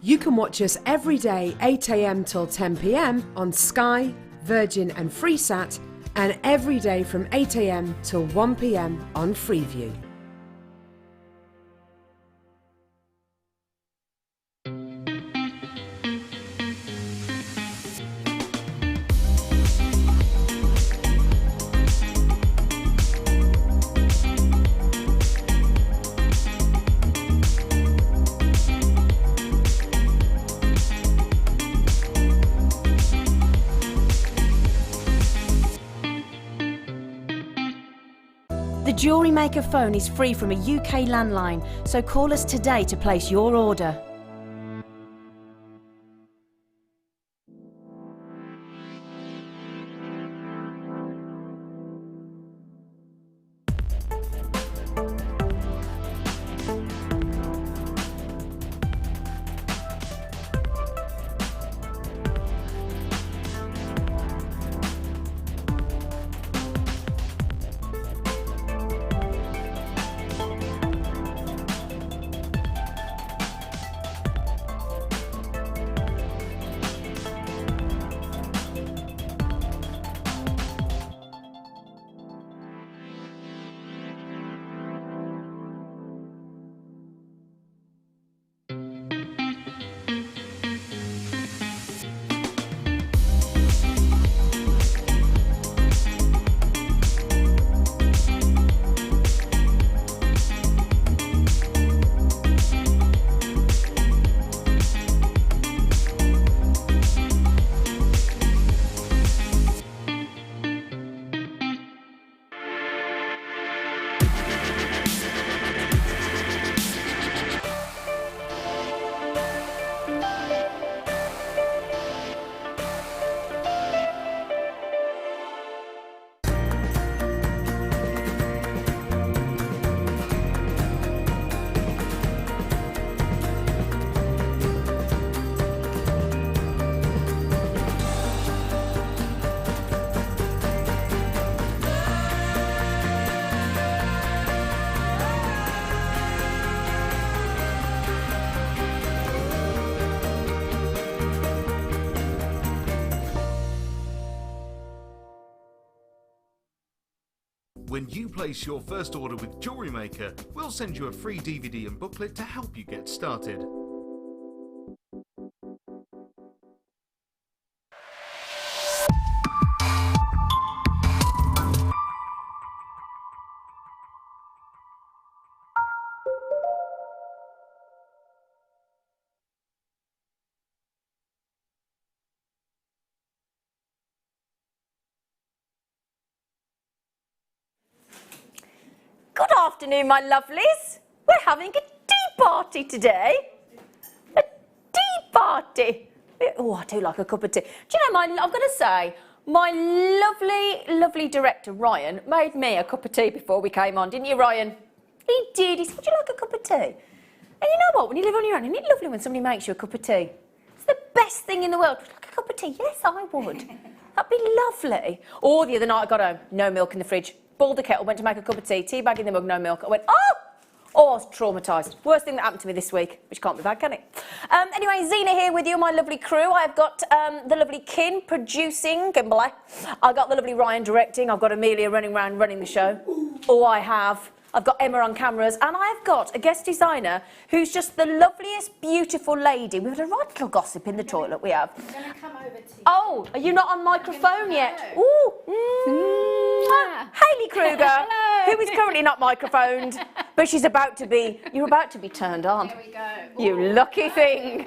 You can watch us every day 8 AM till 10 PM on Sky, Virgin and Freesat, and every day from 8 AM till 1 PM on Freeview. The Jewellery Maker phone is free from a UK landline, so call us today to place your order. When you place your first order with Jewellery Maker, we'll send you a free DVD and booklet to help you get started. Good afternoon, my lovelies. We're having a tea party today. A tea party. Oh, I do like a cup of tea. Do you know, I've got to say, my lovely director, Ryan, made me a cup of tea before we came on. Didn't you, Ryan? He did. He said, would you like a cup of tea? And you know what? When you live on your own, isn't it lovely when somebody makes you a cup of tea? It's the best thing in the world. Would you like a cup of tea? Yes, I would. That'd be lovely. Or the other night I got home, no milk in the fridge. Boiled the kettle, went to make a cup of tea bag in the mug, no milk. I went, oh, I was traumatised. Worst thing that happened to me this week, which can't be bad, can it? Anyway, Zena here with you, my lovely crew. I've got the lovely Kin producing, Kimberley. I've got the lovely Ryan directing. I've got Amelia running around running the show. Oh, I have. I've got Emma on cameras, and I've got a guest designer who's just the loveliest, beautiful lady. We've had a right little gossip in the toilet, we have. I'm going to come over to you. Oh, are you not on microphone yet? Ooh. Hayley Kruger, Hello. who is currently not microphoned, but she's about to be, you're about to be turned on. There we go. You lucky thing.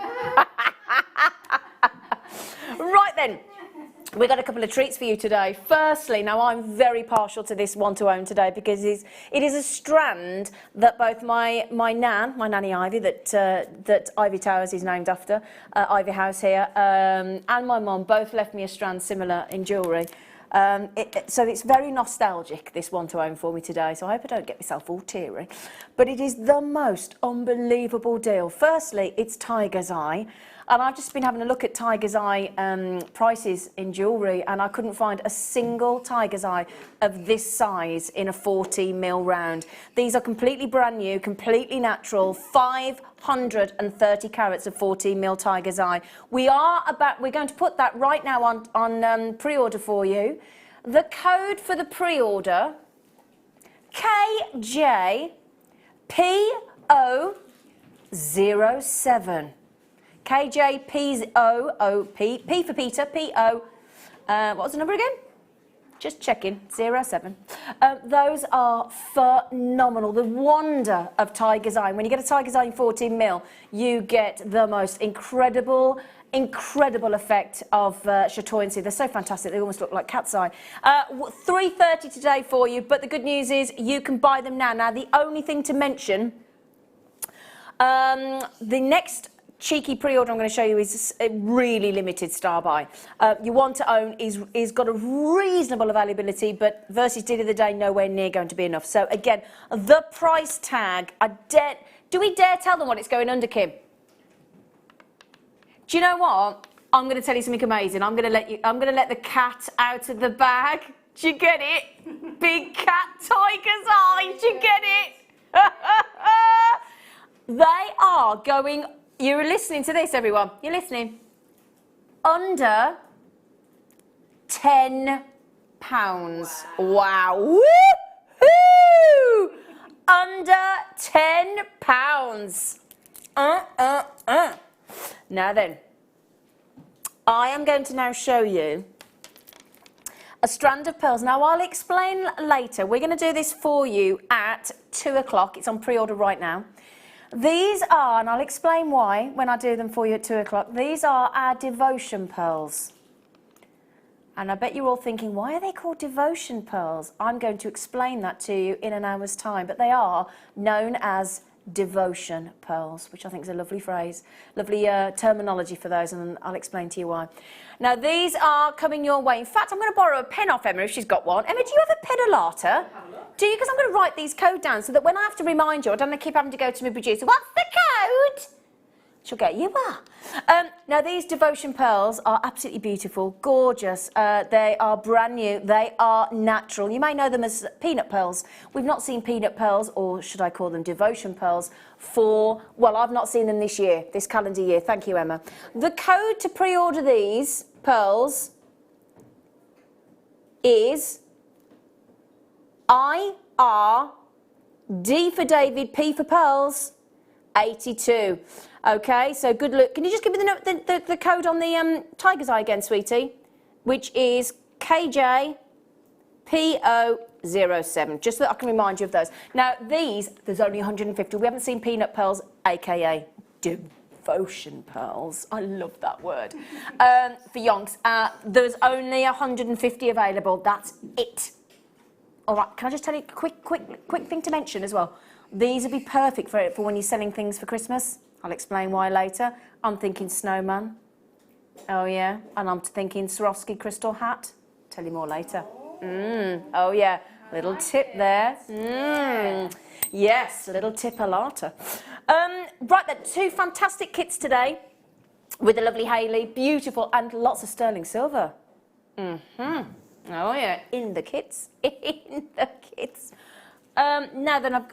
Right then. We've got a couple of treats for you today. Firstly, now I'm very partial to this one to own today because it is a strand that both my nanny Ivy, that Ivy Towers is named after, Ivy House here, and my mum both left me a strand similar in jewellery. So it's very nostalgic, this one to own for me today, so I hope I don't get myself all teary. But it is the most unbelievable deal. Firstly, it's Tiger's Eye. And I've just been having a look at Tiger's Eye prices in jewellery, and I couldn't find a single Tiger's Eye of this size in a 40mm round. These are completely brand new, completely natural, 130 carats of 14mm tiger's eye. We're going to put that right now on pre-order for you. The code for the pre-order, KJPO07. KJPOOP, P for Peter, PO, what was the number again? Just checking, 07. Those are phenomenal. The wonder of tiger's eye. When you get a tiger's eye in 14mm, you get the most incredible effect of chatoyancy. They're so fantastic. They almost look like cat's eye. 3:30 today for you, but the good news is you can buy them now. Now, the only thing to mention, the next cheeky pre-order I'm going to show you is a really limited star buy. You want to own is got a reasonable availability, but versus deal of the day, nowhere near going to be enough. So again, the price tag, do we dare tell them what it's going under, Kim? Do you know what? I'm going to tell you something amazing. I'm going to let the cat out of the bag. Do you get it? Big cat, tiger's eye. Do you get it? They are going. You're listening to this, everyone. You're listening. Under £10. Wow. Woo-hoo! Under £10. Now then, I am going to now show you a strand of pearls. Now, I'll explain later. We're going to do this for you at 2 o'clock. It's on pre-order right now. These are, and I'll explain why when I do them for you at 2 o'clock, these are our devotion pearls. And I bet you're all thinking, why are they called devotion pearls? I'm going to explain that to you in an hour's time, but they are known as devotion pearls, which I think is a lovely phrase, lovely terminology for those, and I'll explain to you why. Now, these are coming your way. In fact, I'm going to borrow a pen off Emma if she's got one. Emma, do you have a penolata? Do you? Because I'm going to write these codes down so that when I have to remind you, I don't keep having to go to my producer, what's the code? She'll get you are. Now, these devotion pearls are absolutely beautiful, gorgeous. They are brand new. They are natural. You may know them as peanut pearls. We've not seen peanut pearls, or should I call them devotion pearls, well, I've not seen them this year, this calendar year. Thank you, Emma. The code to pre-order these pearls is IR, D for David, P for pearls, 82. Okay, so good luck. Can you just give me the code on the tiger's eye again, sweetie? Which is KJPO07, just so that I can remind you of those. Now, there's only 150. We haven't seen peanut pearls, aka devotion pearls. I love that word. For yonks, there's only 150 available. That's it. All right, can I just tell you a quick thing to mention as well? These would be perfect for when you're selling things for Christmas. I'll explain why later. I'm thinking snowman. Oh, yeah. And I'm thinking Swarovski crystal hat. Tell you more later. Oh, yeah. Little tip there. Yes, little tipolata. Right then, 2 fantastic kits today with the lovely Hayley. Beautiful, and lots of sterling silver. Oh, yeah. In the kits. In the kits. Now then,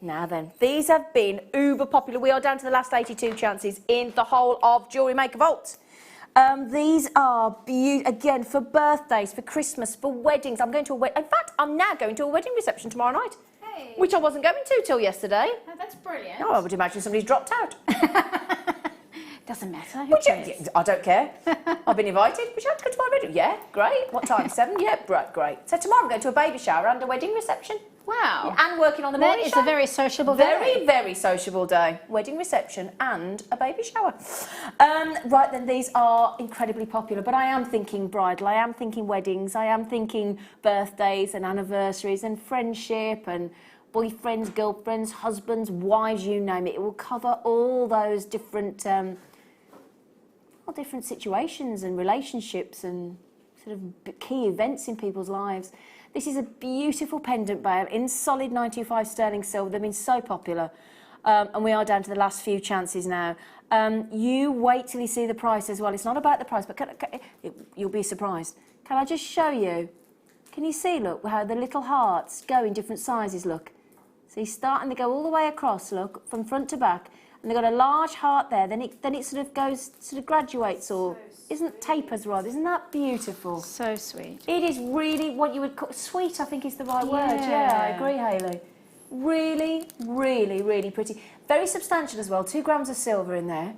now then, these have been uber popular. We are down to the last 82 chances in the whole of Jewellery Maker Vault. These are again for birthdays, for Christmas, for weddings. I'm going to a wedding. In fact, I'm now going to a wedding reception tomorrow night, which I wasn't going to till yesterday. Oh, that's brilliant. Oh, I would imagine somebody's dropped out. Doesn't matter. I don't care. I've been invited. Would you like to go to my wedding? Yeah, great. What time? 7? Yeah, great. So tomorrow I'm going to a baby shower and a wedding reception. Wow. And working on the morning That is show. a very sociable day. Very sociable day. Wedding reception and a baby shower. Right then, these are incredibly popular, but I am thinking bridal, I am thinking weddings, I am thinking birthdays and anniversaries and friendship and boyfriends, girlfriends, husbands, wives, you name it. It will cover all those different different situations and relationships and sort of key events in people's lives. This is a beautiful pendant bale in solid 925 sterling silver. They've been so popular. And we are down to the last few chances now. You wait till you see the price as well. It's not about the price, but you'll be surprised. Can I just show you? Can you see, look, how the little hearts go in different sizes, look? So you start and they go all the way across, look, from front to back. And they've got a large heart there, then it sort of goes, sort of graduates or, tapers rather. Isn't that beautiful? So sweet. It is really what you would call, sweet I think is the right word. Yeah, I agree, Hayley. Really, really, really pretty. Very substantial as well, 2 grams of silver in there.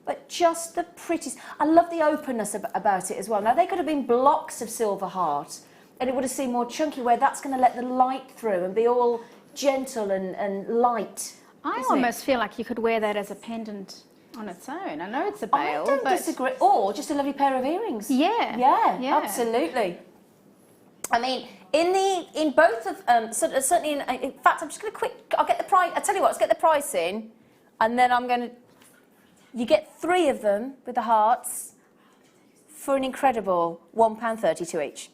But just the prettiest. I love the openness about it as well. Now, they could have been blocks of silver heart, and it would have seemed more chunky, where that's going to let the light through and be all gentle and light. I almost feel like you could wear that as a pendant on its own. I know it's a bail, I don't disagree. Or just a lovely pair of earrings. Yeah, absolutely. I mean, in both of certainly in fact, I'm just going to I'll get the price. I tell you what, let's get the price in, and then I'm going to. You get 3 of them with the hearts for an incredible £1.32 each.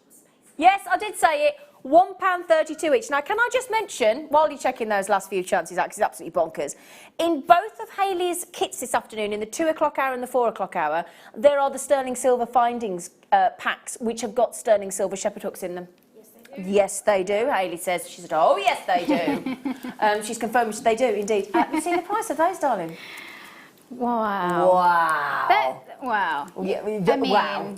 Yes, I did say it. £1.32 each. Now, can I just mention, while you're checking those last few chances out, because it's absolutely bonkers, in both of Hayley's kits this afternoon, in the 2 o'clock hour and the 4 o'clock hour, there are the sterling silver findings packs, which have got sterling silver shepherd hooks in them. Yes, they do. Hayley says, she said, oh, yes, they do. She's confirmed they do, indeed. Have you seen the price of those, darling? Wow. Wow. Wow. Yeah, I mean, wow.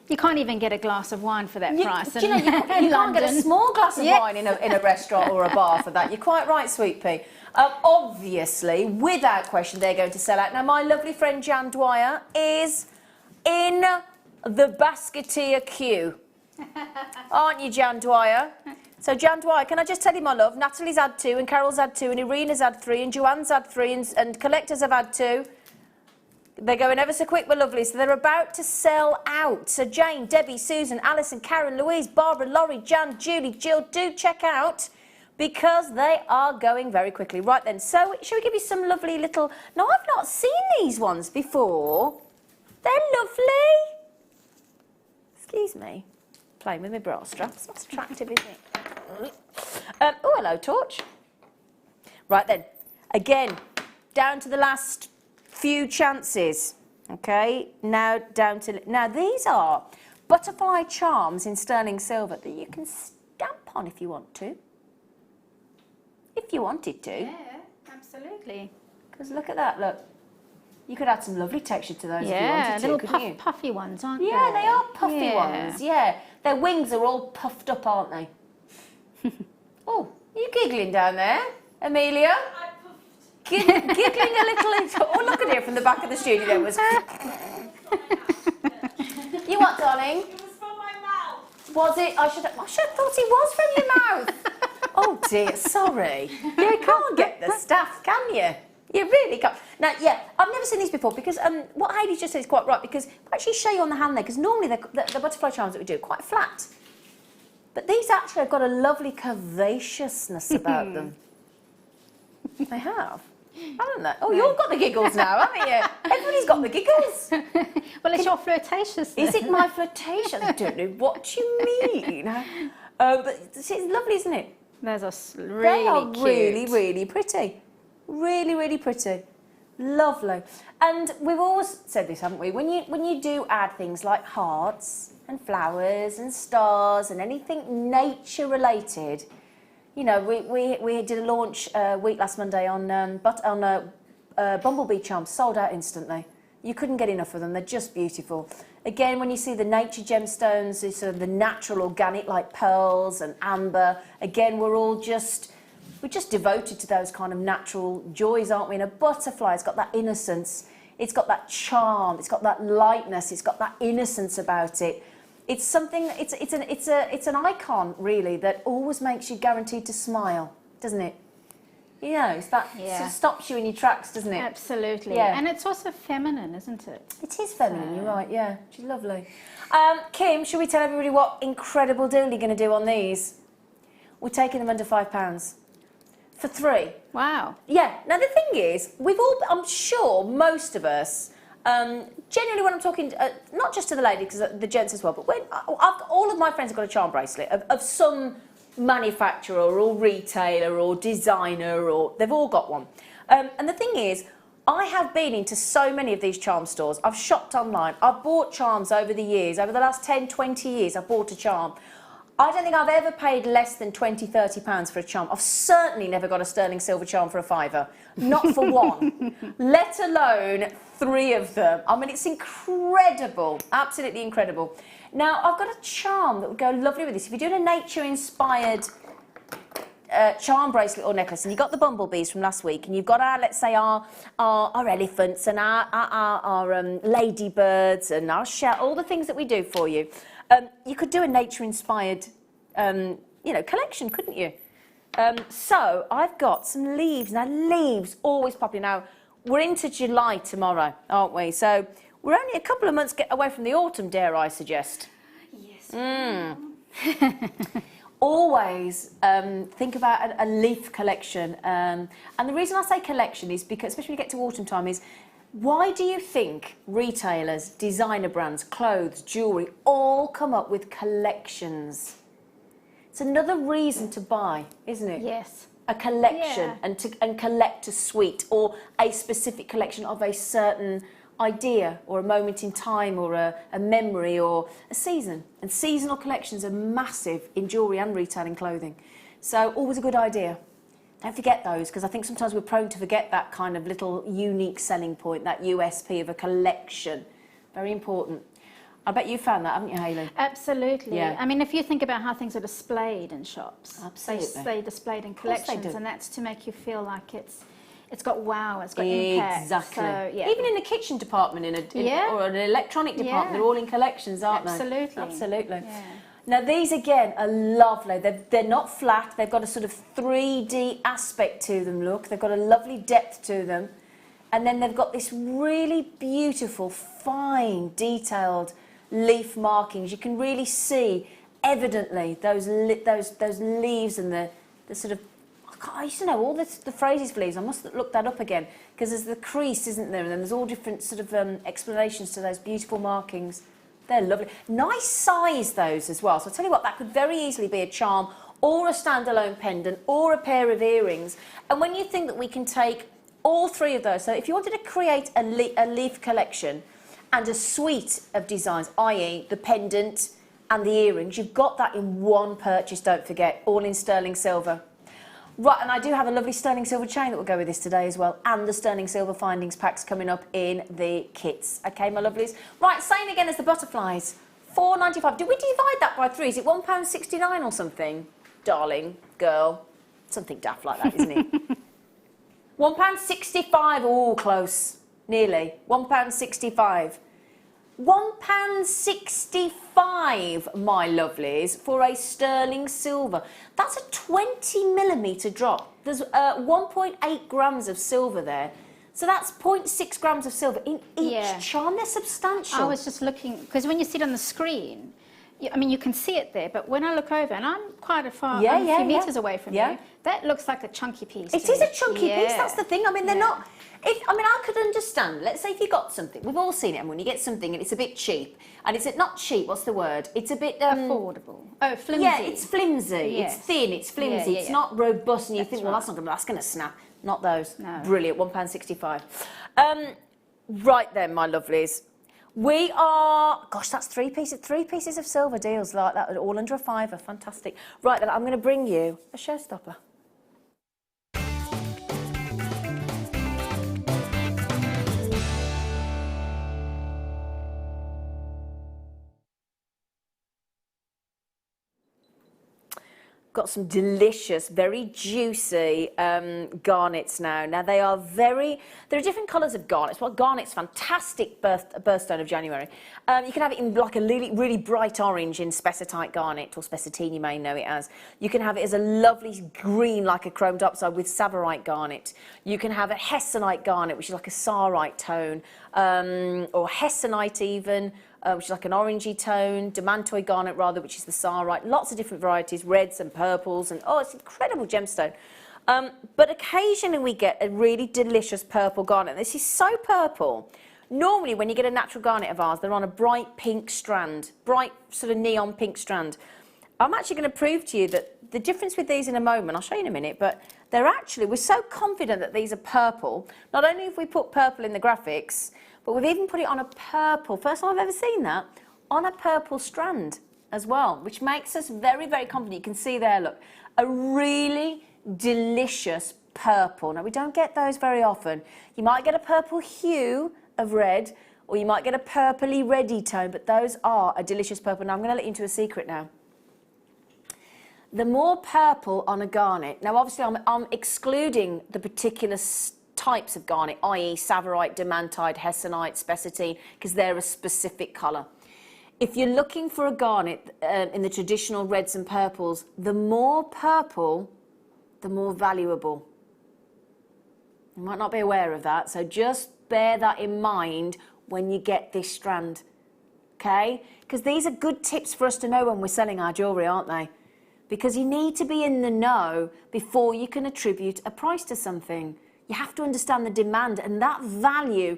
You can't even get a glass of wine for that price. Do you know, you can't get a small glass of wine in a restaurant or a bar for that. You're quite right, Sweet Pea. Obviously, without question, they're going to sell out. Now, my lovely friend Jan Dwyer is in the basketeer queue. Aren't you, Jan Dwyer? So, Jan Dwyer, can I just tell you, my love, Natalie's had 2, and Carol's had 2, and Irina's had 3, and Joanne's had 3, and collectors have had 2. They're going ever so quick, my lovely, so they're about to sell out. So Jane, Debbie, Susan, Alison, Karen, Louise, Barbara, Laurie, Jan, Julie, Jill, do check out, because they are going very quickly. Right then, so shall we give you some lovely little... No, I've not seen these ones before. They're lovely. Excuse me. Playing with my bra straps. That's attractive, isn't it? Oh, hello, Torch. Right then, again, down to the last few chances. Okay, now these are butterfly charms in sterling silver that you can stamp on if you want to. If you wanted to. Yeah, absolutely. Because look at that, look. You could add some lovely texture to those if you wanted to, couldn't you? Puffy ones, aren't they? Yeah, they are puffy ones, yeah. Their wings are all puffed up, aren't they? Oh, are you giggling down there, Amelia? Giggling a little. Oh, look at it from the back of the studio. There was. You what, darling? It was from my mouth. Was it? I should have thought it was from your mouth. Oh dear, sorry. You can't get the staff, can you? You really can't. Now, yeah, I've never seen these before because what Hayley just said is quite right, because I actually show you on the hand there, because normally the butterfly charms that we do are quite flat. But these actually have got a lovely curvaceousness about them. They have. Haven't they? Oh, you've got the giggles now, haven't you? Everybody's got the giggles. Well, it's your flirtatiousness. Is it my flirtation? I don't know what you mean. But it's lovely, isn't it? Those are really They are cute. really, really pretty. Really, really pretty. Lovely. And we've always said this, haven't we? When you do add things like hearts and flowers and stars and anything nature related, you know, we did a launch week last Monday on bumblebee charms, sold out instantly. You couldn't get enough of them. They're just beautiful. Again, when you see the nature gemstones, sort of the natural organic like pearls and amber, again, we're just devoted to those kind of natural joys, aren't we? And a butterfly, it's got that innocence, it's got that charm, it's got that lightness, it's got that innocence about it. It's something. It's an icon, really, that always makes you guaranteed to smile, doesn't it? You know, it's that sort of stops you in your tracks, doesn't it? Absolutely. Yeah. And it's also feminine, isn't it? It is feminine. You're right. Yeah, she's lovely. Kim, should we tell everybody what incredible deal you're going to do on these? We're taking them under £5 for 3. Wow. Yeah. Now the thing is, I'm sure most of us. Generally, when I'm talking, not just to the lady, because the gents as well, but all of my friends have got a charm bracelet of some manufacturer or retailer or designer, or they've all got one. And the thing is, I have been into so many of these charm stores. I've shopped online. I've bought charms over the years. Over the last 10, 20 years, I've bought a charm. I don't think I've ever paid less than £20, £30 for a charm. I've certainly never got a sterling silver charm for a £5, not for one, let alone 3 of them. I mean, it's incredible, absolutely incredible. Now, I've got a charm that would go lovely with this. If you're doing a nature-inspired charm bracelet or necklace, and you've got the bumblebees from last week, and you've got our, let's say, our elephants and our ladybirds and our shell, all the things that we do for you, you could do a nature-inspired, collection, couldn't you? So I've got some leaves. Now, leaves always popular. Now, we're into July tomorrow, aren't we? So we're only a couple of months away from the autumn, dare I suggest? Yes. Always think about a leaf collection. And the reason I say collection is because, especially when you get to autumn time, is why do you think retailers, designer brands, clothes, jewellery, all come up with collections? It's another reason to buy, isn't it? Yes. A collection, Yeah. and collect a suite or a specific collection of a certain idea or a moment in time or a memory or a season. And seasonal collections are massive in jewellery and retail and clothing. So always a good idea. Don't forget those, because I think sometimes we're prone to forget that kind of little unique selling point, that USP of a collection. Very important. I bet you found that, haven't you, Hayley? Absolutely. Yeah. I mean, if you think about how things are displayed in shops, Absolutely. They're displayed in course they collections, do. and that's to make you feel like it's got wow, it's got impact. Exactly. So, yeah. Even in the kitchen department, Yeah. or an electronic department, Yeah. they're all in collections, aren't Absolutely. they? Absolutely. Yeah. Now, these again are lovely. They're not flat. They've got a sort of 3D aspect to them, look. They've got a lovely depth to them. And then they've got this really beautiful, fine, detailed leaf markings. You can really see evidently those leaves and the sort of, I used to know all the phrases for leaves. I must look that up again, because there's the crease, isn't there? And then there's all different sort of explanations to those beautiful markings. They're lovely. Nice size, those, as well. So I'll tell you what, that could very easily be a charm or a standalone pendant or a pair of earrings. And when you think that we can take all 3 of those, so if you wanted to create a leaf collection and a suite of designs, i.e. the pendant and the earrings, you've got that in one purchase, don't forget, all in sterling silver. Right, and I do have a lovely sterling silver chain that will go with this today as well, and the sterling silver findings packs coming up in the kits. Okay, my lovelies. Right, same again as the butterflies. £4.95. Did we divide that by 3? Is it £1.69 or something? Darling, girl. Something daft like that, isn't it? £1.65. Oh, close. Nearly. £1.65. £1.65, my lovelies, for a sterling silver. That's a 20mm drop. There's 1.8 grams of silver there. So that's 0.6 grams of silver in each charm. They're substantial. I was just looking, because when you see it on the screen, you can see it there, but when I look over, and I'm quite a few meters away from you, that looks like a chunky piece. It is a chunky piece, that's the thing. I mean, they're not... I could understand, let's say if you got something, we've all seen it, and when you get something and it's a bit cheap, and it's not cheap, what's the word? It's a bit... affordable. Oh, flimsy. Yeah, it's flimsy, Yes. it's thin, it's flimsy, it's not robust, and you think, well, that's going to snap. Not those. No. Brilliant, £1.65. Right then, my lovelies. We are, gosh, that's 3 pieces of silver deals like that, all under a £5. Fantastic. Right then, I'm going to bring you a showstopper. Got some delicious, very juicy garnets now. Now there are different colours of garnets. Well, garnet's fantastic birthstone of January. You can have it in like a really bright orange in spessartite garnet, or spessartine you may know it as. You can have it as a lovely green, like a chromed upside with savorite garnet. You can have a hessonite garnet, which is like a sarite tone, or hessonite even, which is like an orangey tone, demantoid garnet rather, which is the sarite. Lots of different varieties, reds and purples, and oh, it's an incredible gemstone. But occasionally we get a really delicious purple garnet. This is so purple. Normally when you get a natural garnet of ours, they're on a bright pink strand, bright sort of neon pink strand. I'm actually going to prove to you that the difference with these in a moment, I'll show you in a minute, but we're so confident that these are purple. Not only have we put purple in the graphics, but we've even put it on a purple, first time I've ever seen that, on a purple strand. as well, which makes us very, very confident. You can see there, look, a really delicious purple. Now, we don't get those very often. You might get a purple hue of red, or you might get a purpley reddy tone, but those are a delicious purple. Now, I'm going to let you into a secret now. The more purple on a garnet, now obviously I'm excluding the particular types of garnet, i.e. Savorite, Demantide, Hessonite, Spessartine, because they're a specific colour. If you're looking for a garnet in the traditional reds and purples, the more purple, the more valuable. You might not be aware of that, so just bear that in mind when you get this strand, okay? Because these are good tips for us to know when we're selling our jewellery, aren't they? Because you need to be in the know before you can attribute a price to something. You have to understand the demand, and that value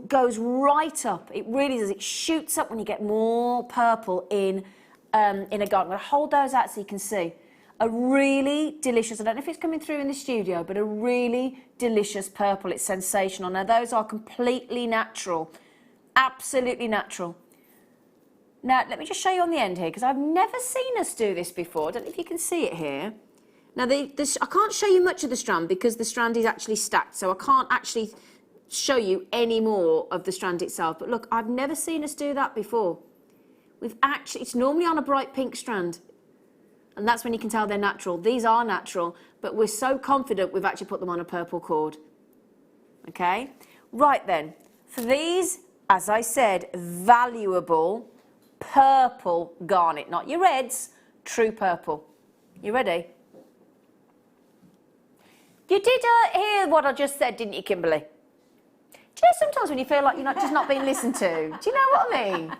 goes right up. It really does. It shoots up when you get more purple in a garden. I'm going to hold those out so you can see. A really delicious, I don't know if it's coming through in the studio, but a really delicious purple. It's sensational. Now, those are completely natural, absolutely natural. Now, let me just show you on the end here, because I've never seen us do this before. I don't know if you can see it here. Now, I can't show you much of the strand because the strand is actually stacked, so I can't actually show you any more of the strand itself. But look, I've never seen us do that before. It's normally on a bright pink strand, and that's when you can tell they're natural. These are natural, but we're so confident we've actually put them on a purple cord. Okay? Right then, for these, as I said, valuable purple garnet, not your reds, true purple. You ready? You did hear what I just said, didn't you, Kimberly? Do you know sometimes when you feel like you're just not being listened to? Do you know what I mean?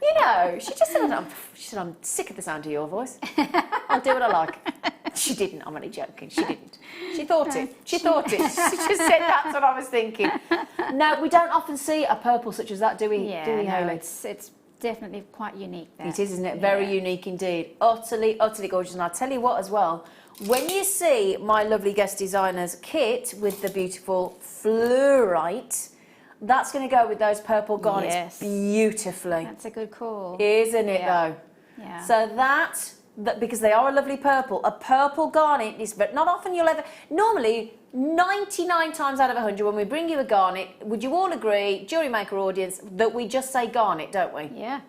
You know, she just said, I'm sick of the sound of your voice. I'll do what I like. She didn't. I'm only joking. She didn't. She thought it. She thought it. She just said that's what I was thinking. No, we don't often see a purple such as that, do we? Yeah, do we, Hayley? It's definitely quite unique there. It is, isn't it? Very unique indeed. Utterly, utterly gorgeous. And I'll tell you what as well, when you see my lovely guest designer's kit with the beautiful fluorite, that's going to go with those purple garnets beautifully. That's a good call. Isn't it though? Yeah. So that because they are a lovely purple, a purple garnet is, but not often you'll ever, normally 99 times out of 100 when we bring you a garnet, would you all agree, Jewellery Maker audience, that we just say garnet, don't we? Yeah.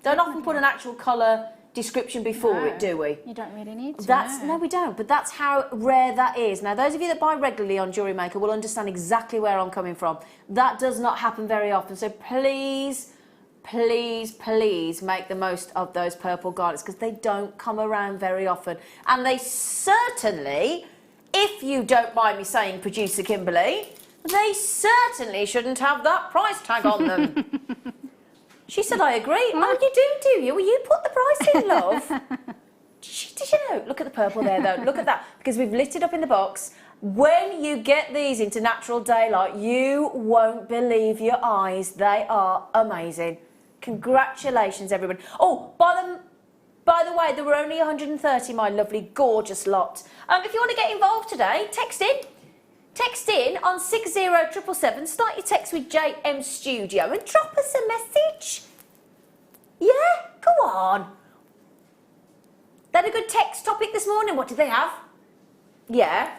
Don't often put an actual colour description before it, do we? You don't really need to. No, we don't, but that's how rare that is. Now, those of you that buy regularly on Jewellery Maker will understand exactly where I'm coming from. That does not happen very often, so please, please, please make the most of those purple garnets because they don't come around very often. And they certainly, if you don't mind me saying, Producer Kimberly, they certainly shouldn't have that price tag on them. She said, I agree. Oh, you do you? Well, you put the price in, love. Did you know? Look at the purple there, though. Look at that. Because we've lit it up in the box. When you get these into natural daylight, you won't believe your eyes. They are amazing. Congratulations, everyone. Oh, by the way, there were only 130, my lovely, gorgeous lot. If you want to get involved today, text in. Text in on 60777. Start your text with JM Studio and drop us a message. Yeah, go on. They had a good text topic this morning. What did they have? Yeah.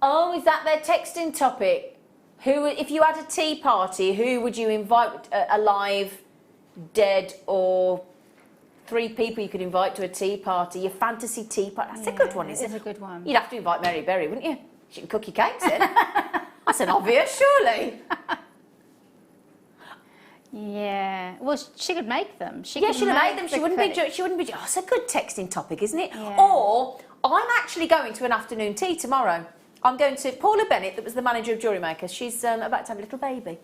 Oh, is that their texting topic? Who, if you had a tea party, who would you invite? Alive, dead, or 3 people you could invite to a tea party? Your fantasy tea party. That's a good one, isn't it? It is a good one. You'd have to invite Mary Berry, wouldn't you? She can cook your cakes in. That's an obvious, surely. Yeah. Well, she could make them. She She would make them. She wouldn't be. Oh, it's a good texting topic, isn't it? Yeah. Or I'm actually going to an afternoon tea tomorrow. I'm going to Paula Bennett, that was the manager of Jewellery Maker. She's about to have a little baby,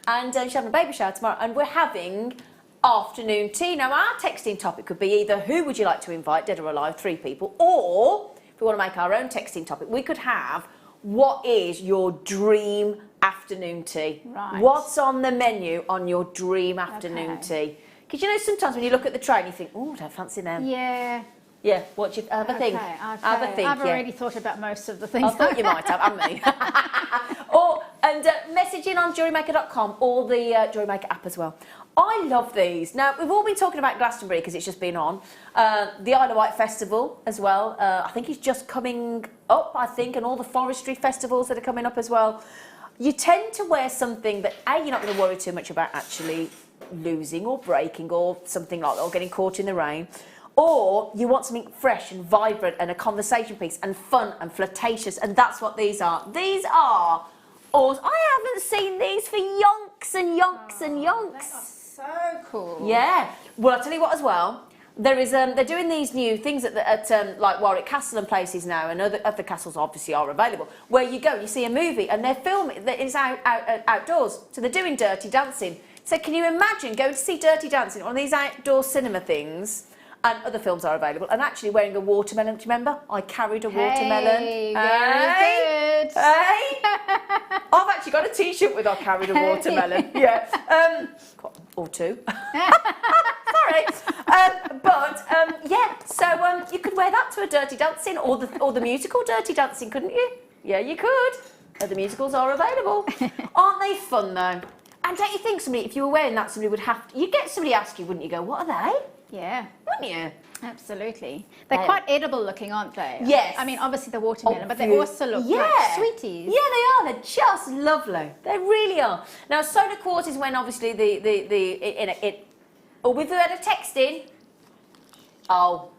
and she's having a baby shower tomorrow, and we're having afternoon tea. Now, our texting topic could be either who would you like to invite, dead or alive, 3 people, or if we want to make our own texting topic, we could have what is your dream afternoon tea? Right. What's on the menu on your dream afternoon tea? Because you know sometimes when you look at the tray and you think, oh, I don't fancy them. Yeah. Yeah, what you have a think. Okay. Have a think. I've already thought about most of the things. I thought you might have, haven't you? Or And message in on JewelleryMaker.com or the Jewellery Maker app as well. I love these. Now, we've all been talking about Glastonbury because it's just been on. The Isle of Wight Festival as well. I think it's just coming up, I think, and all the forestry festivals that are coming up as well. You tend to wear something that, A, you're not going to worry too much about actually losing or breaking or something like that, or getting caught in the rain. Or you want something fresh and vibrant and a conversation piece and fun and flirtatious, and that's what these are. These are awesome. I haven't seen these for yonks and yonks and yonks. They are so cool. Yeah. Well, I'll tell you what as well. There is, they're doing these new things at like Warwick Castle and places now, and other castles obviously are available, where you go and you see a movie and they're filming, it's outdoors, so they're doing Dirty Dancing. So can you imagine going to see Dirty Dancing on these outdoor cinema things? And other films are available. And actually wearing a watermelon. Do you remember? I carried a watermelon. Very good. Hey. I've actually got a T-shirt with I carried a watermelon. Yeah. Or two. Sorry. Yeah. So you could wear that to a Dirty Dancing or the musical Dirty Dancing, couldn't you? Yeah, you could. The musicals are available. Aren't they fun though? And don't you think somebody, if you were wearing that, somebody would have to, you'd get somebody ask you, wouldn't you? Go, what are they? Yeah. Wouldn't you? Absolutely. They're quite edible looking, aren't they? Yes. I mean, obviously the watermelon, but they also look like sweeties. Yeah, they are. They're just lovely. They really are. Now, soda quartz is when obviously we've had a text in. Oh,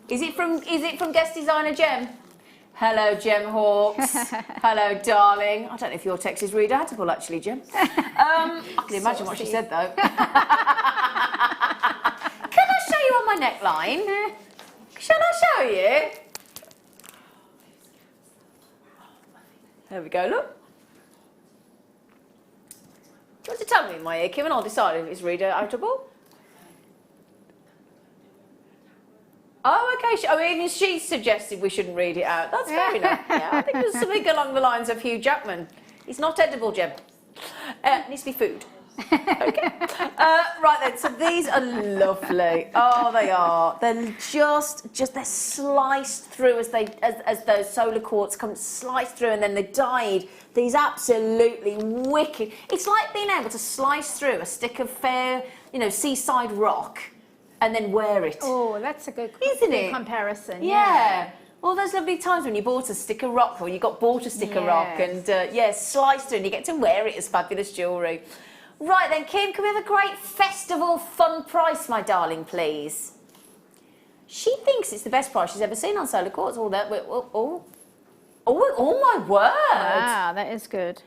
is it from guest designer Jem? Hello, Jem Hawks. Hello, darling. I don't know if your text is readable, actually, Jem. I can imagine what she said, though. Can I show you on my neckline? Shall I show you? There we go, look. Do you want to tell me in my ear, Kim, and I'll decide if it's readable? Oh, okay. Even she suggested we shouldn't read it out. That's fair enough. Yeah, I think there's something along the lines of Hugh Jackman. It's not edible, Jem. It needs to be food. Okay. Right then, so these are lovely. Oh, they are. They're just they're sliced through as those solar quartz come sliced through, and then they're dyed. These absolutely wicked. It's like being able to slice through a stick of fair, seaside rock. And then wear it. Oh, that's a good comparison. Yeah. All those lovely times when you bought a stick of rock or you got bought a stick of rock and, sliced it and you get to wear it as fabulous jewellery. Right then, Kim, can we have a great festival fun price, my darling, please? She thinks it's the best price she's ever seen on solar quartz. All that. Oh, my word. Wow, that is good.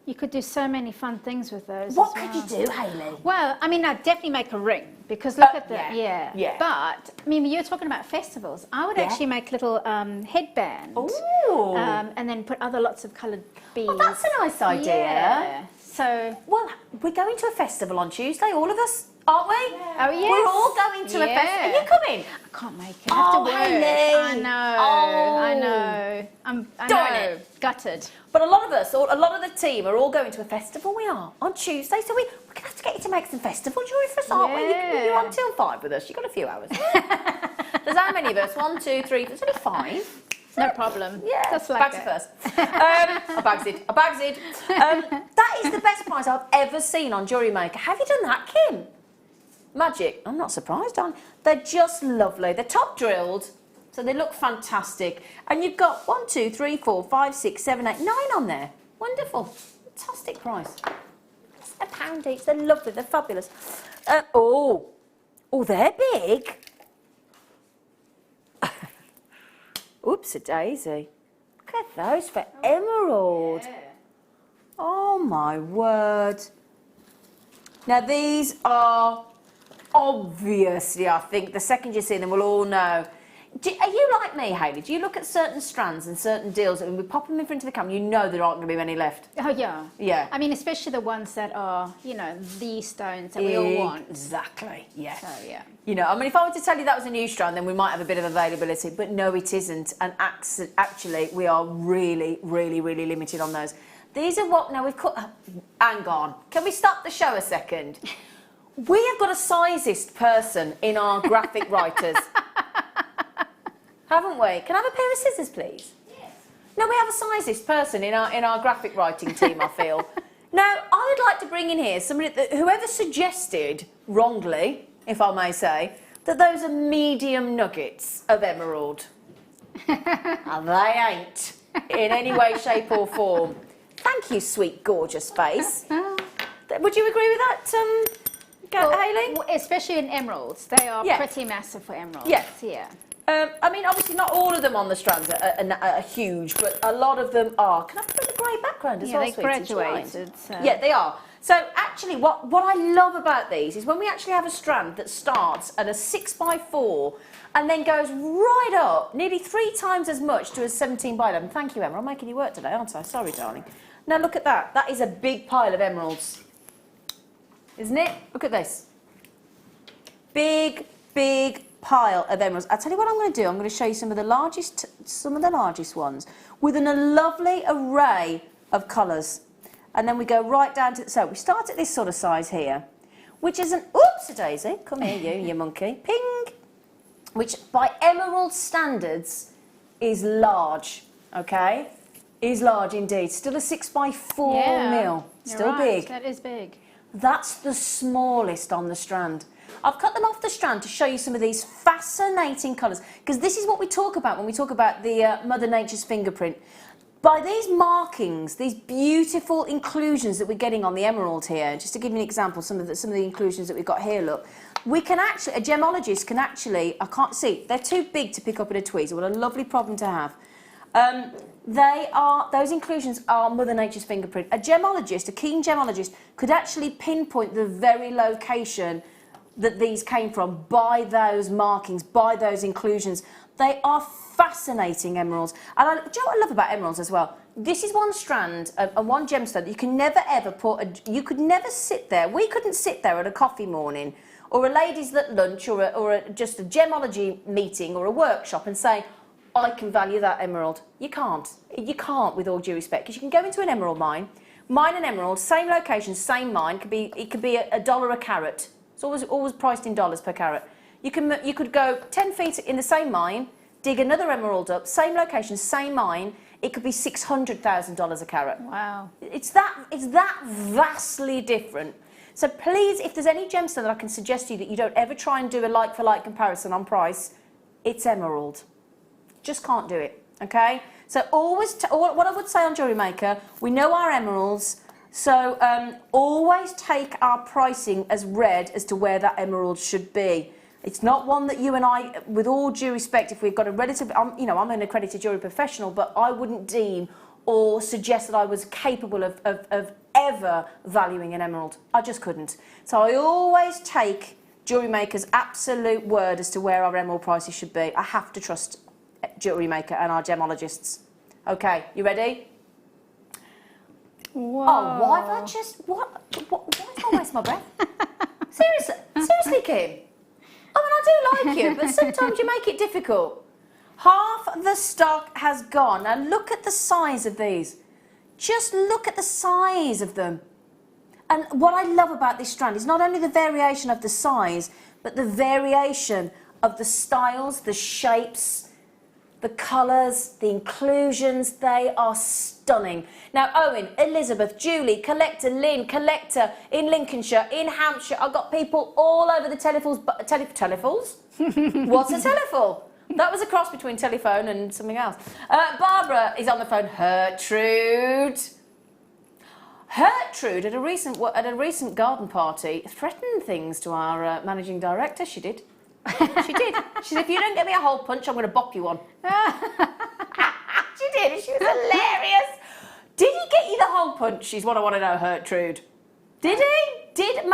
You could do so many fun things with those. What could you do, Hayley? Well, I mean, I'd definitely make a ring because look at that. Yeah. But I mean, you're talking about festivals. I would actually make little headbands. Ooh. And then put lots of coloured beads. Oh, that's a nice idea. Yeah. So. Well, we're going to a festival on Tuesday, all of us, aren't we? Yeah. Oh, yes. We're all going to a festival. Are you coming? I can't make it. I have to work. Hayley. I know. Oh. I know. I Darn know. it. Gutted. But a lot of us, a lot of the team are all going to a festival. We are on Tuesday, so we're going to have to get you to make some festival jewellery for us, aren't we? You're on till 5 with us. You've got a few hours. There's how many of us? 1, 2, 3. There's only 5. No problem. Yeah. Just like bags that. it first. I bags it. That is the best price I've ever seen on Jewellery Maker. Have you done that, Kim? Magic. I'm not surprised, darling. They're just lovely. They're top drilled. So they look fantastic. And you've got 1, 2, 3, 4, 5, 6, 7, 8, 9 on there. Wonderful. Fantastic price. It's £1 each. They're lovely. They're fabulous. Oh, they're big. Oops-a-daisy. Look at those for emerald. Yeah. Oh, my word. Now, these are obviously, I think, the second you see them, we'll all know. Are you like me, Hayley? Do you look at certain strands and certain deals, and when we pop them in front of the camera, you know there aren't going to be many left? Oh, yeah. Yeah. I mean, especially the ones that are, the stones that we all want. Exactly, yeah. So, yeah. I mean, if I were to tell you that was a new strand, then we might have a bit of availability, but no, it isn't. And actually, we are really, really, really limited on those. These are what, now we've cut, hang on. Can we stop the show a second? We have got a sizist person in our graphic writers. Haven't we? Can I have a pair of scissors, please? Yes. No, we have a sizist person in our graphic writing team, I feel. Now, I would like to bring in here somebody whoever suggested, wrongly, if I may say, that those are medium nuggets of emerald. And they ain't, in any way, shape or form. Thank you, sweet, gorgeous face. Would you agree with that, Hayley? Especially in emeralds. They are pretty massive for emeralds. Yeah. I mean, obviously not all of them on the strands are huge, but a lot of them are. Can I put the grey background as well, they graduated. So. Yeah, they are. So actually, what I love about these is when we actually have a strand that starts at a 6x4 and then goes right up, nearly 3 times as much to a 17x11. Thank you, Emma. I'm making you work today, aren't I? Sorry, darling. Now look at that. That is a big pile of emeralds, isn't it? Look at this. Big pile of emeralds. I'll tell you what I'm going to do. I'm going to show you some of the largest ones within a lovely array of colours. And then we go right down to, so we start at this sort of size here, which is an, oops-a-daisy, come here you monkey, ping, which by emerald standards is large, okay? Is large indeed. Still a 6x4 mil, still big. That is big. That's the smallest on the strand. I've cut them off the strand to show you some of these fascinating colours, because this is what we talk about when we talk about the Mother Nature's fingerprint. By these markings, these beautiful inclusions that we're getting on the emerald here, just to give you an example, some of the inclusions that we've got here, look, we can actually, a gemologist can actually, I can't see, they're too big to pick up in a tweezer. What a lovely problem to have. Those inclusions are Mother Nature's fingerprint. A gemologist, a keen gemologist, could actually pinpoint the very location that these came from by those markings, by those inclusions. They are fascinating emeralds. And do you know what I love about emeralds as well? This is one strand and one gemstone that you can never ever you could never sit there. We couldn't sit there at a coffee morning or a ladies' lunch or just a gemology meeting or a workshop and say, I can value that emerald. You can't. You can't, with all due respect, because you can go into an emerald mine an emerald, same location, same mine. It could be $1 a carat. It's always priced in dollars per carat. You could go 10 feet in the same mine, dig another emerald up, same location, same mine. It could be $600,000 a carat. Wow. It's that vastly different. So please, if there's any gemstone that I can suggest to you that you don't ever try and do a like-for-like comparison on price, it's emerald. Just can't do it, okay? So always, what I would say on Jewellery Maker, we know our emeralds, so always take our pricing as read as to where that emerald should be. It's not one that you and I, with all due respect, if we've got a relative, I'm an accredited jewellery professional, but I wouldn't deem or suggest that I was capable of ever valuing an emerald. I just couldn't. So I always take Jewellery Maker's absolute word as to where our emerald prices should be. I have to trust Jewellery Maker and our gemologists. Okay, you ready? Whoa. Oh, why have I just... Why did I waste my breath? Seriously, Kim? I mean, I do like you, but sometimes you make it difficult. Half the stock has gone. Now, look at the size of these. Just look at the size of them. And what I love about this strand is not only the variation of the size, but the variation of the styles, the shapes, the colours, the inclusions. They are stunning. Now, Owen, Elizabeth, Julie, Collector, Lynn, Collector in Lincolnshire, in Hampshire. I've got people all over the telephones. What's a telephone? That was a cross between telephone and something else. Barbara is on the phone. Gertrude at a recent garden party threatened things to our managing director. She did. She did. She said, if you don't get me a hole punch, I'm going to bop you one. She did. She was hilarious. Did he get you the hole punch is what I want to know, Gertrude. Did he? Did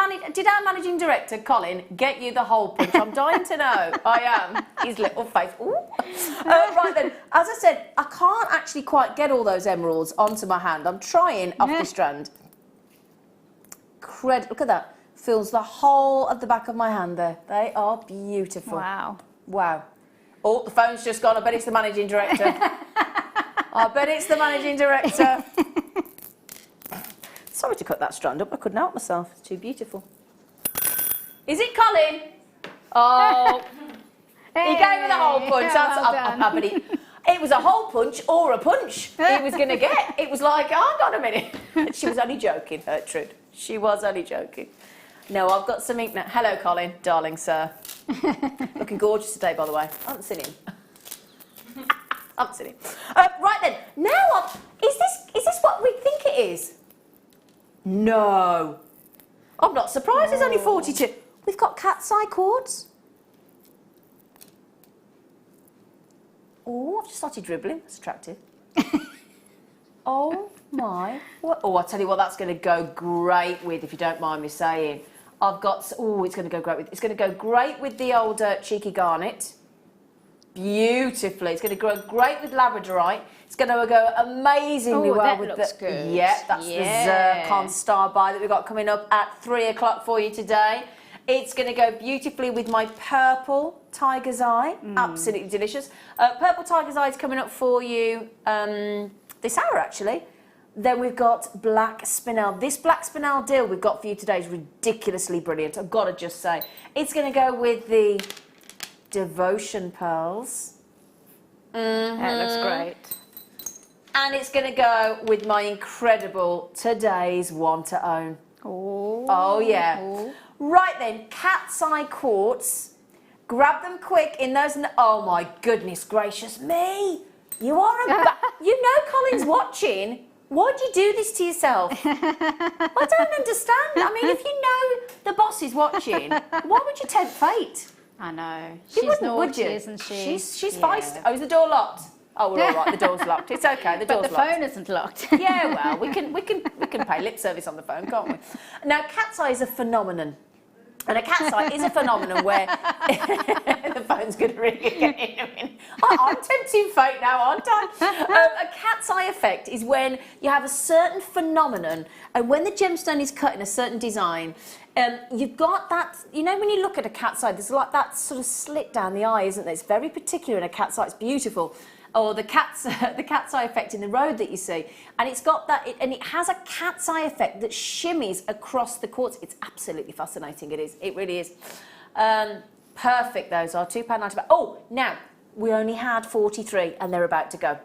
our managing director, Colin, get you the hole punch? I'm dying to know. I am. His little face. Ooh. Right then, as I said, I can't actually quite get all those emeralds onto my hand. I'm trying off the strand. Look at that. Fills the whole of the back of my hand there. They are beautiful. Wow. Wow. Oh, the phone's just gone. I bet it's the managing director. I bet it's the managing director. Sorry to cut that strand up. I couldn't help myself. It's too beautiful. Is it Colin? Oh. He gave me the whole punch. Yeah, well done. It was a hole punch or a punch he was going to get. It was like, hang on a minute. She was only joking, Gertrude. She was only joking. No, I've got something now. Hello, Colin, darling sir. Looking gorgeous today, by the way. I haven't seen him. I haven't seen him. Right then, now is this what we think it is? No. I'm not surprised it's only 42. We've got cat's eye cords. Oh, I've just started dribbling. That's attractive. Oh my. What? Oh, I'll tell you what, that's going to go great with, if you don't mind me saying. I've got, oh, it's going to go great with, it's going to go great with the old cheeky garnet. Beautifully. It's going to go great with labradorite. It's going to go amazingly well that with looks the, good. yeah, that's the zircon star buy that we've got coming up at 3 o'clock for you today. It's going to go beautifully with my purple tiger's eye. Absolutely delicious. Purple tiger's eye is coming up for you this hour, actually. Then we've got black spinel. This black spinel deal we've got for you today is ridiculously brilliant. I've got to just say. It's going to go with the devotion pearls. That looks great. And it's going to go with my incredible today's one to own. Oh yeah. Ooh. Right then, cat's eye quartz. Grab them quick in those. Oh my goodness gracious me! You are a. You know Colin's watching. Why do you do this to yourself? I don't understand. I mean, if you know the boss is watching, why would you tempt fate? I know. You She's wouldn't, would naughty, you? isn't she? She's feisty. Oh, is the door locked? Oh, we're all right. The door's locked. It's okay. The door's But the locked. phone isn't locked. Yeah, well, we can pay lip service on the phone, can't we? Now, cat's eye is a phenomenon. And a cat's eye is a phenomenon where the phone's going to ring again in a minute. I'm tempting fate now, aren't I? A cat's eye effect is when you have a certain phenomenon, and when the gemstone is cut in a certain design, you've got that, you know, when you look at a cat's eye, there's like that sort of slit down the eye, isn't there? It's very particular in a cat's eye. It's beautiful. Or the cat's eye effect in the road that you see, and it's got that, and it has a cat's eye effect that shimmies across the quartz. It's absolutely fascinating. It is. It really is. Perfect. Those are £2.95. Oh, now we only had 43, and they're about to go.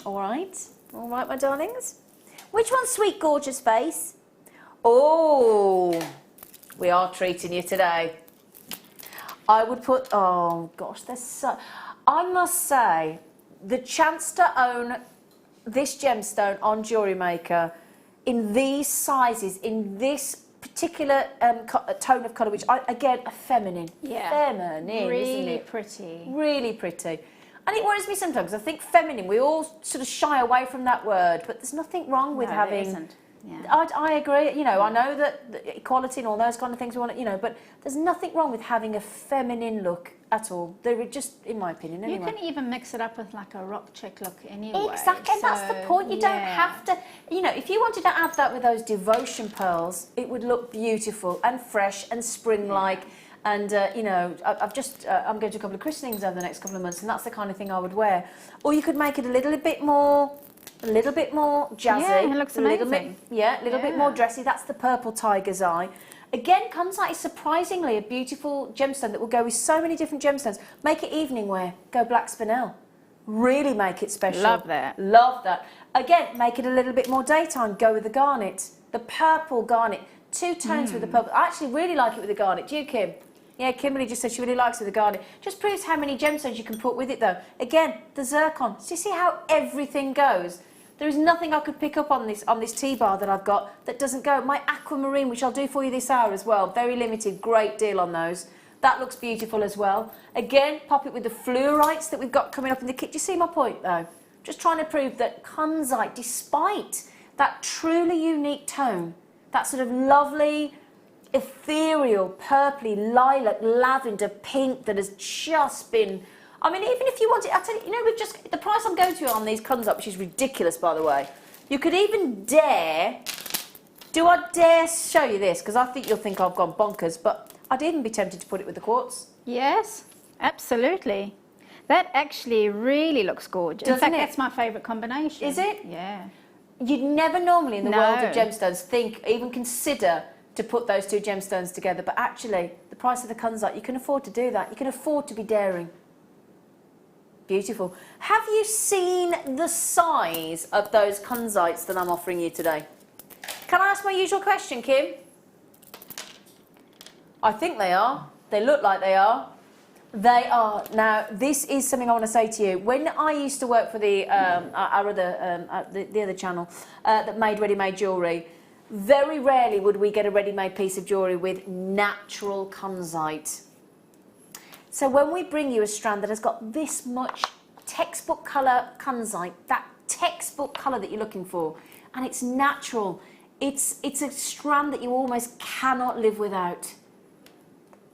All right, my darlings. Which one's sweet, gorgeous face? Oh, we are treating you today. I would put. Oh gosh, there's so. I must say, the chance to own this gemstone on Jewellery Maker in these sizes, in this particular tone of colour, which, again, a feminine. Yeah. Feminine, really isn't it? pretty. Really pretty. And it worries me sometimes. I think feminine, we all sort of shy away from that word, but there's nothing wrong with having... There isn't. Yeah. I agree, you know, I know that equality and all those kind of things we want to, you know, but there's nothing wrong with having a feminine look at all. They're just, in my opinion, anyway. You can even mix it up with like a rock chick look anyway. Exactly, and that's the point. You don't have to, you know, if you wanted to add that with those devotion pearls, it would look beautiful and fresh and spring-like. And, you know, I'm going to a couple of christenings over the next couple of months, and that's the kind of thing I would wear. Or you could make it a little bit more jazzy. Yeah, it looks amazing. A little bit more dressy. That's the purple tiger's eye. Again, Kunzite is surprisingly a beautiful gemstone that will go with so many different gemstones. Make it evening wear. Go black spinel. Really make it special. Love that. Love that. Again, make it a little bit more daytime. Go with the garnet. The purple garnet. 2 tones with the purple. I actually really like it with the garnet. Do you, Kim? Yeah, Kimberly just said she really likes it with the garnet. Just proves how many gemstones you can put with it, though. Again, the zircon. Do you see how everything goes? There is nothing I could pick up on this T-bar that I've got that doesn't go. My aquamarine, which I'll do for you this hour as well, very limited, great deal on those. That looks beautiful as well. Again, pop it with the fluorites that we've got coming up in the kit. Do you see my point, though? Just trying to prove that Kunzite, despite that truly unique tone, that sort of lovely, ethereal, purpley, lilac, lavender, pink that has just been... I mean, even if you want it, I tell you, you know, we've just, the price I'm going to on these Kunzite, which is ridiculous, by the way. You could even dare, do I dare show you this? Because I think you'll think I've gone bonkers, but I'd even be tempted to put it with the quartz. Yes, absolutely. That actually really looks gorgeous. Doesn't in fact, it? that's my favourite combination. Is it? Yeah. You'd never normally in the No. world of gemstones think, even consider to put those two gemstones together, but actually, the price of the Kunzite, you can afford to do that. You can afford to be daring. Beautiful. Have you seen the size of those kunzites that I'm offering you today? Can I ask my usual question, Kim? I think they are. They look like they are. They are. Now, this is something I want to say to you. When I used to work for the other channel that made ready-made jewellery, very rarely would we get a ready-made piece of jewellery with natural kunzite. So when we bring you a strand that has got this much textbook colour kunzite, that textbook colour that you're looking for, and it's natural, it's a strand that you almost cannot live without.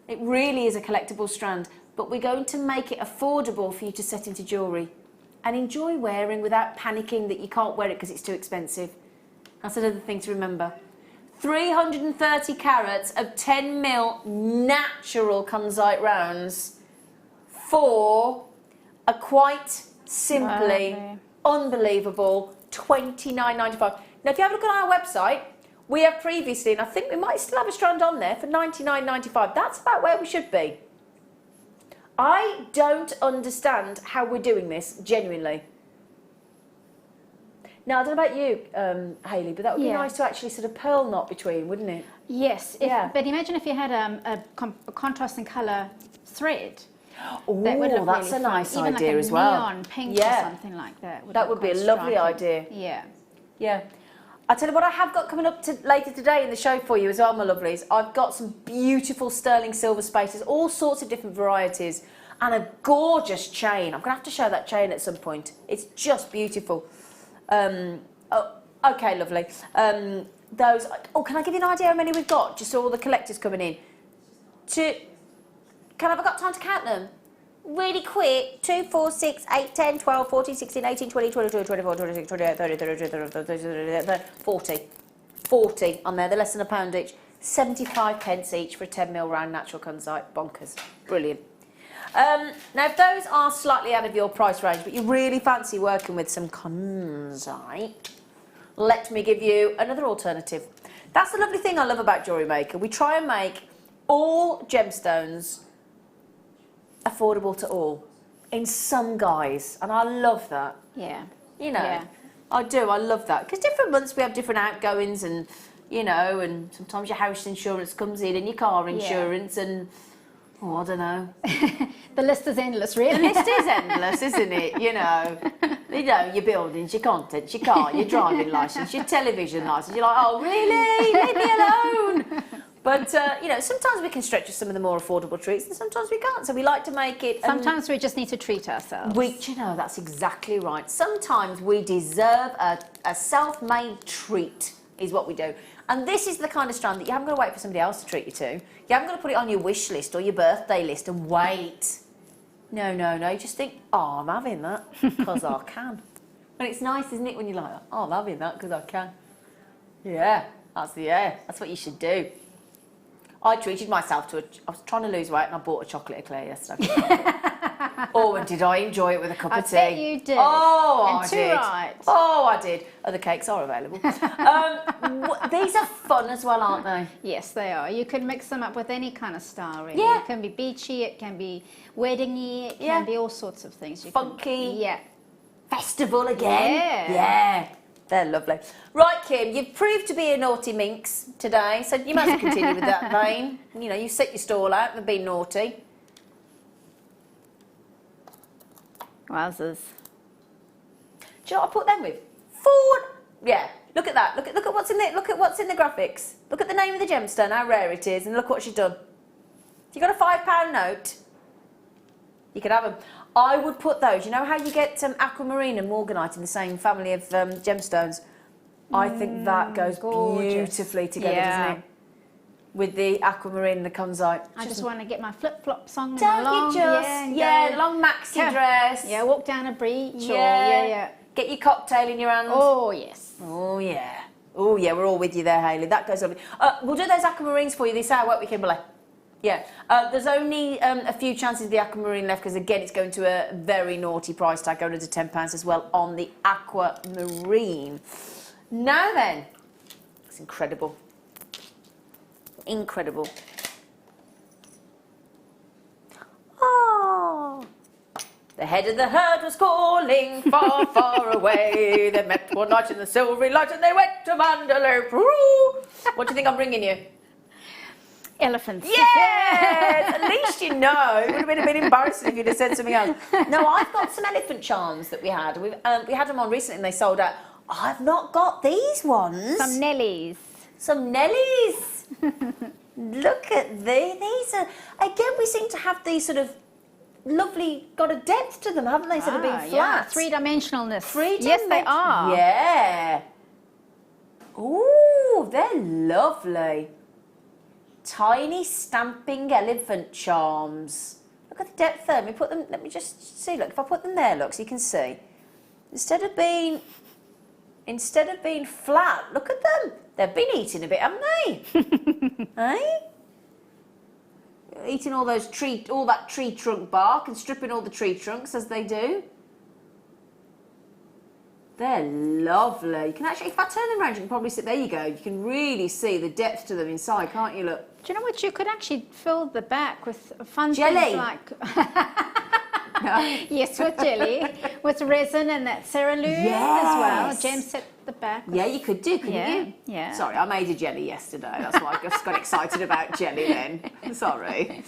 It really is a collectible strand, but we're going to make it affordable for you to set into jewellery and enjoy wearing without panicking that you can't wear it because it's too expensive. That's another thing to remember. 330 carats of 10mm natural kunzite rounds for a quite simply unbelievable $29.95. Now, if you have a look on our website, we have previously, and I think we might still have a strand on there for $99.95. That's about where we should be. I don't understand how we're doing this, genuinely. Now, I don't know about you, Hayley, but that would be nice to actually sort of pearl knot between, wouldn't it? Yes, but imagine if you had a contrasting colour thread. Oh, that would look that's really a nice fun. idea Even as like a well. neon pink or something like that. That would be a lovely idea. Yeah. Yeah. I'll tell you what I have got coming up later today in the show for you as well, my lovelies. I've got some beautiful sterling silver spaces, all sorts of different varieties, and a gorgeous chain. I'm going to have to show that chain at some point. It's just beautiful. Okay, lovely. Can I give you an idea how many we've got? Just so all the collectors coming in. Have I got time to count them? Really quick. 2, 4, 6, 8, 10, 12, 14, 16, 18, 20, 22, 24, 26, 28, 30, 30, 40. 40 on there. They're less than £1 each. 75 pence each for a 10mm round natural kunzite. Bonkers. Brilliant. Now, if those are slightly out of your price range, but you really fancy working with some kunzite, let me give you another alternative. That's the lovely thing I love about Jewellery Maker. We try and make all gemstones affordable to all in some guise, and I love that. Yeah. You know, I do. I love that because different months we have different outgoings, and you know, and sometimes your house insurance comes in and your car insurance, and I don't know. The list is endless, really. The list is endless, isn't it? You know, your buildings, your contents, your car, your driving licence, your television licence. You're like, oh, really? Leave me alone. But, you know, sometimes we can stretch to some of the more affordable treats and sometimes we can't. So we like to make it... Sometimes we just need to treat ourselves. You know, that's exactly right. Sometimes we deserve a self-made treat is what we do. And this is the kind of strand that you haven't got to wait for somebody else to treat you to. You haven't got to put it on your wish list or your birthday list and wait. No. You just think, oh, I'm having that because I can. And it's nice, isn't it, when you're like, oh, I'm having that because I can. Yeah, that's what you should do. I treated myself to I was trying to lose weight and I bought a chocolate eclair yesterday. Oh, and did I enjoy it with a cup of tea? I bet you did. Oh, I did. Right. Oh, I did. Other cakes are available. These are fun as well, aren't they? Yes, they are. You can mix them up with any kind of style, really. Yeah. It can be beachy, it can be weddingy, it can be all sorts of things. Funky. Yeah. Festival again. Yeah. They're lovely. Right, Kim, you've proved to be a naughty minx today, so you might as well continue with that vein. You know, you set your stall out for being naughty. Wowzers. Do you know what I put them with? Ford. Yeah. Look at that. Look at what's in it. Look at what's in the graphics. Look at the name of the gemstone, how rare it is, and look what she's done. If you got a £5 note, you could have them. I would put those. You know how you get aquamarine and morganite in the same family of gemstones? I think that goes beautifully together, doesn't it? With the aquamarine and the kunzite. I just want to get my flip-flops on. Don't you just? Long maxi dress. Yeah, walk down a beach. Yeah. Get your cocktail in your hand. Oh, yes. Oh, yeah. Oh, yeah, we're all with you there, Hayley. That goes on. We'll do those aquamarines for you this hour, won't we, Kimberly? Yeah, there's only a few chances of the aquamarine left because, again, it's going to a very naughty price tag, going to £10 as well on the aquamarine. Now then, it's incredible. Incredible. Oh, The head of the herd was calling far, far away. They met one night in the silvery light and they went to Mandalay. What do you think I'm bringing you? Elephants. Yes! At least you know. It would have been a bit embarrassing if you'd have said something else. No, I've got some elephant charms that we had. We had them on recently and they sold out. I've not got these ones. Some Nellies. Some Nellies. Look at these. These are, again, we seem to have these sort of lovely, got a depth to them, haven't they, instead of being flat? Yeah. Three-dimensionalness. Yes, they are. Yeah. Ooh, they're lovely. Tiny stamping elephant charms. Look at the depth there. Let me just see, look, if I put them there, look, so you can see. Instead of being flat, look at them. They've been eating a bit, haven't they? Eh? Eating all that tree trunk bark and stripping all the tree trunks as they do. They're lovely. You can actually, if I turn them around, you can probably see, there you go. You can really see the depth to them inside, can't you? Look. Do you know what? You could actually fill the back with fun jelly. things like... No. Yes, with jelly, with resin and that cerulean as well. Gem set the back. Yeah, you could do, couldn't you? Yeah. Sorry, I made a jelly yesterday. That's why I just got excited about jelly then. Sorry.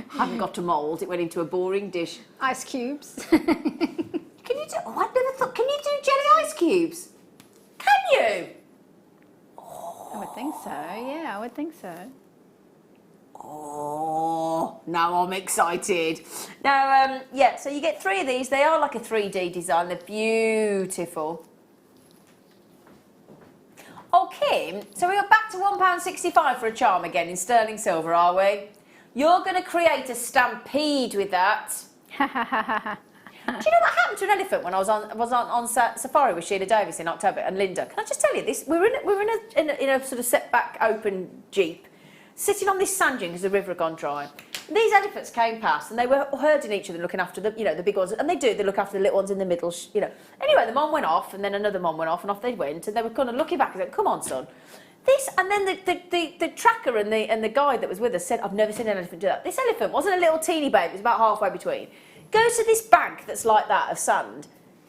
Hadn't got to mould. It went into a boring dish. Ice cubes. Can you do... Oh, I'd never thought... Can you do jelly ice cubes? Can you? I would think so. Yeah, I would think so. Oh, now I'm excited. Now, yeah, so you get 3 of these. They are like a 3D design. They're beautiful. Oh, Kim, so we're back to £1.65 for a charm again in sterling silver, are we? You're going to create a stampede with that. Do you know what happened to an elephant when I was on safari with Sheila Davis in October and Linda? Can I just tell you this? We were in a sort of set back open jeep, sitting on this sand dune because the river had gone dry. These elephants came past and they were herding each other, looking after the big ones, and they look after the little ones in the middle, Anyway, the mom went off and then another mom went off and off they went and they were kind of looking back and said, "Come on, son." This, and then the tracker and the guide that was with us said, "I've never seen an elephant do that." This elephant wasn't a little teeny baby, it was about halfway between. Goes to this bank that's like that of sand,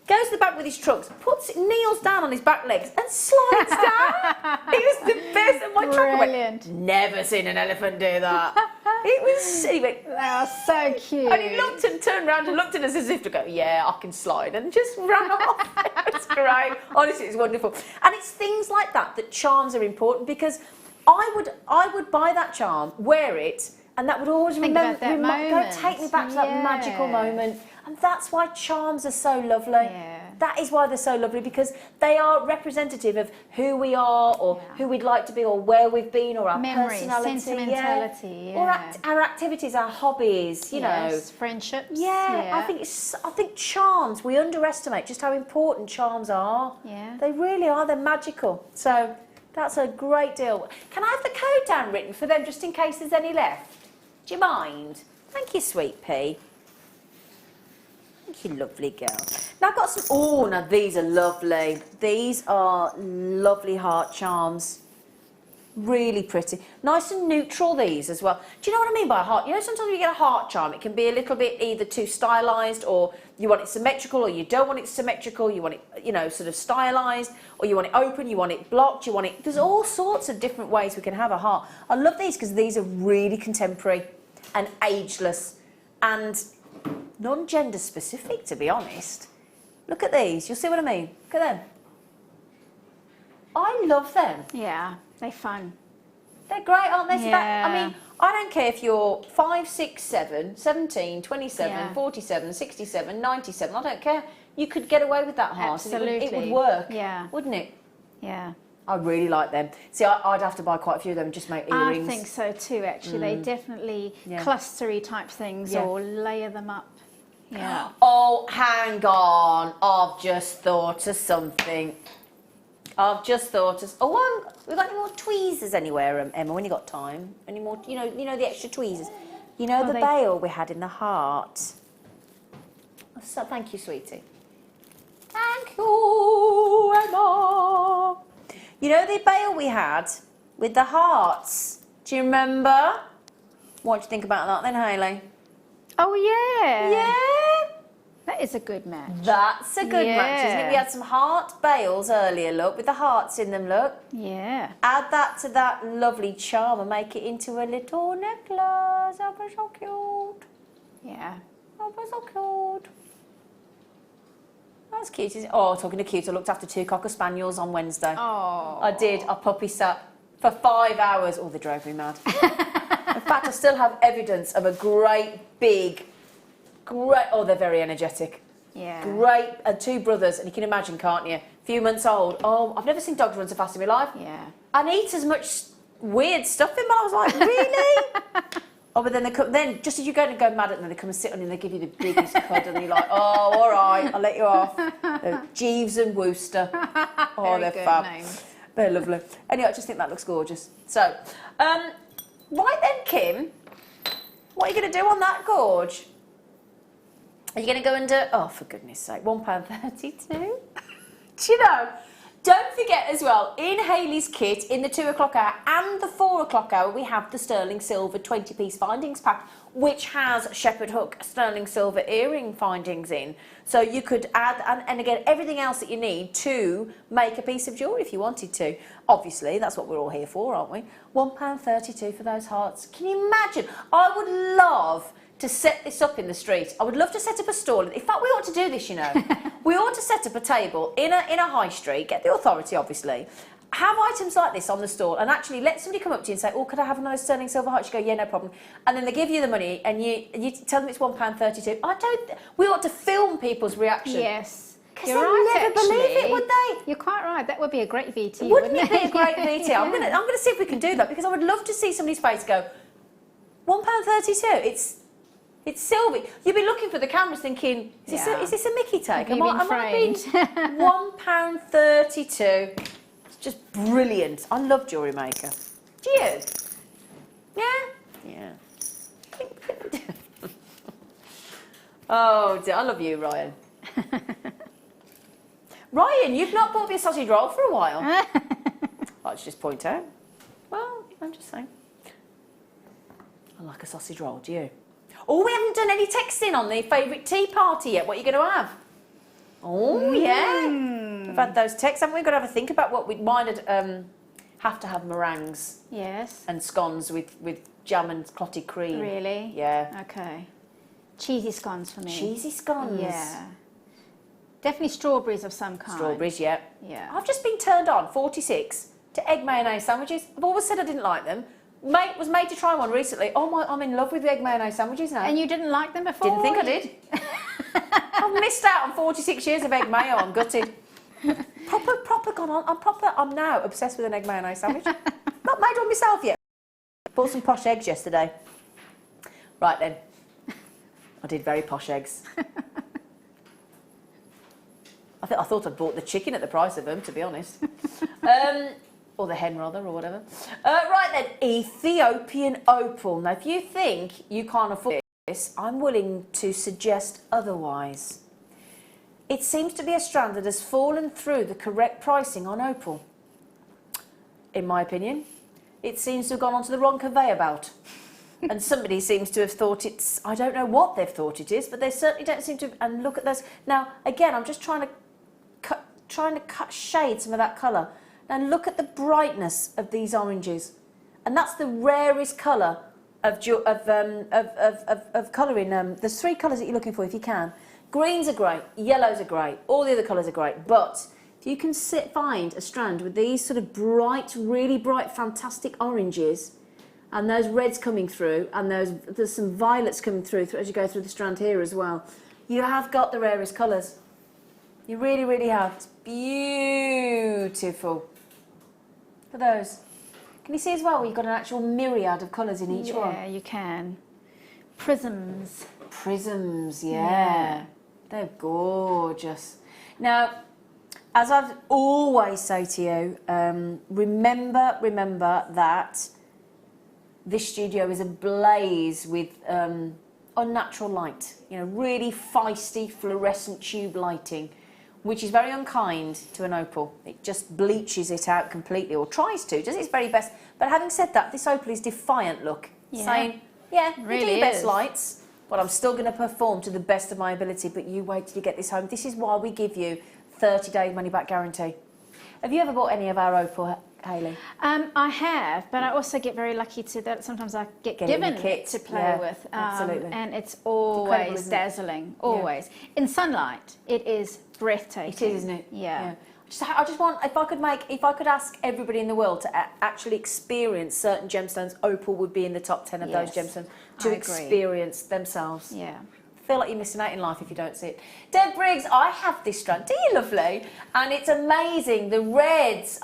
goes to the bank with his trunks, kneels down on his back legs and slides down. It was the best. And my tracker went, "Never seen an elephant do that." It was, anyway. They are so cute. And he looked and turned around and looked at us as if to go, "Yeah, I can slide," and just ran off. It was great. Honestly, it's wonderful. And it's things like that charms are important, because I would buy that charm, wear it, and that would always take me back to that magical moment. And that's why charms are so lovely. Yeah. That is why they're so lovely, because they are representative of who we are, or who we'd like to be, or where we've been, or our personality, sentimentality, or our activities, our hobbies, you know, friendships. Yeah, I think charms, we underestimate just how important charms are. Yeah, they really are. They're magical. So that's a great deal. Can I have the code down written for them, just in case there's any left? Do you mind? Thank you, sweet pea. Thank you, lovely girl. Now I've got some... Oh, now these are lovely. These are lovely heart charms. Really pretty. Nice and neutral, these as well. Do you know what I mean by a heart? You know, sometimes when you get a heart charm, it can be a little bit either too stylised, or you want it symmetrical, or you don't want it symmetrical. You want it, sort of stylised, or you want it open, you want it blocked, you want it... There's all sorts of different ways we can have a heart. I love these because these are really contemporary and ageless and non-gender specific, to be honest. Look at these. You'll see what I mean. Look at them. I love them. Yeah, they're fun. They're great, aren't they? So Yeah. I mean, I don't care if you're 5, 6, 7, 17, 27, 47, 67, 97. I don't care. You could get away with that heart. Absolutely. And it would work. Yeah. Wouldn't it? Yeah. I really like them. See, I'd have to buy quite a few of them and just make earrings. I think so too, actually. They definitely clustery type things, or layer them up. Yeah. Oh, hang on. I've just thought of something. We've got any more tweezers anywhere, Emma, when you got time? Any more, you know the extra tweezers? You know the bail we had in the heart? So, thank you, sweetie. Thank you, Emma. You know the bail we had with the hearts? Do you remember? What do you think about that then, Hayley? Oh, yeah. Yeah? That is a good match. That's a good match, isn't it? We had some heart bales earlier, look, with the hearts in them, look. Yeah. Add that to that lovely charm and make it into a little necklace. Oh, but so cute. Yeah. Oh, but so cute. That's cute, isn't it? Oh, talking to cute, I looked after 2 Cocker Spaniels on Wednesday. Oh. I did. Our puppy sat for 5 hours. Oh, they drove me mad. In fact, I still have evidence of a great, oh, they're very energetic. Yeah. Great, and 2 brothers, and you can imagine, can't you? A few months old. Oh, I've never seen dogs run so fast in my life. Yeah. And eat as much weird stuff in, but I was like, really? Oh, but then they come, then just as you're going to go mad at them, they come and sit on you and they give you the biggest cud, and you're like, oh, all right, I'll let you off. Jeeves and Wooster. Oh, they're fab. Names. They're lovely. Anyway, I just think that looks gorgeous. So, right then, Kim, what are you going to do on that gorge? Are you going to go under, oh, for goodness sake, £1.32? Do you know? Don't forget as well, in Hayley's kit, in the 2 o'clock hour and the 4 o'clock hour, we have the sterling silver 20-piece findings pack, which has shepherd hook sterling silver earring findings in. So you could add, and again, everything else that you need to make a piece of jewellery if you wanted to. Obviously, that's what we're all here for, aren't we? £1.32 for those hearts. Can you imagine? I would love to set this up in the street. I would love to set up a stall. In fact, we ought to do this, you know. We ought to set up a table in a high street, get the authority, obviously, have items like this on the stall, and actually let somebody come up to you and say, oh, could I have another sterling silver heart? You go, yeah, no problem. And then they give you the money, and you tell them it's £1.32. We ought to film people's reactions. Yes. Because they'll never believe it, would they? You're quite right. That would be a great VT, wouldn't it? Be a great VT? Yeah. I'm gonna see if we can do that, because I would love to see somebody's face go, £1.32. It's silver. You'd be looking for the cameras thinking, is this a Mickey take? Am I being £1.32? It's just brilliant. I love Jewellery Maker. Do you? Yeah? Yeah. Oh, dear. I love you, Ryan. Ryan, you've not bought me a sausage roll for a while. Let's just point out. Well, I'm just saying. I like a sausage roll, do you? Oh, we haven't done any texting on the favourite tea party yet. What are you going to have? Oh, yeah. We've had those texts, haven't we? Got to have a think about what we'd mind. Have to have meringues. Yes. And scones with jam and clotted cream. Really? Yeah. Okay. Cheesy scones for me. Cheesy scones. Yeah. Definitely strawberries of some kind. Strawberries, yeah. Yeah. I've just been turned on, 46, to egg mayonnaise sandwiches. I've always said I didn't like them. Was made to try one recently. Oh my, I'm in love with the egg mayonnaise sandwiches now. And you didn't like them before? Didn't think I did. I've missed out on 46 years of egg mayo. I'm gutted. Proper gone on. I'm now obsessed with an egg mayonnaise sandwich. Not made one myself yet. Bought some posh eggs yesterday. Right then. I did very posh eggs. I thought I'd bought the chicken at the price of them, to be honest. Or the hen, rather, or whatever. Right then, Ethiopian opal. Now, if you think you can't afford this, I'm willing to suggest otherwise. It seems to be a strand that has fallen through the correct pricing on opal. In my opinion, it seems to have gone onto the wrong conveyor belt. And somebody seems to have thought it's, I don't know what they've thought it is, but they certainly don't seem to, and look at those. Now, again, I'm just trying to cut shade some of that colour. Now look at the brightness of these oranges, and that's the rarest colour of colouring. There's 3 colours that you're looking for if you can. Greens are great, yellows are great, all the other colours are great. But if you can find a strand with these sort of bright, really bright, fantastic oranges, and those reds coming through, and there's some violets coming through as you go through the strand here as well, you have got the rarest colours. You really, really have. It's beautiful. For those. Can you see as well, you've got an actual myriad of colours in each one? Yeah, you can. Prisms. Prisms, yeah. They're gorgeous. Now, as I've always say to you, remember that this studio is ablaze with unnatural light. You know, really feisty fluorescent tube lighting, which is very unkind to an opal. It just bleaches it out completely, or tries to, does its very best. But having said that, this opal is defiant, look. Yeah. Saying, yeah, It you really do your best is. lights. but I'm still going to perform to the best of my ability. But you wait till you get this home. This is why we give you 30-day money-back guarantee. Have you ever bought any of our opal, Hayley? I have, but I also get very lucky that sometimes I get given it to play with. Absolutely. And it's always dazzling, always. Yeah. In sunlight, it is breathtaking. It is, isn't it? Yeah. I just want, if I could ask everybody in the world to actually experience certain gemstones, opal would be in the top 10 of those gemstones to experience themselves. Yeah. I feel like you're missing out in life if you don't see it. Deb Briggs, I have this strand. Do you, lovely? And it's amazing. The reds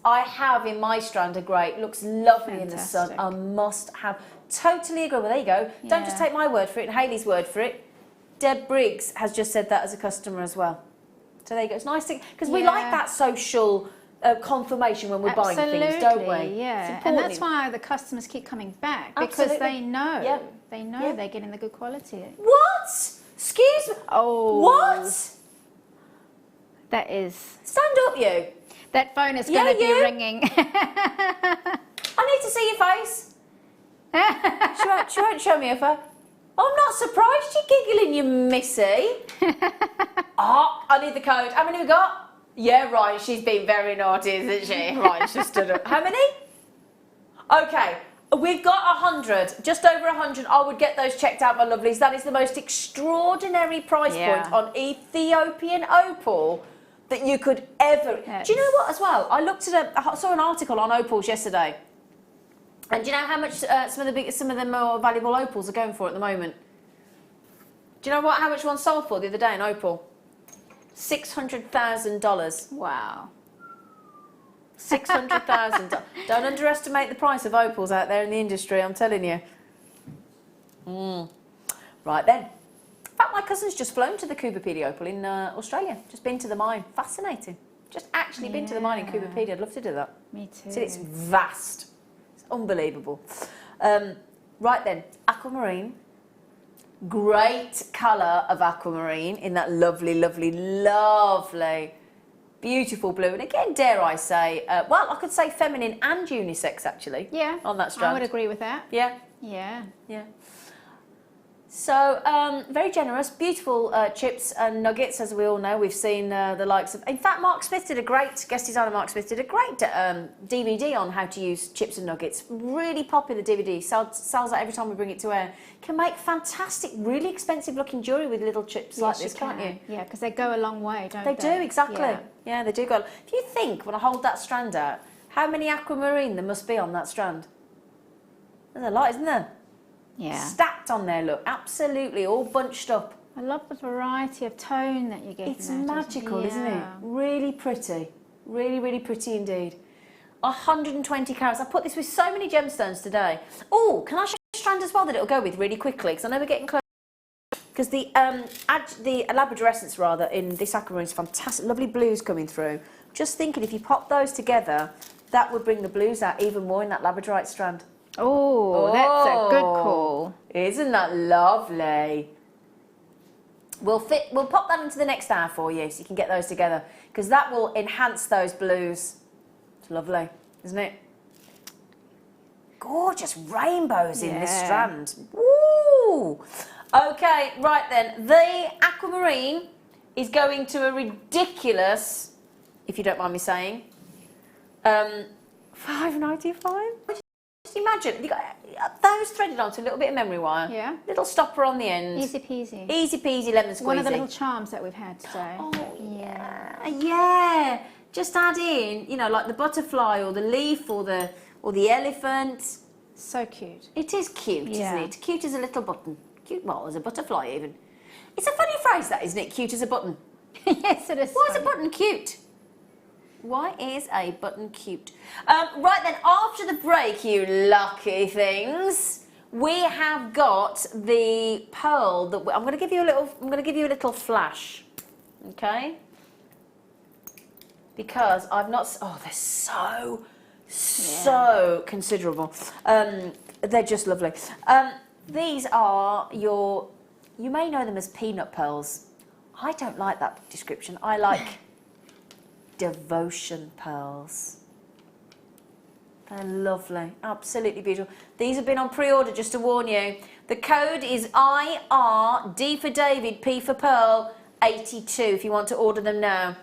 I have in my strand are great. Looks lovely in the sun. A must have. Totally agree. Well, there you go. Yeah. Don't just take my word for it and Hayley's word for it. Deb Briggs has just said that as a customer as well. So there you go. It's nice to, because we like that social confirmation when we're buying things, don't we? Yeah, and that's why the customers keep coming back, because they know, they're getting the good quality. What? Excuse me? Oh. What? That is... Stand up, you. That phone is going to be ringing. I need to see your face. She won't show me her face. I'm not surprised you're giggling, you missy. I need the code. How many we got? Yeah, right, she's been very naughty, isn't she? Right, she stood up. How many? Okay, we've got 100, just over 100. I would get those checked out, my lovelies. That is the most extraordinary price point on Ethiopian opal that you could ever... Do you know what, as well? I saw an article on opals yesterday. And do you know how much some of the more valuable opals are going for at the moment? Do you know how much one sold for the other day in opal? $600,000. Wow. $600,000. Don't underestimate the price of opals out there in the industry, I'm telling you. Right then. In fact, my cousin's just flown to the Kruger opal in Australia. Just been to the mine. Fascinating. Just actually been to the mine in Kruger. I'd love to do that. Me too. See, it's vast. It's unbelievable. Right then, aquamarine. Great colour of aquamarine in that lovely, lovely, lovely, beautiful blue. And again, dare I say, well, I could say feminine and unisex, actually. Yeah. On that strand. I would agree with that. Yeah. Yeah. Yeah. So, very generous, beautiful chips and nuggets, as we all know. We've seen the likes of... In fact, Mark Smith did a great... Guest designer Mark Smith did a great DVD on how to use chips and nuggets. Really popular DVD. Sells out every time we bring it to air. Can make fantastic, really expensive-looking jewellery with little chips like this, can't you? Yeah, because they go a long way, don't they? They do, exactly. Yeah, they do go... If you think, when I hold that strand out, how many aquamarine there must be on that strand? There's a lot, isn't there? Yeah. Stacked on there, look. Absolutely, all bunched up. I love the variety of tone that you get. It's magical, isn't it? Really pretty. Really, really pretty indeed. 120 carats. I put this with so many gemstones today. Oh, can I show you a strand as well that it'll go with really quickly? Because I know we're getting close. Because the labradorescence, rather, in this aquamarine is fantastic. Lovely blues coming through. Just thinking, if you pop those together, that would bring the blues out even more in that labradorite strand. Oh, that's a good call. Isn't that lovely? We'll pop that into the next hour for you so you can get those together, because that will enhance those blues. It's lovely, isn't it? Gorgeous rainbows in this strand. Woo! Okay, right then. The aquamarine is going to a ridiculous, if you don't mind me saying, $5.95. Just imagine, you got those threaded onto a little bit of memory wire. Yeah. Little stopper on the end. Easy peasy. Easy peasy lemon squeezy. One of the little charms that we've had today. Oh, yeah. Yeah. Just add in, you know, like the butterfly or the leaf or the elephant. So cute. It is cute, isn't it? Cute as a little button. Cute, well, as a butterfly even. It's a funny phrase that, isn't it? Cute as a button. Yes, it is. Why is a button cute? Why is a button cute? Right then, after the break, you lucky things, we have got the pearl that I'm going to give you a little. I'm going to give you a little flash, okay? Because I've not. Oh, they're so considerable. They're just lovely. These are your. You may know them as peanut pearls. I don't like that description. I like devotion pearls. They're lovely, absolutely beautiful. These have been on pre-order, just to warn you. The code is IRD for David, P for Pearl, 82 if you want to order them now.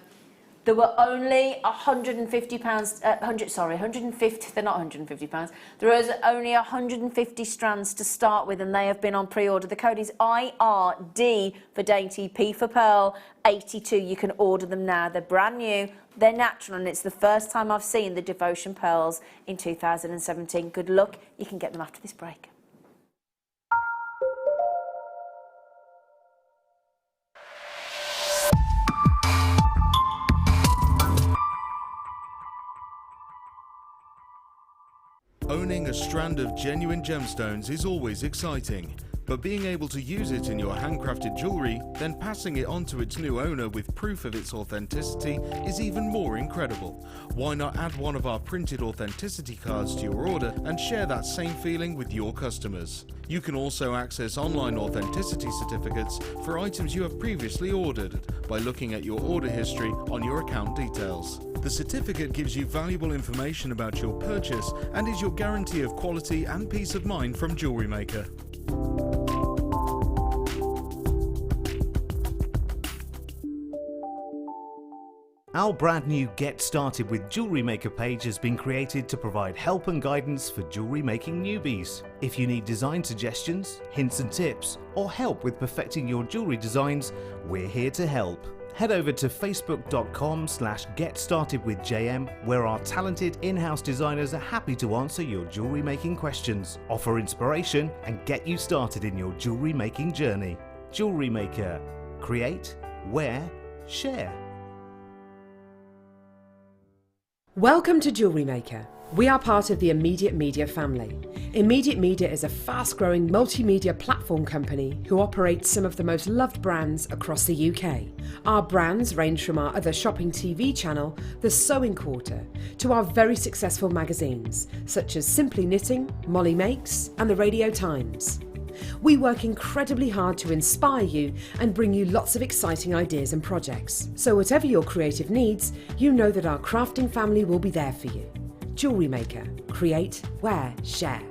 There were only £150, 150, they're not £150. There was only 150 strands to start with, and they have been on pre-order. The code is IRD for Dainty, P for Pearl, 82. You can order them now. They're brand new, they're natural, and it's the first time I've seen the Devotion pearls in 2017. Good luck. You can get them after this break. Owning a strand of genuine gemstones is always exciting, but being able to use it in your handcrafted jewellery, then passing it on to its new owner with proof of its authenticity is even more incredible. Why not add one of our printed authenticity cards to your order and share that same feeling with your customers? You can also access online authenticity certificates for items you have previously ordered by looking at your order history on your account details. The certificate gives you valuable information about your purchase and is your guarantee of quality and peace of mind from Jewellery Maker. Our brand new Get Started with Jewellery Maker page has been created to provide help and guidance for jewellery making newbies. If you need design suggestions, hints and tips, or help with perfecting your jewellery designs, we're here to help. Head over to facebook.com/getstartedwithjm, where our talented in-house designers are happy to answer your jewellery making questions, offer inspiration, and get you started in your jewellery making journey. Jewellery Maker. Create, wear, share. Welcome to Jewellery Maker. We are part of the Immediate Media family. Immediate Media is a fast-growing multimedia platform company who operates some of the most loved brands across the UK. Our brands range from our other shopping TV channel, The Sewing Quarter, to our very successful magazines, such as Simply Knitting, Molly Makes, and the Radio Times. We work incredibly hard to inspire you and bring you lots of exciting ideas and projects. So whatever your creative needs, you know that our crafting family will be there for you. Jewellery Maker. Create, wear, share.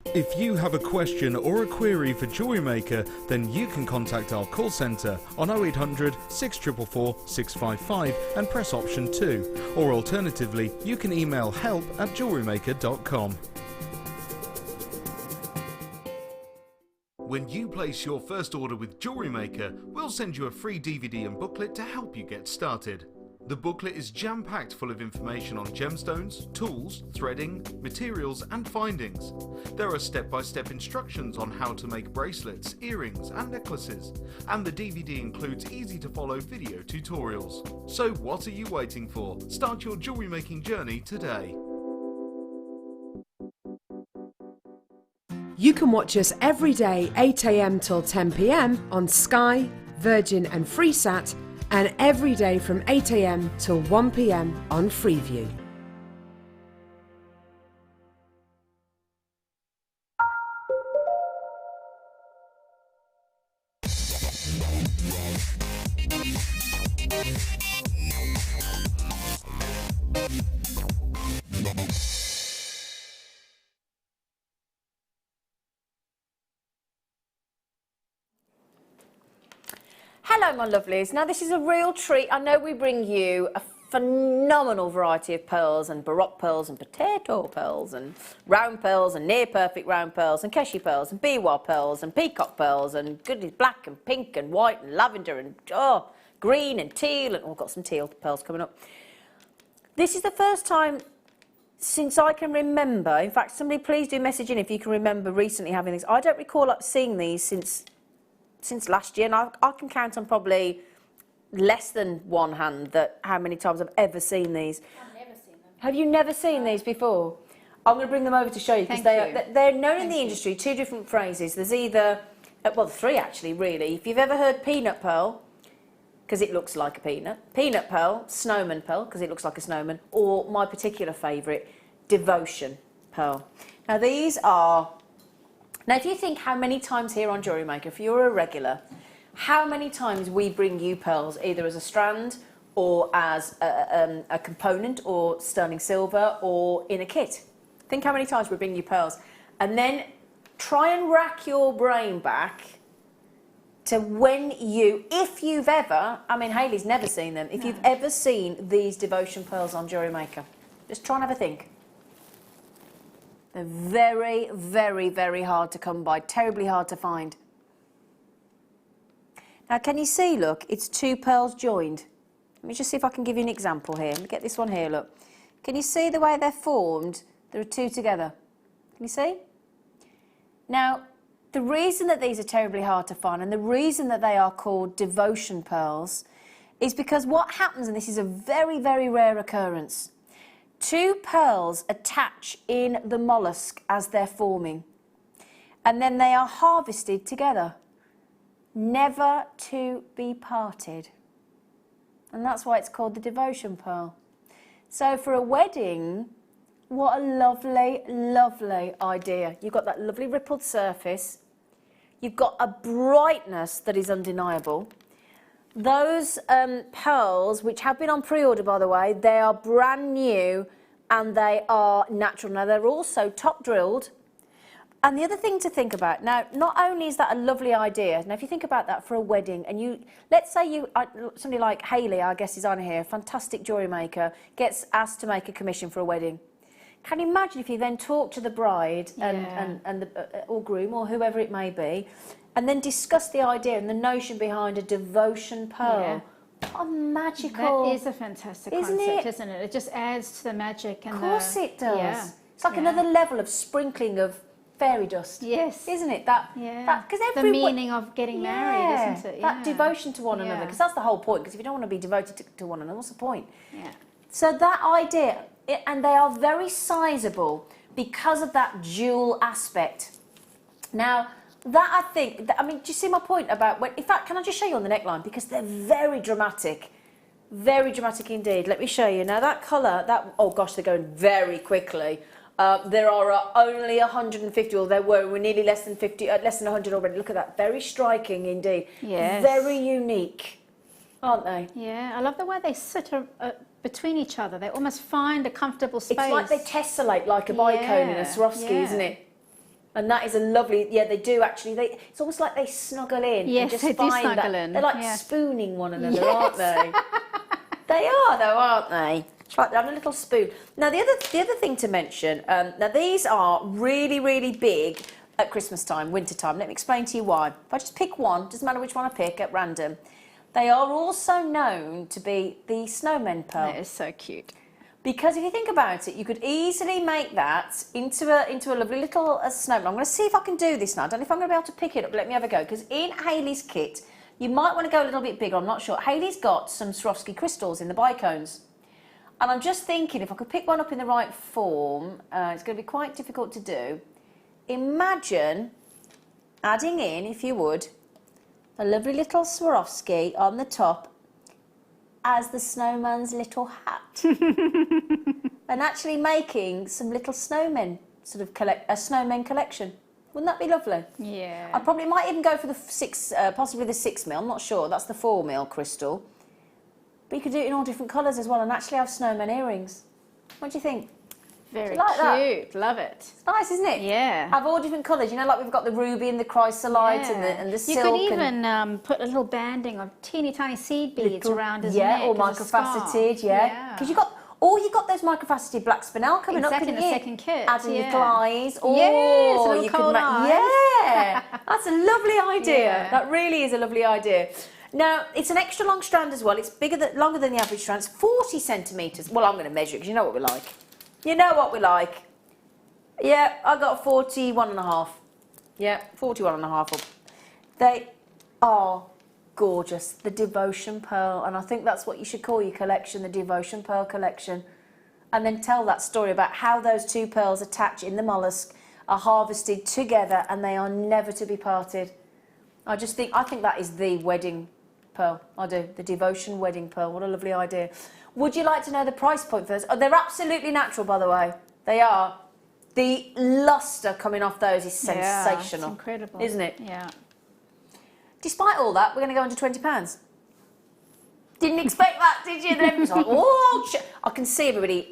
If you have a question or a query for Jewellery Maker, then you can contact our call centre on 0800 644 655 and press option 2. Or alternatively, you can email help@jewellerymaker.com. When you place your first order with Jewellery Maker, we'll send you a free DVD and booklet to help you get started. The booklet is jam-packed full of information on gemstones, tools, threading, materials and findings. There are step-by-step instructions on how to make bracelets, earrings and necklaces, and the DVD includes easy-to-follow video tutorials. So what are you waiting for? Start your jewellery making journey today. You can watch us every day 8 AM till 10 PM on Sky, Virgin and Freesat, and every day from 8 AM till 1 PM on Freeview. Hello my lovelies. Now this is a real treat. I know we bring you a phenomenal variety of pearls and baroque pearls and potato pearls and round pearls and near perfect round pearls and keshi pearls and biwa pearls and peacock pearls and goodness black and pink and white and lavender and green and teal, and we've got some teal pearls coming up. This is the first time since I can remember. In fact, somebody please do message in if you can remember recently having these. I don't recall seeing these since last year, and I can count on probably less than one hand that how many times I've ever seen these. I've never seen them. Have you never seen these before? I'm going to bring them over to show you because they're known in the industry, two different phrases. There's either, well, three actually, really. If you've ever heard peanut pearl, because it looks like a peanut pearl, snowman pearl, because it looks like a snowman, or my particular favourite, devotion pearl. Now these are... Now, if you think how many times here on Jewellery Maker, if you're a regular, how many times we bring you pearls, either as a strand or as a component or sterling silver or in a kit. Think how many times we bring you pearls. And then try and rack your brain back to when if you've ever, I mean, Hayley's never seen them, if you've ever seen these devotion pearls on Jewellery Maker. Just try and have a think. They're very, very, very hard to come by, terribly hard to find. Now, can you see, look, it's 2 pearls joined. Let me just see if I can give you an example here. Let me get this one here, look. Can you see the way they're formed? There are 2 together. Can you see? Now, the reason that these are terribly hard to find and the reason that they are called devotion pearls is because what happens, and this is a very, very rare occurrence, 2 pearls attach in the mollusk as they're forming, and then they are harvested together, never to be parted. And that's why it's called the devotion pearl. So for a wedding, what a lovely, lovely idea. You've got that lovely rippled surface. You've got a brightness that is undeniable. Those pearls, which have been on pre-order, by the way, they are brand new and they are natural. Now, they're also top drilled. And the other thing to think about, now, not only is that a lovely idea, now if you think about that for a wedding, and let's say somebody like Hayley, our guest designer here, fantastic jewellery maker, gets asked to make a commission for a wedding. Can you imagine if you then talk to the bride or groom or whoever it may be, and then discuss the idea and the notion behind a devotion pearl? Yeah. What a magical... That is a fantastic concept, isn't it? It just adds to the magic. And of course it does. Yeah. It's like another level of sprinkling of fairy dust. Yes. Isn't it? That the meaning of getting married, isn't it? That devotion to one another, because that's the whole point, because if you don't want to be devoted to one another, what's the point? Yeah. So that idea, and they are very sizable because of that jewel aspect. Now, that I think, I mean, do you see my point about, in fact, can I just show you on the neckline? Because they're very dramatic indeed. Let me show you. Now that colour, oh gosh, they're going very quickly. There are only 150, or there were nearly less than 50, less than 100 already. Look at that, very striking indeed. Yes. Very unique, aren't they? Yeah, I love the way they sit between each other. They almost find a comfortable space. It's like they tessellate like a bicone in a Swarovski, isn't it? And that is a lovely, they do actually, it's almost like they snuggle in. Yes, and just they do snuggle in. They're like spooning one another, aren't they? They are though, aren't they? It's like they're having a little spoon. Now the other thing to mention, now these are really, really big at Christmas time, winter time. Let me explain to you why. If I just pick one, doesn't matter which one I pick at random, they are also known to be the snowman pearl. That is so cute. Because if you think about it, you could easily make that into a lovely little snowman. I'm going to see if I can do this now. I don't know if I'm going to be able to pick it up, but let me have a go. Because in Hayley's kit, you might want to go a little bit bigger, I'm not sure. Hayley's got some Swarovski crystals in the bicones. And I'm just thinking, if I could pick one up in the right form, it's going to be quite difficult to do. Imagine adding in, if you would, a lovely little Swarovski on the top as the snowman's little hat. And actually making some little snowmen, sort of a snowman collection. Wouldn't that be lovely? Yeah. I probably might even go for the possibly the 6mm, I'm not sure, that's the 4mm crystal. But you could do it in all different colours as well and actually have snowman earrings. What do you think? Very like cute, that? Love it. It's nice, isn't it? Yeah. Have all different colours, you know, like we've got the ruby and the chrysolite and the silk. You could even put a little banding of teeny tiny seed beads around his neck. Yeah, or microfaceted, Because you've got those microfaceted black spinel coming up, couldn't in the you? second kit. Adding little eyes. Oh, yes, a little you cold could eyes. Yeah, that's a lovely idea. Yeah. That really is a lovely idea. Now, it's an extra long strand as well. It's longer than the average strand. It's 40 centimetres. Well, I'm going to measure it because you know what we like. You know what we like. Yeah, I got 41.5. Yeah, 41.5. They are gorgeous. The Devotion Pearl. And I think that's what you should call your collection, the Devotion Pearl collection. And then tell that story about how those 2 pearls attach in the mollusk, are harvested together, and they are never to be parted. I think that is the wedding pearl. I do. The Devotion wedding pearl. What a lovely idea. Would you like to know the price point first? Oh, they're absolutely natural, by the way. They are. The lustre coming off those is sensational. It's incredible. Isn't it? Yeah. Despite all that, we're going to go under £20. Didn't expect that, did you? Then it was like, oh, I can see everybody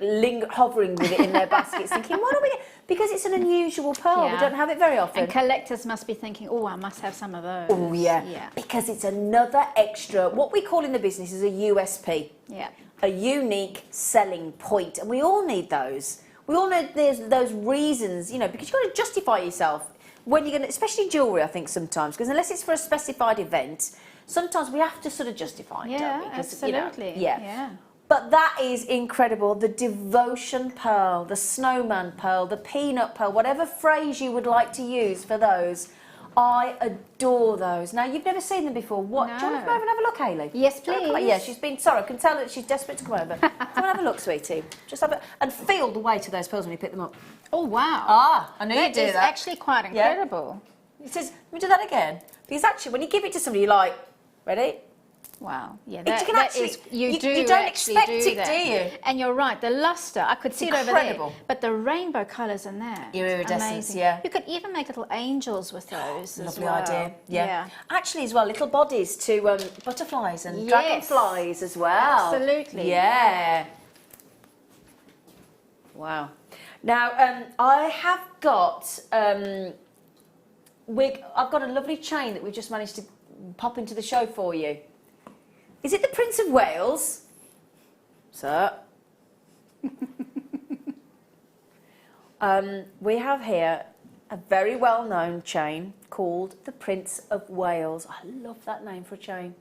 hovering with it in their baskets, thinking, what are we? Because it's an unusual pearl. We don't have it very often. And collectors must be thinking, oh, I must have some of those. Oh yeah. Because it's another extra. What we call in the business is a USP. Yeah. A unique selling point, and we all need those. We all know there's those reasons, you know, because you've got to justify yourself when you're going to, especially jewellery, I think sometimes, because unless it's for a specified event, sometimes we have to sort of justify it, don't we? Absolutely. You know, yeah. But that is incredible. The devotion pearl, the snowman pearl, the peanut pearl, whatever phrase you would like to use for those, I adore those. Now, you've never seen them before. What? No. Do you want to come over and have a look, Hayley? Yes, please. Yeah, she's been, sorry, I can tell that she's desperate to come over. Come and have a look, sweetie. Just have a, and feel the weight of those pearls when you pick them up. Oh, wow. Ah, I knew you'd do that. It's actually quite incredible. Yeah. It says, let me do that again. Because actually, when you give it to somebody, you're like, ready? Wow, yeah, You can actually- you don't actually expect do it, that. do you? And you're right, the luster, I could see it over Incredible. there, but the rainbow colours in there, Iridescence, amazing. yeah. You could even make little angels with those as Lovely well. idea. Yeah. Actually, as well, little bodies to butterflies and Yes. dragonflies as well. Absolutely. Yeah. Wow. Now, I have got I've got a lovely chain that we've just managed to pop into the show for you. Is it the Prince of Wales? Sir. We have here a very well-known chain called the Prince of Wales. I love that name for a chain.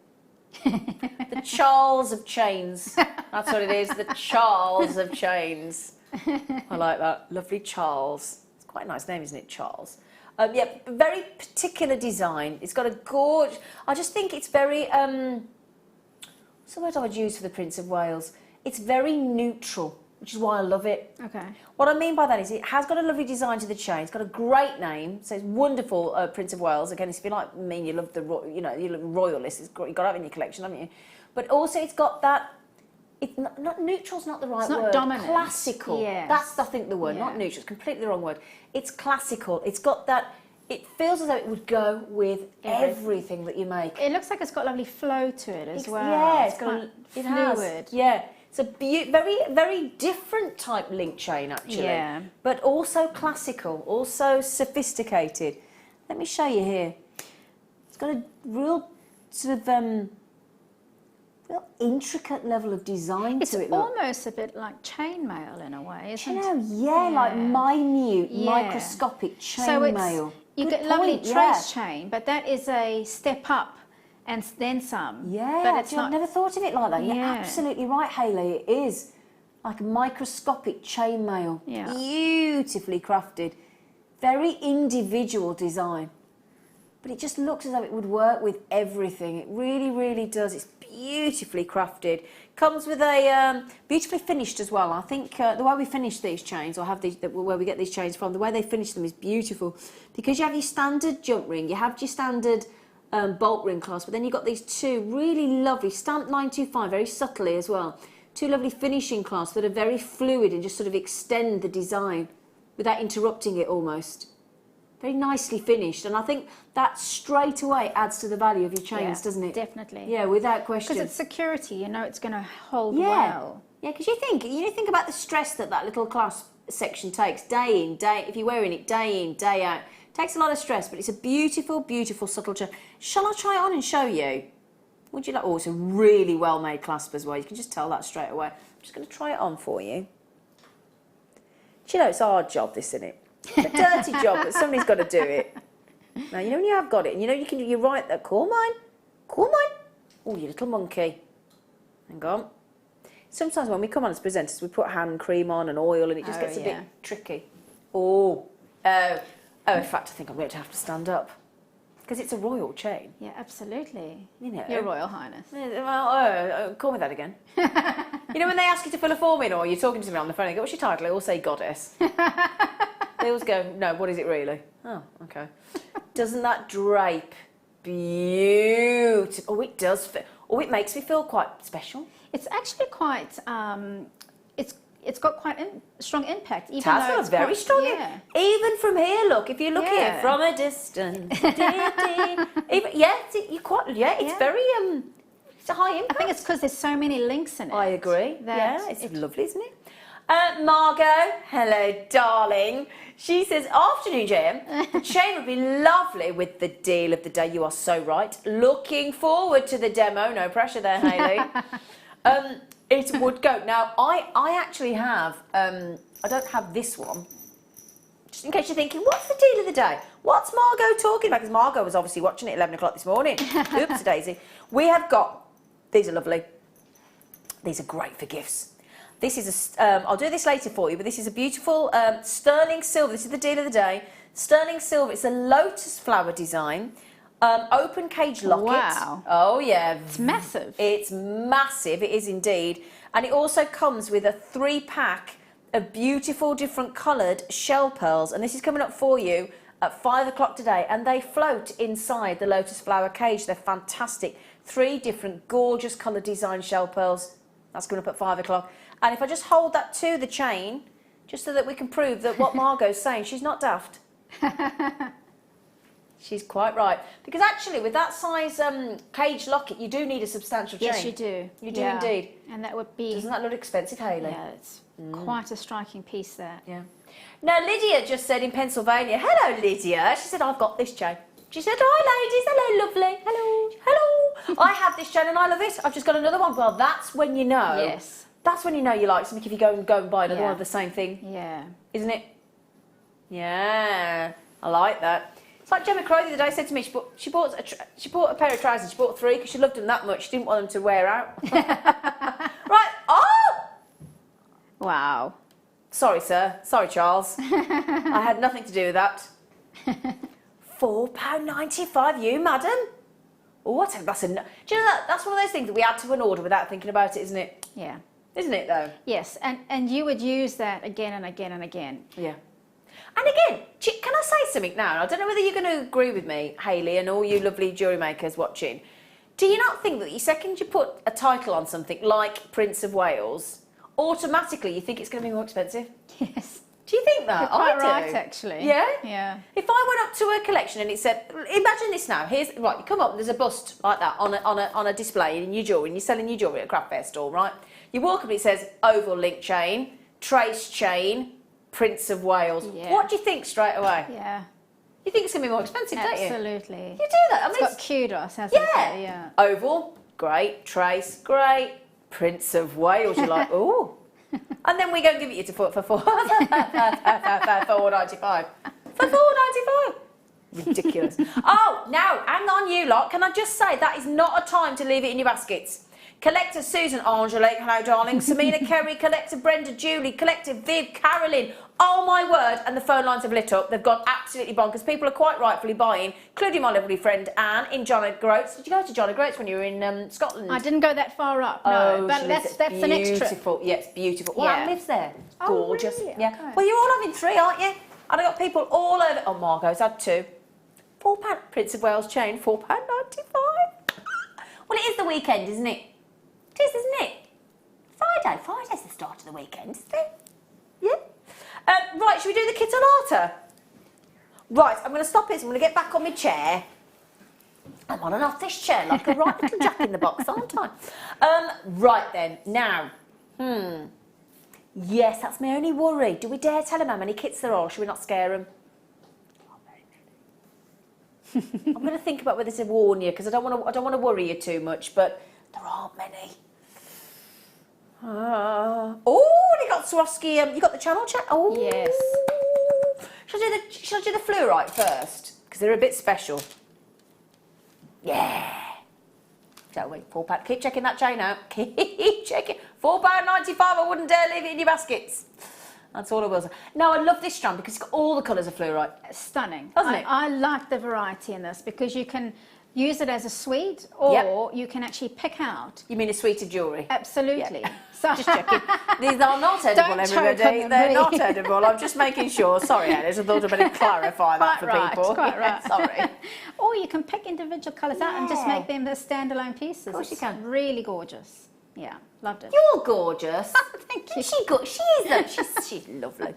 The Charles of Chains. That's what it is, the Charles of Chains. I like that. Lovely Charles. It's quite a nice name, isn't it, Charles? Yeah, very particular design. It's got a gorgeous... I just think it's very... what's the word I'd use for the Prince of Wales? It's very neutral, which is why I love it. Okay. What I mean by that is it has got a lovely design to the chain. It's got a great name. So it's wonderful, Prince of Wales. Again, if you're like me, you love the you love royalist. It's great. You've got to have it in your collection, haven't you? But also, it's got that. It's not neutral's not the right word. It's not dominant. Classical. Yes. That's I think the word. Yeah. Not neutral. It's completely the wrong word. It's classical. It's got that. It feels as though it would go with everything that you make. It looks like it's got lovely flow to it as well. Yeah, it's got it fluid. has. Yeah, it's a very, very different type link chain actually. Yeah. But also classical, also sophisticated. Let me show you here. It's got a real sort of real intricate level of design It's to it. Look. almost a bit like chainmail in a way, isn't it? Like minute, microscopic chainmail. So it's, you get lovely trace chain, but that is a step up and then some. Yeah, but it's I've never thought of it like that. You're Yeah. absolutely right, Hayley. It is like a microscopic chainmail. Yeah. Beautifully crafted. Very individual design. But it just looks as though it would work with everything. It really, really does. It's beautifully crafted. Comes with a beautifully finished as well. I think the way we finish these chains, or have these, where we get these chains from, the way they finish them is beautiful. Because you have your standard jump ring, you have your standard bolt ring clasp, but then you've got these two really lovely, stamped 925, very subtly as well. Two lovely finishing clasps that are very fluid and just sort of extend the design without interrupting it almost. Very nicely finished, and I think that straight away adds to the value of your chains, doesn't it? Definitely. Yeah, without question. Because it's security, you know, it's going to hold Yeah. well. Yeah, because you think about the stress that little clasp section takes day in, day, if you're wearing it day in, day out. It takes a lot of stress, but it's a beautiful, beautiful subtle chain. Shall I try it on and show you? Would you like? Oh, it's a really well-made clasp as well. You can just tell that straight away. I'm just going to try it on for you. Do you know, it's a hard job, this, isn't it? It's a dirty job, but somebody's got to do it. Now, you know when you have got it, and you know you're right there. Call mine. Oh, you little monkey. Hang on. Sometimes when we come on as presenters, we put hand cream on and oil, and it just gets a bit tricky. Oh, in fact, I think I'm going to have to stand up. Because it's a royal chain. Yeah, absolutely. You know. Your Royal Highness. Well, call me that again. You know when they ask you to fill a form in, or you're talking to me on the phone, and go, what's your title? They all say goddess. They always go, no, what is it really? Oh, okay. Doesn't that drape beautiful? Oh, it does. Oh, it makes me feel quite special. It's actually quite, it's got quite strong impact. Even It has though got it's very quite, strong. Yeah. Even from here, look. If you look here from a distance, it's very It's a high impact. I think it's because there's so many links in it. I agree. that Yeah, it's lovely, isn't it? Margot, hello, darling. She says, afternoon, Jem. The chain would be lovely with the deal of the day. You are so right. Looking forward to the demo. No pressure there, Hayley. It would go. Now, I actually have, I don't have this one. Just in case you're thinking, what's the deal of the day? What's Margot talking about? Because Margot was obviously watching it at 11 o'clock this morning. Oops, Daisy. We have got, these are lovely. These are great for gifts. This is I'll do this later for you, but this is a beautiful sterling silver. This is the deal of the day. Sterling silver. It's a lotus flower design. Open cage locket. Wow. Oh, yeah. It's massive. It's massive. It is indeed. And it also comes with a 3-pack of beautiful, different coloured shell pearls. And this is coming up for you at 5 o'clock today. And they float inside the lotus flower cage. They're fantastic. 3 different gorgeous coloured design shell pearls. That's coming up at 5 o'clock. And if I just hold that to the chain, just so that we can prove that what Margot's saying, she's not daft. She's quite right. Because actually, with that size cage locket, you do need a substantial chain. Yes, you do. You do indeed. And that would be... Doesn't that look expensive, Hayley? Yeah, it's quite a striking piece, that. Yeah. Now, Lydia just said in Pennsylvania, hello, Lydia. She said, I've got this chain. She said, hi, ladies. Hello, lovely. Hello. Hello. I have this chain and I love it. I've just got another one. Well, that's when you know. Yes. That's when you know you like something, if you go and buy another one of the same thing. Yeah. Isn't it? Yeah. I like that. It's like Gemma Crow the other day said to me, she bought a pair of trousers. She bought 3 because she loved them that much. She didn't want them to wear out. Right. Oh! Wow. Sorry, sir. Sorry, Charles. I had nothing to do with that. £4.95, you, madam? Oh, what? That's a. Do you know that? That's one of those things that we add to an order without thinking about it, isn't it? Yeah. Isn't it, though? Yes, and you would use that again and again and again. Yeah. And again, can I say something now? I don't know whether you're going to agree with me, Hayley, and all you lovely jewellery makers watching. Do you not think that the second you put a title on something like Prince of Wales, automatically you think it's going to be more expensive? Yes. Do you think that? You're quite I do. right, actually. Yeah? Yeah. If I went up to a collection and it said, imagine this now, here's, right, you come up and there's a bust like that on a display in your jewellery, and you're selling your jewellery at a craft fair store, right? You walk up and it says oval link chain, trace chain, Prince of Wales. Yeah. What do you think straight away? Yeah. You think it's going to be more expensive, don't you? Absolutely. You do that. I mean, It's got kudos, hasn't yeah. it? Yeah. Oval, great. Trace, great. Prince of Wales, you're like, ooh. And then we go and give it you for £4.95. For £4.95. Ridiculous. Oh, now, hang on, you lot. Can I just say that is not a time to leave it in your baskets. Collector Susan Angelique, hello darling. Samina Kerry, Collector Brenda Julie, Collector Viv, Carolyn. Oh my word, and the phone lines have lit up. They've gone absolutely bonkers. People are quite rightfully buying, including my lovely friend Anne in John O'Groats. Did you go to John O'Groats when you were in Scotland? I didn't go that far up, no. Oh, But that's the next trip. Beautiful, yes, beautiful. Well, Yeah. Anne lives there. Oh, Gorgeous. really? Yeah. Okay. Well, you're all having 3, aren't you? And I've got people all over. Oh, Margot's had 2. £4 Prince of Wales chain, £4.95. Well, it is the weekend, isn't it? It is, isn't it? Friday's the start of the weekend, isn't it? Yeah. Right, should we do the kit on Arta? Right, I'm going to stop it. So I'm going to get back on my chair. I'm on and off this chair like a right little jack in the box, aren't I? Right then, now. Yes, that's my only worry. Do we dare tell them how many kits there are, or should we not scare them? I'm going to think about whether to warn you, because I don't want to worry you too much, but there aren't many. Oh, you got Swarovski. You got the channel check. Oh, Yes. Shall I do the fluorite first? Because they're a bit special. Yeah. Shall we? £4. Keep checking that chain out. Keep checking. £4.95. I wouldn't dare leave it in your baskets. That's all I will say. No, I love this strand because it's got all the colours of fluorite. Stunning. Doesn't it? I like the variety in this because you can use it as a suite, or you can actually pick out. You mean a suite of jewellery? Absolutely. Yeah. So Just checking. These are not edible, Don't choke on everybody. them, They're really. not edible. I'm just making sure. Sorry, Alice. I thought I'd better clarify that for people. Quite Yeah, right. sorry. Or you can pick individual colours out and just Yeah. make them the standalone pieces. Of course you can. Really gorgeous. Yeah, loved it. You're gorgeous. Thank you. She is though. She's lovely.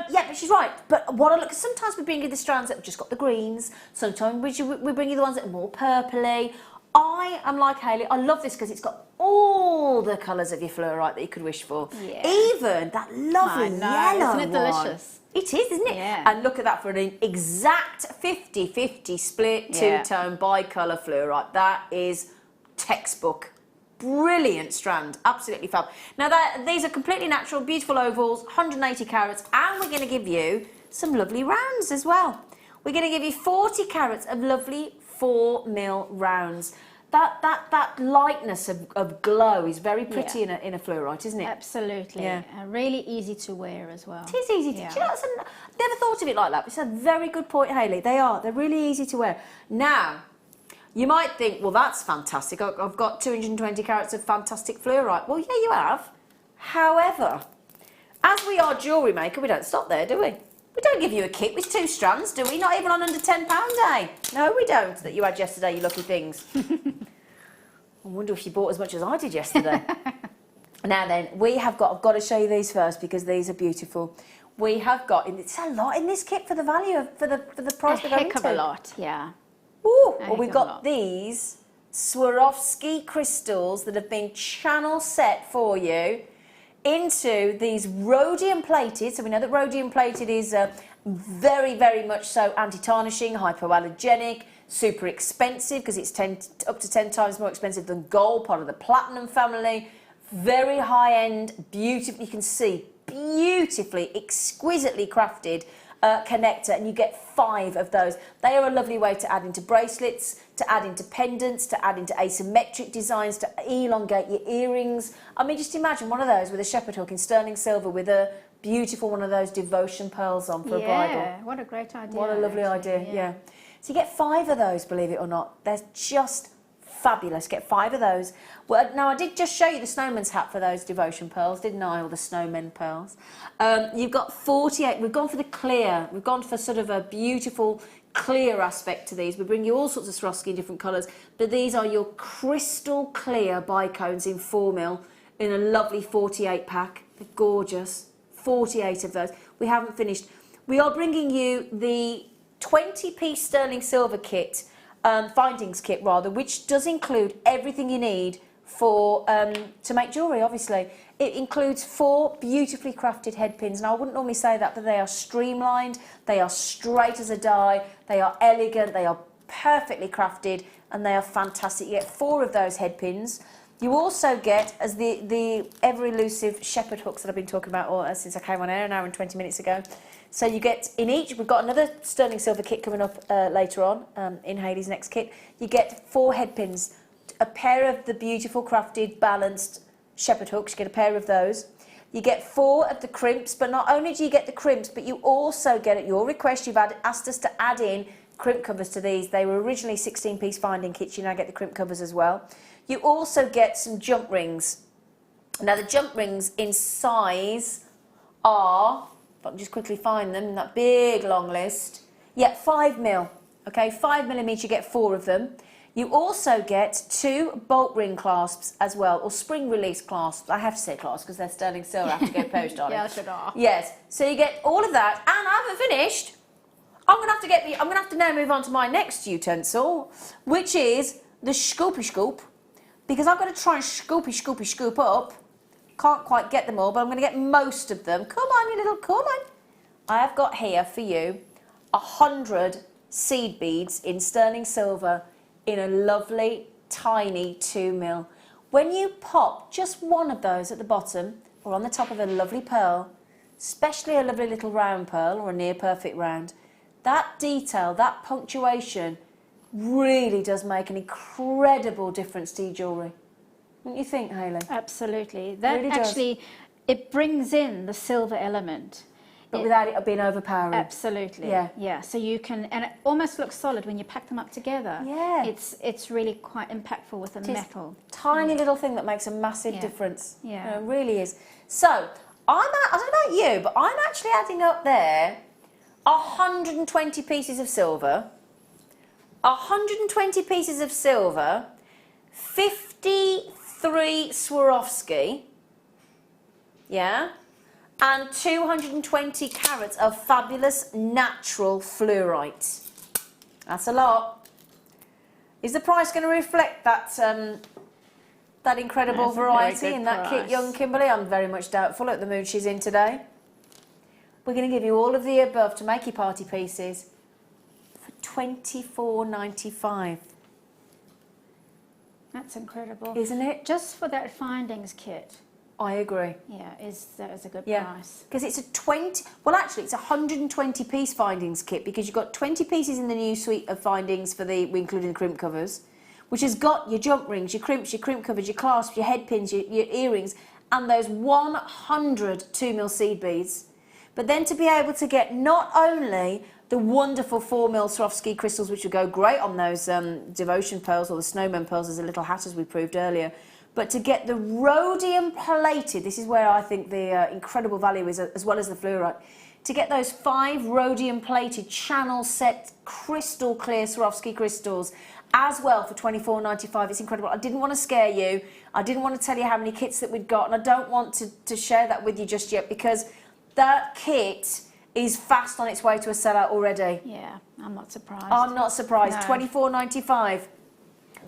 Yeah, but she's right. But what I look, sometimes we bring you the strands that have just got the greens. Sometimes we bring you the ones that are more purpley. I am like Hayley. I love this because it's got all the colours of your fluorite that you could wish for. Yeah. Even that lovely yellow isn't it delicious? One. It is, isn't it? Yeah. And look at that for an exact 50-50 split, two-tone, bi-colour fluorite. That is textbook. Brilliant strand, absolutely fab. Now these are completely natural, beautiful ovals, 180 carats, and we're going to give you some lovely rounds as well. We're going to give you 40 carats of lovely 4mm rounds. That lightness of glow is very pretty in a fluorite, isn't it? Absolutely. Yeah. Really easy to wear as well. It is easy to. Do you know, I've never thought of it like that. It's a very good point, Hayley. They're really easy to wear. Now, you might think, well, that's fantastic. I've got 220 carats of fantastic fluorite. Well, yeah, you have. However, as we are Jewellery Maker, we don't stop there, do we? We don't give you a kit with 2 strands, do we? Not even on under £10, eh? No, we don't, that you had yesterday, you lucky things. I wonder if you bought as much as I did yesterday. Now then, I've got to show you these first because these are beautiful. We have got, it's a lot in this kit for the value of, for the price we're going to. A heck of a lot, yeah. Ooh, well, we've got these Swarovski crystals that have been channel set for you into these rhodium plated. So we know that rhodium plated is very, very much so anti-tarnishing, hypoallergenic, super expensive because it's up to 10 times more expensive than gold, part of the platinum family. Very high-end, beautiful, you can see, beautifully, exquisitely crafted connector, and you get 5 of those. They are a lovely way to add into bracelets, to add into pendants, to add into asymmetric designs, to elongate your earrings. I mean, just imagine one of those with a shepherd hook in sterling silver with a beautiful one of those devotion pearls on for a bridal. Yeah, what a great idea. What a lovely idea, yeah. So you get 5 of those, believe it or not. They're just fabulous. Get 5 of those. Well, now I did just show you the snowman's hat for those devotion pearls, didn't I? Or the snowmen pearls. You've got 48. We've gone for the clear. We've gone for sort of a beautiful clear aspect to these. We bring you all sorts of Swarovski in different colours, but these are your crystal clear bicones in 4mm in a lovely 48 pack. They're gorgeous. 48 of those. We haven't finished. We are bringing you the 20-piece sterling silver kit. Findings kit rather, which does include everything you need for to make jewellery. Obviously, it includes 4 beautifully crafted head pins. Now, I wouldn't normally say that, but they are streamlined, they are straight as a die, they are elegant, they are perfectly crafted, and they are fantastic. You get 4 of those head pins. You also get, as the ever elusive shepherd hooks that I've been talking about since I came on air an hour and 20 minutes ago. So you get, in each, we've got another sterling silver kit coming up later on in Hayley's next kit. You get 4 head pins, a pair of the beautiful crafted balanced shepherd hooks, you get a pair of those. You get 4 of the crimps, but not only do you get the crimps, but you also get, at your request, you've asked us to add in crimp covers to these. They were originally 16-piece finding kits, you now get the crimp covers as well. You also get some jump rings. Now the jump rings in size are, if I can just quickly find them in that big long list, yeah, 5mm. Okay, 5mm, you get 4 of them. You also get 2 bolt ring clasps as well, or spring release clasps. I have to say clasps because they're sterling silver. I have to go post on it. Yeah, sure are. Yes, so you get all of that, and I haven't finished. I'm gonna have to now move on to my next utensil, which is the scoopy scoop, because I'm going to try and scoop up. Can't quite get them all, but I'm going to get most of them. Come on, you little, come on. I have got here for you 100 seed beads in sterling silver in a lovely tiny 2mm. When you pop just one of those at the bottom or on the top of a lovely pearl, especially a lovely little round pearl or a near perfect round, that detail, that punctuation really does make an incredible difference to your jewellery. Don't you think, Hayley? Absolutely. That really actually, it brings in the silver element. But without it being overpowering. Absolutely. Yeah. Yeah. So you can, and it almost looks solid when you pack them up together. Yeah. It's really quite impactful with the metal. Tiny little thing that makes a massive difference. Yeah. It really is. So, I don't know about you, but I'm actually adding up there 120 pieces of silver, 120 pieces of silver, 53 Swarovski, yeah, and 220 carats of fabulous natural fluorite. That's a lot. Is the price going to reflect that that incredible That's a very variety good in that kit, price. young Kimberly? I'm very much doubtful at the mood she's in today. We're going to give you all of the above to make your party pieces for $24.95. That's incredible. Isn't it? Just for that findings kit. I agree. Yeah, that is a good Yeah, price. because it's it's a 120 piece findings kit, because you've got 20 pieces in the new suite of findings for we including the crimp covers, which has got your jump rings, your crimps, your crimp covers, your clasps, your head pins, your earrings, and those 100 2mm seed beads. But then to be able to get not only the wonderful 4mm Swarovski crystals, which would go great on those devotion pearls or the snowman pearls as a little hat, as we proved earlier, but to get the rhodium plated, this is where I think the incredible value is, as well as the fluorite, to get those 5 rhodium plated channel set crystal clear Swarovski crystals as well for $24.95. It's incredible. I didn't want to scare you. I didn't want to tell you how many kits that we'd got, and I don't want to share that with you just yet, because that kit is fast on its way to a sellout already. Yeah, I'm not surprised. I'm not surprised. No. $24.95.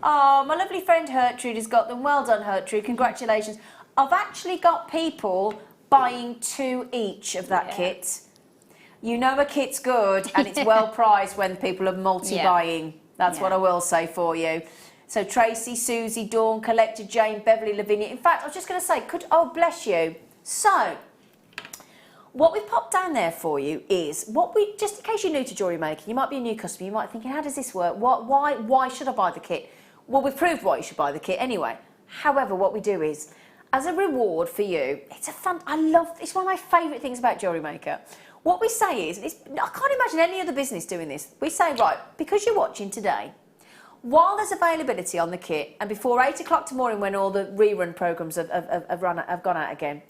Oh, my lovely friend Gertrude has got them. Well done, Gertrude. Congratulations. I've actually got people buying 2 each of that kit. You know a kit's good and it's well priced when people are multi-buying. That's what I will say for you. So Tracy, Susie, Dawn, Collector, Jane, Beverly, Lavinia. In fact, I was just going to say, oh, bless you. So, what we've popped down there for you is just in case you're new to jewellery making, you might be a new customer, you might be thinking, how does this work? Why should I buy the kit? Well, we've proved why you should buy the kit anyway. However, what we do is, as a reward for you, it's one of my favourite things about Jewellery Maker. What we say is, I can't imagine any other business doing this. We say, right, because you're watching today, while there's availability on the kit, and before 8 o'clock tomorrow when all the rerun programmes have gone out again,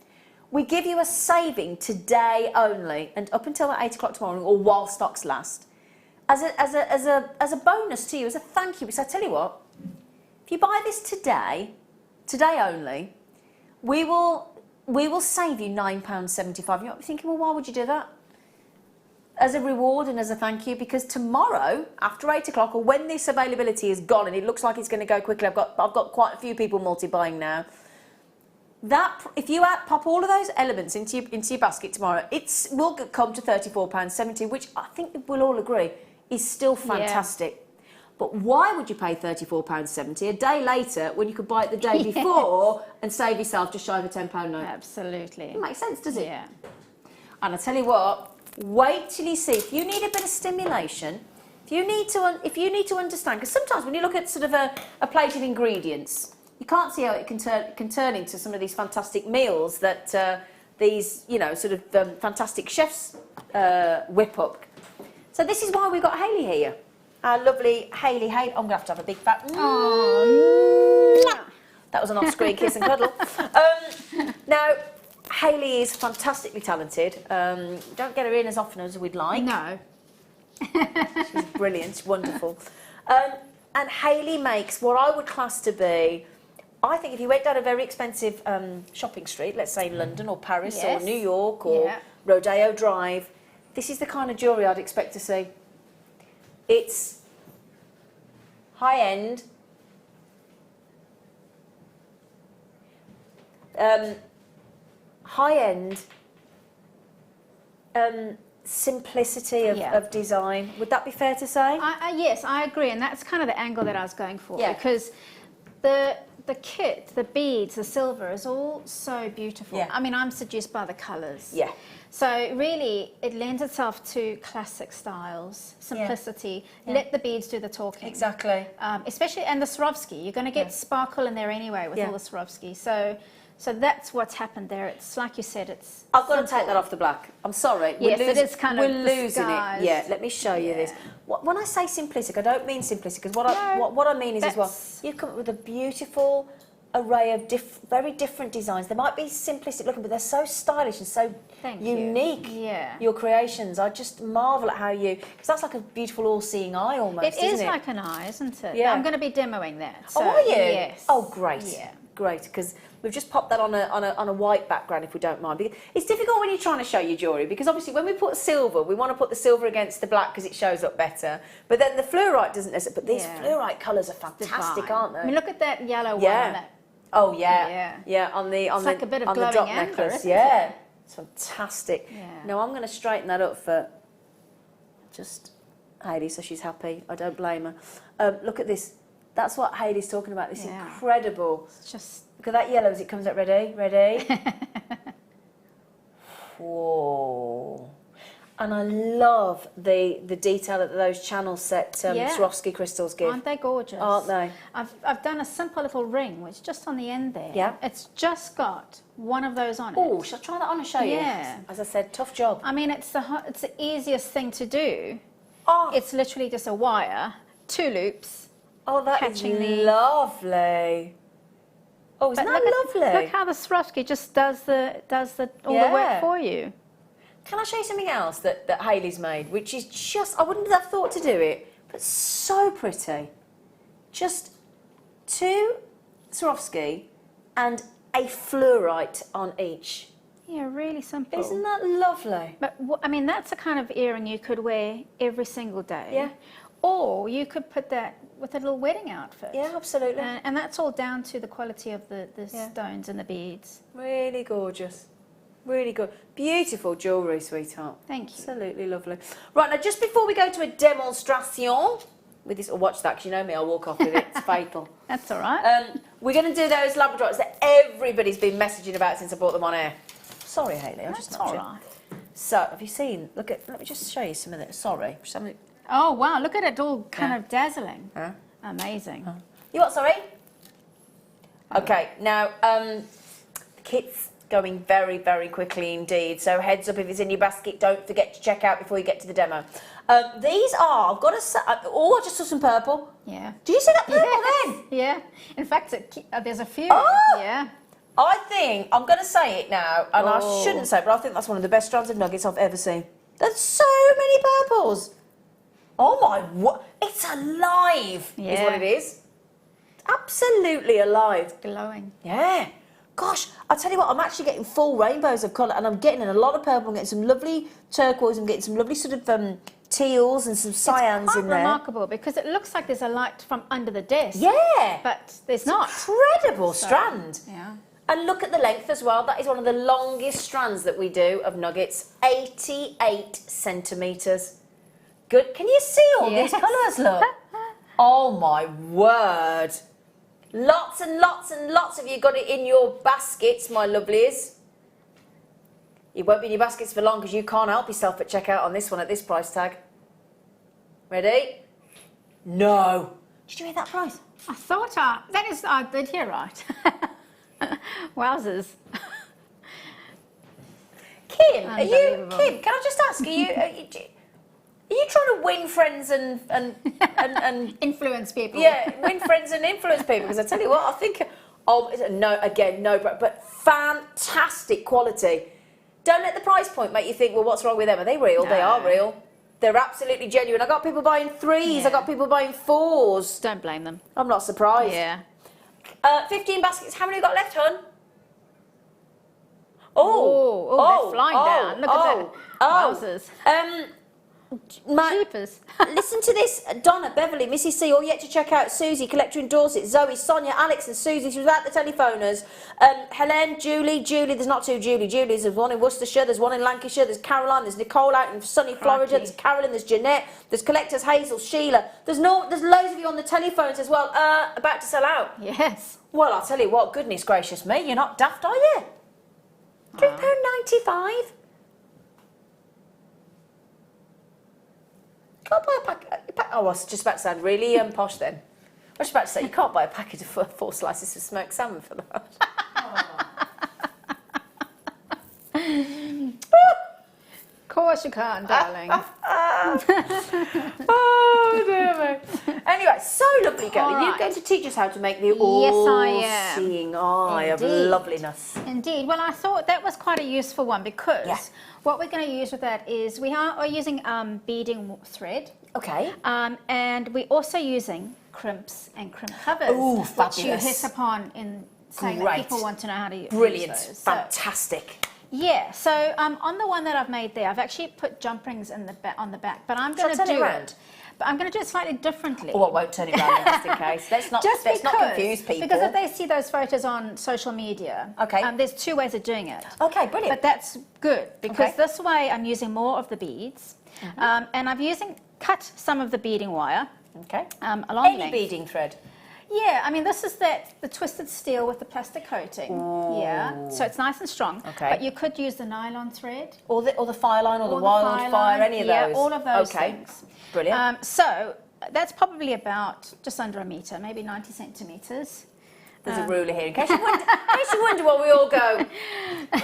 we give you a saving today only, and up until 8 o'clock tomorrow, or while stocks last, as a bonus to you, as a thank you. So I tell you what, if you buy this today only, we will save you £9.75. You might be thinking, well, why would you do that? As a reward and as a thank you, because tomorrow after 8 o'clock, or when this availability is gone, and it looks like it's going to go quickly, I've got quite a few people multi-buying now. If you pop all of those elements into your basket tomorrow, it will come to £34.70, which I think we'll all agree is still fantastic. Yeah. But why would you pay £34.70 a day later when you could buy it the day before and save yourself just shy of a £10 note? Absolutely. It makes sense, does it? Yeah. And I tell you what, wait till you see. If you need a bit of stimulation, if you need to understand, because sometimes when you look at sort of a plate of ingredients, you can't see how it can turn into some of these fantastic meals that these sort of fantastic chefs whip up. So this is why we've got Hayley here. Our lovely Hayley. I'm going to have a big fat... That was an off-screen kiss and cuddle. Now, Hayley is fantastically talented. Don't get her in as often as we'd like. No. She's brilliant. She's wonderful. And Hayley makes what I would class to be... I think if you went down a very expensive shopping street, let's say in London or Paris or New York or Rodeo Drive, this is the kind of jewellery I'd expect to see. It's high-end, simplicity of design. Would that be fair to say? Yes, I agree, and that's kind of the angle that I was going for, because the kit, the beads, the silver is all so beautiful. Yeah. I mean, I'm seduced by the colours. Yeah. So really, it lends itself to classic styles, simplicity. Yeah. Let the beads do the talking. Exactly. Especially, and the Swarovski. You're going to get sparkle in there anyway with all the Swarovski. So that's what's happened there. It's like you said, it's I've got to take that off the black. I'm sorry. Yes, it is kind of we're losing disguised. it. Yeah, let me show you this. When I say simplistic, I don't mean simplistic, because what I mean is as well, you come up with a beautiful array of very different designs. They might be simplistic looking, but they're so stylish and so unique. Yeah. Your creations. I just marvel at how because that's like a beautiful all-seeing eye almost, It is isn't it? like an eye, isn't it? Yeah. I'm going to be demoing that. So, Oh, are you? Yes. Oh, great. Yeah. great, because we've just popped that on a white background, if we don't mind. Because it's difficult when you're trying to show your jewellery, because obviously when we put silver, we want to put the silver against the black because it shows up better. But then the fluorite doesn't necessarily. But these fluorite colours are fantastic, aren't they? I mean, look at that yellow one. On that. Oh yeah. On the like a bit of on the glowing dot amber, necklace. isn't Yeah, it? it's fantastic. Yeah. Now I'm going to straighten that up for just Hayley, so she's happy. I don't blame her. Look at this. That's what Hayley's talking about. This incredible. It's just look at that yellow as it comes up. Ready? Ready? Whoa. And I love the detail that those channel set Swarovski crystals give. Aren't they gorgeous? Aren't they? I've done a simple little ring, which just on the end there. Yeah. It's just got one of those on it. Oh, shall I try that on and show you? Yeah. As I said, tough job. I mean, it's the easiest thing to do. Oh, It's literally just a wire, 2 loops. that is catching lovely. Oh, isn't But that lovely? Look how the Swarovski just does all the work for you. Can I show you something else that Hayley's made, which is just, I wouldn't have thought to do it, but so pretty. Just 2 Swarovski and a fluorite on each. Yeah, really simple. Isn't that lovely? But I mean, that's a kind of earring you could wear every single day. Yeah. Or you could put that with a little wedding outfit. Yeah, absolutely. And that's all down to the quality of the stones and the beads. Really gorgeous. Really good. Beautiful jewellery, sweetheart. Thank you. Absolutely lovely. Right, now just before we go to a demonstration, with this, or watch that, because you know me, I'll walk off with it. It's fatal. That's all right. We're going to do those Labradors that everybody's been messaging about since I brought them on air. Sorry, Hayley, I just That's knocked all you. right. So, have you seen, let me just show you some of it. Sorry. Oh, wow, look at it all kind of dazzling. Amazing. You what, sorry? Okay, now, the kit's going very, very quickly indeed. So heads up if it's in your basket, don't forget to check out before you get to the demo. These are, I've got to say, I just saw some purple. Yeah. Do you see that purple then? Yeah. In fact, there's a few. Oh! Yeah. I think, I'm going to say it now, and I shouldn't say it, but I think that's one of the best strands of nuggets I've ever seen. There's so many purples. Oh my, what? It's alive, is what it is. Absolutely alive. Glowing. Yeah. Gosh, I'll tell you what, I'm actually getting full rainbows of colour, and I'm getting in a lot of purple. I'm getting some lovely turquoise, I'm getting some lovely sort of teals and some cyans It's in there. remarkable because it looks like there's a light from under the desk. Yeah. But there's not. Incredible strand. Yeah. And look at the length as well. That is one of the longest strands that we do of nuggets. 88 centimetres. Good. Can you see all these colours, look? Oh, my word. Lots and lots and lots of you got it in your baskets, my lovelies. It won't be in your baskets for long because you can't help yourself at checkout on this one at this price tag. Ready? No. Did you hear that price? I thought I did hear right. Wowzers. Kim, Unbelievable. Kim, can I just ask, are you trying to win friends and Influence people. yeah, win friends and influence people? Because I tell you what, I think, but fantastic quality. Don't let the price point make you think, well, what's wrong with them? Are they real? No. They are real. They're absolutely genuine. I got people buying 3s. Yeah. I got people buying 4s. Don't blame them. I'm not surprised. Yeah. 15 baskets. How many have you got left, hon? They're flying down. Look at that. Wowzers. Jeepers. Listen to this. Donna, Beverly, Mrs. C, all yet to check out. Susie, collector in Dorset, Zoe, Sonia, Alex and Susie. She was at the telephoners. Helen, Julie, there's not 2 Julies. There's one in Worcestershire, there's one in Lancashire, there's Caroline, there's Nicole out in sunny Florida, there's Carolyn, there's Jeanette, there's collectors Hazel, Sheila. There's loads of you on the telephones as well. About to sell out. Yes. Well, I'll tell you what, goodness gracious me, you're not daft, are you? £3.95. Can't buy a packet. Oh, I was just about to sound really posh then. I was about to say, you can't buy a packet of 4 slices of smoked salmon for that. Of course you can't, darling. Oh, dear me. Anyway, so lovely, girl. All Are you right. going to teach us how to make the Yes, I am. all-seeing eye of Indeed. loveliness? Indeed. Well, I thought that was quite a useful one because what we're going to use with that is we are using beading thread. Okay. And we're also using crimps and crimp covers, Ooh, which you fabulous. hit upon in saying that people want to know how to use Brilliant. those. Fantastic. Yeah, so on the one that I've made there, I've actually put jump rings in on the back, but I'm going to do it. But I'm going to do it slightly differently. Oh, I won't turn it round just in case. Let's not confuse people. Because if they see those photos on social media, there's 2 ways of doing it. Okay, brilliant. But that's good because this way I'm using more of the beads, and I'm cut some of the beading wire. Okay. Along Any length. beading thread? Yeah, I mean, this is the twisted steel with the plastic coating. Ooh. Yeah, so it's nice and strong. Okay. But you could use the nylon thread. Or the fire line or the wildfire, any of those? Yeah, all of those things. Brilliant. So that's probably about just under a metre, maybe 90 centimetres. There's a ruler here, in case you wonder what we all go.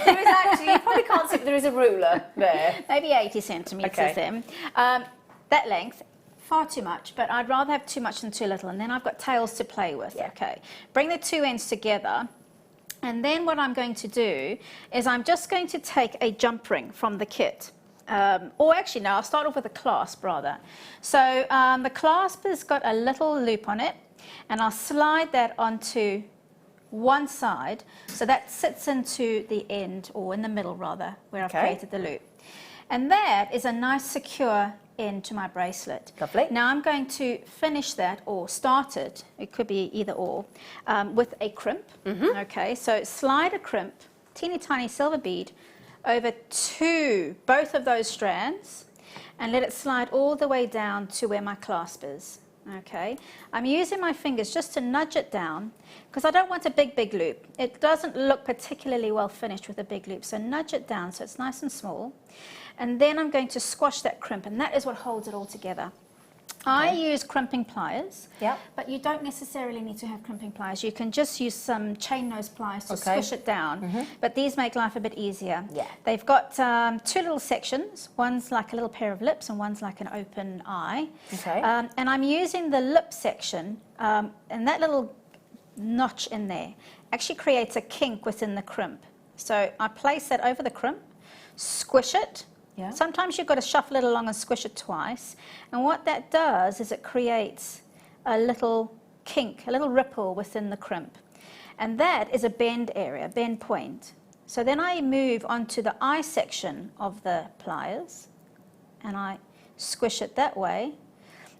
There is actually, you probably can't see, but there is a ruler there. Maybe 80 centimetres then. That length. Far too much, but I'd rather have too much than too little, and then I've got tails to play with. Yeah. Okay, bring the 2 ends together, and then what I'm going to do is I'm just going to take a jump ring from the kit. Or actually, no, I'll start off with a clasp rather. So the clasp has got a little loop on it, and I'll slide that onto one side, so that sits into the end, or in the middle rather, where I've created the loop. And that is a nice secure end to my bracelet. Lovely. Now I'm going to finish that, or start it, it could be either or, with a crimp. Okay, so slide a crimp, teeny tiny silver bead, over both of those strands, and let it slide all the way down to where my clasp is. Okay, I'm using my fingers just to nudge it down, because I don't want a big loop. It doesn't look particularly well finished with a big loop, so nudge it down so it's nice and small. And then I'm going to squash that crimp, and that is what holds it all together. I use crimping pliers, but you don't necessarily need to have crimping pliers. You can just use some chain nose pliers to squish it down, but these make life a bit easier. Yeah. They've got 2 little sections. One's like a little pair of lips and one's like an open eye. Okay. And I'm using the lip section, and that little notch in there actually creates a kink within the crimp. So I place that over the crimp, squish it. Yeah. Sometimes you've got to shuffle it along and squish it twice. And what that does is it creates a little kink, a little ripple within the crimp. And that is a bend area, bend point. So then I move onto the eye section of the pliers, and I squish it that way.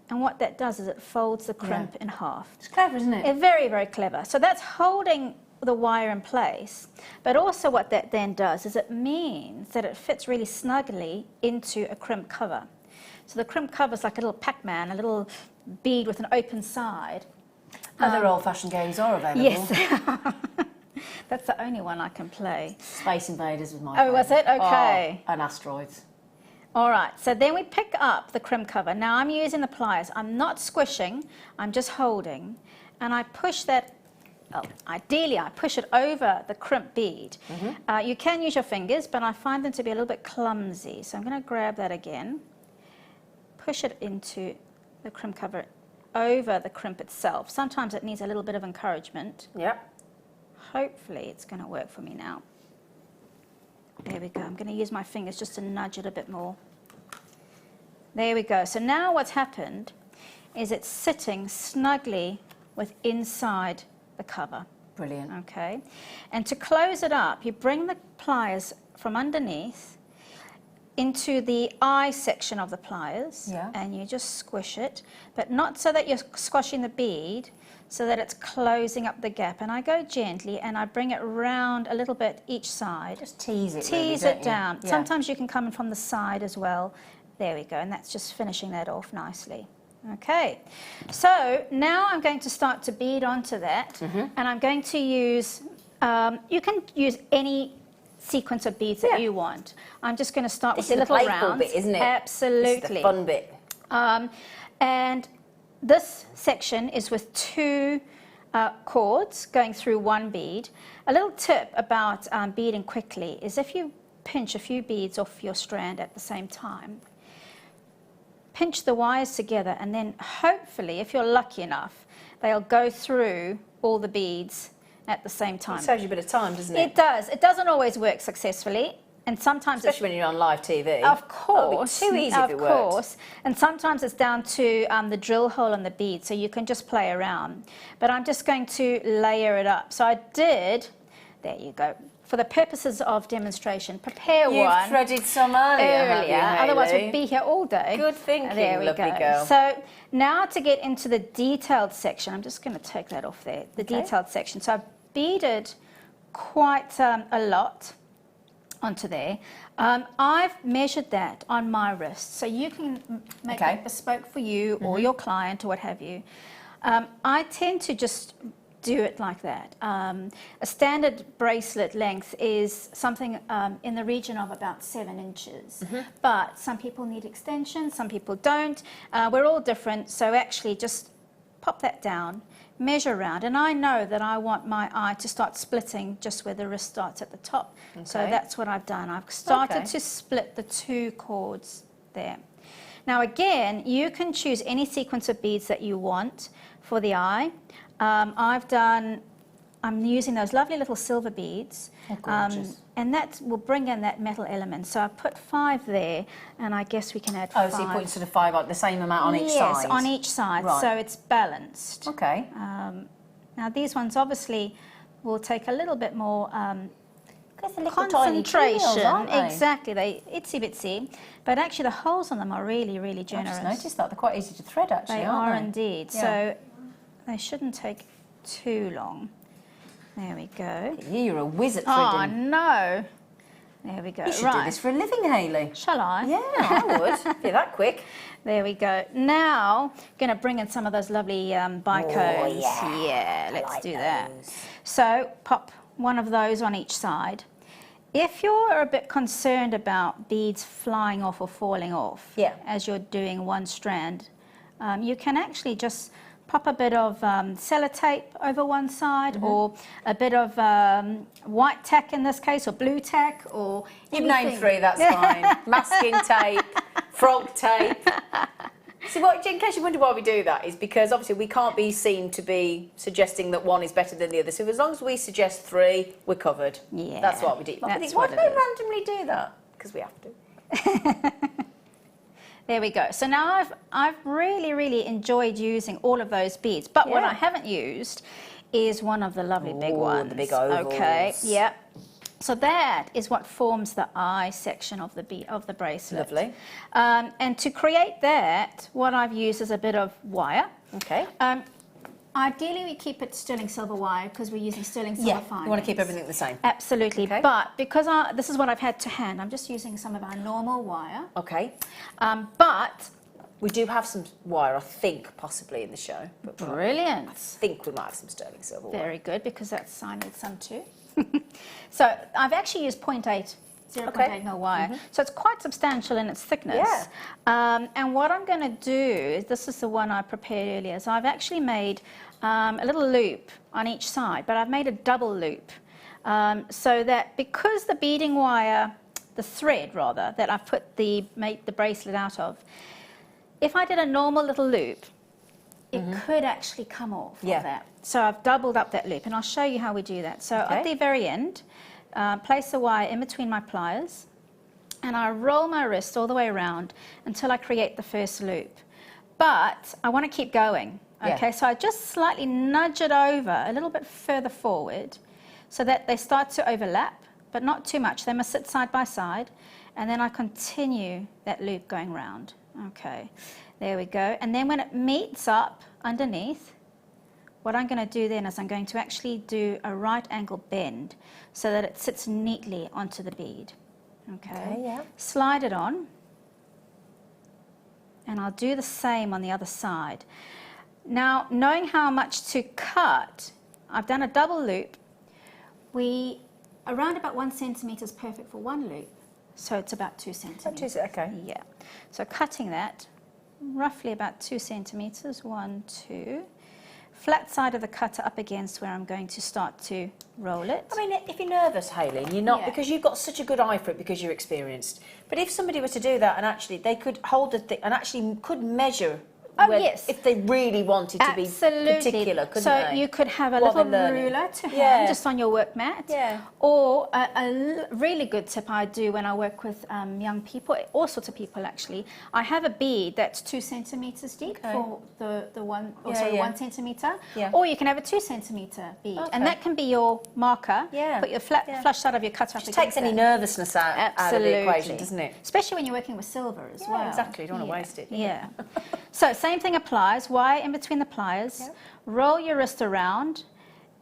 And what that does is it folds the crimp in half. It's clever, isn't it? It's very, very clever. So that's holding the wire in place, but also what that then does is it means that it fits really snugly into a crimp cover. So the crimp cover is like a little Pac-Man, a little bead with an open side. Other old-fashioned games are available. Yes. That's the only one I can play. Space Invaders was my favourite. Was it? Okay. Oh, and Asteroids. All right, so then we pick up the crimp cover. Now I'm using the pliers. I'm not squishing, I'm just holding, and I push that. Well, ideally, I push it over the crimp bead. You can use your fingers, but I find them to be a little bit clumsy. So I'm going to grab that again, push it into the crimp cover over the crimp itself. Sometimes it needs a little bit of encouragement. Yep. Hopefully it's going to work for me now. There we go. I'm going to use my fingers just to nudge it a bit more. There we go. So now what's happened is it's sitting snugly with inside the cover. Brilliant. Okay. And to close it up, you bring the pliers from underneath into the eye section of the pliers, and you just squish it, but not so that you're squashing the bead, so that it's closing up the gap. And I go gently and I bring it round a little bit each side. Just tease it. Tease really, it down. Yeah. Sometimes you can come in from the side as well. There we go, and that's just finishing that off nicely. Okay, so now I'm going to start to bead onto that, and I'm going to use, you can use any sequence of beads that you want. I'm just going to start with the little rounds. This is the playful bit, isn't it? Absolutely. This is the fun bit. And this section is with 2 cords going through 1 bead. A little tip about beading quickly is if you pinch a few beads off your strand at the same time, pinch the wires together, and then hopefully, if you're lucky enough, they'll go through all the beads at the same time. It saves you a bit of time, doesn't it? It does. It doesn't always work successfully, and sometimes Especially when you're on live TV. of course, That would be too easy if it worked. Of course, and sometimes it's down to the drill hole on the bead, so you can just play around. But I'm just going to layer it up. So I did, there you go. For the purposes of demonstration, prepare You've one threaded some earlier, have you, otherwise Hayley? we'd be here all day. Good thinking, There we lovely go. girl. So now to get into the detailed section, I'm just going to take that off there, the detailed section. So I've beaded quite a lot onto there. I've measured that on my wrist, so you can make it bespoke for you or your client or what have you. I tend to just do it like that. A standard bracelet length is something in the region of about 7 inches, but some people need extension, some people don't. We're all different, so actually just pop that down, measure around, and I know that I want my eye to start splitting just where the wrist starts at the top. So that's what I've done. I've started to split the 2 cords there. Now again, you can choose any sequence of beads that you want for the eye. I'm using those lovely little silver beads, and that will bring in that metal element. So I put 5 there, and I guess we can add 5. Oh, so you're putting sort of 5 on the same amount on each side? Yes, on each side, Right. so it's balanced. Okay. Now these ones obviously will take a little bit more Concentration. concentration. Exactly, they itsy bitsy, but actually the holes on them are really, really I've generous. just noticed that. They're quite easy to thread, actually, They aren't are they? indeed. Yeah. So they shouldn't take too long. There we go. You're a whiz at Oh threading. no! There we go. You should right. do this for a living, Hayley. Shall I? Yeah, I would. If you're that quick. There we go. Now, going to bring in some of those lovely bicos. Yeah, let's do that. So, pop one of those on each side. If you're a bit concerned about beads flying off or falling off as you're doing one strand, you can actually just pop a bit of sellotape over one side, or a bit of white tack in this case, or blue tack, or You've anything. named 3, that's fine. Masking tape, frog tape. See, what, in case you wonder why we do that, is because obviously we can't be seen to be suggesting that one is better than the other. So as long as we suggest 3, we're covered. Yeah, That's what we do. that's Why what do it they is. randomly do that? Because we have to. There we go. So now I've really, really enjoyed using all of those beads. But what I haven't used is one of the lovely big ones. The big ovals. Okay, yeah. So that is what forms the eye section of the bracelet. Lovely. And to create that, what I've used is a bit of wire. Okay. Ideally, we keep it sterling silver wire because we're using sterling silver fine. You want to keep everything the same. Absolutely. Okay. But because this is what I've had to hand, I'm just using some of our normal wire. Okay. But We do have some wire, I think, possibly in the show. But brilliant. I think we might have some sterling silver wire. Very good, because I need some too. So I've actually used 0.8 mil wire. So it's quite substantial in its thickness. Yeah. And what I'm going to do is, this is the one I prepared earlier, so I've actually made a little loop on each side, but I've made a double loop. So that because the beading wire, the thread rather, that I've made the bracelet out of, if I did a normal little loop, it could actually come off of that. So I've doubled up that loop, and I'll show you how we do that. So at the very end, place the wire in between my pliers, and I roll my wrist all the way around until I create the first loop. But I want to keep going, okay? So I just slightly nudge it over a little bit further forward so that they start to overlap, but not too much. They must sit side by side, and then I continue that loop going round. Okay, there we go. And then when it meets up underneath, what I'm going to do then is I'm going to actually do a right angle bend so that it sits neatly onto the bead. Okay, slide it on, and I'll do the same on the other side. Now, knowing how much to cut, I've done a double loop. Around about 1 centimetre is perfect for one loop, so it's about 2 centimetres. Okay. Yeah, so cutting that, roughly about 2 centimetres, 1, 2. Flat side of the cutter up against where I'm going to start to roll it. I mean, if you're nervous, Hayley, and you're not, because you've got such a good eye for it because you're experienced, but if somebody were to do that and actually they could hold the thing and actually could measure Oh, yes. If they really wanted to be particular, couldn't so they? you could have a While little they're learning. ruler to hand Yeah. just on your work mat. Yeah. Or a really good tip I do when I work with young people, all sorts of people actually. I have a bead that's 2 centimeters deep for the one, or sorry, 1 centimeter. Yeah. Or you can have a 2 centimeter bead, Okay. and that can be your marker. Yeah. Put your flush side of your cut up. Just takes any nervousness out of the equation, doesn't it? Especially when you're working with silver as well. Exactly. You don't want to waste it. Yeah. So same thing applies. Wire in between the pliers. Roll your wrist around,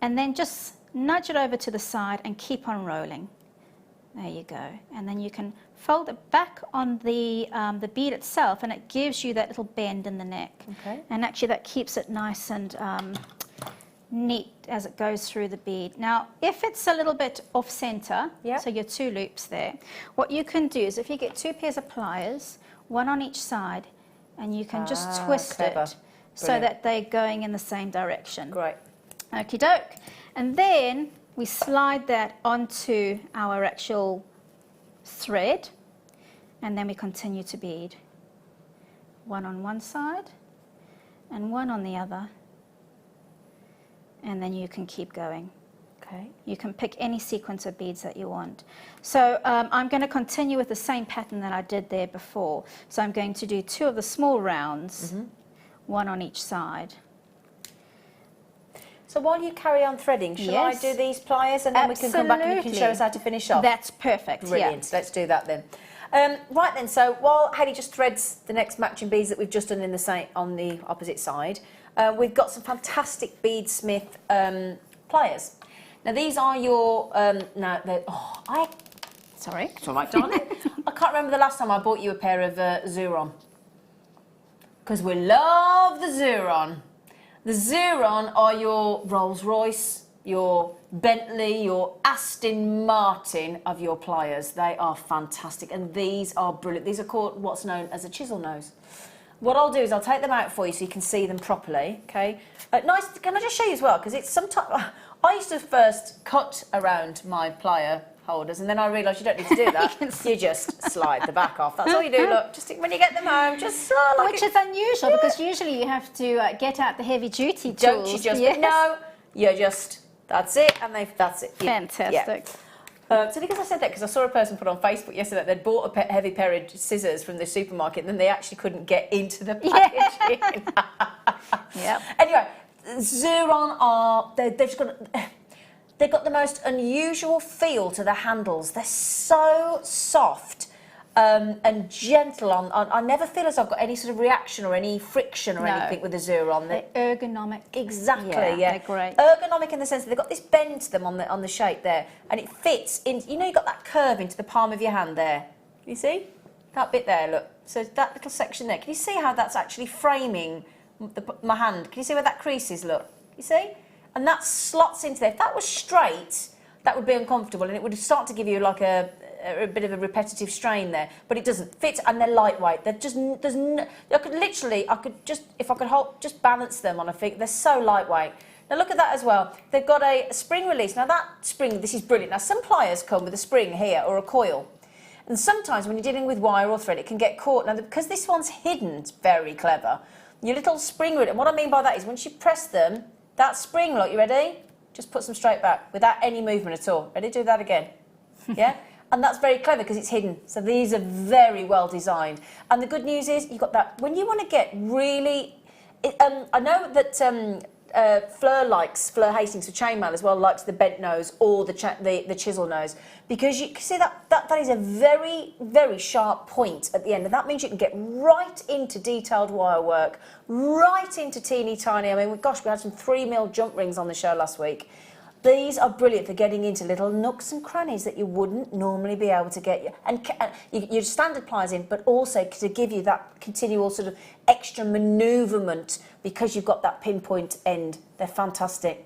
and then just nudge it over to the side and keep on rolling. There you go. And then you can fold it back on the bead itself, and it gives you that little bend in the neck. Okay. And actually that keeps it nice and neat as it goes through the bead. Now, if it's a little bit off center, so your 2 loops there, what you can do is if you get 2 pairs of pliers, 1 on each side, and you can just twist it so that they're going in the same direction. Great. Okie doke. And then we slide that onto our actual thread, and then we continue to bead. 1 on one side and 1 on the other. And then you can keep going. Okay. You can pick any sequence of beads that you want. So I'm going to continue with the same pattern that I did there before. So I'm going to do 2 of the small rounds, 1 on each side. So while you carry on threading, shall I do these pliers and then we can come back and you can show us how to finish off? That's perfect. Brilliant. Let's do that then. Right then, so while Hayley just threads the next matching beads that we've just done in the same, on the opposite side, we've got some fantastic beadsmith pliers. Now these are your sorry, it's all right, darling. I can't remember the last time I bought you a pair of Xuron, because we love the Xuron. The Xuron are your Rolls Royce, your Bentley, your Aston Martin of your pliers. They are fantastic, and these are brilliant. These are called what's known as a chisel nose. What I'll do is I'll take them out for you so you can see them properly, okay? Nice, can I just show you as well? Because it's sometimes, I used to first cut around my plier holders, and then I realised you don't need to do that. You just slide the back off. That's all you do, look. Just when you get them home, just like Which is unusual, because usually you have to get out the heavy duty tools. Don't you just, no, you just, that's it, and that's it. Fantastic. So because I said that, because I saw a person put on Facebook yesterday, they'd bought a heavy pair of scissors from the supermarket, and then they actually couldn't get into the packaging. Yep. Anyway, Xuron are, they've got the most unusual feel to the handles. They're so soft and gentle. I never feel as I've got any sort of reaction or any friction or anything with the Xuron. They're ergonomic. Exactly, They're great. Ergonomic in the sense that they've got this bend to them on the shape there, and it fits in. You know, you've got that curve into the palm of your hand there. Can you see that bit there? Look, so that little section there. Can you see how that's actually framing my hand? Can you see where that crease is? Look, you see, and that slots into there. If that was straight, that would be uncomfortable, and it would start to give you like a bit of a repetitive strain there, but it doesn't fit, and they're lightweight. They're just, I could just balance them on a thing. They're so lightweight. Now look at that as well. They've got a spring release. Now that spring, this is brilliant. Now some pliers come with a spring here or a coil, and sometimes when you're dealing with wire or thread, it can get caught. Now because this one's hidden, it's very clever. Your little spring release. And what I mean by that is once you press them, that spring, look, you ready? Just puts them straight back without any movement at all. Ready? Do that again. Yeah. And that's very clever because it's hidden. So these are very well designed. And the good news is you've got that. When you want to get really... I know that Fleur Hastings, for chainmail as well, likes the bent nose or the chisel nose. Because you can see that is a very, very sharp point at the end. And that means you can get right into detailed wire work, right into teeny tiny... I mean, gosh, we had some 3mm jump rings on the show last week. These are brilliant for getting into little nooks and crannies that you wouldn't normally be able to get your standard pliers in, but also to give you that continual sort of extra manoeuvrement because you've got that pinpoint end. They're fantastic.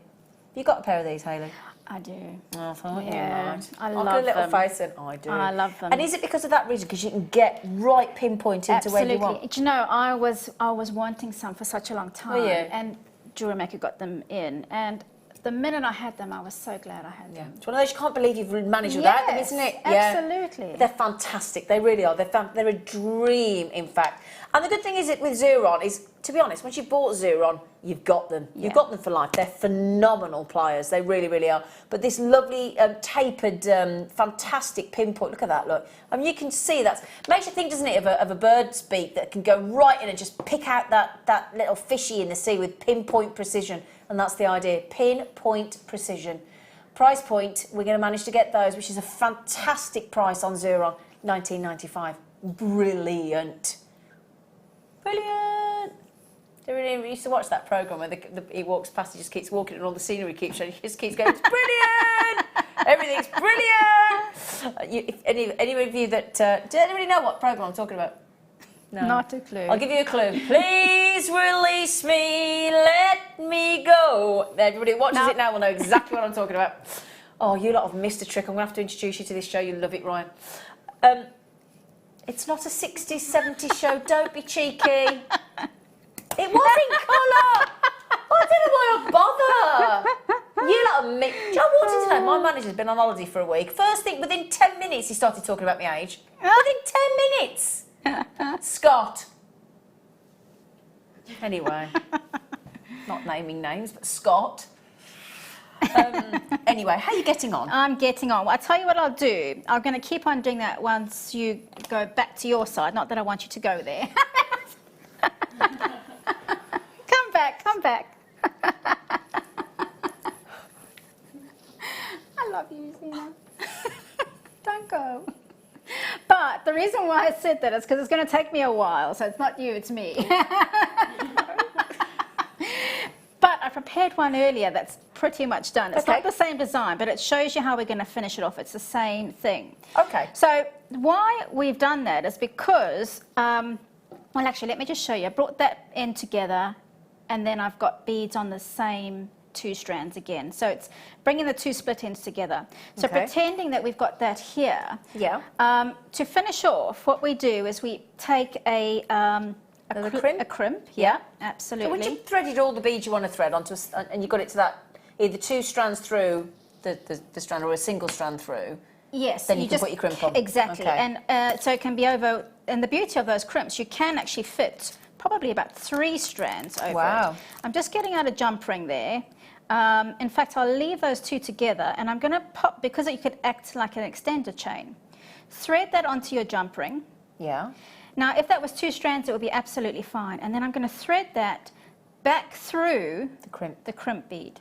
You got a pair of these, Hayley? I do. Oh, I thought you Yeah, might. I I'll love put a little them. face in. I do. I love them. And is it because of that reason? Because you can get right pinpoint into where you want? Do you know, I was wanting some for such a long time. Were you? And Jewellery Maker got them in, and the minute I had them, I was so glad I had them. It's one of those you can't believe you've managed without them, isn't it? Absolutely. They're fantastic. They really are. They're a dream, in fact. And the good thing is with Xuron is, to be honest, once you've bought Xuron, you've got them. You've got them for life. They're phenomenal pliers. They really, really are. But this lovely tapered, fantastic pinpoint. Look at that, look. I mean, you can see that. Makes you think, doesn't it, of a bird's beak that can go right in and just pick out that little fishy in the sea with pinpoint precision. And that's the idea. Pinpoint precision. Price point, we're going to manage to get those, which is a fantastic price on Xuron. $19.95. Brilliant. Brilliant. We used to watch that programme where he walks past, he just keeps walking and all the scenery keeps showing, he just keeps going, it's brilliant! Everything's brilliant! Any of you that, does anybody know what programme I'm talking about? No. Not a clue. I'll give you a clue. Please release me, let me go. Everybody who watches it now will know exactly what I'm talking about. Oh, you lot have missed a trick. I'm going to have to introduce you to this show. You'll love it, Ryan. It's not a 60s, 70s show. Don't be cheeky. It was in colour. I don't know why I bother. You lot have missed. I wanted to know. My manager's been on holiday for a week. First thing, within 10 minutes, he started talking about my age. Within 10 minutes. Scott. Anyway, not naming names, but Scott. Anyway, how are you getting on? I'm getting on. Well, I'll tell you what I'll do. I'm going to keep on doing that once you go back to your side. Not that I want you to go there. Come back, come back. I love you, Zena. Don't go. But the reason why I said that is because it's going to take me a while, so it's not you, it's me. But I prepared one earlier that's pretty much done. It's not the same design, but it shows you how we're going to finish it off. It's the same thing. Okay. So why we've done that is because, well, actually, let me just show you. I brought that in together, and then I've got beads on the same 2 strands again. So it's bringing the 2 split ends together. So pretending that we've got that here. Yeah. To finish off, what we do is we take a crimp. Yeah, absolutely. So once you've threaded all the beads you want to thread onto, and you got it to that, either 2 strands through the strand or a single strand through. Yes. Then you can put your crimp on. Exactly. Okay. And so it can be over. And the beauty of those crimps, you can actually fit probably about 3 strands over. Wow. I'm just getting out a jump ring there. In fact, I'll leave those 2 together, and I'm going to pop, because it could act like an extender chain, thread that onto your jump ring. Yeah. Now, if that was 2 strands, it would be absolutely fine. And then I'm going to thread that back through the crimp bead.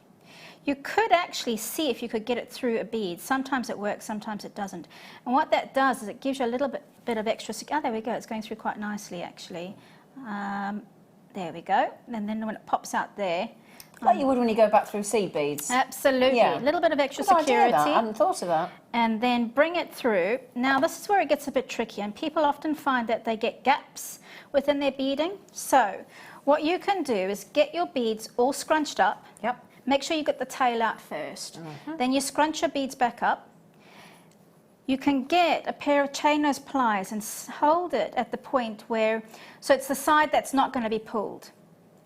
You could actually see if you could get it through a bead. Sometimes it works, sometimes it doesn't. And what that does is it gives you a little bit of extra. Oh, there we go. It's going through quite nicely, actually. There we go. And then when it pops out there, like you would when you go back through seed beads. Absolutely. Yeah. A little bit of extra Good security. idea, that. I hadn't thought of that. And then bring it through. Now, this is where it gets a bit tricky, and people often find that they get gaps within their beading. So what you can do is get your beads all scrunched up. Yep. Make sure you get the tail out first. Then you scrunch your beads back up. You can get a pair of chain nose pliers and hold it at the point where, so it's the side that's not going to be pulled.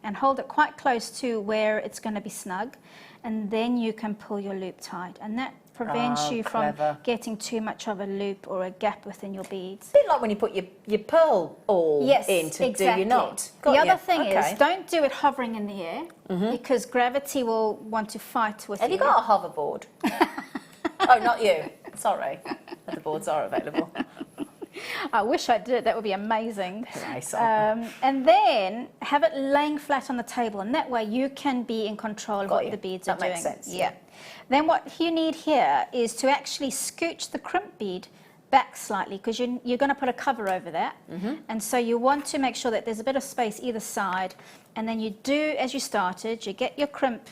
And hold it quite close to where it's going to be snug, and then you can pull your loop tight, and that prevents you from getting too much of a loop or a gap within your beads. A bit like when you put your pearl awl in to do your knot. The other thing is, don't do it hovering in the air, because gravity will want to fight with you. Have you got a hoverboard? Oh, not you. Sorry. Other boards are available. I wish I did. That would be amazing. Nice. And then have it laying flat on the table, and that way you can be in control of what the beads are doing. That makes sense. Yeah. Then what you need here is to actually scooch the crimp bead back slightly, because you're going to put a cover over that. And so you want to make sure that there's a bit of space either side. And then you do, as you started, you get your crimp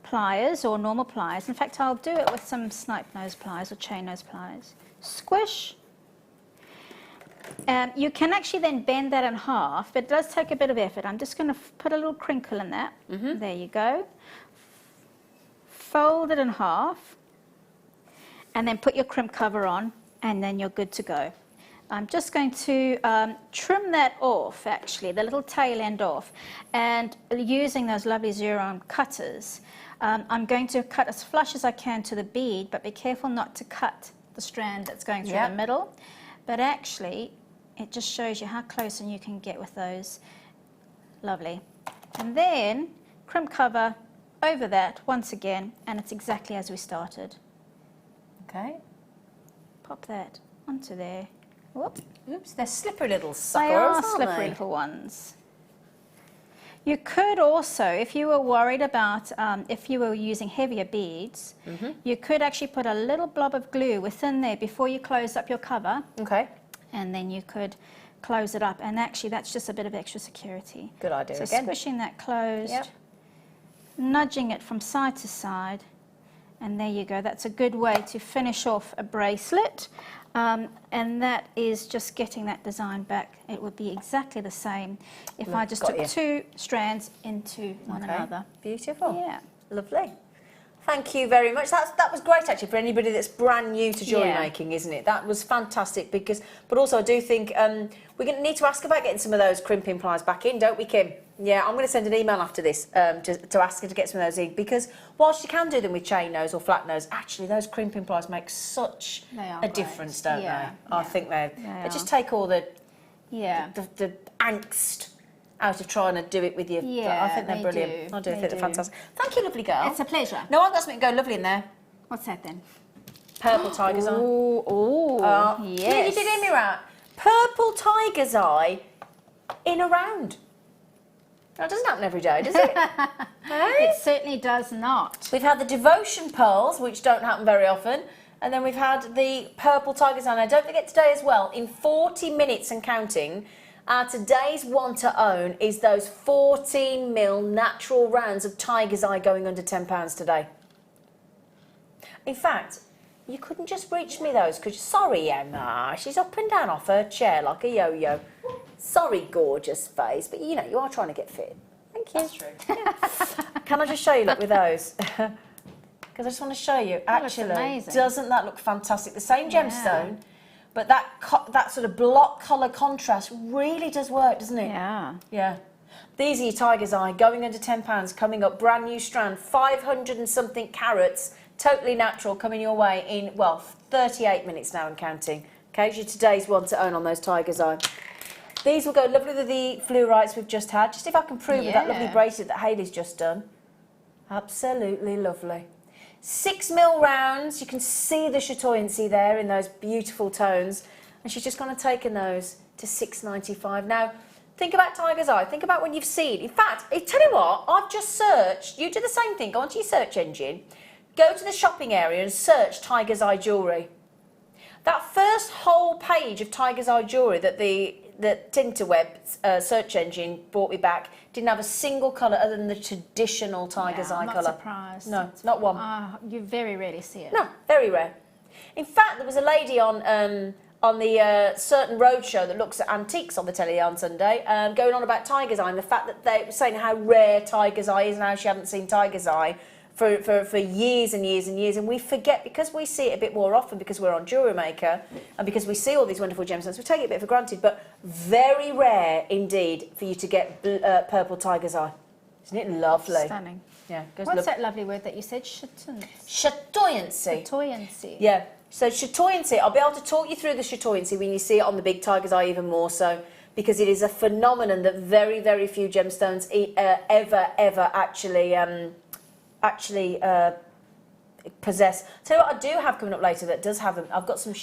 pliers or normal pliers. In fact, I'll do it with some snipe nose pliers or chain nose pliers. Squish. You can actually then bend that in half, but it does take a bit of effort. I'm just going to put a little crinkle in that. There you go. Fold it in half, and then put your crimp cover on, and then you're good to go. I'm just going to trim that off, actually, the little tail end off, and using those lovely Xuron cutters, I'm going to cut as flush as I can to the bead, but be careful not to cut the strand that's going through the middle. But actually, it just shows you how close and you can get with those. Lovely. And then crimp cover over that once again, and it's exactly as we started. Okay. Pop that onto there. Whoop. Oops, they're slippery little suckers, They are aren't slippery they? little ones. You could also, if you were worried about, if you were using heavier beads, you could actually put a little blob of glue within there before you close up your cover. Okay. And then you could close it up. And actually, that's just a bit of extra security. Good idea so again. Squishing that closed, nudging it from side to side. And there you go. That's a good way to finish off a bracelet. And that is just getting that design back. It would be exactly the same if I just took 2 strands into one another. Beautiful. Yeah. Lovely. Thank you very much. That was great actually for anybody that's brand new to jewellery making, isn't it? That was fantastic but also I do think we're going to need to ask about getting some of those crimping pliers back in, don't we, Kim? Yeah, I'm going to send an email after this to ask her to get some of those in, because whilst you can do them with chain nose or flat nose, actually those crimping pliers make such a difference, don't they? I think they just take all the angst out of trying to do it with you. I think they're brilliant. I do think they're fantastic. Thank you, lovely girl. It's a pleasure. No, I've got something to go lovely in there. What's that then? Purple tiger's eye. Oh, yes. You did hear me right. Purple tiger's eye in a round. That doesn't happen every day, does it? Hey? It certainly does not. We've had the devotion pearls, which don't happen very often, and then we've had the purple tiger's eye. Now, don't forget today as well, in 40 minutes and counting, today's one to own is those 14mm natural rounds of tiger's eye going under £10 today. In fact, you couldn't just reach me those because, sorry Emma, she's up and down off her chair like a yo-yo. Sorry, gorgeous face, but you know, you are trying to get fit. Thank you. That's true. Can I just show you, look, with those? Because I just want to show you, actually, doesn't that look fantastic? The same gemstone, but that sort of block colour contrast really does work, doesn't it? Yeah. Yeah. These are your tiger's eye, going under £10, coming up, brand new strand, 500 and something carats, totally natural, coming your way in, well, 38 minutes now and counting. Okay, so today's one to own on those tiger's eye. These will go lovely with the fluorites we've just had. Just if I can prove with that lovely bracelet that Hayley's just done. Absolutely lovely. 6mm rounds, you can see the chatoyancy there in those beautiful tones. And she's just gone and taken those to £6.95. Now, think about tiger's eye. Think about when you've seen. In fact, I tell you what, I've just searched. You do the same thing. Go onto your search engine. Go to the shopping area and search tiger's eye jewellery. That first whole page of tiger's eye jewellery that the Tinterweb search engine brought me back didn't have a single colour other than the traditional tiger's eye colour. I'm not surprised. No, not one. You very rarely see it. No, very rare. In fact, there was a lady on the certain roadshow that looks at antiques on the telly on Sunday, going on about tiger's eye and the fact that they were saying how rare tiger's eye is and how she hadn't seen tiger's eye for years and years and years, and we forget, because we see it a bit more often because we're on Jewellery Maker and because we see all these wonderful gemstones, we take it a bit for granted, but very rare indeed for you to get purple tiger's eye. Isn't it lovely? Stunning. Yeah. What's that lovely word that you said? Chatoyancy. Chatoyancy. Yeah. So chatoyancy, I'll be able to talk you through the chatoyancy when you see it on the big tiger's eye even more so, because it is a phenomenon that very, very few gemstones ever actually possess. Tell you what I do have coming up later that does have them. I've got some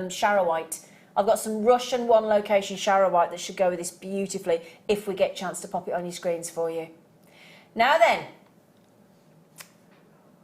Charoite. I've got some Russian one location Charoite that should go with this beautifully if we get a chance to pop it on your screens for you. Now then,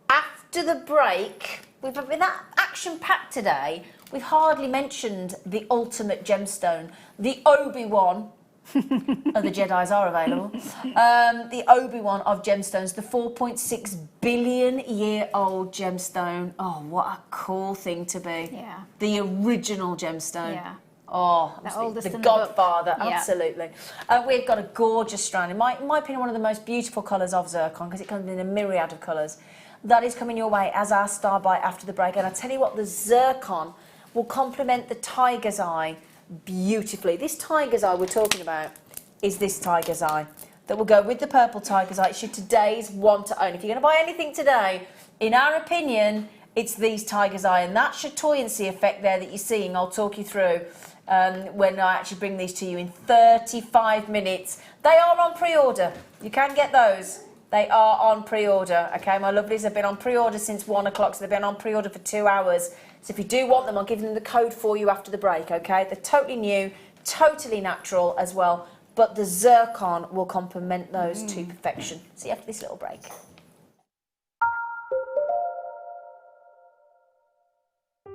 after the break, with that action-packed today, we've hardly mentioned the ultimate gemstone, the Obi-Wan. Oh, the Jedis are available. The Obi-Wan of gemstones, the 4.6 billion year old gemstone. Oh, what a cool thing to be. Yeah. The original gemstone. Yeah. Oh, the oldest the in godfather, the book. Absolutely. We've got a gorgeous strand. In my opinion, one of the most beautiful colours of zircon, because it comes in a myriad of colours. That is coming your way as our star bite after the break. And I tell you what, the zircon will complement the tiger's eye beautifully. This tiger's eye we're talking about is this tiger's eye. that will go with the purple tiger's eye. It's your today's one to own. If you're going to buy anything today, in our opinion, it's these tiger's eye, and that's your buoyancy effect there that you're seeing. I'll talk you through when I actually bring these to you in 35 minutes. They are on pre-order. You can get those. They are on pre-order, okay? My lovelies have been on pre-order since 1 o'clock, so they've been on pre-order for 2 hours. So if you do want them, I'll give them the code for you after the break, okay? They're totally new, totally natural as well, but the zircon will complement those to perfection. See you after this little break.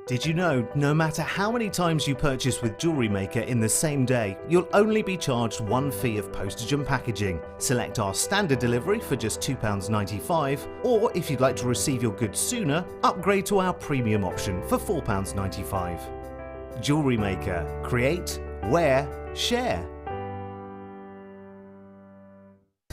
Did you know, no matter how many times you purchase with Jewellery Maker in the same day, you'll only be charged one fee of postage and packaging. Select our standard delivery for just £2.95, or if you'd like to receive your goods sooner, upgrade to our premium option for £4.95. Jewellery Maker. Create, wear, share.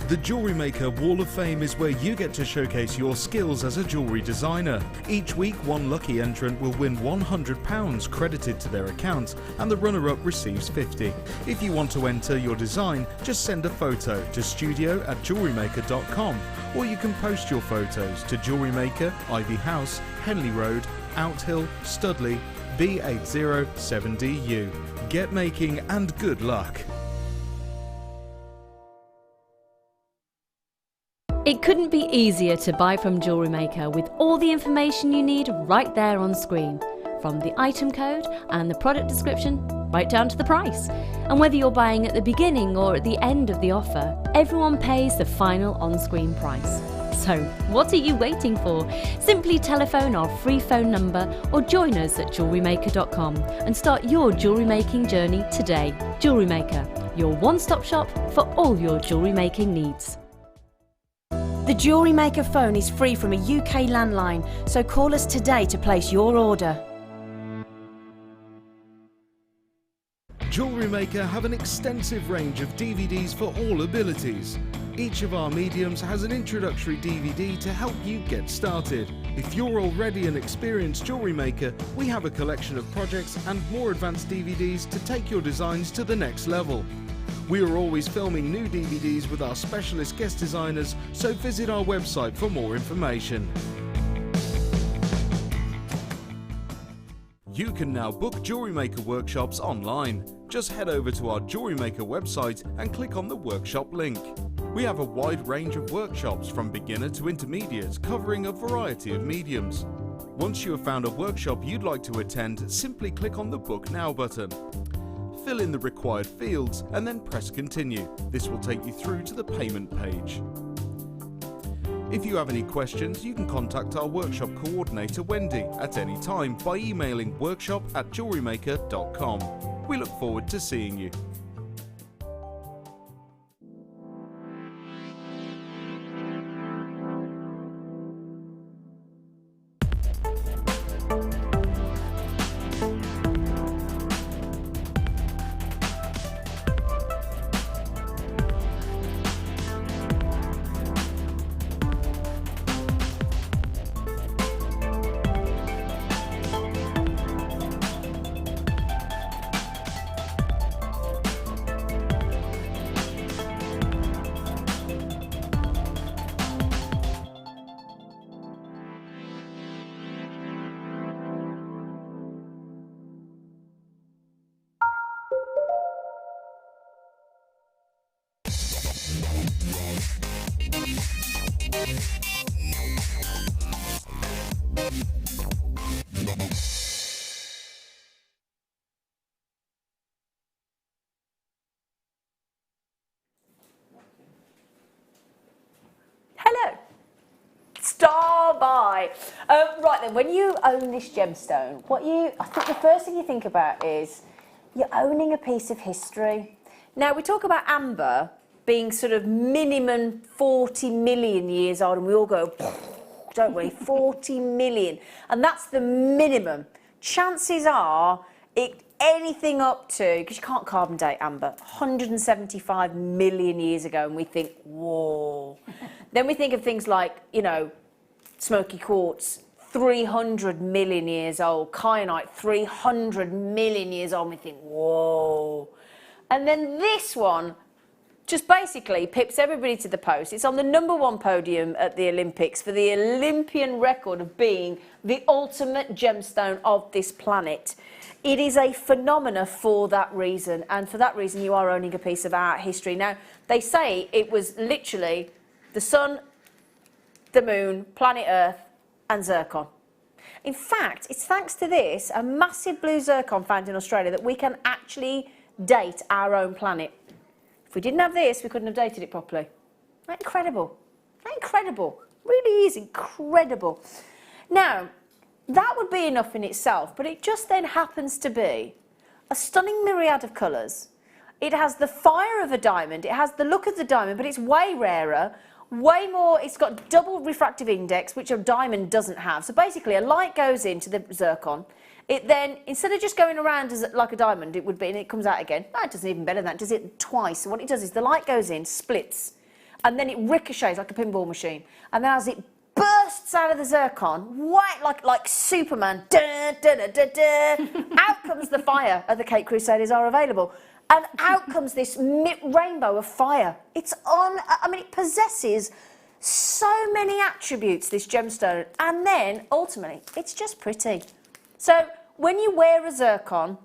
The Jewellery Maker Wall of Fame is where you get to showcase your skills as a jewellery designer. Each week, one lucky entrant will win £100 credited to their account, and the runner-up receives £50. If you want to enter your design, just send a photo to studio@jewellerymaker.com, or you can post your photos to Jewellery Maker, Ivy House, Henley Road, Outhill, Studley, B807DU. Get making and good luck. It couldn't be easier to buy from Jewellery Maker with all the information you need right there on screen. From the item code and the product description, right down to the price. And whether you're buying at the beginning or at the end of the offer, everyone pays the final on-screen price. So, what are you waiting for? Simply telephone our free phone number or join us at JewelleryMaker.com and start your jewellery making journey today. Jewellery Maker, your one-stop shop for all your jewellery making needs. The Jewellery Maker phone is free from a UK landline, so call us today to place your order. Jewellery Maker have an extensive range of DVDs for all abilities. Each of our mediums has an introductory DVD to help you get started. If you're already an experienced jewellery maker, we have a collection of projects and more advanced DVDs to take your designs to the next level. We are always filming new DVDs with our specialist guest designers, so visit our website for more information. You can now book Jewellery Maker workshops online. Just head over to our Jewellery Maker website and click on the workshop link. We have a wide range of workshops from beginner to intermediate, covering a variety of mediums. Once you have found a workshop you'd like to attend, simply click on the Book Now button. Fill in the required fields and then press continue. This will take you through to the payment page. If you have any questions, you can contact our workshop coordinator Wendy at any time by emailing workshop@jewellerymaker.com. We look forward to seeing you. Hello. Star by. Right then, when you own this gemstone, I think the first thing you think about is you're owning a piece of history. Now, we talk about amber being sort of minimum 40 million years old, and we all go, don't we? 40 million. And that's the minimum. Chances are, anything up to, because you can't carbon date amber, 175 million years ago, and we think, whoa. Then we think of things like, you know, smoky quartz, 300 million years old, kyanite, 300 million years old, and we think, whoa. And then this one, just basically pips everybody to the post. It's on the #1 podium at the Olympics for the Olympian record of being the ultimate gemstone of this planet. It is a phenomena for that reason, and for that reason you are owning a piece of art history. Now, they say it was literally the sun, the moon, planet Earth and zircon. In fact, it's thanks to this, a massive blue zircon found in Australia, that we can actually date our own planet. If we didn't have this, we couldn't have dated it properly. Isn't that incredible? Isn't that incredible? Really is incredible. Now, that would be enough in itself, but it just then happens to be a stunning myriad of colours. It has the fire of a diamond, it has the look of the diamond, but it's way rarer, way more, it's got double refractive index, which a diamond doesn't have. So basically, a light goes into the zircon. It then, instead of just going around as like a diamond, it would be, and it comes out again. No, it does even better than that. It does it twice. So what it does is the light goes in, splits, and then it ricochets like a pinball machine. And then as it bursts out of the zircon, white like Superman, out comes the fire, and the Cape Crusaders are available. And out comes this rainbow of fire. It's on, I mean, it possesses so many attributes, this gemstone. And then, ultimately, it's just pretty. So, when you wear a zircon,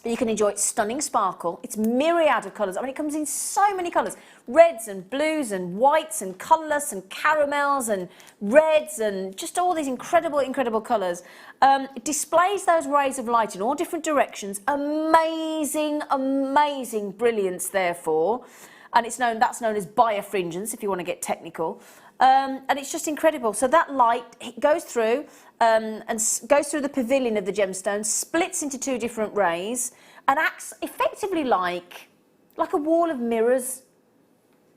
you can enjoy its stunning sparkle, its myriad of colours. I mean, it comes in so many colours. Reds and blues and whites and colourless and caramels and reds and just all these incredible, incredible colours. It displays those rays of light in all different directions. Amazing, amazing brilliance, therefore. And that's known as birefringence, if you want to get technical. And it's just incredible. So that light goes through and goes through the pavilion of the gemstone, splits into two different rays, and acts effectively like a wall of mirrors.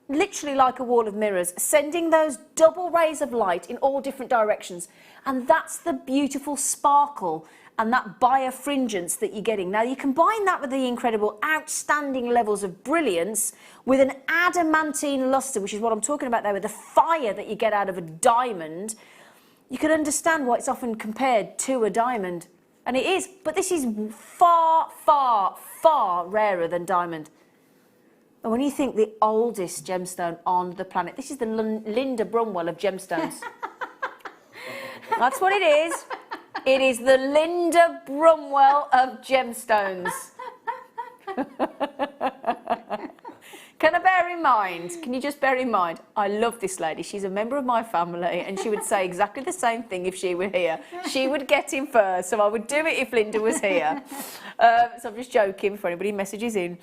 Literally like a wall of mirrors, sending those double rays of light in all different directions. And that's the beautiful sparkle and that birefringence that you're getting. Now, you combine that with the incredible, outstanding levels of brilliance with an adamantine lustre, which is what I'm talking about there, with the fire that you get out of a diamond. You can understand why it's often compared to a diamond. And it is, but this is far, far, far rarer than diamond. And when you think the oldest gemstone on the planet, this is the Linda Brumwell of gemstones. That's what it is. It is the Linda Brumwell of gemstones. Can you just bear in mind, I love this lady. She's a member of my family, and she would say exactly the same thing if she were here. She would get in first, so I would do it if Linda was here. So I'm just joking before anybody messages in.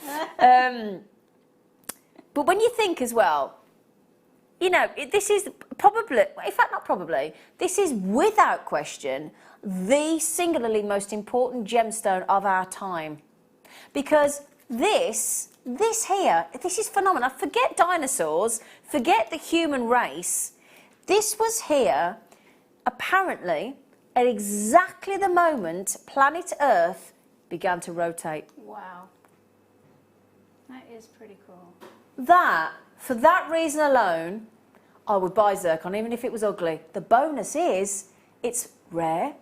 But when you think as well, you know, this is probably, in fact not probably, this is without question the singularly most important gemstone of our time. Because this is phenomenal. Forget dinosaurs, forget the human race. This was here, apparently, at exactly the moment planet Earth began to rotate. Wow. That is pretty cool. For that reason alone, I would buy zircon, even if it was ugly. The bonus is, it's rare,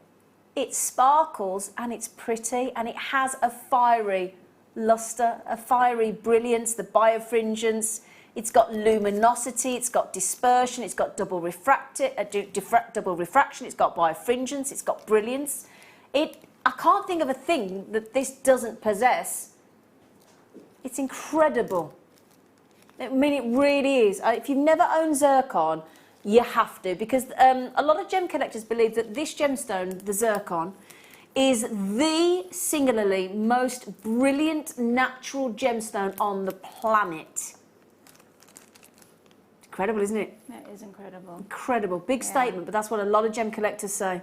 it sparkles, and it's pretty, and it has a fiery lustre, a fiery brilliance, the birefringence. It's got luminosity, it's got dispersion, it's got double refraction, it's got birefringence, it's got brilliance. I can't think of a thing that this doesn't possess. It's incredible. I mean, it really is. If you've never owned zircon, you have to, because a lot of gem collectors believe that this gemstone, the zircon, is the singularly most brilliant natural gemstone on the planet. Incredible, isn't it? That is incredible. Incredible. Big statement, but that's what a lot of gem collectors say.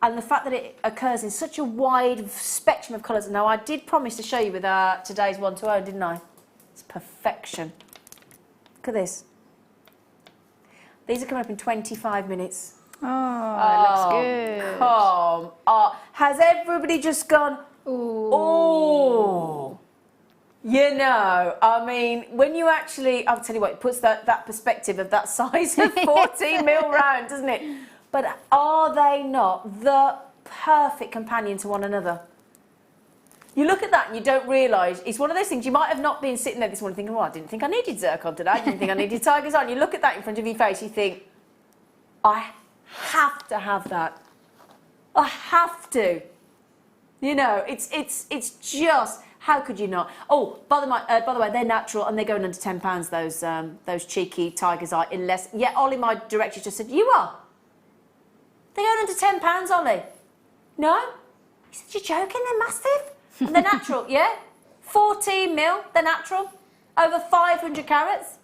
And the fact that it occurs in such a wide spectrum of colours. Now, I did promise to show you with today's 1 to 0, didn't I? It's perfection. Look at this. These are coming up in 25 minutes. Oh, that looks good. Come on. Has everybody just gone, Ooh. oh? You know, I mean, when you actually, I'll tell you what, it puts that perspective of that size of 14 mil round, doesn't it? But are they not the perfect companion to one another? You look at that and you don't realise, it's one of those things, you might have not been sitting there this morning thinking, well, I didn't think I needed zircon today, I didn't think I needed tiger's eye. And you look at that in front of your face, you think, I have to have that. I have to. You know, it's just, how could you not? Oh, by the way, they're natural and they're going under £10, those cheeky tiger's eye, unless, yeah, Ollie, my director, just said, you are? They're going under £10, Ollie. No? He said, you're joking, they're massive. And they're natural, yeah? 14 mil, they're natural. Over 500 carats.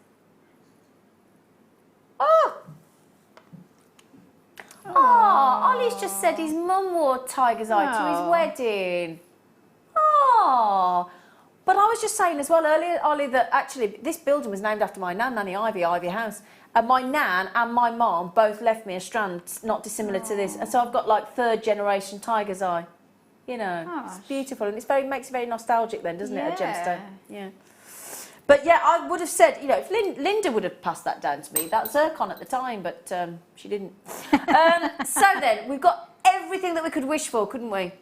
Oh. Oh, Ollie's just said his mum wore tiger's eye to his wedding. Oh. But I was just saying as well earlier, Ollie, that actually this building was named after my nan, Nanny Ivy House. And my nan and my mum both left me a strand not dissimilar to this. And so I've got like 3rd generation tiger's eye. You know, it's beautiful, and makes it very nostalgic then, doesn't it, a gemstone? Yeah. But yeah, I would have said, you know, if Linda would have passed that down to me, that zircon at the time, but she didn't. So then, we've got everything that we could wish for, couldn't we?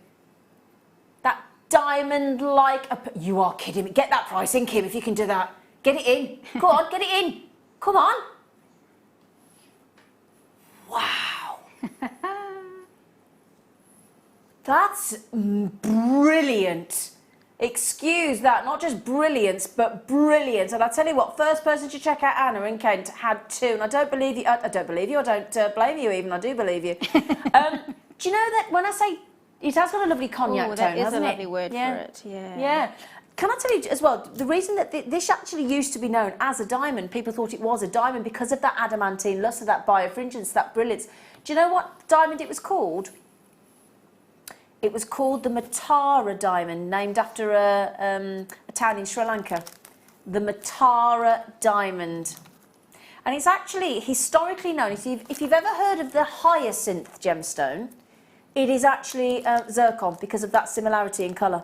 That diamond-like... You are kidding me. Get that price in, Kim, if you can do that. Get it in. Go on, get it in. Come on. Wow. That's brilliant. Excuse that, not just brilliance, but brilliant. And I tell you what, first person to check out Anna in Kent had 2, and I don't believe you. I don't believe you. I don't blame you even. I do believe you. Do you know that when I say it has got a lovely cognac tone, that is hasn't a it? lovely word for it. Yeah. Yeah. Can I tell you as well, the reason that this actually used to be known as a diamond, people thought it was a diamond because of that adamantine luster, that birefringence, that brilliance. Do you know what diamond it was called? It was called the Matara diamond, named after a town in Sri Lanka. The Matara diamond. And it's actually historically known, if you've ever heard of the hyacinth gemstone, it is actually zircon because of that similarity in colour.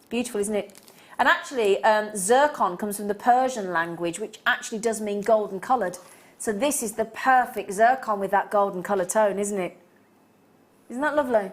Beautiful, isn't it? And actually, zircon comes from the Persian language, which actually does mean golden coloured. So this is the perfect zircon with that golden colour tone, isn't it? Isn't that lovely?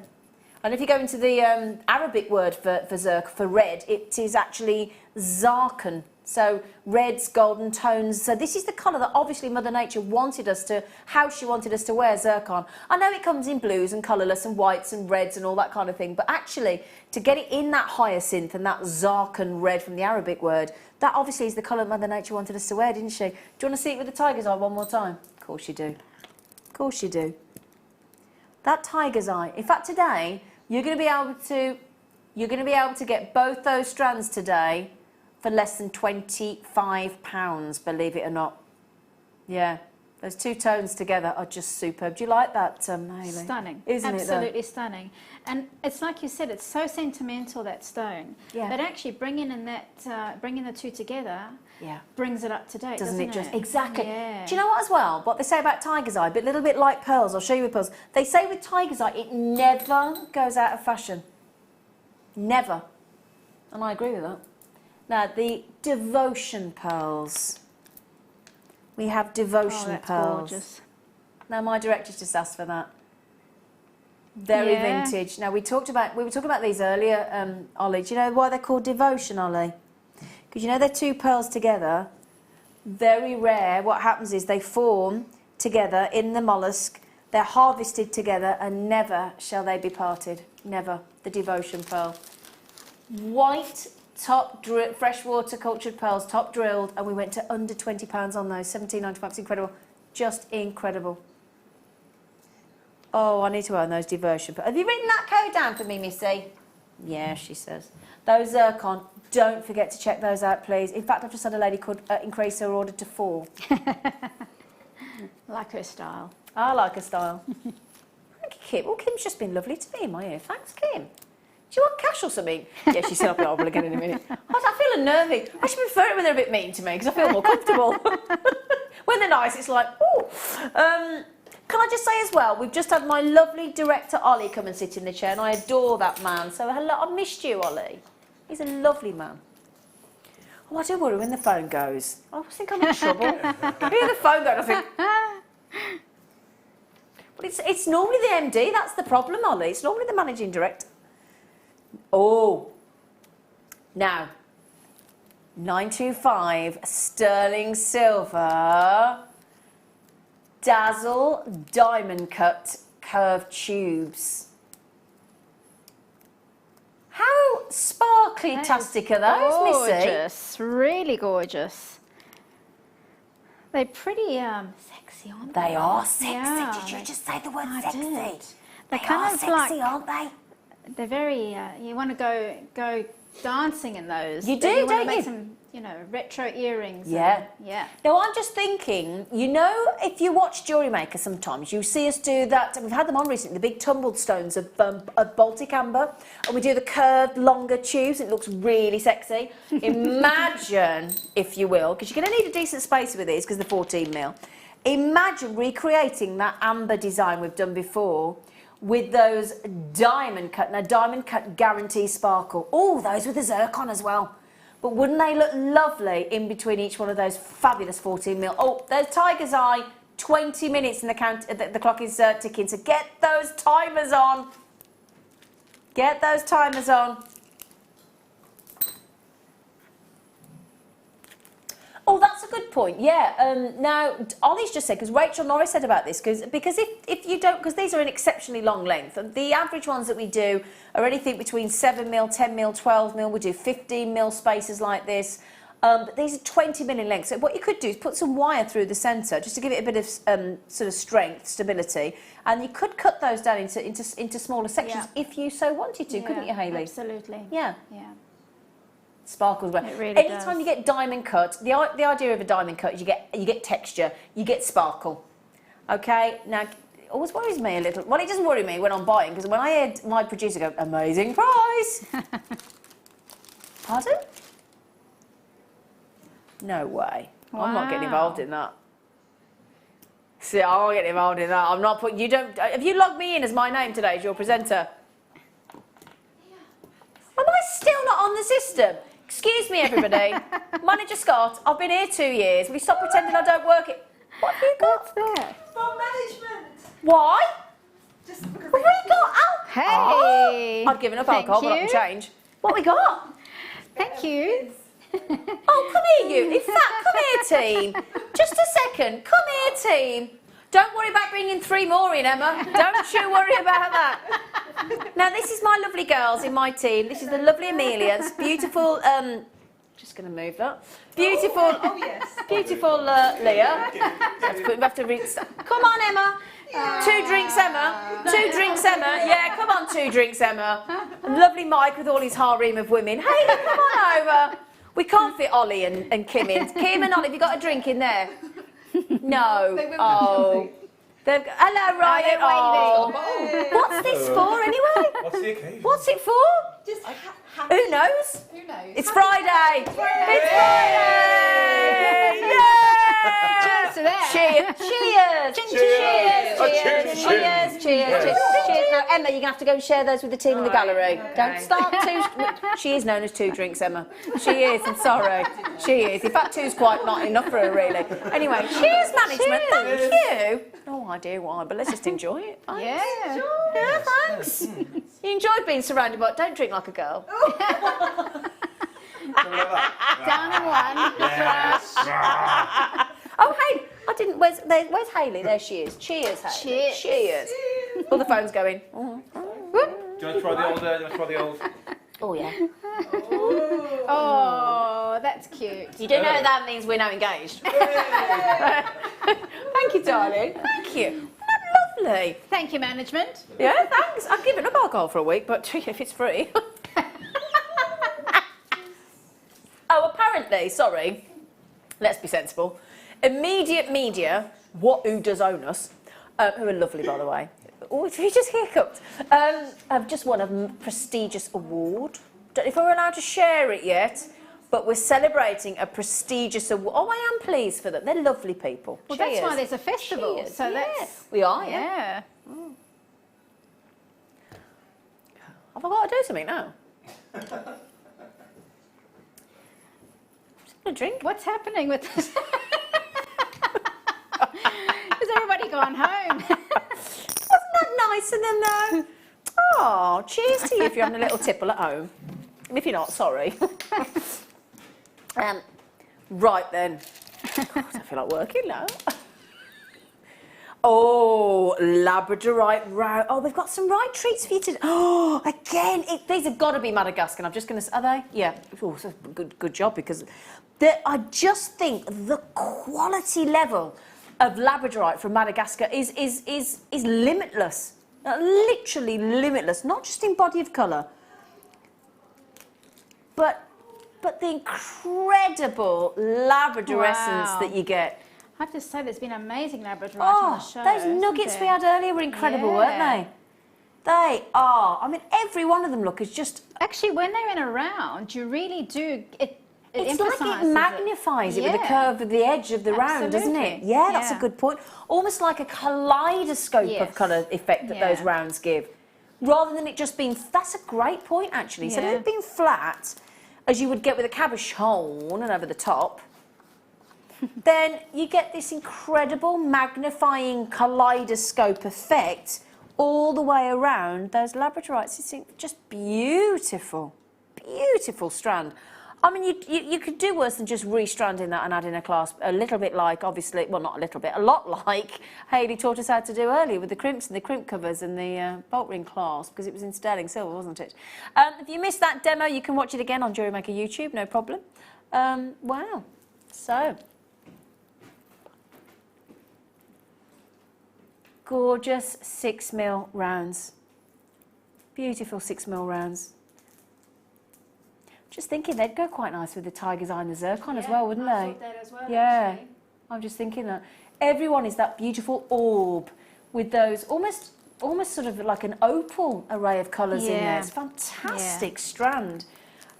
And if you go into the Arabic word for red, it is actually zarkan. So reds, golden tones. So this is the colour that obviously Mother Nature wanted us to, how she wanted us to wear zircon. I know it comes in blues and colourless and whites and reds and all that kind of thing, but actually to get it in that hyacinth and that zarkan red from the Arabic word, that obviously is the colour Mother Nature wanted us to wear, didn't she? Do you want to see it with the tiger's eye one more time? Of course you do. Of course you do. That tiger's eye. In fact, today you're going to be able to get both those strands today for less than £25, believe it or not. Yeah, those 2 tones together are just superb. Do you like that, Hayley? Stunning. Isn't it? Absolutely stunning. And it's like you said, it's so sentimental, that stone. Yeah. But actually bringing the 2 together brings it up to date, Doesn't it just? it? Exactly. Yeah. Do you know what as well? What they say about tiger's eye, but a little bit like pearls. I'll show you with pearls. They say with tiger's eye, it never goes out of fashion. Never. And I agree with that. Now, the devotion pearls. We have devotion that's pearls. Gorgeous. Now, my director's just asked for that. Very vintage. Now, we were talking about these earlier, Ollie. Do you know why they're called devotion, Ollie? Because you know they're 2 pearls together. Very rare. What happens is they form together in the mollusk. They're harvested together and never shall they be parted. Never. The devotion pearl. White top freshwater cultured pearls, top drilled, and we went to under £20 on those. £17.95. It's incredible. Just incredible. Oh, I need to own those devotion pearls. Have you written that code down for me, Missy? Yeah, she says. Those zircon, don't forget to check those out, please. In fact, I've just had a lady could increase her order to 4. Like her style. I like her style. Thank you, Kim. Well, Kim's just been lovely to me in my ear. Thanks, Kim. Do you want cash or something? Yeah, she said I'll be horrible again in a minute. I feel unnerving. I should prefer it when they're a bit mean to me because I feel more comfortable. When they're nice, it's like, ooh. Can I just say as well, we've just had my lovely director, Ollie, come and sit in the chair, and I adore that man. So, hello, I missed you, Ollie. He's a lovely man. Oh, I do worry when the phone goes. I think I'm in trouble. I hear the phone going, I think... Well, it's normally the MD, that's the problem, Ollie. It's normally the managing director. Oh, Now, 925 sterling silver dazzle diamond cut curved tubes. How sparkly-tastic are those, Missy? Gorgeous, really gorgeous. They're pretty sexy, aren't they? They are sexy. Yeah, Did you they- just say the word I sexy? did. They kind are of sexy, like- aren't they? They're very. You want to go dancing in those. You But do, you want don't to make you? some, retro earrings. Yeah. Yeah. Now, I'm just thinking, if you watch Jewellery Maker sometimes, you see us do that, and we've had them on recently, the big tumbled stones of Baltic amber, and we do the curved, longer tubes. It looks really sexy. Imagine, if you will, because you're going to need a decent space with these because they're 14 mil. Imagine recreating that amber design we've done before with those diamond cut. Now, diamond cut guarantees sparkle. Oh, those with the zircon as well. But wouldn't they look lovely in between each one of those fabulous 14 mil? Oh, there's Tiger's Eye, 20 minutes and the clock is ticking. So get those timers on. Get those timers on. Oh, that's a good point. Yeah. Now, Ollie's just said, because Rachel Norris said about this, because if you don't, because these are an exceptionally long length. The average ones that we do are anything between 7 mil, 10 mil, 12 mil. We do 15 mil spaces like this. But these are 20 mil in length. So what you could do is put some wire through the centre just to give it a bit of sort of strength, stability, and you could cut those down into smaller sections if you so wanted to, couldn't you, Hayley? Absolutely. Yeah. Yeah. Sparkles well. It really Anytime does. you get diamond cut, the idea of a diamond cut is you get texture, you get sparkle. Okay, now it always worries me a little. Well, it doesn't worry me when I'm buying, because when I heard my producer go, amazing price. Pardon? No way. I'm not getting involved in that. See, I'm not getting involved in that. I'm not putting. You don't. Have you logged me in as my name today as your presenter? Am I still not on the system? Excuse me, everybody. Manager Scott, I've been here 2 years. Will you stop pretending I don't work it? What have you got? What's that? For management. Why? Just because Have we got alcohol? Hey. I'd given up Thank alcohol, but I you. can change. What we got? Thank you. Oh, come here, you. In fact, come here, team. Just a second. Come here, team. Don't worry about bringing 3 more in, Emma. Don't you worry about that. Now, this is my lovely girls in my team. This is the lovely Amelia. This beautiful, just going to move that. Beautiful, oh yes. beautiful Leah. We have to come on, Emma. 2 drinks, Emma. 2 drinks, Emma. Yeah, come on, 2 drinks, Emma. And lovely Mike with all his harem of women. Hey, come on over. We can't fit Ollie and Kim in. Kim and Ollie, have you got a drink in there? No. Oh. Hello, Ryan. Oh. What's this for, anyway? What's the occasion? What's it for? Just Who knows? Who knows? It's Friday. It's Friday. Yay! Cheers to that. Cheers. Cheers. Cheers. Cheers. Cheers. Cheers. Now, Emma, you're going to have to go and share those with the team in the gallery. Don't start 2. She is known as 2 drinks, Emma. She is. I'm sorry. She is. In fact, 2's quite not enough for her, really. Anyway, cheers, management. Thank you. No idea why, but let's just enjoy it. Thanks. Yeah. Yeah, thanks. You enjoyed being surrounded by. Don't drink like a girl. Down in one. Yes. Oh, hey, I didn't. Where's Hayley? There she is. Cheers, Hayley. Cheers. Cheers. Oh, the phone's going. Do you want to try the old? Do you want to try the old? Oh, yeah. Oh, that's cute. You do know that means we're now engaged. Thank you, darling. Thank you. Lovely. Thank you, management. Yeah, thanks. I've given up alcohol for a week, but if it's free. Oh, apparently, sorry. Let's be sensible. Immediate Media, who does own us, who are lovely, by the way. Oh, you just hiccuped. Have just won a prestigious award. Don't know if we're allowed to share it yet, but we're celebrating a prestigious award. Oh, I am pleased for them. They're lovely people. Well, Cheers. that's why there's a festival. Cheers. So Yeah. that's. We are, yeah. Yeah. Have I got to do something now? A drink? What's happening with this? Has everybody gone home? Wasn't that nice of them, though? Oh, cheers to you if you're having a little tipple at home. And if you're not, sorry. Right then. God, I feel like working now. Oh, Labradorite round. Oh, we've got some right treats for you today. Oh, again, these have got to be Madagascar. I'm just going to... Are they? Yeah. Oh, it's a good job because I just think the quality level of Labradorite from Madagascar is limitless. Literally limitless. Not just in body of colour, but the incredible Labradorescence that you get. I have to say, there's been amazing Labradorite on the show. Those nuggets we had earlier were incredible, weren't they? They are. I mean, every one of them, look, is just... Actually, when they're in a round, you really do... It's like it magnifies it with the curve of the edge of the round, doesn't it? Yeah, that's a good point. Almost like a kaleidoscope of colour effect that those rounds give. Rather than it just being... That's a great point, actually. So if it had been flat, as you would get with a cabochon and over the top... then you get this incredible magnifying kaleidoscope effect all the way around those Labradorites. It's just beautiful, beautiful strand. I mean, you could do worse than just restranding that and adding a clasp, a little bit like, obviously, well, not a little bit, a lot like Hayley taught us how to do earlier with the crimps and the crimp covers and the bolt ring clasp, because it was in sterling silver, wasn't it? If you missed that demo, you can watch it again on Jewellery Maker YouTube, no problem. Wow. So... gorgeous 6mm rounds. Beautiful 6mm rounds. Just thinking they'd go quite nice with the tiger's eye and the zircon as well, wouldn't they? I thought that as well, actually. I'm just thinking that. Everyone is that beautiful orb with those almost sort of like an opal array of colours in there. It's fantastic strand.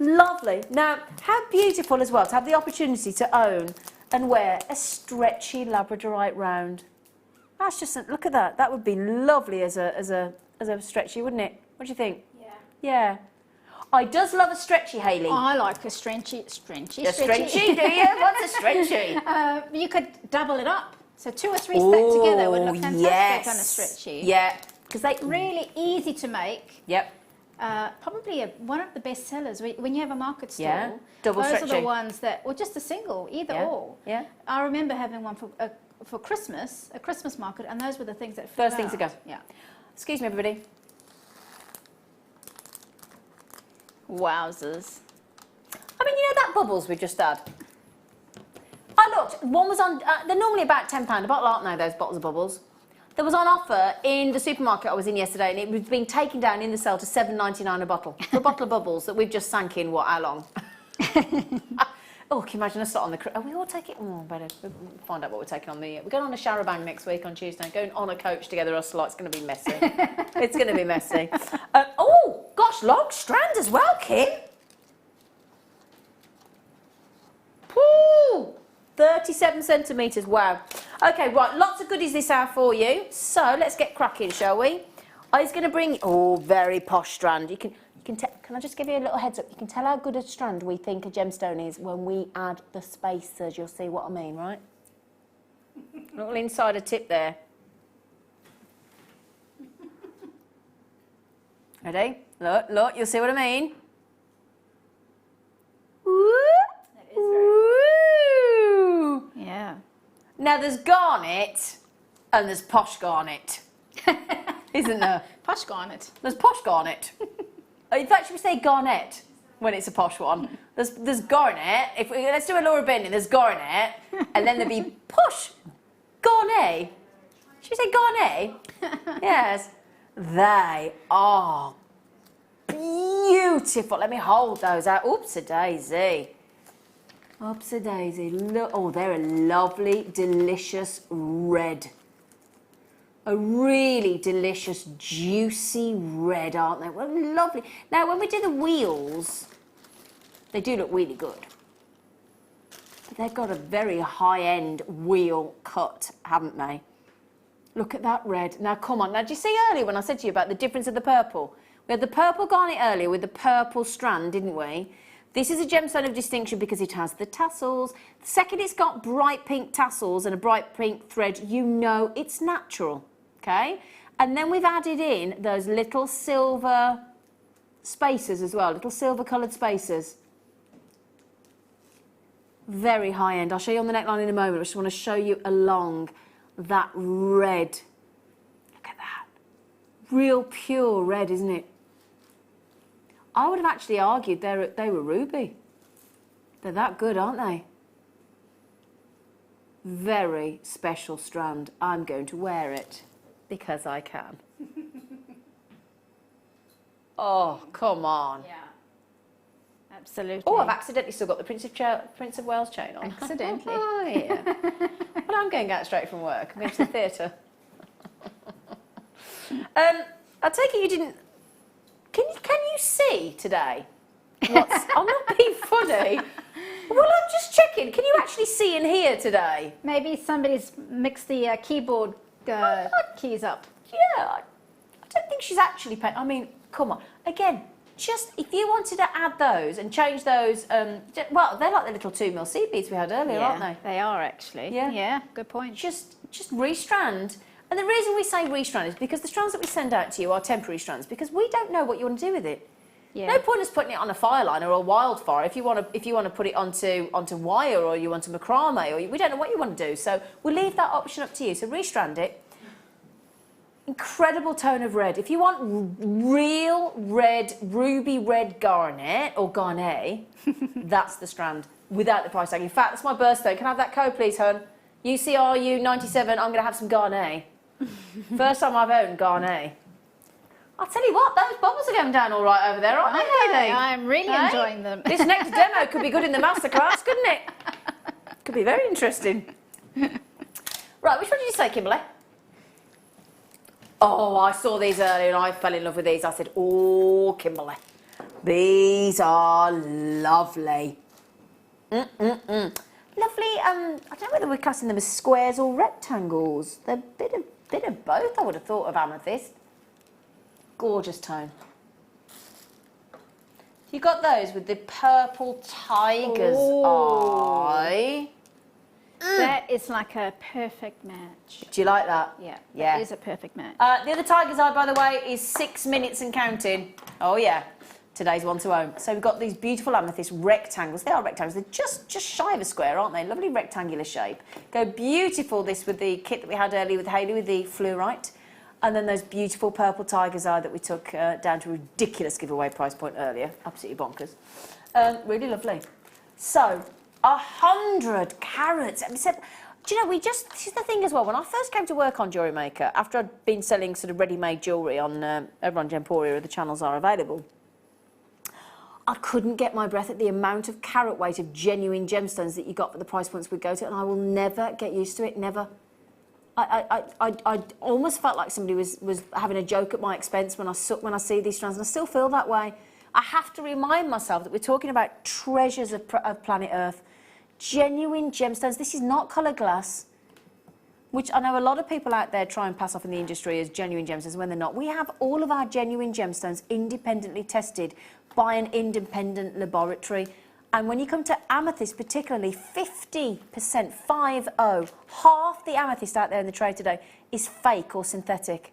Lovely. Now, how beautiful as well to have the opportunity to own and wear a stretchy Labradorite round. That's just look at that. That would be lovely as a stretchy, wouldn't it? What do you think? Yeah. Yeah. I does love a stretchy, Hayley. I like a stretchy. A stretchy, do you? What's a stretchy? You could double it up. So 2 or 3 stacked together would look fantastic on a stretchy. Yeah. Because they really easy to make. Yep. Probably one of the best sellers when you have a market stall. Yeah. Double those stretchy. are the ones that, or just a single, either or. Yeah. I remember having one for Christmas, a Christmas market, and those were the things that first things to go. Yeah. Excuse me, everybody. Wowzers. I mean, you know that bubbles we just had? I looked, one was on, they're normally about £10 a bottle, aren't they, those bottles of bubbles? There was on offer in the supermarket I was in yesterday, and it was being taken down in the sale to $7.99 a bottle. For a bottle of bubbles that we've just sank in, what, how long? Oh, can you imagine us on the... Are we all taking... Oh, better find out what we're taking on the... We're going on a Charabang next week on Tuesday. Going on a coach together, us lot. It's going to be messy. It's going to be messy. Oh, gosh, long strand as well, Kim. Woo! 37 centimetres, wow. OK, right, lots of goodies this hour for you. So, let's get cracking, shall we? I was going to bring... Oh, very posh strand. You can I just give you a little heads up? You can tell how good a strand we think a gemstone is when we add the spacers. You'll see what I mean, right? Little insider tip there. Ready? Look, you'll see what I mean. That is very Woo! Yeah. Now there's garnet and there's posh garnet. Isn't there? Posh garnet. There's posh garnet. In fact, should we say garnet when it's a posh one? There's garnet. Let's do a Laura Benning. There's garnet, and then there'd be posh garnet. Should we say garnet? Yes. They are beautiful. Let me hold those out. Oops-a-daisy. Oops-a-daisy. Look. Oh, they're a lovely, delicious red. A really delicious, juicy red, aren't they? Well, lovely. Now, when we do the wheels, they do look really good. But they've got a very high-end wheel cut, haven't they? Look at that red. Now, come on. Now, did you see earlier when I said to you about the difference of the purple? We had the purple garnet earlier with the purple strand, didn't we? This is a gemstone of distinction because it has the tassels. The second it's got bright pink tassels and a bright pink thread, you know it's natural. Okay, and then we've added in those little silver spacers as well, little silver coloured spacers. Very high end. I'll show you on the neckline in a moment. I just want to show you along that red. Look at that. Real pure red, isn't it? I would have actually argued they were ruby. They're that good, aren't they? Very special strand. I'm going to wear it because I can. Oh, come on. Yeah. Absolutely. Oh, I've accidentally still got the Prince of Wales chain on. Accidentally. Oh, yeah. Well, I'm going out straight from work. I'm going to the theatre. I take it you didn't... Can you see today? I'm not being funny. Well, I'm just checking. Can you actually see and hear today? Maybe somebody's mixed the keyboard keys up. Yeah, I don't think she's actually paying. I mean, come on. Again, just if you wanted to add those and change those, well, they're like the little 2mm seed beads we had earlier, aren't they? They are actually. Yeah. Yeah, good point. Just restrand. And the reason we say restrand is because the strands that we send out to you are temporary strands because we don't know what you want to do with it. Yeah. No point in us putting it on a fire line or a wildfire if you want to put it onto wire or you want to macrame or we don't know what you want to do. So we'll leave that option up to you. So restrand it. Incredible tone of red. If you want real red, ruby red garnet or garnet, that's the strand without the price tag. In fact, that's my birthday. Can I have that code, please, hon? UCRU 97. I'm going to have some garnet. First time I've owned garnet. I'll tell you what, those bubbles are going down all right over there, aren't they, Hayley? I'm really enjoying them. This next demo could be good in the masterclass, couldn't it? Could be very interesting. Right, which one did you say, Kimberly? Oh, I saw these earlier and I fell in love with these. I said, oh, Kimberly, these are lovely. Lovely, I don't know whether we're classing them as squares or rectangles. They're a bit of both, I would have thought, of amethyst. Gorgeous tone. You got those with the purple tiger's eye. That is like a perfect match. Do you like that? Yeah, Yeah. that is a perfect match. The other tiger's eye, by the way, is 6 minutes and counting. Oh, yeah. Today's one to own. So we've got these beautiful amethyst rectangles. They are rectangles. They're just shy of a square, aren't they? Lovely rectangular shape. Go beautiful, this with the kit that we had earlier with Hayley with the fluorite. And then those beautiful purple tiger's eye that we took down to a ridiculous giveaway price point earlier. Absolutely bonkers. Really lovely. So, 100 carats. Do you know, this is the thing as well, when I first came to work on Jewellery Maker, after I'd been selling sort of ready-made jewellery on over on Gemporia, the channels are available, I couldn't get my breath at the amount of carat weight of genuine gemstones that you got for the price points we'd go to, and I will never get used to it, never. I almost felt like somebody was having a joke at my expense when I see these strands, and I still feel that way. I have to remind myself that we're talking about treasures of planet Earth, genuine gemstones. This is not coloured glass, which I know a lot of people out there try and pass off in the industry as genuine gemstones when they're not. We have all of our genuine gemstones independently tested by an independent laboratory. And when you come to amethyst particularly, 50%, 50, half the amethyst out there in the trade today is fake or synthetic,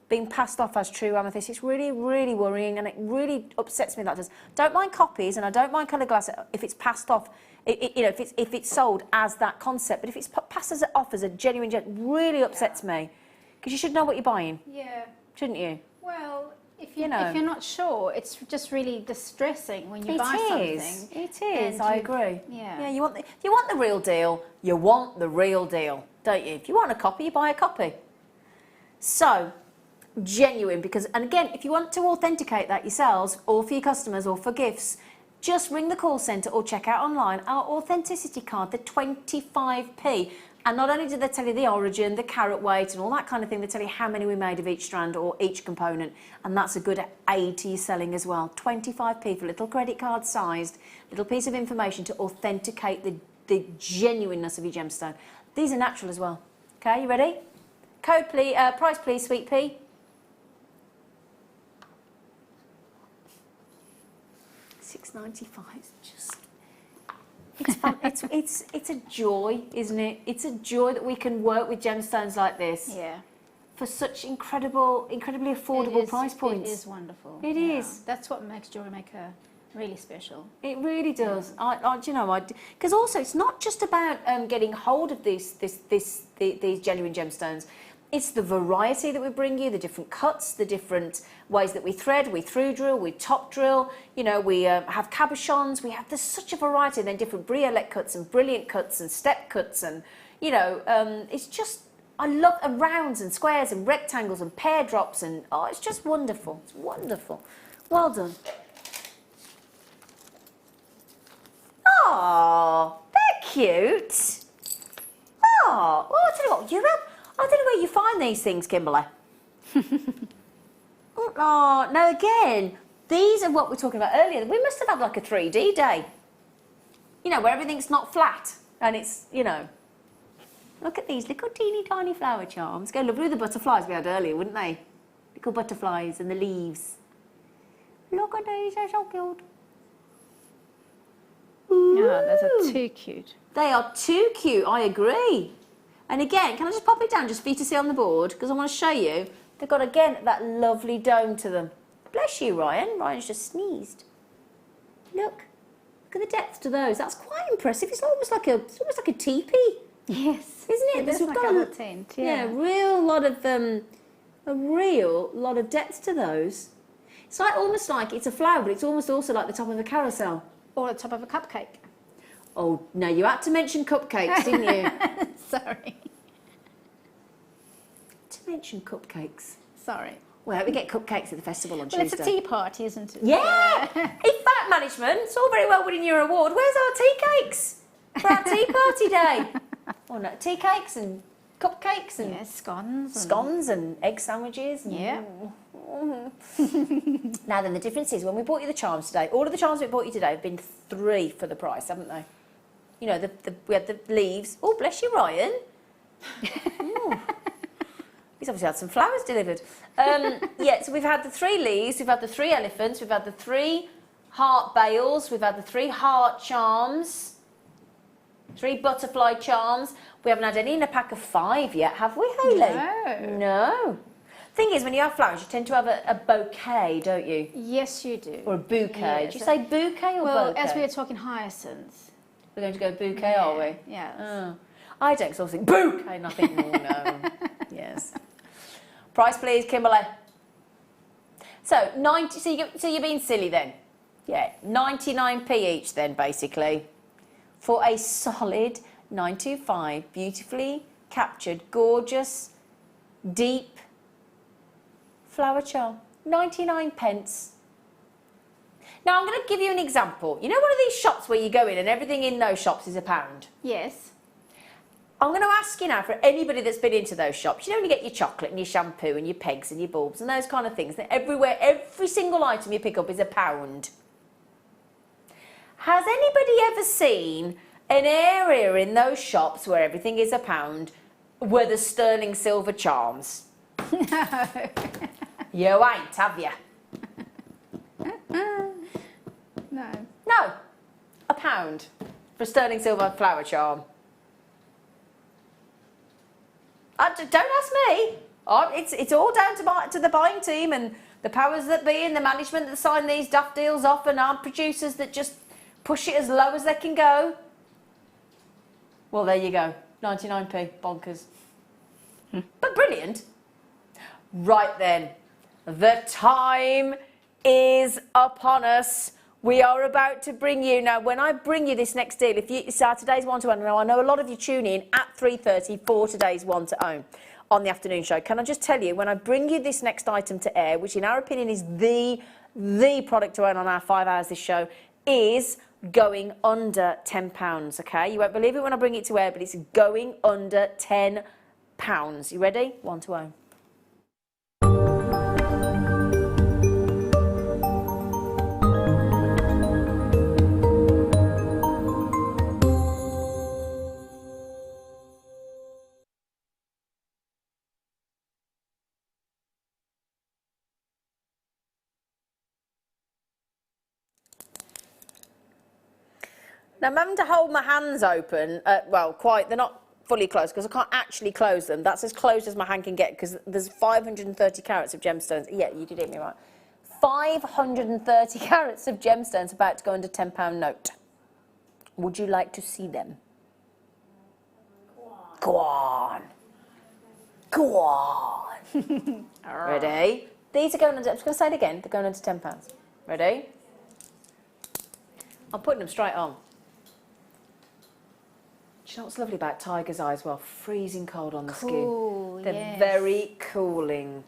being passed off as true amethyst. It's really, really worrying, and it really upsets me that does. Don't mind copies, and I don't mind coloured glass if it's passed off, if it's sold as that concept, but if it's passed off as a genuine gem, it really upsets me, because you should know what you're buying. Yeah. Shouldn't you? Well, if you're not sure, it's just really distressing when you buy something. It is. I agree. Yeah. Yeah. You want the real deal. You want the real deal, don't you? If you want a copy, you buy a copy. So, genuine, because, and again, if you want to authenticate that yourselves, or for your customers, or for gifts, just ring the call centre or check out online our authenticity card, the 25p. And not only do they tell you the origin, the carat weight and all that kind of thing, they tell you how many we made of each strand or each component. And that's a good aid to your selling as well. 25p for a little credit card sized, little piece of information to authenticate the genuineness of your gemstone. These are natural as well. Okay, you ready? Code please, price please, sweet pea. $6.95, just... It's fun. It's a joy, isn't it? It's a joy that we can work with gemstones like this. Yeah. for such incredibly affordable price points. It is wonderful. It is. That's what makes Jewellery Maker really special. It really does. Because also it's not just about getting hold of these genuine gemstones. It's the variety that we bring you, the different cuts, the different ways that we thread, we through drill, we top drill. You know, we have cabochons. There's such a variety. And then different briolette cuts and brilliant cuts and step cuts, and you know, it's just. I love rounds and squares and rectangles and pear drops, and oh, it's just wonderful. It's wonderful. Well done. Oh, they're cute. Oh, well, I'll tell you what, I don't know where you find these things, Kimberly. Oh, no, again, these are what we were talking about earlier. We must have had like a 3D day. You know, where everything's not flat and it's, you know. Look at these little teeny tiny flower charms. Go lovely with the butterflies we had earlier, wouldn't they? Little butterflies and the leaves. Look at these, they're so cute. Yeah, those are too cute. They are too cute, I agree. And again, can I just pop it down just for you to see on the board? Because I want to show you. They've got, again, that lovely dome to them. Bless you, Ryan. Ryan's just sneezed. Look. Look at the depth to those. That's quite impressive. It's almost like a teepee. Yes. Isn't it? It's like a little tent, yeah. A real lot of depth to those. It's like almost like it's a flower, but it's almost also like the top of a carousel. Or the top of a cupcake. Oh, no, you had to mention cupcakes, didn't you? Sorry. To mention cupcakes. Sorry. Well, we get cupcakes at the festival on Tuesday. It's a tea party, isn't it? Yeah! In fact, management, it's all very well winning your award. Where's our tea cakes for our tea party day? Oh, no, tea cakes and cupcakes and scones and egg sandwiches. Yeah. Now then, the difference is when we bought you the charms today, all of the charms we bought you today have been 3 for the price, haven't they? You know, we had the leaves. Oh, bless you, Ryan. He's obviously had some flowers delivered. Yeah, so we've had the 3 leaves, we've had the 3 elephants, we've had the 3 heart bales, we've had the 3 heart charms, 3 butterfly charms. We haven't had any in a pack of 5 yet, have we, Hayley? No. Thing is, when you have flowers, you tend to have a bouquet, don't you? Yes, you do. Or a bouquet. Yes. Do you say bouquet or well, bouquet? as we are talking hyacinths. We're going to go bouquet, are we? Yes. Oh. I don't sort of think bouquet, and I think, oh no. Yes. Price, please, Kimberly. So, 90, so you're being silly then? Yeah, 99p each then, basically. For a solid 925, beautifully captured, gorgeous, deep flower charm. 99 pence. Now, I'm going to give you an example. You know one of these shops where you go in and everything in those shops is £1? Yes. I'm going to ask you now, for anybody that's been into those shops, you know when you get your chocolate and your shampoo and your pegs and your bulbs and those kind of things, that everywhere, every single item you pick up is £1. Has anybody ever seen an area in those shops where everything is £1 where there's sterling silver charms? No. You ain't, have you? No. No. £1 for a sterling silver flower charm. Don't ask me. It's all down to the buying team and the powers that be and the management that sign these daft deals off, and our producers that just push it as low as they can go. Well, there you go. 99p. Bonkers. But brilliant. Right then. The time is upon us. We are about to bring you, now when I bring you this next deal, if you, it's our today's one-to-one, now I know a lot of you tune in at 3:30 for today's one-to-own on the afternoon show. Can I just tell you, when I bring you this next item to air, which in our opinion is the product to own on our 5 hours this show, is going under £10, okay? You won't believe it when I bring it to air, but it's going under £10. You ready? One-to-own. Now, I'm having to hold my hands open, well, they're not fully closed because I can't actually close them. That's as closed as my hand can get because there's 530 carats of gemstones. Yeah, you did hear me right. 530 carats of gemstones about to go into £10 note. Would you like to see them? Go on. Go on. Ready? These are going into, I'm just going to say it again, they're going into £10. Ready? I'm putting them straight on. Do you know what's lovely about tiger's eye as well? Freezing cold on the skin. They're very cooling.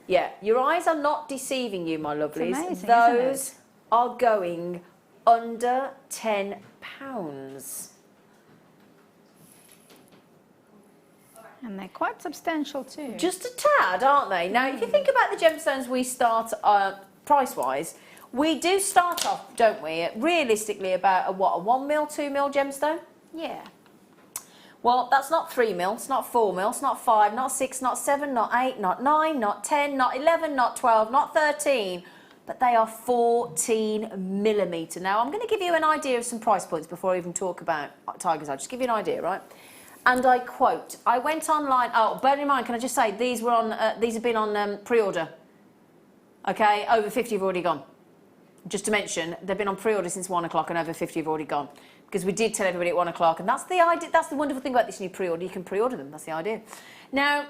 Yeah, your eyes are not deceiving you, my lovelies. It's amazing, Those isn't it? are going under £10. And they're quite substantial too. Just a tad, aren't they? Now, if you think about the gemstones we start price-wise, we do start off, don't we, at realistically about a 1 mil, 2 mil gemstone? Yeah. Well, that's not 3 mil, it's not 4 mil, it's not 5, not 6, not 7, not 8, not 9, not 10, not 11, not 12, not 13, but they are 14 millimetre. Now, I'm going to give you an idea of some price points before I even talk about tiger's eye. Just give you an idea, right? And I quote, I went online, oh, bear in mind, can I just say, these have been on pre-order. Okay, over 50 have already gone. Just to mention, they've been on pre-order since 1 o'clock and over 50 have already gone. Because we did tell everybody at 1 o'clock, and that's the idea, that's the wonderful thing about this new pre-order, you can pre-order them, that's the idea. Now,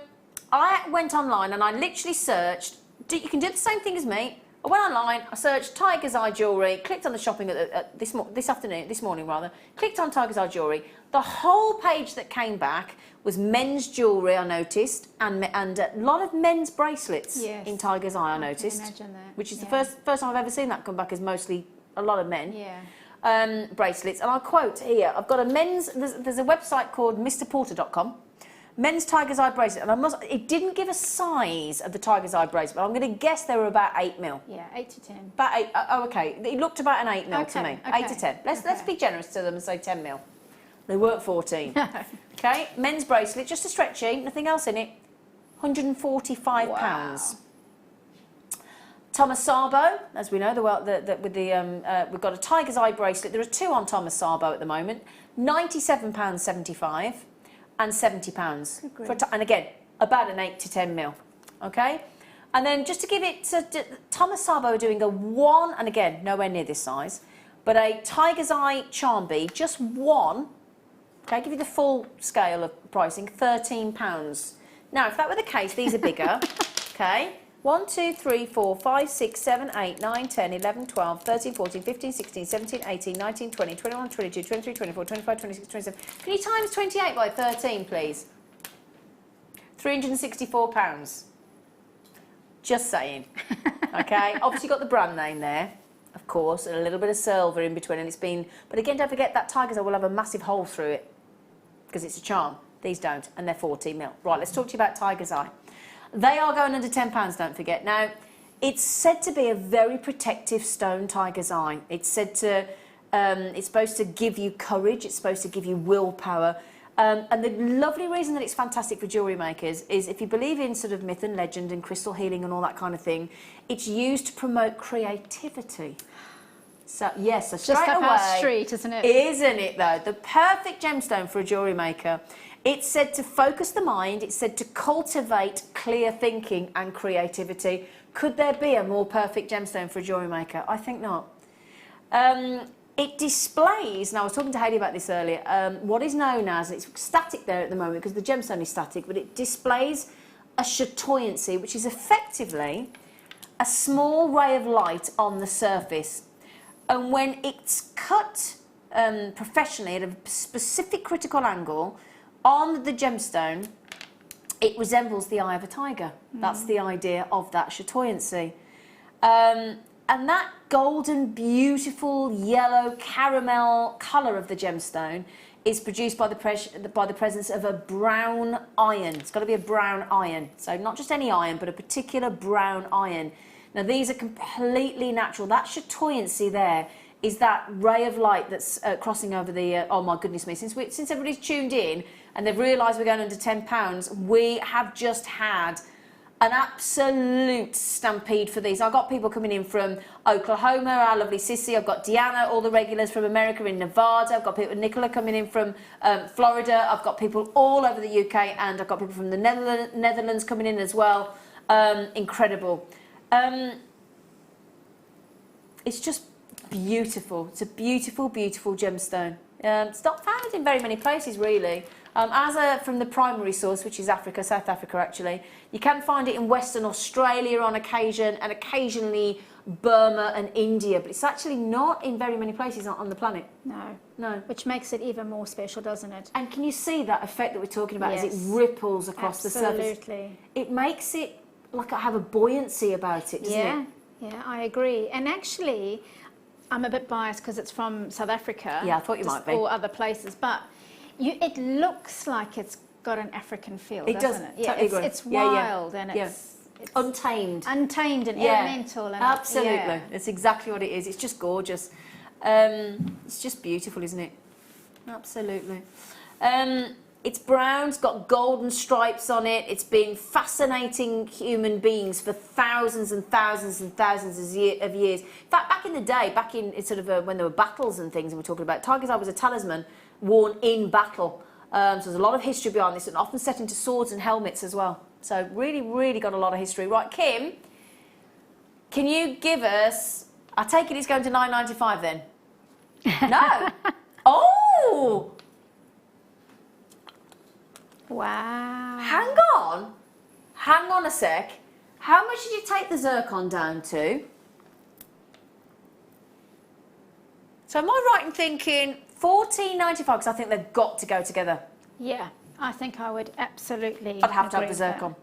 I went online and I literally searched, you can do the same thing as me. I went online, I searched Tiger's Eye jewellery, clicked on the shopping this morning, clicked on Tiger's Eye jewellery. The whole page that came back was men's jewellery, I noticed, and a lot of men's bracelets in Tiger's Eye, I noticed. I can imagine that. Which is the first time I've ever seen that come back as mostly a lot of men. Yeah. Bracelets. And I'll quote here, I've got a men's, there's a website called mrporter.com. Men's Tiger's Eye bracelet, and it didn't give a size of the Tiger's Eye bracelet, but I'm going to guess they were about 8 mil. Yeah, 8 to 10. About 8, oh, okay. It looked about an 8 mil to me. Okay, 8 to 10. Let's be generous to them and say 10 mil. They weren't 14. Okay, men's bracelet, just a stretchy, nothing else in it. £145. Wow. Thomas Sabo, as we know, we've got a Tiger's Eye bracelet. There are 2 on Thomas Sabo at the moment. £97.75 and £70. And again, about an 8 to 10 mil. Okay? And then just to give it to Thomas Sabo are doing a 1, and again, nowhere near this size, but a Tiger's Eye charm bead, just 1. Okay, give you the full scale of pricing, £13. Now, if that were the case, these are bigger. Okay? 1, 2, 3, 4, 5, 6, 7, 8, 9, 10, 11, 12, 13, 14, 15, 16, 17, 18, 19, 20, 21, 22, 23, 24, 25, 26, 27. Can you times 28 by 13, please? £364. Just saying. Okay? Obviously got the brand name there, of course, and a little bit of silver in between, and it's been... But again, don't forget that Tiger's Eye will have a massive hole through it, because it's a charm. These don't, and they're 14 mil. Right, let's talk to you about Tiger's Eye. They are going under £10, don't forget. Now, it's said to be a very protective stone, Tiger's Eye. It's said to, it's supposed to give you courage, it's supposed to give you willpower. And the lovely reason that it's fantastic for jewellery makers is if you believe in sort of myth and legend and crystal healing and all that kind of thing, it's used to promote creativity. So, yes, so straight Just up away, our street, isn't it? Isn't it, though? The perfect gemstone for a jewellery maker. It's said to focus the mind, it's said to cultivate clear thinking and creativity. Could there be a more perfect gemstone for a jewellery maker? I think not. It displays, and I was talking to Hayley about this earlier, what is known as, it's static there at the moment because the gemstone is static, but it displays a chatoyancy, which is effectively a small ray of light on the surface. And when it's cut professionally at a specific critical angle, on the gemstone, it resembles the eye of a tiger. That's the idea of that chatoyancy. And that golden, beautiful, yellow, caramel colour of the gemstone is produced by the presence of a brown iron. It's got to be a brown iron. So not just any iron, but a particular brown iron. Now, these are completely natural. That chatoyancy there is that ray of light that's crossing over the... oh, my goodness me. Since everybody's tuned in and they've realised we're going under £10, we have just had an absolute stampede for these. I've got people coming in from Oklahoma, our lovely Sissy. I've got Deanna, all the regulars from America in Nevada. I've got people, Nicola coming in from Florida. I've got people all over the UK, and I've got people from the Netherlands coming in as well. Incredible. It's just beautiful. It's a beautiful, beautiful gemstone. It's not found in very many places, really. From the primary source, which is Africa, South Africa actually, you can find it in Western Australia on occasion, and occasionally Burma and India, but it's actually not in very many places on the planet. No. No. Which makes it even more special, doesn't it? And can you see that effect that we're talking about Yes. as it ripples across the surface? Absolutely. It makes it like I have a buoyancy about it, doesn't it? Yeah, I agree. And actually, I'm a bit biased because it's from South Africa. Yeah, I thought you might be. Or other places, but it looks like it's got an African feel, It doesn't does. it? Yeah, Totally agree. it's Yeah, yeah. wild and Yeah. it's Untamed. untamed and Yeah. elemental. And Absolutely. yeah. It's exactly what it is. It's just gorgeous. It's just beautiful, isn't it? Absolutely. It's brown, it's got golden stripes on it. It's been fascinating human beings for thousands and thousands and thousands of years. In fact, back in the day, sort of when there were battles and things, and we're talking about tiger's eye was a talisman worn in battle. So there's a lot of history behind this, and often set into swords and helmets as well. So really, really got a lot of history. Right, Kim, can you give us? I take it it's going to $9.95 then. No. Oh. Wow. Hang on a sec. How much did you take the zircon down to? So am I right in thinking $14.95? Because I think they've got to go together. Yeah, I think I would absolutely. I'd have to have agree the with that. zircon.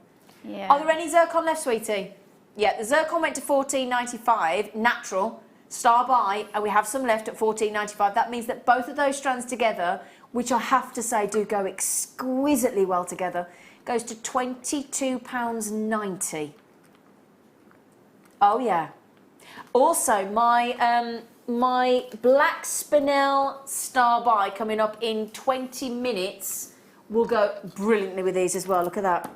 Yeah. Are there any zircon left, sweetie? Yeah, the zircon went to $14.95, natural, star buy, and we have some left at $14.95. That means that both of those strands together, which I have to say do go exquisitely well together, goes to £22.90. Oh yeah. Also, my black spinel star buy coming up in 20 minutes will go brilliantly with these as well. Look at that.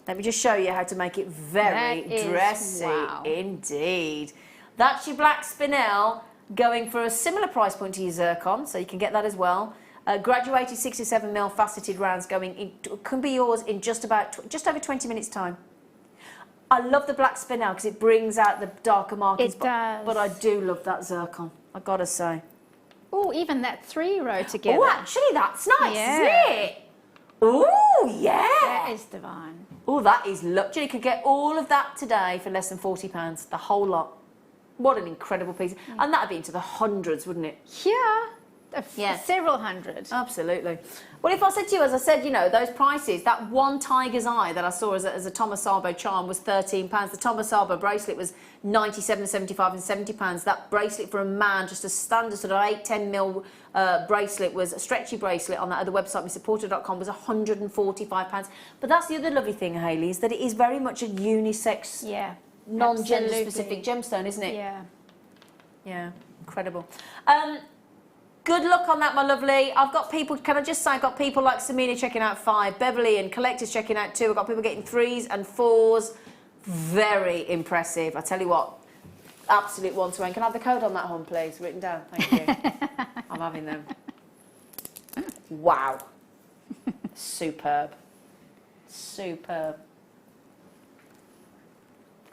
Let me just show you how to make it very That is- dressy wow. indeed. That's your black spinel going for a similar price point to your zircon, so you can get that as well. Graduated 67mm faceted rounds going in, can be yours in just over 20 minutes time. I love the black spinel because it brings out the darker markings. It does. But I do love that zircon, I gotta say. Oh, even that 3-row together. Oh, actually, that's nice, Yeah. isn't it? Oh, yeah. That is divine. Oh, that is luxury. You could get all of that today for less than £40, the whole lot. What an incredible piece. And that'd be into the hundreds, wouldn't it? Yeah. Yeah. Several hundred. Absolutely. Well, if I said to you, as I said, you know, those prices, that one tiger's eye that I saw as a Thomas Sabo charm was £13. The Thomas Sabo bracelet was £97, £75 and £70. That bracelet for a man, just a standard sort of 8-10mm bracelet, was a stretchy bracelet on that other website, MrPorter.com, was £145. But that's the other lovely thing, Hayley, is that it is very much a unisex, Yeah. non-gender absolutely. specific gemstone, isn't it? Yeah. Yeah, incredible. Good luck on that, my lovely. I've got people, can I just say, I've got people like Samina checking out 5, Beverly and Collectors checking out 2. I've got people getting 3s and 4s. Very impressive. I tell you what, absolute one to win. Can I have the code on that one, please? Written down. Thank you. I'm having them. Wow. Superb. Superb.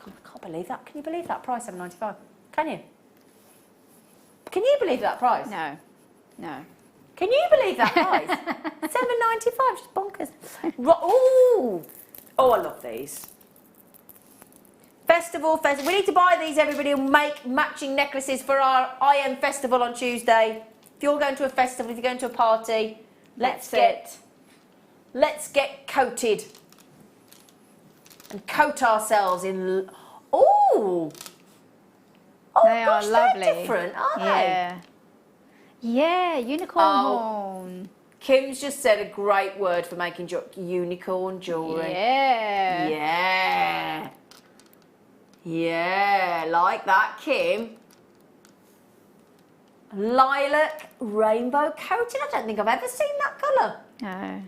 I can't believe that. Can you believe that price, $7.95? Can you? Can you believe that price? No. No. Can you believe that price? $7.95, just bonkers. Oh, I love these. Festival. We need to buy these, everybody, and make matching necklaces for our IM festival on Tuesday. If you're going to a festival, if you're going to a party, let's get coated and coat ourselves in. Oh, They gosh, are lovely. They're different, aren't they? Yeah. Yeah, unicorn Oh. horn. Kim's just said a great word for making unicorn jewellery. Yeah. Yeah. Yeah, like that, Kim. Lilac rainbow coating. I don't think I've ever seen that colour. No.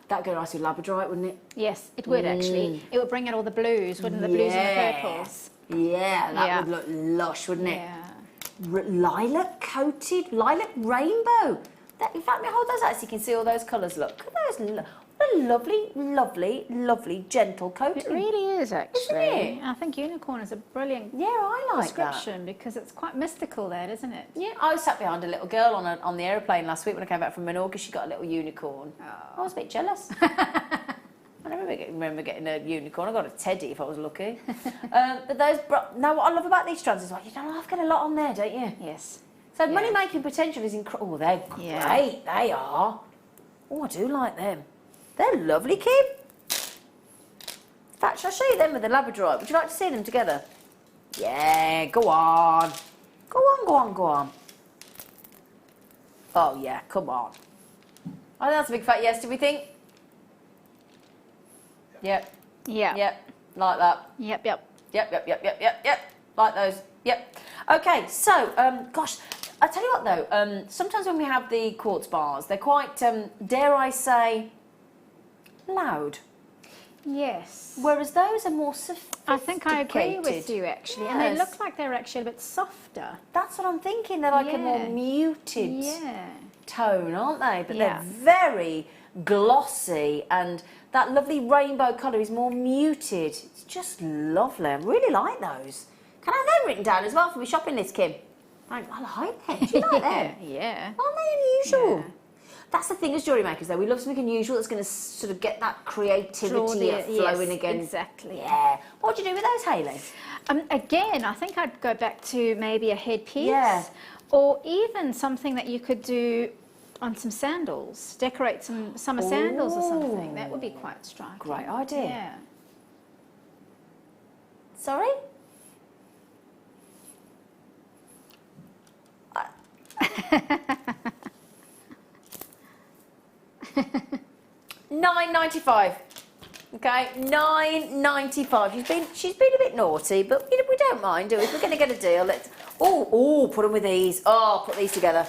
That'd go nice with Labradorite, wouldn't it? Yes, it would actually. It would bring out all the blues, wouldn't the blues and the purples? Yeah, that would look lush, wouldn't it? Yeah. Lilac coated, lilac rainbow. In fact, me hold those out so you can see all those colours. Look at those. What a lovely, lovely, lovely, gentle coating. It really is, actually. Isn't it? I think unicorn is a brilliant I like description because it's quite mystical, that, isn't it? Yeah, I sat behind a little girl on the aeroplane last week when I came back from Menorca. She got a little unicorn. I was a bit jealous. I never remember getting a unicorn. I got a teddy if I was lucky. But those. Now, what I love about these strands is like you don't have to get a lot on there, don't you? Yes. So money making potential is incredible. Oh, they're great. They are. Oh, I do like them. They're lovely, Kim. In fact, shall I show you them with the Labradorite? Would you like to see them together? Yeah, go on. Go on, go on, go on. Oh, yeah, come on. I think that's a big fat yes, do we think? Yep. Yeah. Yep, like that. Yep. Yep. Like those. Yep. Okay, so, gosh, I tell you what though, sometimes when we have the quartz bars, they're quite, dare I say, loud. Yes. Whereas those are more sophisticated. I think I agree with you, actually. And they look like they're actually a bit softer. That's what I'm thinking. They're like a more muted tone, aren't they? But they're very glossy, and that lovely rainbow colour is more muted. It's just lovely. I really like those. Can I have them written down as well for my shopping list, Kim? I like them. Do you like them? Yeah. Aren't they unusual? Yeah. That's the thing as jewellery makers, though. We love something unusual that's going to sort of get that creativity flowing again. Exactly. Yeah. What do you do with those, Hayley? Again, I think I'd go back to maybe a headpiece. Yeah. Or even something that you could do on some sandals. Decorate some summer sandals or something. That would be quite striking. Great idea. Yeah. Sorry? $9.95. Okay, $9.95. She's been a bit naughty, but you know, we don't mind, do we? If we're going to get a deal, let's. Oh, put them with these. Oh, put these together.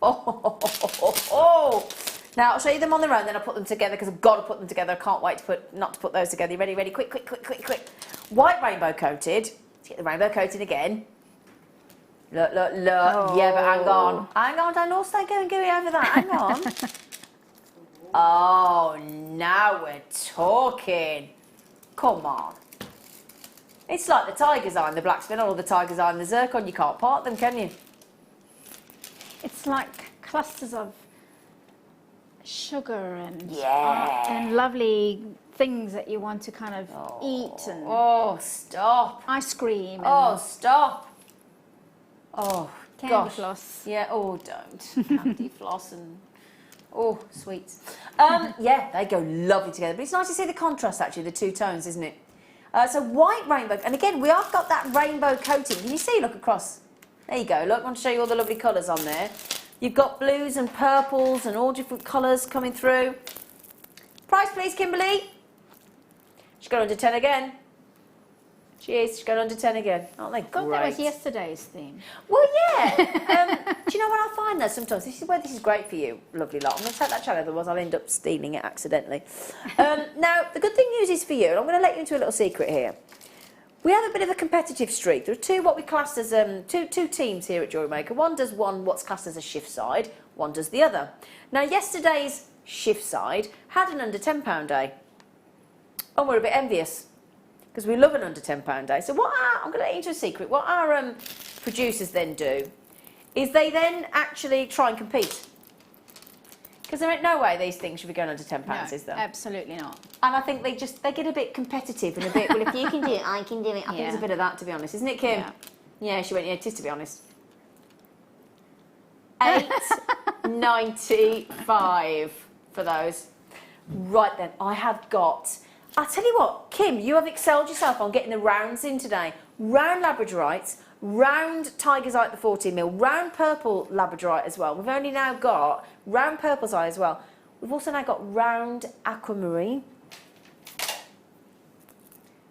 Oh. Now I'll show you them on their own, then I'll put them together because I've got to put them together. I can't wait not to put those together. You ready? Quick. White rainbow coated. Let's get the rainbow coated again. Look. Oh. Yeah, but hang on, don't all stay going gooey over that. Hang on. Oh, now we're talking. Come on. It's like the tiger's eye and the black spinel or the tiger's eye and the zircon. You can't part them, can you? It's like clusters of sugar and lovely things that you want to kind of eat and stop. ice cream. And stop. Oh, candy floss. Yeah. Oh, don't candy floss and sweets. Yeah, they go lovely together. But it's nice to see the contrast actually, the two tones, isn't it? So white rainbow, and again we have got that rainbow coating. Can you see? Look across. There you go. Look, I want to show you all the lovely colours on there. You've got blues and purples and all different colours coming through. Price please, Kimberly. She's got under 10 again. She's got under 10 again. Aren't they great? I thought that was yesterday's theme. Well, yeah. Do you know what I find though sometimes? This is where this is great for you, lovely lot. I'm going to take that channel, otherwise I'll end up stealing it accidentally. Now, the good news is for you, and I'm going to let you into a little secret here. We have a bit of a competitive streak. There are two what we class as two teams here at Jewellery Maker. One does what's classed as a shift side, one does the other. Now, yesterday's shift side had an under £10 day, and we're a bit envious because we love an under £10 day. So I'm going to let you into a secret. What our producers then do is they then actually try and compete. Because there ain't no way these things should be going under £10, is there? Absolutely not. And I think they get a bit competitive and a bit, well, if you can do it, I can do it. I think there's a bit of that, to be honest. Isn't it, Kim? Yeah, she went, yeah, it is, to be honest. $8.95 for those. Right then, I have got... I'll tell you what, Kim, you have excelled yourself on getting the rounds in today. Round Labradorites, round Tiger's Eye at the 14mm, round purple Labradorite as well. We've only now got round purple's eye as well. We've also now got round aquamarine.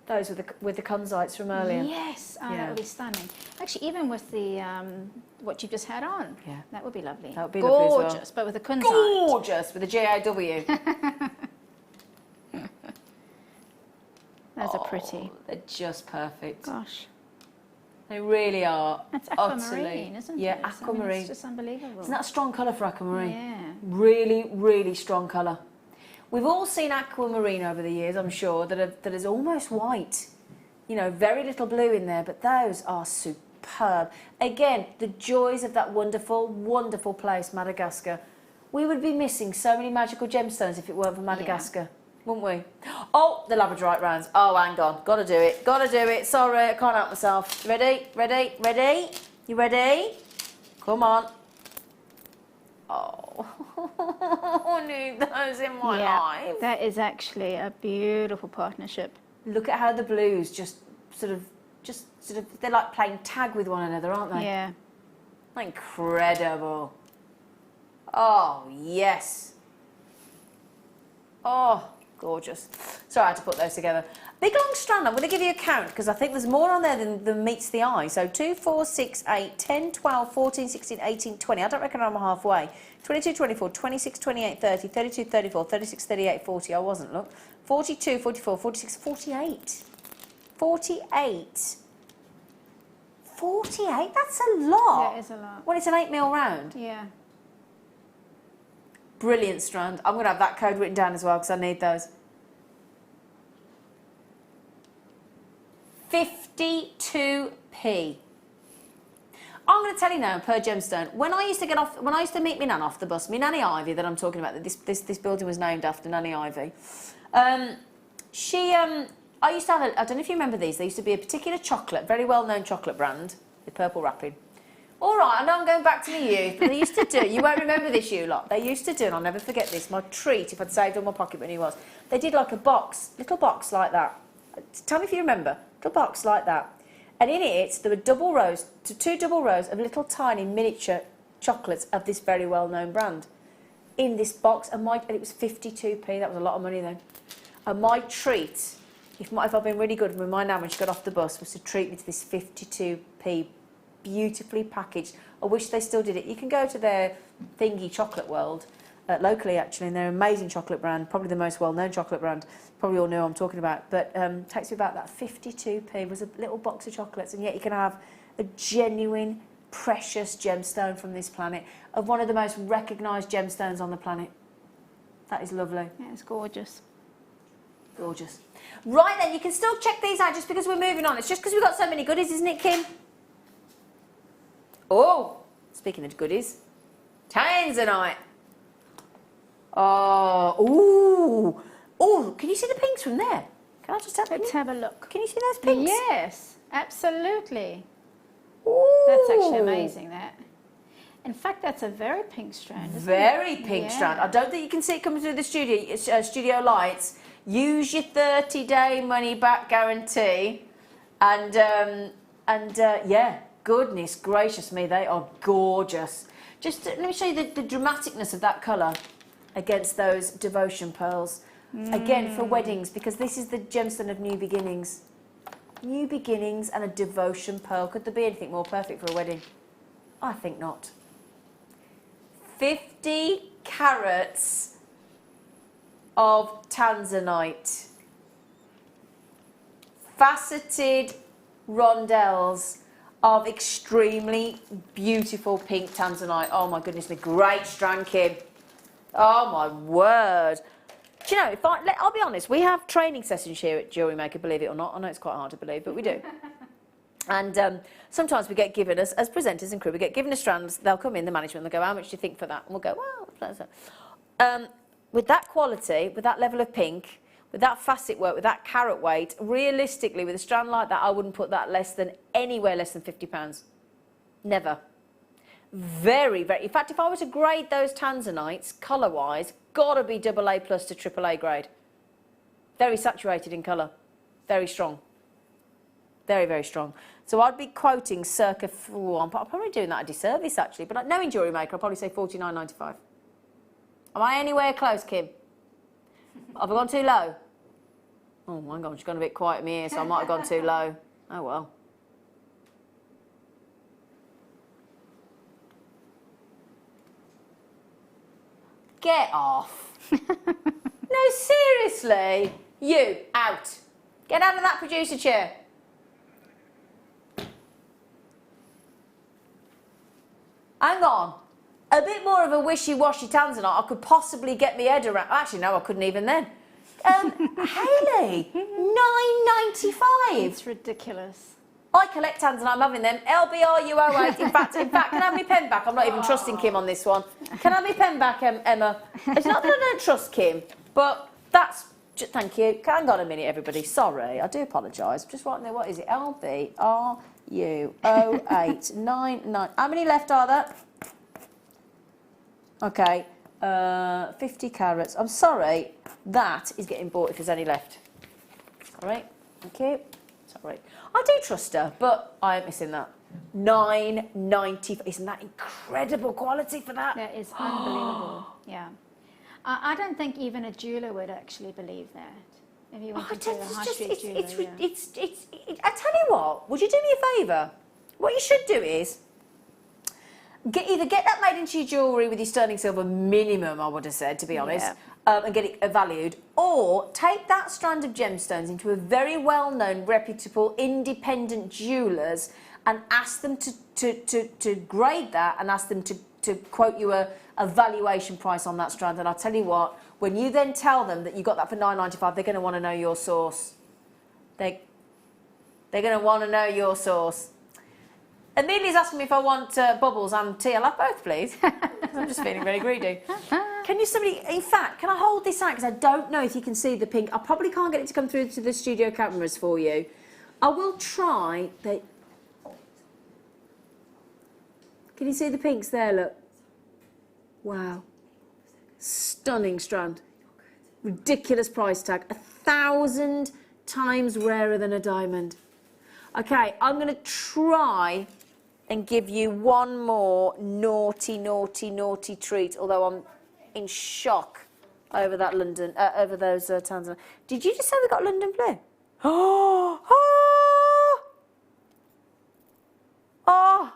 Those with the kunzites from earlier. Yes, that would be stunning. Actually, even with the what you've just had on, that would be lovely. That would be lovely as well. Gorgeous, but with a kunzite. Gorgeous with a JIW. Those are pretty. They're just perfect. Gosh. They really are. That's utterly. aquamarine, isn't Yeah, it? I mean, aquamarine. it's just unbelievable. Isn't that a strong colour for aquamarine? Yeah. Really, really strong colour. We've all seen aquamarine over the years, I'm sure, that is almost white. You know, very little blue in there, but those are superb. Again, the joys of that wonderful, wonderful place, Madagascar. We would be missing so many magical gemstones if it weren't for Madagascar, wouldn't we? Oh, the labradorite rounds. Oh, hang on. Got to do it. Got to do it. Sorry, I can't help myself. Ready? Ready? Ready? You ready? Come on. Oh, I need those in my life. That is actually a beautiful partnership. Look at how the blues just sort of, they're like playing tag with one another, aren't they? Yeah. Incredible. Oh, yes. Oh, gorgeous. Sorry, I had to put those together. Big long strand, I'm going to give you a count because I think there's more on there than meets the eye. So 2, 4, 6, 8, 10, 12, 14, 16, 18, 20. I don't reckon I'm halfway. 22, 24, 26, 28, 30, 32, 34, 36, 38, 40. I wasn't, look. 42, 44, 46, 48. 48. 48? That's a lot. That is a lot. Well, it's an 8mm round. Yeah. Brilliant strand. I'm going to have that code written down as well because I need those. 52p. I'm going to tell you now per gemstone. When I used to meet my nan off the bus, my Nanny Ivy that I'm talking about, that this building was named after Nanny Ivy. I used to have I don't know if you remember these. There used to be a particular chocolate, very well-known chocolate brand with purple wrapping. All right, I know I'm going back to my youth, but they used to do, you won't remember this, you lot, they used to do, and I'll never forget this, my treat, if I'd saved all my pocket money was, they did like a box, little box like that. Tell me if you remember, little box like that. And in it, there were two double rows of little tiny miniature chocolates of this very well-known brand in this box, and it was 52p, that was a lot of money then. And my treat, if I'd been really good with my nan when she got off the bus, was to treat me to this 52p, beautifully packaged. I wish they still did it. You can go to their thingy chocolate world, locally actually, and they're an amazing chocolate brand, probably the most well-known chocolate brand. Probably all know what I'm talking about, but takes me about that 52p was a little box of chocolates, and yet you can have a genuine, precious gemstone from this planet, of one of the most recognised gemstones on the planet. That is lovely. Yeah, it's gorgeous. Gorgeous. Right then, you can still check these out just because we're moving on. It's just because we've got so many goodies, isn't it, Kim? Oh, speaking of goodies, tanzanite. Oh, ooh. Oh, can you see the pinks from there? Can I just have Let's have a look. Can you see those pinks? Yes, absolutely. Ooh. That's actually amazing, that. In fact, that's a very pink strand, isn't Very it? pink Yeah. strand. I don't think you can see it coming through the studio lights. Use your 30-day money-back guarantee. And yeah, goodness gracious me, they are gorgeous. Just let me show you the dramaticness of that colour against those devotion pearls. Again, for weddings, because this is the gemstone of new beginnings. New beginnings and a devotion pearl. Could there be anything more perfect for a wedding? I think not. 50 carats of tanzanite. Faceted rondelles of extremely beautiful pink tanzanite. Oh my goodness me, great strand, Kim. Oh my word. Do you know, I'll be honest, we have training sessions here at Jewellery Maker, believe it or not. I know it's quite hard to believe, but we do. And sometimes we get given, as presenters and crew, we get given a strand, they'll come in, the management, they'll go, how much do you think for that? And we'll go, well, with that quality, with that level of pink, with that facet work, with that carat weight, realistically, with a strand like that, I wouldn't put that anywhere less than £50. Never. Very, very, in fact, if I were to grade those tanzanites, colour-wise, gotta be AA+ to AAA grade. Very saturated in colour. Very strong. Very, very strong. So I'd be quoting circa, I'm probably doing that a disservice actually, but knowing Jewellery Maker, I'll probably say £49.95. Am I anywhere close, Kim? Have I gone too low? Oh my God, she's gone a bit quiet in my ear, so I might have gone too low. Oh well. Get off. No, seriously. You, out. Get out of that producer chair. Hang on. A bit more of a wishy-washy tanzanite, I could possibly get my head around. Actually, no, I couldn't even then. Hayley, $9.95. It's ridiculous. I collect tanzanite, I'm having them. LBRU08. In fact, can I have my pen back? I'm not even trusting Kim on this one. Can I have my pen back, Emma? It's not that I don't trust Kim, but that's... Thank you. Hang on a minute, everybody. Sorry, I do apologise. Just writing there, what is it? LBRU0899. How many left are there? Okay, 50 carats. I'm sorry, that is getting bought if there's any left. All right, thank you. Sorry. I do trust her, but I am missing that. $9.90. Isn't that incredible quality for that? That is unbelievable. Yeah. I don't think even a jeweller would actually believe that. If you went to a high street jeweller. I tell you what, would you do me a favour? What you should do is either get that made into your jewellery with your sterling silver minimum, I would have said, to be honest, and get it valued, or take that strand of gemstones into a very well-known, reputable, independent jewellers and ask them to grade that and ask them to quote you a valuation price on that strand. And I'll tell you what, when you then tell them that you got that for $9.95, they're going to want to know your source. They're going to want to know your source. Amelia's asking me if I want bubbles and tea. I'll have both, please. I'm just feeling very greedy. Can you in fact, can I hold this out? Because I don't know if you can see the pink. I probably can't get it to come through to the studio cameras for you. I will try. Can you see the pinks there, look? Wow. Stunning strand. Ridiculous price tag. 1,000 times rarer than a diamond. Okay, I'm going to try and give you one more naughty treat, although I'm in shock over that London, over those Tanzania. Did you just say we got London blue? Oh! Oh,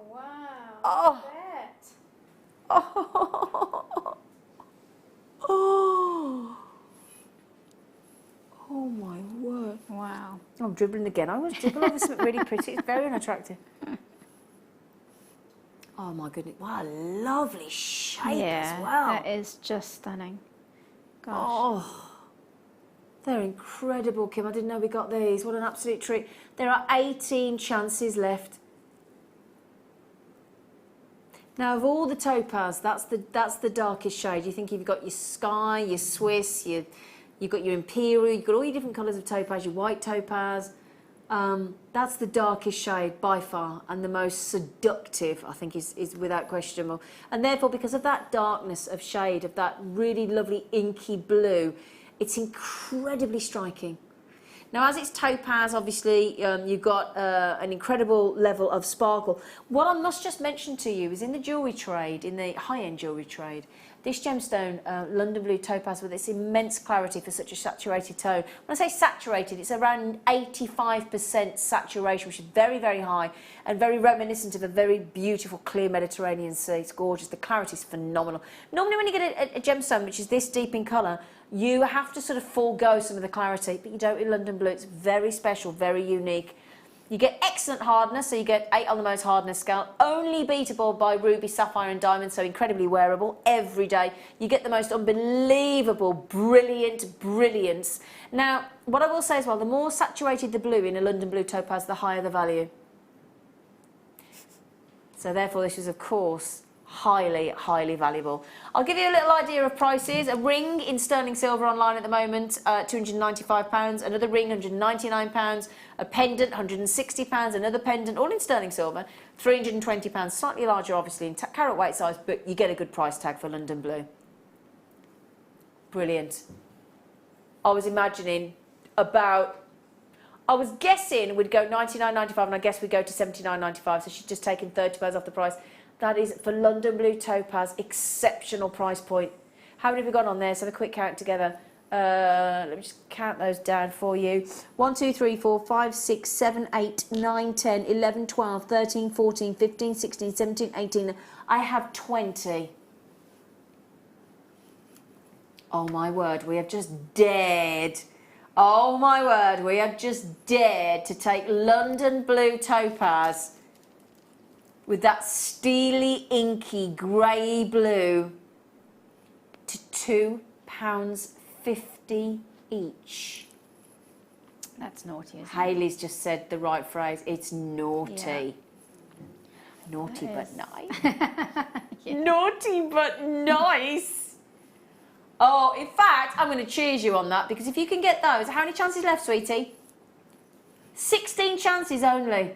wow. Oh. That. Oh my word. Wow. I'm dribbling again. I was dribbling over something really pretty. It's very unattractive. Oh my goodness. What a lovely shape as well. That is just stunning. Gosh. Oh, they're incredible, Kim. I didn't know we got these. What an absolute treat. There are 18 chances left. Now, of all the topaz, that's the darkest shade. You think you've got your sky, your Swiss, you've got your imperial, you've got all your different colours of topaz, your white topaz. That's the darkest shade by far, and the most seductive, I think, is without question. And therefore, because of that darkness of shade, of that really lovely inky blue, it's incredibly striking. Now, as it's topaz, obviously, you've got an incredible level of sparkle. What I must just mention to you is in the jewellery trade, in the high-end jewellery trade, this gemstone, London Blue Topaz, with its immense clarity for such a saturated tone. When I say saturated, it's around 85% saturation, which is very, very high and very reminiscent of a very beautiful, clear Mediterranean sea. It's gorgeous. The clarity is phenomenal. Normally, when you get a gemstone which is this deep in colour, you have to sort of forego some of the clarity, but you don't with London Blue. It's very special, very unique. You get excellent hardness, so you get 8 on the most hardness scale, only beatable by ruby, sapphire and diamond, so incredibly wearable every day. You get the most unbelievable, brilliant brilliance. Now, what I will say as well, the more saturated the blue in a London Blue Topaz, the higher the value. So therefore, this is, of course, highly, highly valuable. I'll give you a little idea of prices. A ring in sterling silver online at the moment, £295. Another ring, £199. A pendant, £160. Another pendant, all in sterling silver, £320. Slightly larger, obviously, in carat weight size, but you get a good price tag for London Blue. Brilliant. I was imagining I was guessing we'd go £99.95, and I guess we'd go to £79.95, so she's just taken £30 off the price. That is, for London Blue Topaz, exceptional price point. How many have we got on there? So have a quick count together. Let me just count those down for you. 1, 2, 3, 4, 5, 6, 7, 8, 9, 10, 11, 12, 13, 14, 15, 16, 17, 18. I have 20. Oh my word, we have just dared. Oh my word, we have just dared to take London Blue Topaz with that steely, inky, grey blue to £2.50 each. That's naughty, isn't it? Hayley's just said the right phrase. It's naughty. Naughty but nice. Naughty but nice. Oh, in fact, I'm going to cheers you on that, because if you can get those, how many chances left, sweetie? 16 chances only.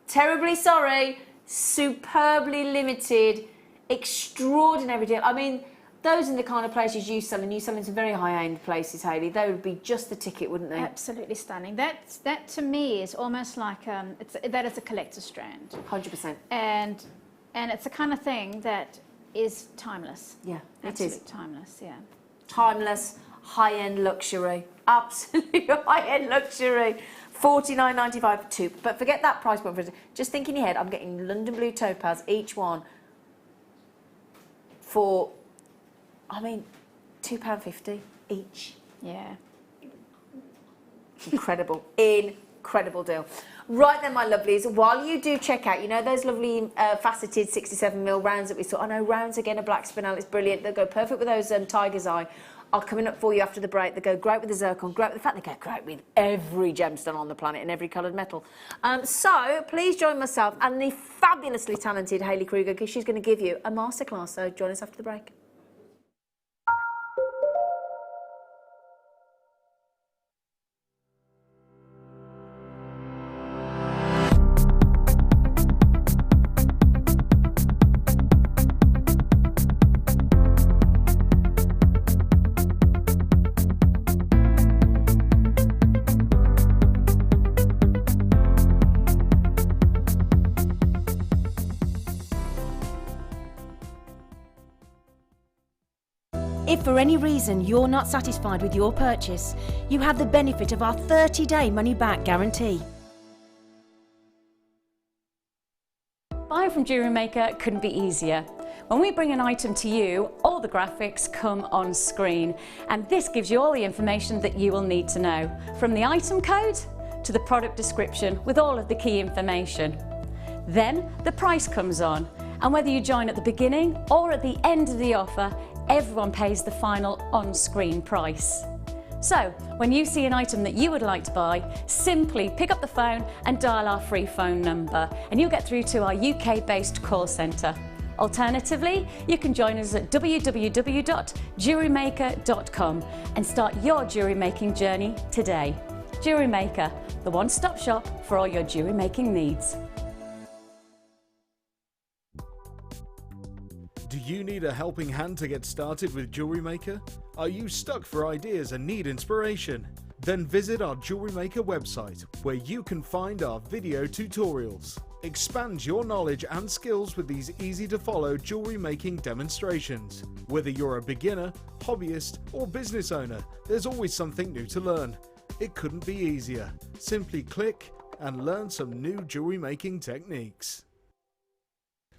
Terribly sorry. Superbly limited. Extraordinary deal. I mean, those are the kind of places you sell, and you sell in some very high-end places, Hayley. They would be just the ticket, wouldn't they? Absolutely stunning. That to me is almost like that is a collector's strand. 100%. And it's the kind of thing that is timeless. Yeah, it Absolute is. Timeless, yeah. Timeless, high-end luxury. Absolutely high-end luxury. $49.95 too. But forget that price point for it. Just think in your head, I'm getting London Blue Topaz, each one, for, I mean, £2.50 each. Yeah. Incredible. Incredible deal. Right then, my lovelies, while you do check out, you know those lovely faceted 67mm rounds that we saw? I know, rounds again, a black spinel, it's brilliant. They'll go perfect with those tiger's eye. Are coming up for you after the break. They go great with the zircon, great with the fact they go great with every gemstone on the planet and every coloured metal. So please join myself and the fabulously talented Hayley Kruger, because she's going to give you a masterclass. So join us after the break. If for any reason you're not satisfied with your purchase, you have the benefit of our 30-day money-back guarantee. Buying from Jewellery Maker couldn't be easier. When we bring an item to you, all the graphics come on screen, and this gives you all the information that you will need to know, from the item code to the product description with all of the key information. Then the price comes on, and whether you join at the beginning or at the end of the offer, everyone pays the final on-screen price. So, when you see an item that you would like to buy, simply pick up the phone and dial our free phone number, and you'll get through to our UK-based call centre. Alternatively, you can join us at www.jewellerymaker.com and start your jewellery making journey today. Jewellery Maker, the one-stop shop for all your jewellery making needs. Do you need a helping hand to get started with Jewellery Maker? Are you stuck for ideas and need inspiration? Then visit our Jewellery Maker website, where you can find our video tutorials. Expand your knowledge and skills with these easy-to-follow jewellery making demonstrations. Whether you're a beginner, hobbyist, or business owner, there's always something new to learn. It couldn't be easier. Simply click and learn some new jewellery making techniques.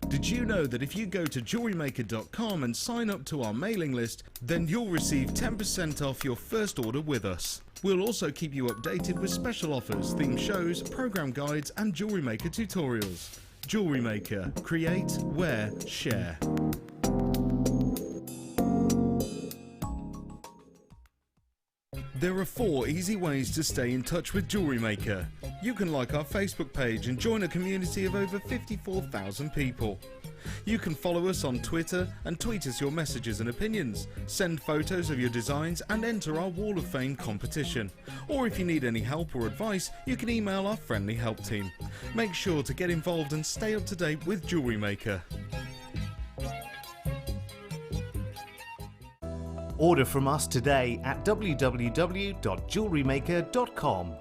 Did you know that if you go to JewelleryMaker.com and sign up to our mailing list, then you'll receive 10% off your first order with us. We'll also keep you updated with special offers, theme shows, program guides and Jewellery Maker tutorials. Jewellery Maker. Create, wear, share. There are 4 easy ways to stay in touch with Jewellery Maker. You can like our Facebook page and join a community of over 54,000 people. You can follow us on Twitter and tweet us your messages and opinions, send photos of your designs and enter our Wall of Fame competition. Or if you need any help or advice, you can email our friendly help team. Make sure to get involved and stay up to date with Jewellery Maker. Order from us today at www.jewellerymaker.com.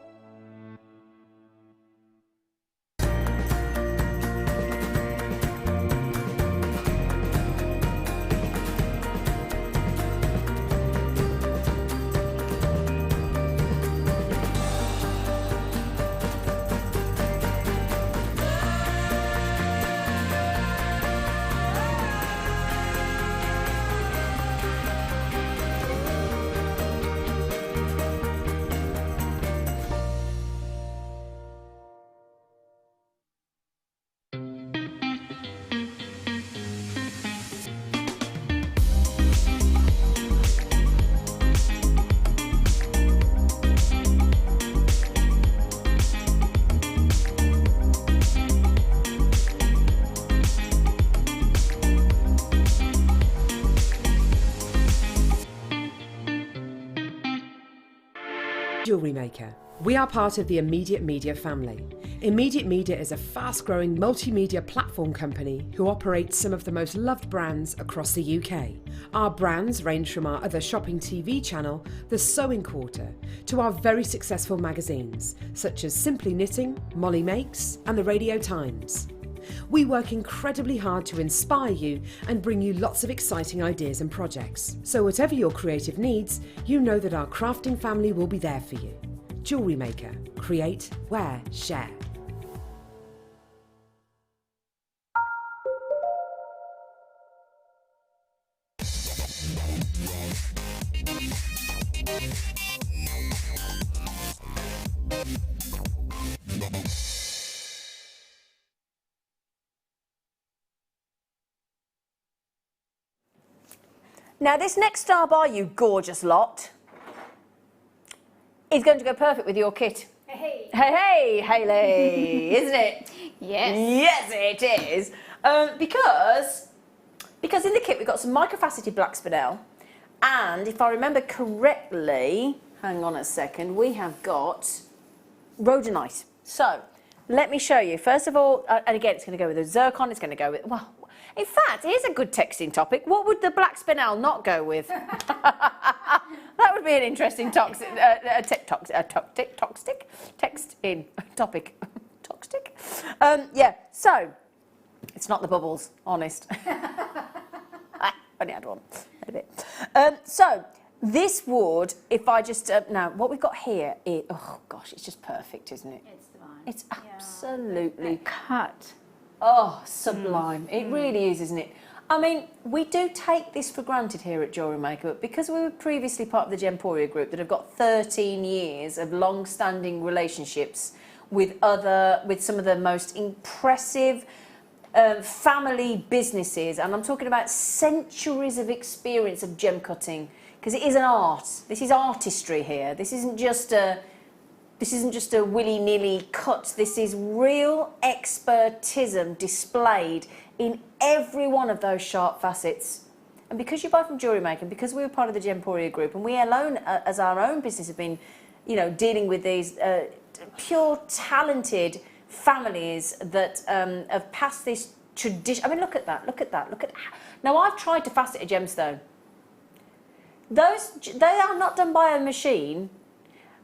Jewellery Maker. We are part of the Immediate Media family. Immediate Media is a fast-growing multimedia platform company who operates some of the most loved brands across the UK. Our brands range from our other shopping TV channel, The Sewing Quarter, to our very successful magazines, such as Simply Knitting, Molly Makes, and The Radio Times. We work incredibly hard to inspire you and bring you lots of exciting ideas and projects. So whatever your creative needs, you know that our crafting family will be there for you. Jewellery Maker. Create, wear, share. Now this next star bar, you gorgeous lot, is going to go perfect with your kit. Hey. Hey, Hayley, isn't it? Yes. Yes, it is. Because in the kit we've got some microfaceted black spinel, and if I remember correctly, hang on a second, we have got rhodonite. So let me show you. First of all, and again, it's going to go with a zircon. It's going to go with, well, in fact, here's a good texting topic. What would the black spinel not go with? That would be an interesting text in topic. Toxic. Yeah. So it's not the bubbles, honest. I only had one. A bit. So this would, if I just now, what we've got here is, oh gosh, it's just perfect, isn't it? It's divine. It's absolutely cut. Oh, sublime. It really is, isn't it? I mean, we do take this for granted here at Jewellery Maker, but because we were previously part of the Gemporia group that have got 13 years of long-standing relationships with some of the most impressive family businesses, and I'm talking about centuries of experience of gem cutting, because it is an art. This is artistry here. This isn't just a willy-nilly cut. This is real expertism displayed in every one of those sharp facets. And because you buy from Jewellery Maker, and because we were part of the Gemporia group, and we alone, as our own business, have been, dealing with these pure, talented families that have passed this tradition. I mean, look at that. Now, I've tried to facet a gemstone. They are not done by a machine.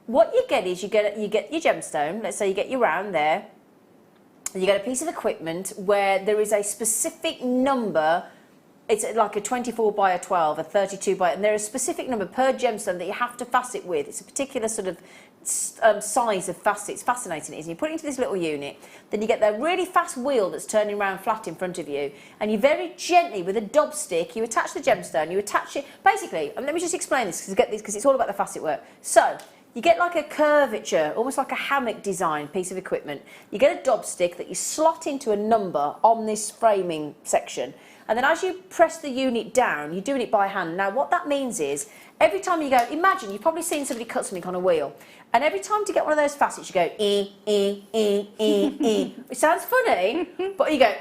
What you get is you get your gemstone. Let's say you get your round there. You get a piece of equipment where there is a specific number. It's like a 24 by a 12, a 32 by, and there is a specific number per gemstone that you have to facet with. It's a particular sort of size of facet. It's fascinating, isn't it? You put it into this little unit, then you get that really fast wheel that's turning around flat in front of you, and you very gently, with a dob stick, you attach the gemstone, you attach it, basically, let me just explain this, because it's all about the facet work. So, you get like a curvature, almost like a hammock design piece of equipment. You get a dob stick that you slot into a number on this framing section. And then as you press the unit down, you're doing it by hand. Now, what that means is, every time you go, imagine, you've probably seen somebody cut something on a wheel. And every time to get one of those facets, you go, It sounds funny, but you go,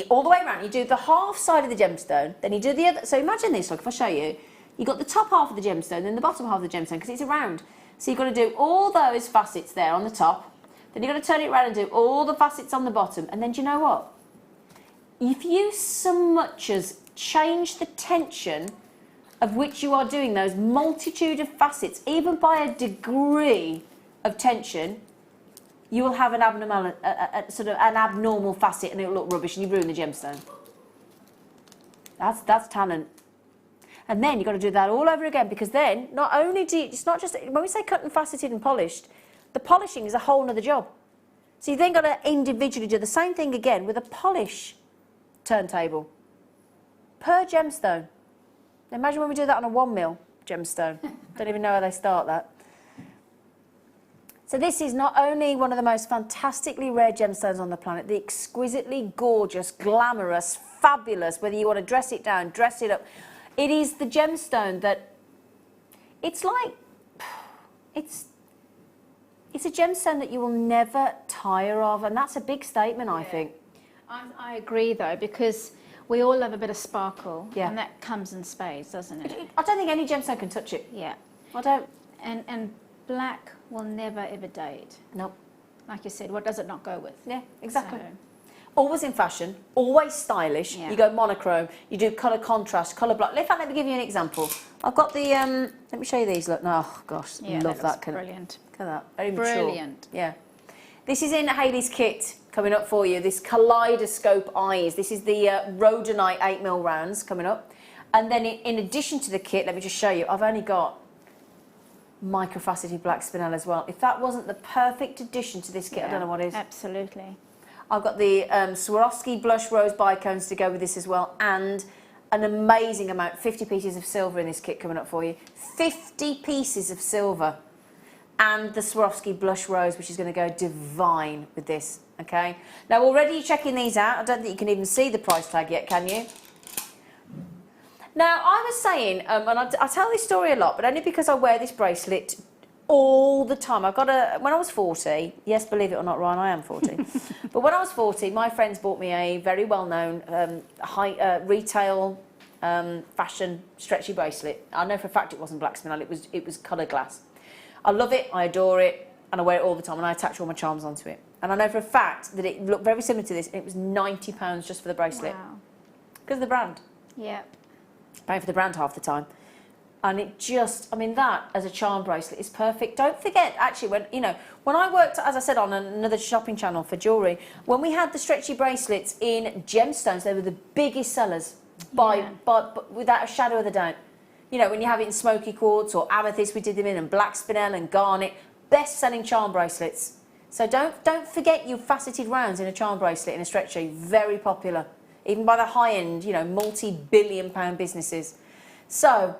all the way around. You do the half side of the gemstone, then you do the other. So imagine this, look, if I show you. You've got the top half of the gemstone, then the bottom half of the gemstone, because it's a round. So you've got to do all those facets there on the top. Then you've got to turn it around and do all the facets on the bottom. And then do you know what? If you so much as change the tension of which you are doing those multitude of facets, even by a degree of tension, you will have an abnormal facet, and it will look rubbish, and you ruin the gemstone. That's talent. And then you've got to do that all over again, because then not only do you, it's not just, when we say cut and faceted and polished, the polishing is a whole nother job. So you've then got to individually do the same thing again with a polish turntable per gemstone. Now imagine when we do that on a 1mm gemstone. Don't even know how they start that. So this is not only one of the most fantastically rare gemstones on the planet, the exquisitely gorgeous, glamorous, fabulous, whether you want to dress it down, dress it up. It is the gemstone that, it's like, it's a gemstone that you will never tire of, and that's a big statement, I think. I agree, though, because we all love a bit of sparkle, Yeah. and that comes in spades, doesn't it? I don't think any gemstone can touch it. Yeah. I don't. And black will never ever date. Nope. Like you said, what does it not go with? Yeah, exactly. So, Always in fashion, always stylish. Yeah. You go monochrome, you do colour contrast, colour block. In fact, let me give you an example. I've got the, let me show you these, look. Oh, gosh, yeah, love that. Brilliant. Look at that, very mature. Brilliant. Yeah. This is in Hayley's kit coming up for you, this kaleidoscope eyes. This is the rhodonite 8mm rounds coming up. And then in addition to the kit, let me just show you, I've only got microfaceted black spinel as well. If that wasn't the perfect addition to this kit, I don't know what is. Absolutely. I've got the Swarovski blush rose bicones to go with this as well, and an amazing amount, 50 pieces of silver in this kit coming up for you. 50 pieces of silver, and the Swarovski blush rose, which is going to go divine with this, okay? Now, already you're checking these out. I don't think you can even see the price tag yet, can you? Now, I was saying, and I tell this story a lot, but only because I wear this bracelet all the time. I've got when I was 40, yes, believe it or not, Ryan, I am 40. But when I was 40, my friends bought me a very well-known retail fashion stretchy bracelet. I know for a fact it wasn't black spinel, it was colour glass. I love it, I adore it, and I wear it all the time, and I attach all my charms onto it. And I know for a fact that it looked very similar to this, and it was £90 just for the bracelet. Wow. Because of the brand. Yeah. Paying for the brand half the time. And it just, I mean, that as a charm bracelet is perfect. Don't forget, actually, when I worked, as I said, on another shopping channel for jewellery, when we had the stretchy bracelets in gemstones, they were the biggest sellers by without a shadow of a doubt. You know, when you have it in smoky quartz or amethyst, we did them in black spinel and garnet, best-selling charm bracelets. So don't forget your faceted rounds in a charm bracelet in a stretchy, very popular, even by the high-end, you know, multi-billion-pound businesses. So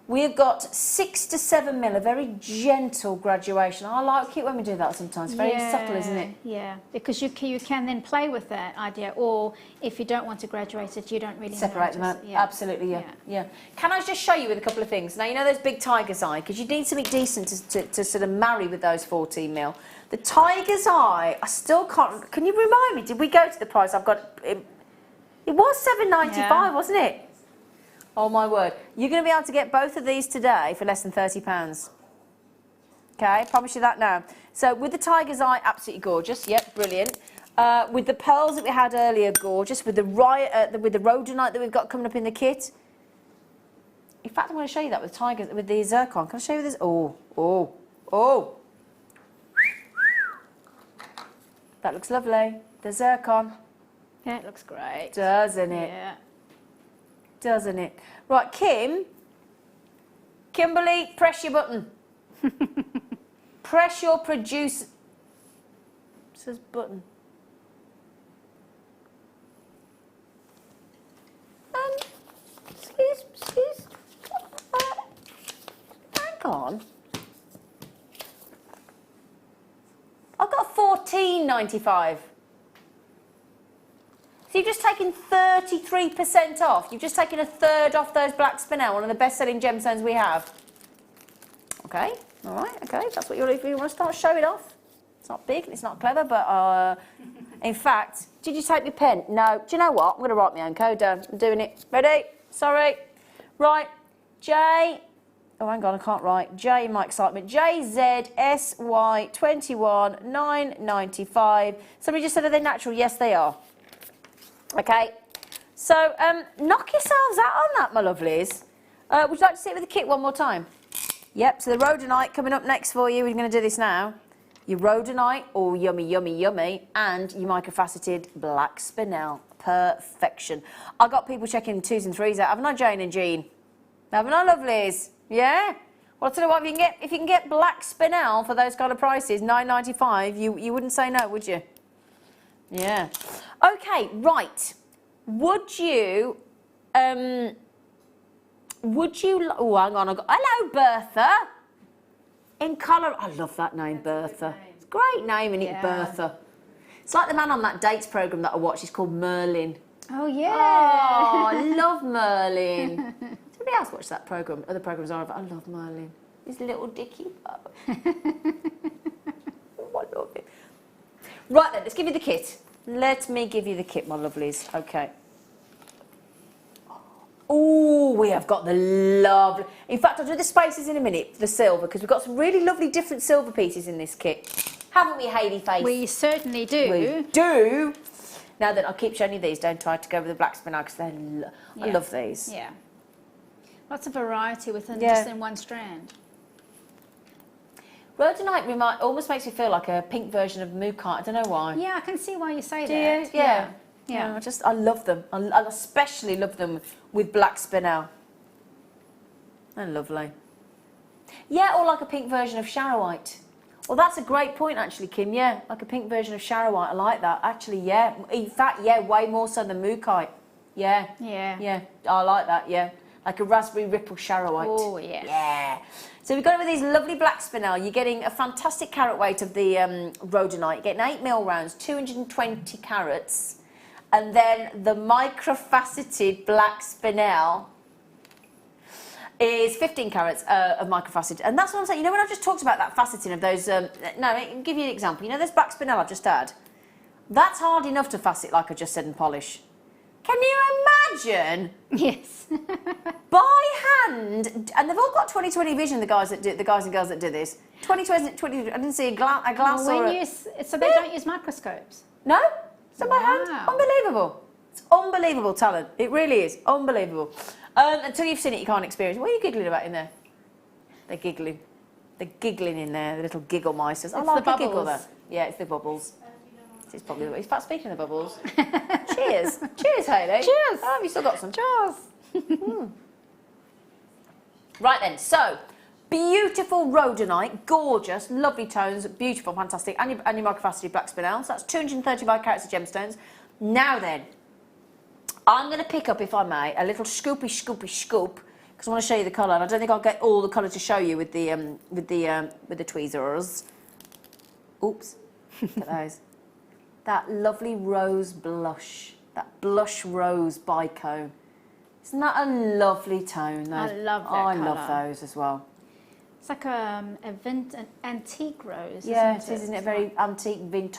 we've got 6 to 7mm, a very gentle graduation. I like it when we do that sometimes. Very subtle, isn't it? Yeah, because you can then play with that idea, or if you don't want to graduate it, you don't really separate them out. Yeah. Absolutely, yeah. Can I just show you with a couple of things? Now, you know those big tiger's eye, because you need something decent to sort of marry with those 14mm. The tiger's eye, I still can't. Can you remind me? Did we go to the price? I've got. It was $7.95, wasn't it? Oh my word. You're going to be able to get both of these today for less than £30. Okay, I promise you that now. So with the tiger's eye, absolutely gorgeous. Yep, brilliant. With the pearls that we had earlier, gorgeous. With the rhodonite that we've got coming up in the kit. In fact, I'm going to show you that with the zircon. Can I show you this? Oh. That looks lovely. The zircon. Yeah, it looks great. Doesn't it? Yeah. Doesn't it? Right, Kimberly, press your button. Press your producer's button. Excuse. Hang on. I've got $14.95. So you've just taken 33% off. You've just taken a third off those black spinel, one of the best-selling gemstones we have. Okay, all right, okay, that's what you want to start showing off. It's not big, it's not clever, but in fact, did you take your pen? No. Do you know what? I'm going to write my own code down. I'm doing it. Ready? Sorry. Right. J. Oh, hang on, I can't write. J in my excitement. JZSY21995. Somebody just said, are they natural? Yes, they are. Okay, so knock yourselves out on that, my lovelies. Would you like to see it with the kit one more time? Yep, so the rhodonite coming up next for you. We're going to do this now. Your rhodonite, oh, yummy, and your microfaceted black spinel. Perfection. I got people checking 2s and 3s out. Haven't I, Jane and Jean? Haven't I, lovelies? Yeah? Well, I'll tell you what, if you can get black spinel for those kind of prices, $9.95, you wouldn't say no, would you? Yeah. Okay, right. Would you, oh, hang on, hello, Bertha. In colour, I love that name, Bertha. It's a great name, isn't it, Bertha? It's like the man on that dates programme that I watch, he's called Merlin. Oh, yeah. Oh, I love Merlin. Somebody else watch that programme, other programmes are, I love Merlin. His little dicky. Oh, I love it. Right then, let's give you the kit. Let me give you the kit, my lovelies. Okay. Ooh, we have got the lovely... In fact, I'll do the spaces in a minute for the silver, because we've got some really lovely different silver pieces in this kit. Haven't we, Hayley Face? We certainly do. We do. Now then, I'll keep showing you these. Don't try to go with the black spinel, because I love these. Yeah. Lots of variety within just in one strand. Rhodonite almost makes me feel like a pink version of Mookaite. I don't know why. Yeah, I can see why you say Do that. you? Yeah. I love them. I especially love them with black spinel. They're lovely. Yeah, or like a pink version of Sharrowite. Well, that's a great point, actually, Kim. Yeah, like a pink version of Sharrowite. I like that. Actually, yeah. In fact, yeah, way more so than Mookaite. Yeah. Yeah. Yeah, I like that, yeah. Like a raspberry ripple Sharrowite. Oh, yes. Yeah. So we've got it with these lovely black spinel. You're getting a fantastic carat weight of the rhodonite. You're getting 8mm rounds, 220 carats. And then the microfaceted black spinel is 15 carats of microfaceted. And that's what I'm saying. You know, when I've just talked about that faceting of those... no, I'll give you an example. You know, this black spinel I've just had? That's hard enough to facet, like I just said, and polish. Can you imagine? Yes. By hand, and they've all got 20/20 vision. The guys and girls that do this. 20/20. I didn't see a glass or so they don't use microscopes. No, it's by hand. Unbelievable. It's unbelievable talent. It really is unbelievable. Until you've seen it, you can't experience it. What are you giggling about in there? They're giggling. They're giggling in there. The little giggle mice. I like the giggle there. Yeah, it's the bubbles. It's probably. In fact, speaking of bubbles, cheers, cheers, Hayley. Cheers. Oh, have you still got some? Cheers. Right then, so beautiful rhodonite, gorgeous, lovely tones, beautiful, fantastic, and your microfaceted black spinel. So that's 235 carats of gemstones. Now then, I'm going to pick up, if I may, a little scoop, because I want to show you the colour. And I don't think I'll get all the colour to show you with the tweezers. Oops, look at those. That lovely rose blush, that blush rose bicone. Isn't that a lovely tone? Those? I love that I colour. love those as well. It's like an antique rose, Yeah, isn't it is, isn't it? Very antique, vintage.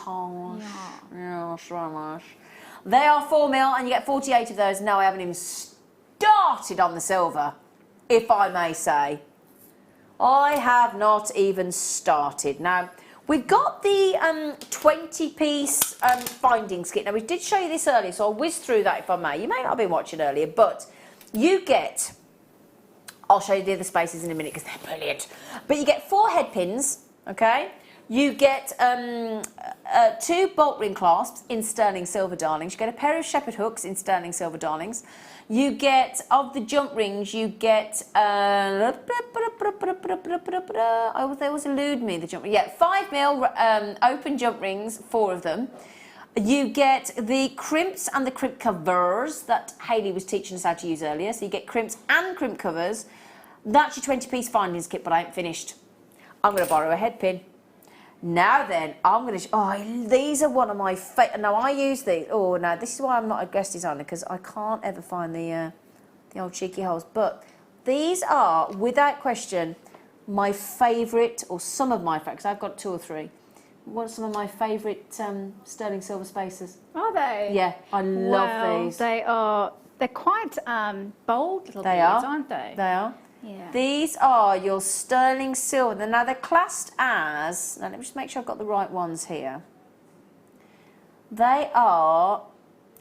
Yeah. It's so nice. They are 4mm, and you get 48 of those. No, I haven't even started on the silver, if I may say. I have not even started. Now, we've got the 20-piece findings kit. Now, we did show you this earlier, so I'll whiz through that if I may. You may not have been watching earlier, but you get... I'll show you the other spaces in a minute because they're brilliant. But you get 4 head pins, okay? You get 2 bolt ring clasps in sterling silver darlings. You get a pair of shepherd hooks in sterling silver darlings. You get, of the jump rings, you get, they always elude me, the jump rings. Yeah, 5mm open jump rings, 4 of them. You get the crimps and the crimp covers that Hayley was teaching us how to use earlier. So you get crimps and crimp covers. That's your 20-piece findings kit, but I ain't finished. I'm going to borrow a head pin. Now then, I'm going to... these are one of my favourite... Now, I use these... Oh, no, this is why I'm not a guest designer, because I can't ever find the old cheeky holes. But these are, without question, my favourite, or some of my favourite, because I've got 2 or 3. What are some of my favourite sterling silver spacers? Are they? Yeah, I love these. They're quite bold little beads, aren't they? They are. Yeah. These are your sterling silver. Now they're classed as, now let me just make sure I've got the right ones here. They are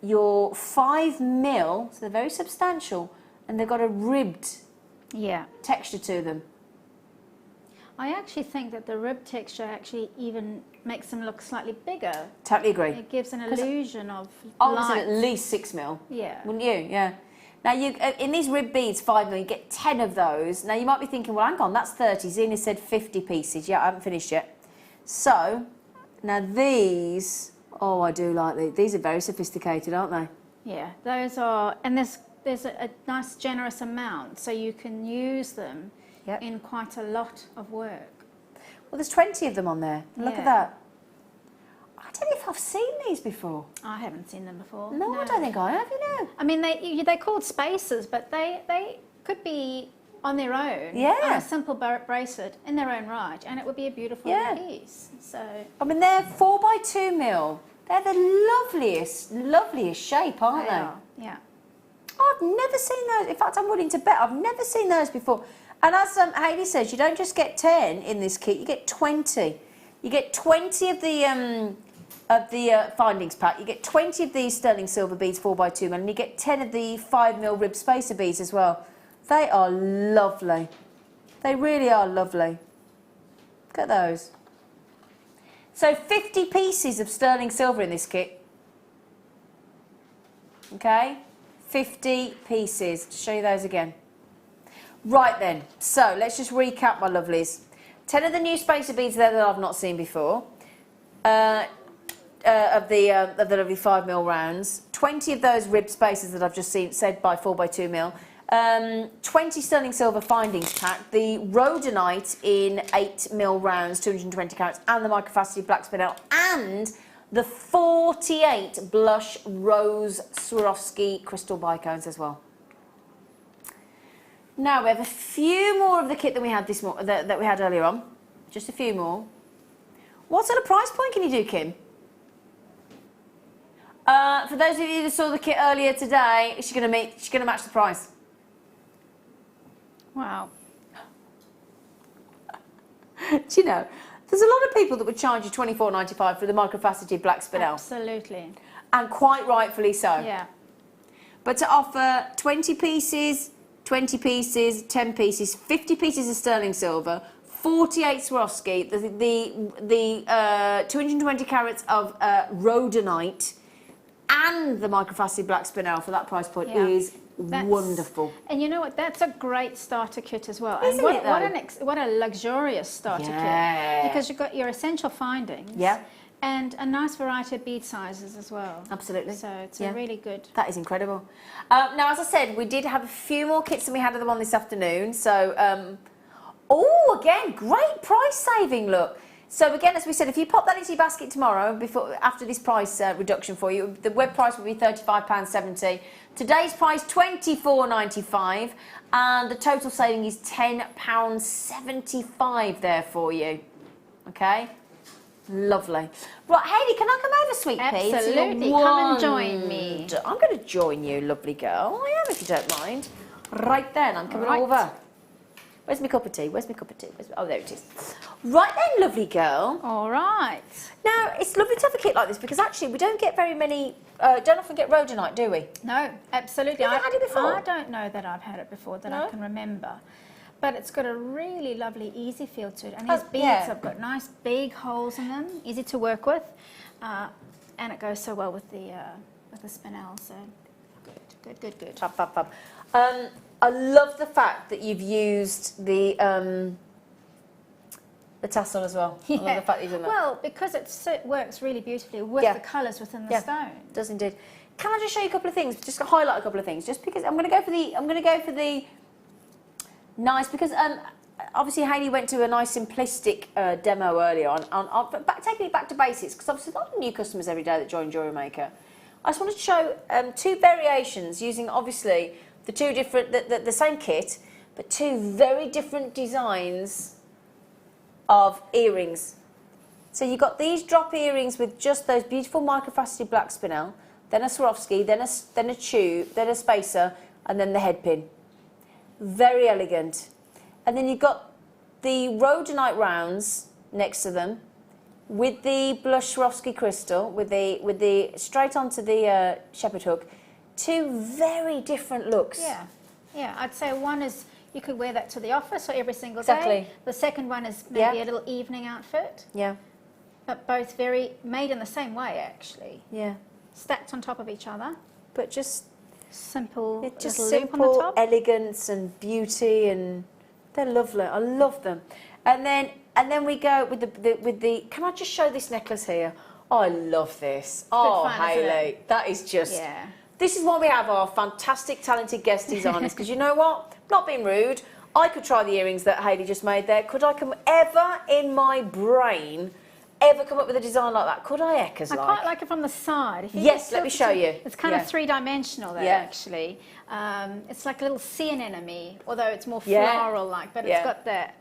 your 5mm, so they're very substantial, and they've got a ribbed texture to them. I actually think that the rib texture actually even makes them look slightly bigger. Totally agree. It gives an illusion of I would say light. at least 6mm. Yeah. Wouldn't you? Yeah. Now, you in these rib beads, 5mm, you get 10 of those. Now, you might be thinking, well, hang on, that's 30. Zena said 50 pieces. Yeah, I haven't finished yet. So, now these, oh, I do like these. These are very sophisticated, aren't they? Yeah, those are, and there's a nice generous amount, so you can use them in quite a lot of work. Well, there's 20 of them on there. Look at that. I don't know if I've seen these before. I haven't seen them before. No, I don't think I have, you know. I mean, they're called spacers, but they could be on their own, on a simple bracelet in their own right, and it would be a beautiful piece. So, I mean, they're 4x2mm. They're the loveliest shape, aren't they? Are, yeah. I've never seen those. In fact, I'm willing to bet I've never seen those before. And as Hayley says, you don't just get 10 in this kit, you get 20. You get 20 of the findings pack. You get 20 of these sterling silver beads 4x2 mil, and you get 10 of the 5mm rib spacer beads as well. They are lovely. They really are lovely. Look at those. So 50 pieces of sterling silver in this kit. Okay, 50 pieces. To show you those again. Right then, so let's just recap, my lovelies. 10 of the new spacer beads there that I've not seen before. Of the lovely 5mm rounds. 20 of those rib spacers that I've just seen said by 4x2 mil. 20 sterling silver findings pack, the rhodonite in 8mm rounds, 220 carats, and the microfaceted black spinel, and the 48 blush rose Swarovski crystal bicones as well. Now we have a few more of the kit than we had that we had earlier on. Just a few more. What sort of price point can you do, Kim? For those of you that saw the kit earlier today, she's going to match the price. Wow. Do you know, there's a lot of people that would charge you $24.95 for the microfaceted black spinel. Absolutely. And quite rightfully so. Yeah. But to offer 20 pieces, 20 pieces, 10 pieces, 50 pieces of sterling silver, 48 Swarovski, the 220 carats of rhodonite, and the microfaceted black spinel for that price point is wonderful. And you know what? That's a great starter kit as well. Isn't and it, though? what a luxurious starter kit. Because you've got your essential findings. Yeah. And a nice variety of bead sizes as well. Absolutely. So it's a really good. That is incredible. Now, as I said, we did have a few more kits than we had of the one this afternoon. So, oh, again, great price saving, look. So again, as we said, if you pop that into your basket tomorrow, after this price reduction for you, the web price will be £35.70. Today's price, £24.95, and the total saving is £10.75 there for you. Okay? Lovely. Right, Hayley, can I come over, sweet pea? Absolutely. Come and join me. I'm going to join you, lovely girl. I am, if you don't mind. Right then, I'm coming over. Where's my cup of tea? Where's my cup of tea? Oh, there it is. Right then, lovely girl. All right. Now, it's lovely to have a kit like this because actually we don't get very many, don't often get rhodonite, do we? No, absolutely. Have you had it before? I don't know that I've had it before that I can remember. But it's got a really lovely, easy feel to it. And these beads have got nice big holes in them, easy to work with. And it goes so well with the spinel, so good. Fab, fab, fab. I love the fact that you've used the tassel as well. I love the fact that you've done that. Well, because it works really beautifully with the colours within the stone. It does indeed. Can I just show you a couple of things? Just to highlight a couple of things, just because I'm going to go for the nice, because obviously Hayley went to a nice simplistic demo earlier on taking it back to basics, because obviously a lot of new customers every day that join Jewellery Maker. I just wanted to show two variations using obviously the two different, the same kit, but two very different designs of earrings. So you've got these drop earrings with just those beautiful microfaceted black spinel, then a Swarovski, then a tube, then a spacer, and then the head pin. Very elegant. And then you've got the rhodonite rounds next to them with the blush Swarovski crystal, with the straight onto the shepherd hook. Two very different looks. Yeah. I'd say one is you could wear that to the office or every single day. The second one is maybe a little evening outfit. Yeah. But both made in the same way, actually. Yeah. Stacked on top of each other. But just simple. Just little loop on the simple top. elegance and beauty, and they're lovely. I love them. And then we go with the. Can I just show this necklace here? Oh, I love this. Oh, Hayley, that is just. Yeah. This is why we have our fantastic, talented guest designers, because you know what? Not being rude, I could try the earrings that Hayley just made there. Could I come ever in my brain come up with a design like that? Could I, Eckers? I quite like it from the side. If you Yes, let me show you. It's kind of three-dimensional there, actually. It's like a little sea anemone, although it's more floral-like, but it's got that.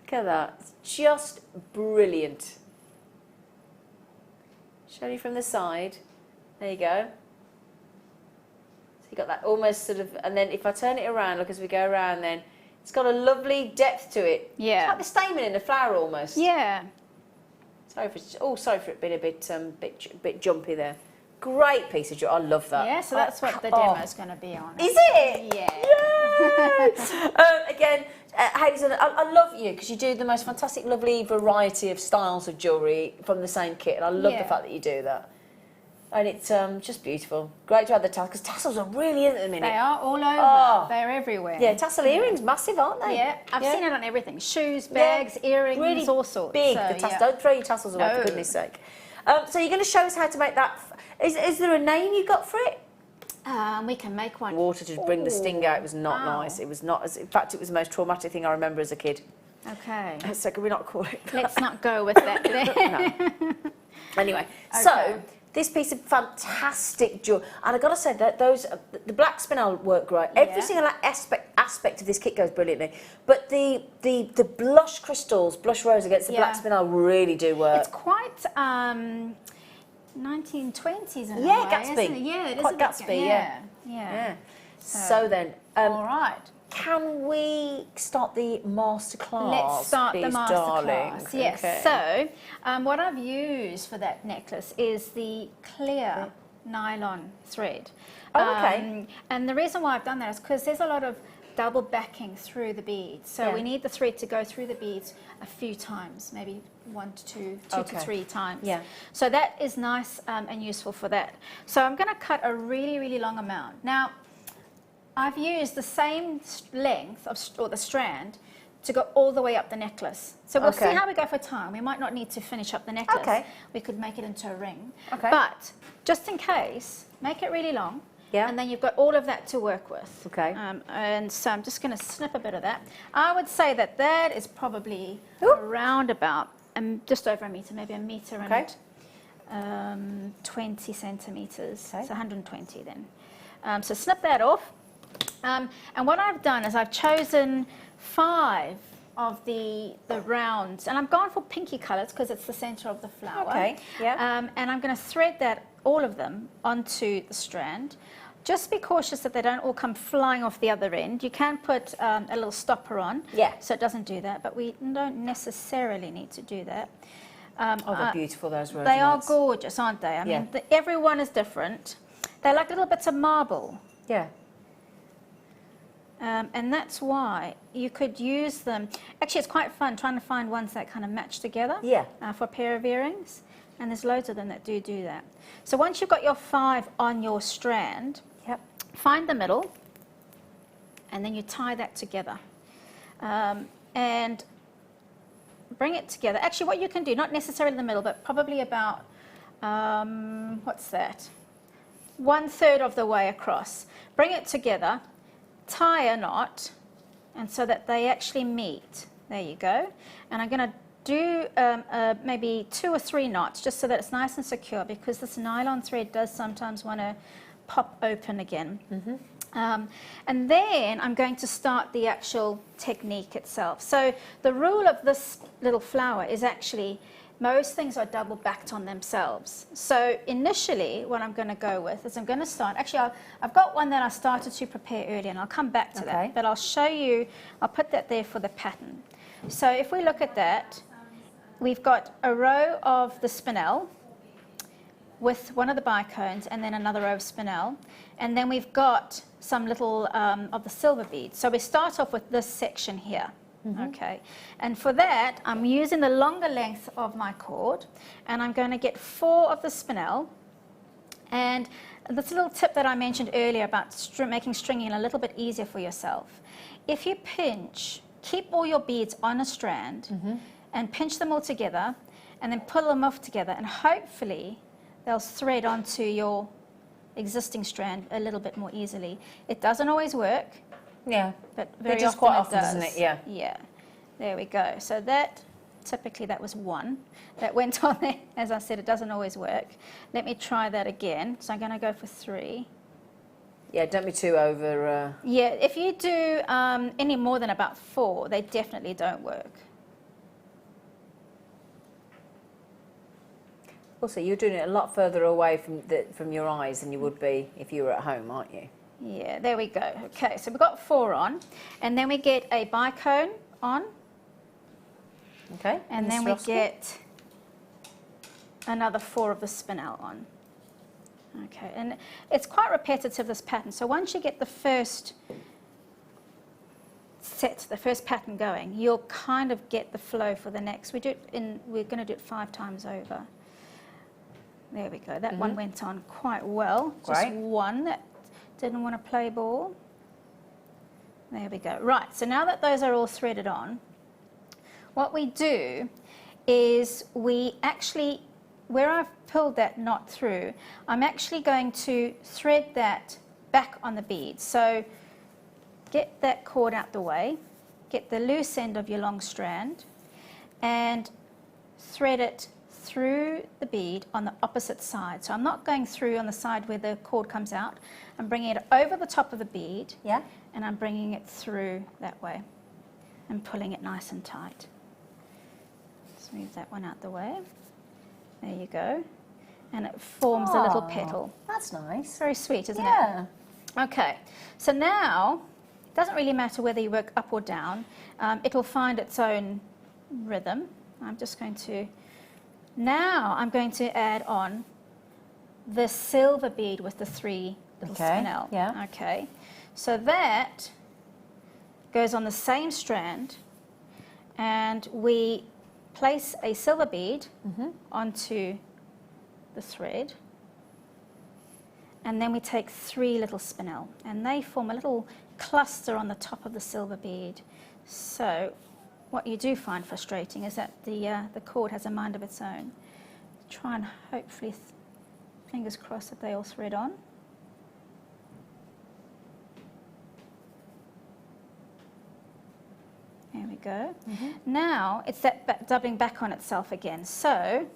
Look at that. It's just brilliant. Show you from the side. There you go. So You got that almost sort of, and then if I turn it around, look as we go around, then it's got a lovely depth to it. Yeah. It's like the stamen in a flower almost. Yeah. Sorry for it being a bit jumpy there. Great piece of jewellery. I love that. Yeah, so that's what the demo's going to be on. Is it? Yeah. Again, Hayley, I love you because you do the most fantastic, lovely variety of styles of jewellery from the same kit, and I love the fact that you do that. And it's just beautiful. Great to have the tassels, because tassels are really in at the minute. They are all over. Oh. They're everywhere. Yeah, tassel earrings, massive, aren't they? Yeah, I've seen it on everything. Shoes, bags, earrings, really all sorts. Big. So, The tassels. Don't throw your tassels away, for goodness sake. So you're going to show us how to make that. Is there a name you got for it? We can make one. Water to bring the sting out. It was not nice. It was not. In fact, it was the most traumatic thing I remember as a kid. Okay. So can we not call it that? Let's not go with that then. No. Anyway, so this piece of fantastic jewellery, and I've got to say that the black spinel work great. Every single aspect of this kit goes brilliantly, but the blush crystals, blush rose against the black spinel really do work. It's quite 1920s in a way, Gatsby. isn't it? Yeah, it is Quite a bit Gatsby, yeah. So then, all right. Can we start the masterclass? Let's start please, the darling? masterclass. Yes. Okay. So, what I've used for that necklace is the clear nylon thread. Oh, okay. And the reason why I've done that is because there's a lot of double backing through the beads. So we need the thread to go through the beads a few times, maybe 1 to 2, 2 to 3 times. Yeah. So that is nice and useful for that. So I'm going to cut a really, really long amount. Now, I've used the same length or the strand to go all the way up the necklace. So we'll see how we go for time. We might not need to finish up the necklace. Okay. We could make it into a ring. Okay. But just in case, make it really long. Yeah. And then you've got all of that to work with. Okay. And so I'm just going to snip a bit of that. I would say that that is probably around about just over a metre, maybe a metre and 20 centimetres. Okay. So 120 then. So snip that off. And what I've done is I've chosen 5 of the rounds, and I've gone for pinky colours because it's the centre of the flower. Okay, yeah. And I'm going to thread that, all of them, onto the strand. Just be cautious that they don't all come flying off the other end. You can put a little stopper on, so it doesn't do that, but we don't necessarily need to do that. They're beautiful, those roses. They are gorgeous, aren't they? I mean, every one is different. They're like little bits of marble. Yeah. And that's why you could use them. Actually, it's quite fun trying to find ones that kind of match together for a pair of earrings. And there's loads of them that do that. So once you've got your 5 on your strand, find the middle, and then you tie that together. And bring it together. Actually, what you can do, not necessarily the middle, but probably about, what's that? 1/3 of the way across. Bring it together. Tie a knot, and so that they actually meet. There you go. And I'm going to do maybe 2 or 3 knots just so that it's nice and secure, because this nylon thread does sometimes want to pop open again. And then I'm going to start the actual technique itself. So the rule of this little flower is actually most things are double backed on themselves. So initially what I'm going to go with is I'm going to start, actually I've got one that I started to prepare earlier, and I'll come back to that, but I'll show you, I'll put that there for the pattern. So if we look at that, we've got a row of the spinel with one of the bicones and then another row of spinel, and then we've got some little of the silver beads. So we start off with this section here. Okay, and for that I'm using the longer length of my cord, and I'm going to get 4 of the spinel. And this little tip that I mentioned earlier about making stringing a little bit easier for yourself, if you pinch, keep all your beads on a strand and pinch them all together, and then pull them off together, and hopefully they'll thread onto your existing strand a little bit more easily. It doesn't always work. Yeah, but very often quite often, doesn't it? Yeah. Yeah. There we go. So that, typically that was 1 that went on there. As I said, it doesn't always work. Let me try that again. So I'm going to go for 3. Yeah, don't be too over... Yeah, if you do any more than about 4, they definitely don't work. Also, you're doing it a lot further away from your eyes than you would be if you were at home, aren't you? Yeah, there we go. Okay, so we've got 4 on, and then we get a bicone on, Okay. and then we get another 4 of the spinel on. Okay, and it's quite repetitive, this pattern. So once you get the first set, the first pattern going, you'll kind of get the flow for the next. We're going to do it 5 times over. There we go. That one went on quite well. Just one that didn't want to play ball. There we go. Right, so now that those are all threaded on, what we do is we actually, where I've pulled that knot through, I'm actually going to thread that back on the bead. So get that cord out the way, get the loose end of your long strand, and thread it through the bead on the opposite side. So I'm not going through on the side where the cord comes out. I'm bringing it over the top of the bead, and I'm bringing it through that way and pulling it nice and tight. Let's move that one out the way. There you go. And it forms a little petal. That's nice. Very sweet, isn't it? Yeah. Okay, so now it doesn't really matter whether you work up or down. It'll find its own rhythm. I'm just going to, now I'm going to add on the silver bead with the 3 little spinel. Yeah. Okay, so that goes on the same strand, and we place a silver bead onto the thread, and then we take 3 little spinel, and they form a little cluster on the top of the silver bead. So what you do find frustrating is that the cord has a mind of its own. Try and hopefully, fingers crossed, that they all thread on. There we go. Now it's that doubling back on itself again. So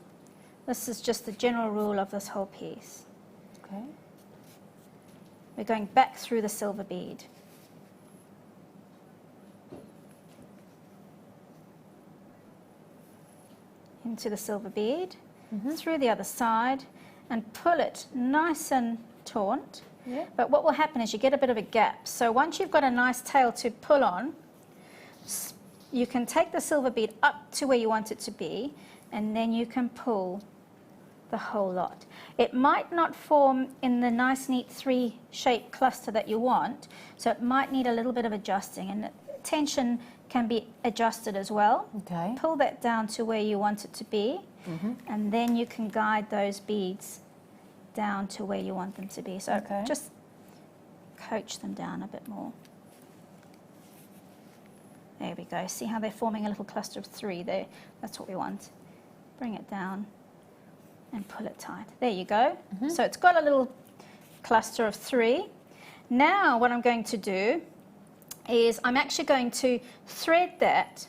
this is just the general rule of this whole piece. Okay. We're going back through the silver bead. Into the silver bead, through the other side, and pull it nice and taut. Yeah. But what will happen is you get a bit of a gap. So once you've got a nice tail to pull on, you can take the silver bead up to where you want it to be, and then you can pull the whole lot. It might not form in the nice neat 3-shaped cluster that you want, so it might need a little bit of adjusting, and tension can be adjusted as well. Okay. Pull that down to where you want it to be, and then you can guide those beads down to where you want them to be. So just coach them down a bit more. There we go. See how they're forming a little cluster of 3 there? That's what we want. Bring it down and pull it tight. There you go. So it's got a little cluster of 3. Now what I'm going to do is I'm actually going to thread that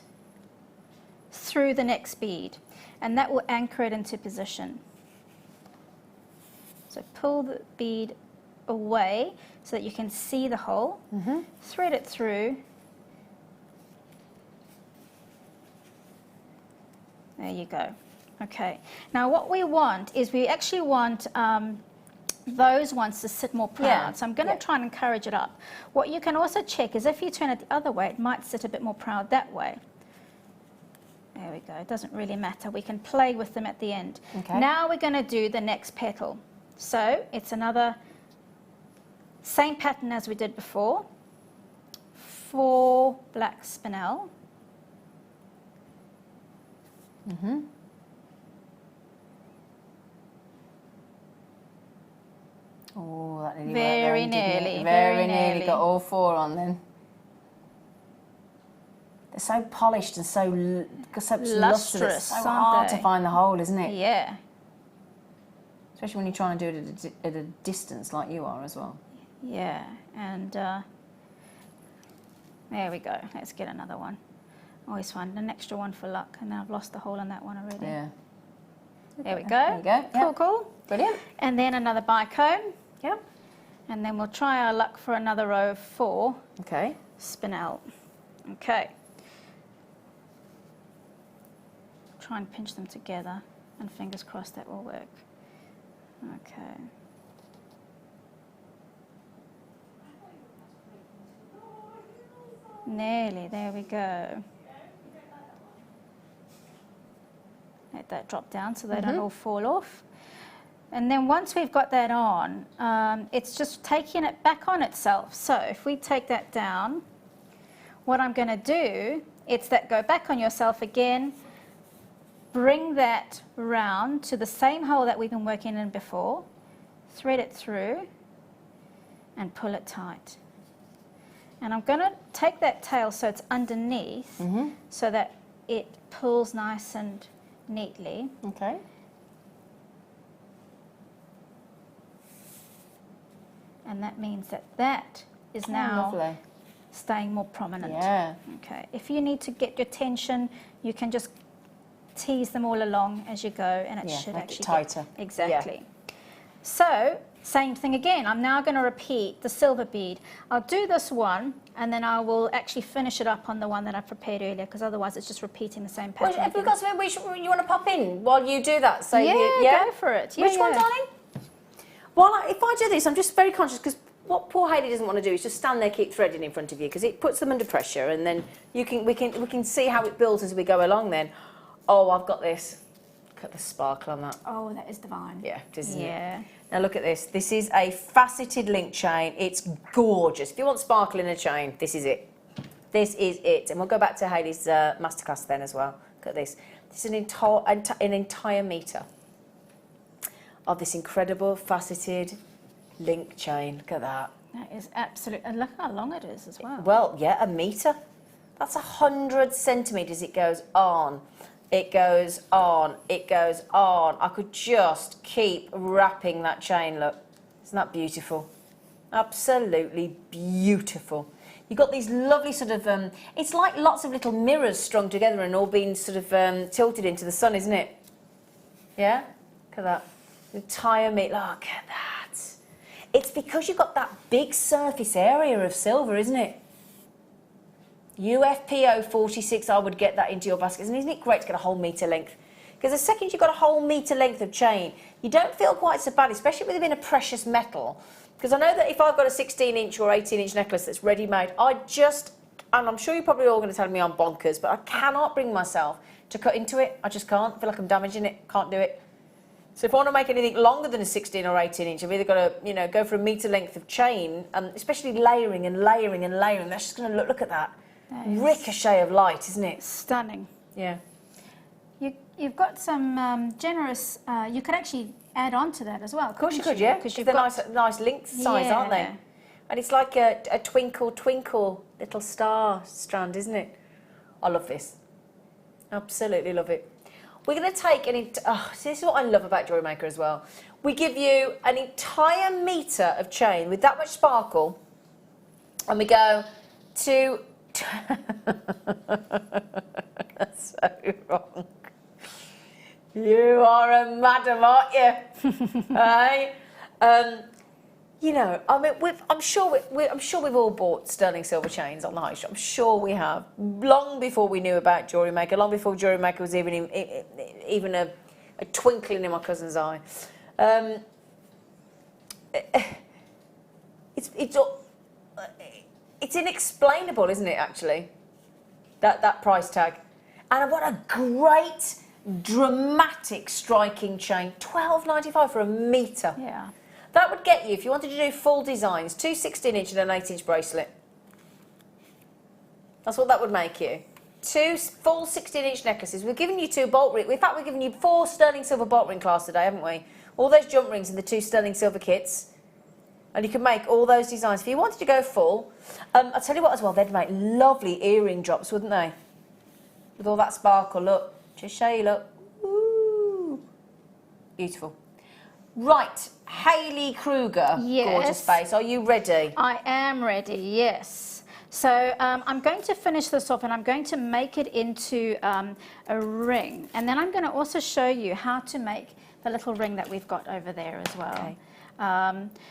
through the next bead, and that will anchor it into position. So pull the bead away so that you can see the hole, thread it through. There you go. Okay. Now what we want is we actually want those ones to sit more proud. So I'm going to try and encourage it up. What you can also check is if you turn it the other way, it might sit a bit more proud that way. There we go. It doesn't really matter. We can play with them at the end. Okay. Now we're going to do the next petal. So it's another same pattern as we did before. 4 black spinel. Oh, that nearly Very worked then, didn't nearly, it? very Very nearly nearly. got all 4 on then. They're so polished and so lustrous. Lustrous, It's so aren't hard they? to find the hole, isn't it? Yeah. Especially when you're trying to do it at a distance like you are as well. Yeah, and there we go. Let's get another one. Always find an extra one for luck, and now I've lost the hole on that one already. Yeah. There we go. There you go. Cool, Yep. cool. Brilliant. And then another bicone, Yep. and then we'll try our luck for another row of 4 Okay. spinel. Okay. Try and pinch them together, and fingers crossed that will work. Okay. Nearly, there we go. Let that drop down so they don't all fall off. And then once we've got that on, it's just taking it back on itself. So if we take that down, what I'm going to do, it's that go back on yourself again, bring that round to the same hole that we've been working in before, thread it through, and pull it tight. And I'm going to take that tail so it's underneath, so that it pulls nice and neatly. Okay. And that means that that is now lovely. Staying more prominent. Yeah. Okay. If you need to get your tension, you can just tease them all along as you go, and it should make actually it tighter. Exactly. So same thing again. I'm now going to repeat the silver bead. I'll do this one, and then I will actually finish it up on the one that I prepared earlier, because otherwise it's just repeating the same pattern. Well, have we got something you want to pop in while you do that? So go for it. Which one, darling? Well, if I do this, I'm just very conscious, because what poor Hayley doesn't want to do is just stand there, keep threading in front of you, because it puts them under pressure, and then we can see how it builds as we go along. Then, oh, I've got this. Look at the sparkle on that. Oh, that is divine. Yeah, isn't it? Now look at this. This is a faceted link chain. It's gorgeous. If you want sparkle in a chain, this is it. This is it. And we'll go back to Hayley's masterclass then as well. Look at this. This is an entire metre of this incredible faceted link chain. Look at that. That is absolute. And look how long it is as well. Well, yeah, a metre. That's 100 centimetres. It goes on. It goes on. It goes on. I could just keep wrapping that chain. Look, isn't that beautiful? Absolutely beautiful. You've got these lovely sort of, it's like lots of little mirrors strung together and all being sort of tilted into the sun, isn't it? Yeah? Look at that. Entire meat. Look at that. It's because you've got that big surface area of silver, isn't it? UFPO 46, I would get that into your baskets. And isn't it great to get a whole metre length? Because the second you've got a whole metre length of chain, you don't feel quite so bad, especially with it being a precious metal. Because I know that if I've got a 16-inch or 18-inch necklace that's ready-made, and I'm sure you're probably all going to tell me I'm bonkers, but I cannot bring myself to cut into it. I just can't. I feel like I'm damaging it. Can't do it. So if I want to make anything longer than a 16 or 18 inch, I've either got to, go for a metre length of chain, especially layering and layering and layering. That's just going to look at that. Ricochet of light, isn't it? Stunning. Yeah. You've got some generous, you could actually add on to that as well. Of course you could, yeah. Because they're nice link size, aren't they? And it's like a twinkle, twinkle little star strand, isn't it? I love this. Absolutely love it. We're going to take this is what I love about Jewellery Maker as well. We give you an entire metre of chain with that much sparkle, and we go to... That's so wrong. You are a madam, aren't you? Right? I'm sure we've all bought sterling silver chains on the high street. I'm sure we have. Long before we knew about Jewellery Maker, long before Jewellery Maker was even a twinkling in my cousin's eye. It's inexplainable, isn't it? Actually, that price tag, and what a great, dramatic, striking chain. $12.95 for a metre. Yeah. That would get you, if you wanted to do full designs, 2 16-inch and an 8-inch bracelet. That's what that would make you. 2 full 16-inch necklaces. We've given you 2 bolt rings. In fact, we've given you 4 sterling silver bolt ring class today, haven't we? All those jump rings and the 2 sterling silver kits. And you can make all those designs. If you wanted to go full, I'll tell you what as well, they'd make lovely earring drops, wouldn't they? With all that sparkle, look. Just show you, look. Ooh. Beautiful. Right, Hayley Kruger, yes. Gorgeous face. Are you ready? I am ready, yes. So I'm going to finish this off, and I'm going to make it into a ring. And then I'm going to also show you how to make the little ring that we've got over there as well. Okay.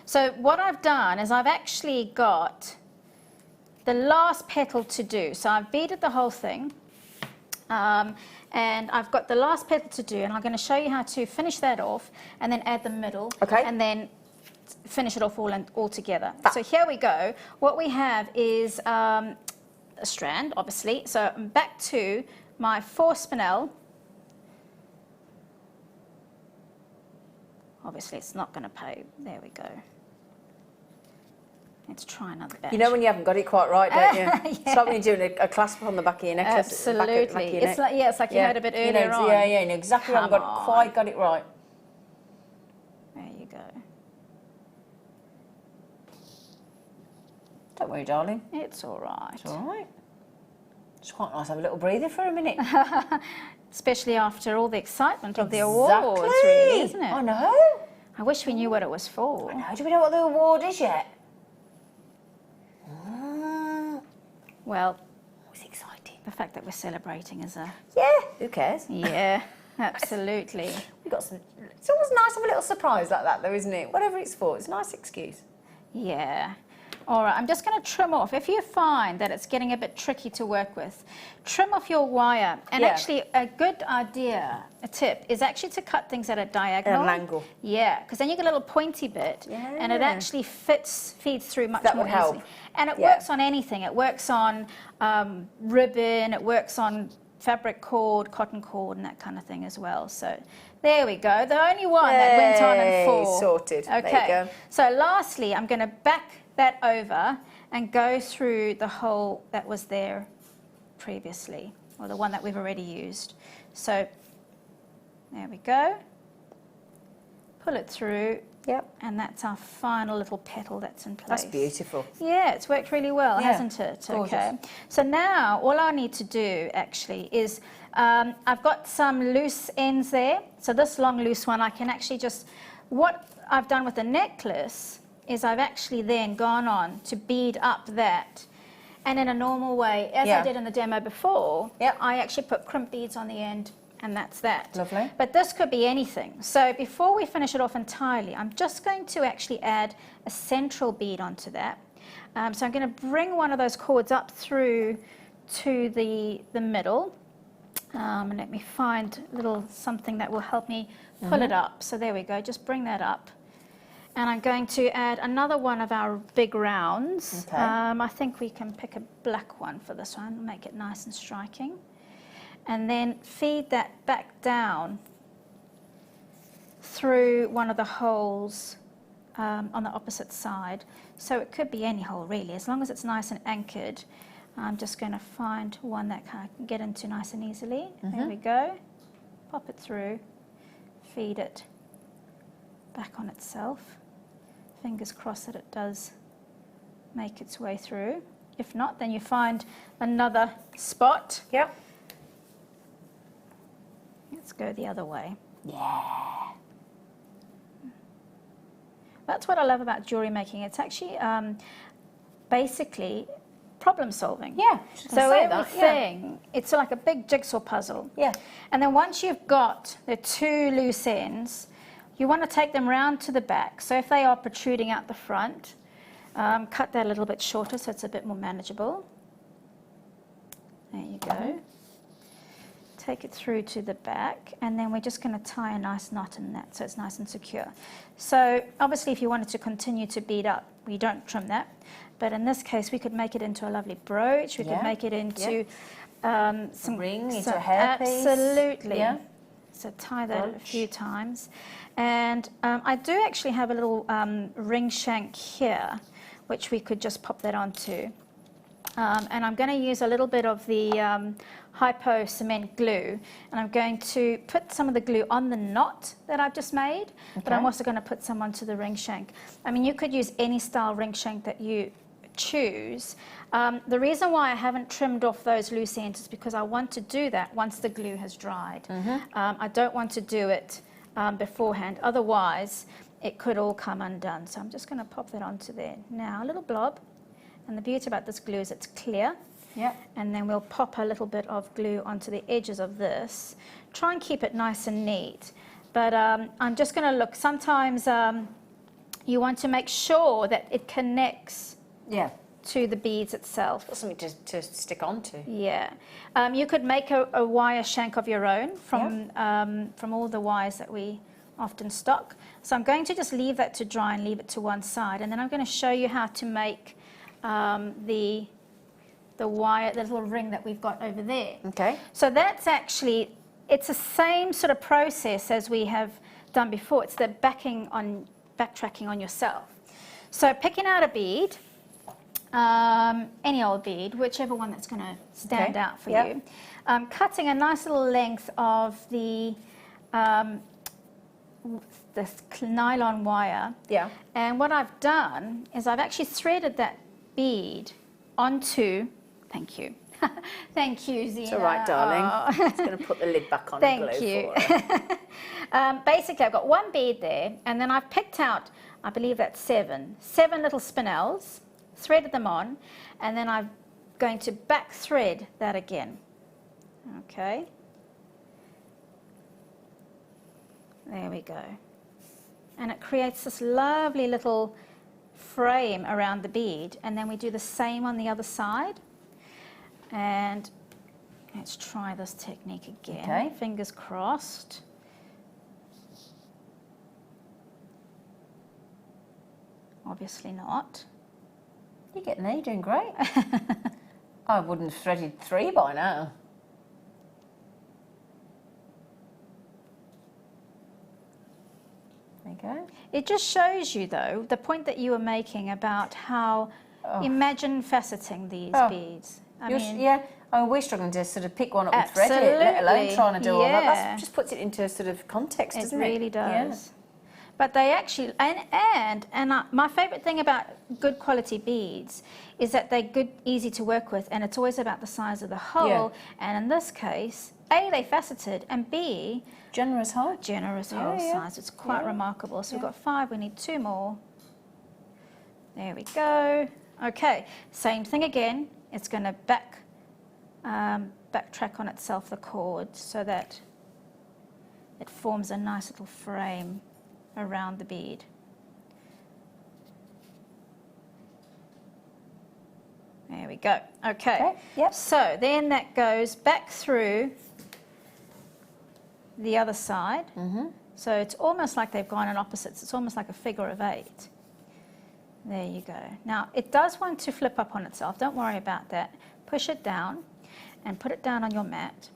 So what I've done is I've actually got the last petal to do. So I've beaded the whole thing. And I've got the last petal to do, and I'm going to show you how to finish that off and then add the middle, okay, and then finish it off all together. So here we go. What we have is a a strand, obviously. So I'm back to my 4 spinel. Obviously, it's not going to pay. There we go. Let's try another batch. You know when you haven't got it quite right, don't you? Yeah. It's like when you're doing a clasp on the back of your necklace. Absolutely. Back of your neck. It's like, yeah, it's like you had a bit earlier on. Yeah, you know exactly. I haven't quite got it right. There you go. Don't worry, darling. It's all right. It's all right. It's quite nice to have a little breather for a minute. Especially after all the excitement of the awards, really, isn't it? I know. I wish we knew what it was for. I know. Do we know what the award is yet? Well, it's exciting. The fact that we're celebrating is a... Yeah, who cares? Yeah, absolutely. We got some... It's always nice to have a little surprise like that, though, isn't it? Whatever it's for, it's a nice excuse. Yeah. All right, I'm just going to trim off. If you find that it's getting a bit tricky to work with, trim off your wire. And actually, a good idea, a tip, is actually to cut things at a diagonal. At an angle. Yeah, because then you get a little pointy bit, and it actually feeds through much more help. easily. And it works on anything. It works on ribbon, it works on fabric cord, cotton cord, and that kind of thing as well. So there we go. The only one that went on in 4. Sorted. Okay. There you go. So lastly, I'm going to back that over and go through the hole that was there previously, or the one that we've already used. So there we go. Pull it through. Yep. And that's our final little petal that's in place. That's beautiful. Yeah, it's worked really well, hasn't it? Gorgeous. Okay. So now all I need to do actually is I've got some loose ends there. So this long loose one, I can actually just, what I've done with the necklace is I've actually then gone on to bead up that. And in a normal way, as I did in the demo before, I actually put crimp beads on the end, and that's that. Lovely. But this could be anything. So before we finish it off entirely, I'm just going to actually add a central bead onto that. So I'm going to bring one of those cords up through to the middle. And let me find a little something that will help me pull it up. So there we go, just bring that up. And I'm going to add another one of our big rounds. Okay. I think we can pick a black one for this one, make it nice and striking. And then feed that back down through one of the holes on the opposite side. So it could be any hole really, as long as it's nice and anchored. I'm just going to find one that I can get into nice and easily. There we go. Pop it through, feed it back on itself. Fingers crossed that it does make its way through. If not, then you find another spot. Yep. Let's go the other way. Yeah. That's what I love about jewellery making. It's actually basically problem solving. Yeah. So everything, it's like a big jigsaw puzzle. Yeah. And then once you've got the 2 loose ends, you want to take them round to the back. So if they are protruding out the front, cut that a little bit shorter so it's a bit more manageable. There you go. Take it through to the back, and then we're just going to tie a nice knot in that so it's nice and secure. So obviously if you wanted to continue to bead up, we don't trim that. But in this case, we could make it into a lovely brooch. We could make it into some ring, into a hairpiece. Absolutely. Yeah. So tie that a few times. And I do actually have a little ring shank here, which we could just pop that onto. And I'm going to use a little bit of the hypo cement glue, and I'm going to put some of the glue on the knot that I've just made, but I'm also going to put some onto the ring shank. I mean, you could use any style ring shank that you choose. The reason why I haven't trimmed off those loose ends is because I want to do that once the glue has dried. I don't want to do it beforehand, otherwise it could all come undone. So I'm just going to pop that onto there. Now a little blob, and the beauty about this glue is it's clear. And then we'll pop a little bit of glue onto the edges of this. Try and keep it nice and neat. But I'm just going to look, sometimes you want to make sure that it connects to the beads itself. Got something to stick onto. Yeah. You could make a wire shank of your own from all the wires that we often stock. So I'm going to just leave that to dry and leave it to one side. And then I'm going to show you how to make the the wire, the little ring that we've got over there. Okay. So that's actually, it's the same sort of process as we have done before. It's the backtracking on yourself. So picking out a bead, any old bead, whichever one that's going to stand out for you. Cutting a nice little length of the nylon wire. Yeah. And what I've done is I've actually threaded that bead onto, thank you. Thank you, Zena. It's all right, darling. I'm just going to put the lid back on and glue for it. Basically, I've got one bead there, and then I've picked out, I believe that's seven little spinels, threaded them on, and then I'm going to back thread that again. Okay. There we go. And it creates this lovely little frame around the bead, and then we do the same on the other side. And let's try this technique again. Okay. Fingers crossed. Obviously not. You're getting there, you're doing great. I wouldn't have threaded 3 by now. There you go. It just shows you, though, the point that you were making about how, imagine faceting these beads. I mean, yeah, we're struggling to sort of pick one up and thread it, let alone trying to do all that. That just puts it into sort of context, doesn't it? It really does. Yeah. But they actually, and my favourite thing about good quality beads is that they're good, easy to work with, and it's always about the size of the hole. And in this case, A, they faceted, and B, generous hole. Generous hole size. It's quite remarkable. So we've got 5. We need 2 more. There we go. Okay, same thing again. It's going to backtrack on itself the cord so that it forms a nice little frame around the bead. There we go. Okay. Yep. So then that goes back through the other side. So it's almost like they've gone in opposites. It's almost like a figure of 8. There you go. Now, it does want to flip up on itself. Don't worry about that. Push it down and put it down on your mat.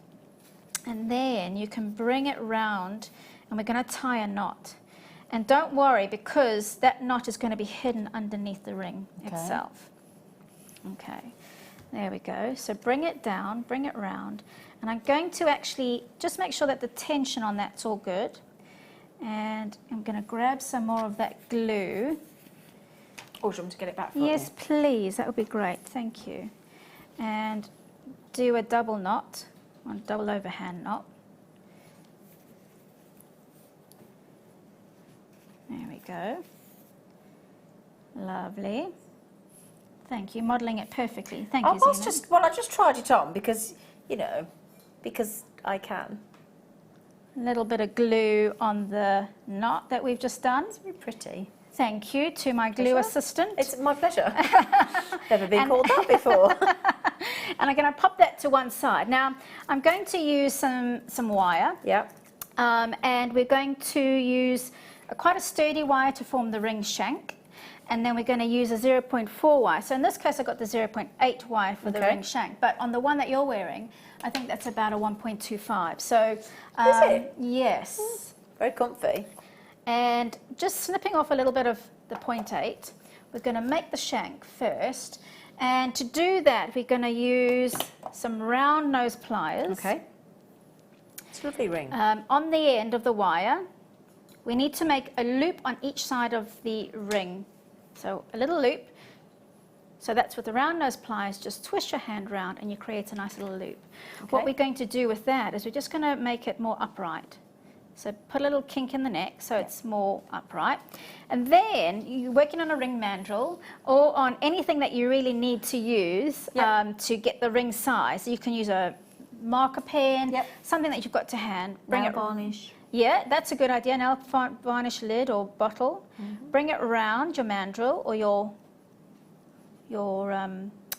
And then you can bring it round, and we're going to tie a knot. And don't worry, because that knot is going to be hidden underneath the ring itself. Okay, there we go. So bring it down, bring it round. And I'm going to actually just make sure that the tension on that's all good. And I'm going to grab some more of that glue. Oh, do you want to get it back for me? Yes, please. That would be great. Thank you. And do a double knot, one double overhand knot. There we go. Lovely. Thank you. Modelling it perfectly. Thank you, Zena. I just tried it on because, you know, because I can. A little bit of glue on the knot that we've just done. It's very pretty. Thank you to my glue assistant. It's my pleasure. Never been called that before. And I'm going to pop that to one side. Now, I'm going to use some wire. Yeah. And we're going to use quite a sturdy wire to form the ring shank. And then we're going to use a 0.4 wire. So in this case, I got the 0.8 wire for the ring shank. But on the one that you're wearing, I think that's about a 1.25. So, is it? Yes. Very comfy. And just snipping off a little bit of the 0.8, we're going to make the shank first. And to do that, we're going to use some round nose pliers. Okay. It's a lovely ring. On the end of the wire, we need to make a loop on each side of the ring. So a little loop. So that's with the round nose pliers, just twist your hand round and you create a nice little loop. Okay. What we're going to do with that is we're just going to make it more upright. So put a little kink in the neck so it's more upright. And then you're working on a ring mandrel or on anything that you really need to use to get the ring size. You can use a marker pen, something that you've got to hand. Nail varnish. Yeah, that's a good idea. Nail varnish lid or bottle. Bring it around your mandrel or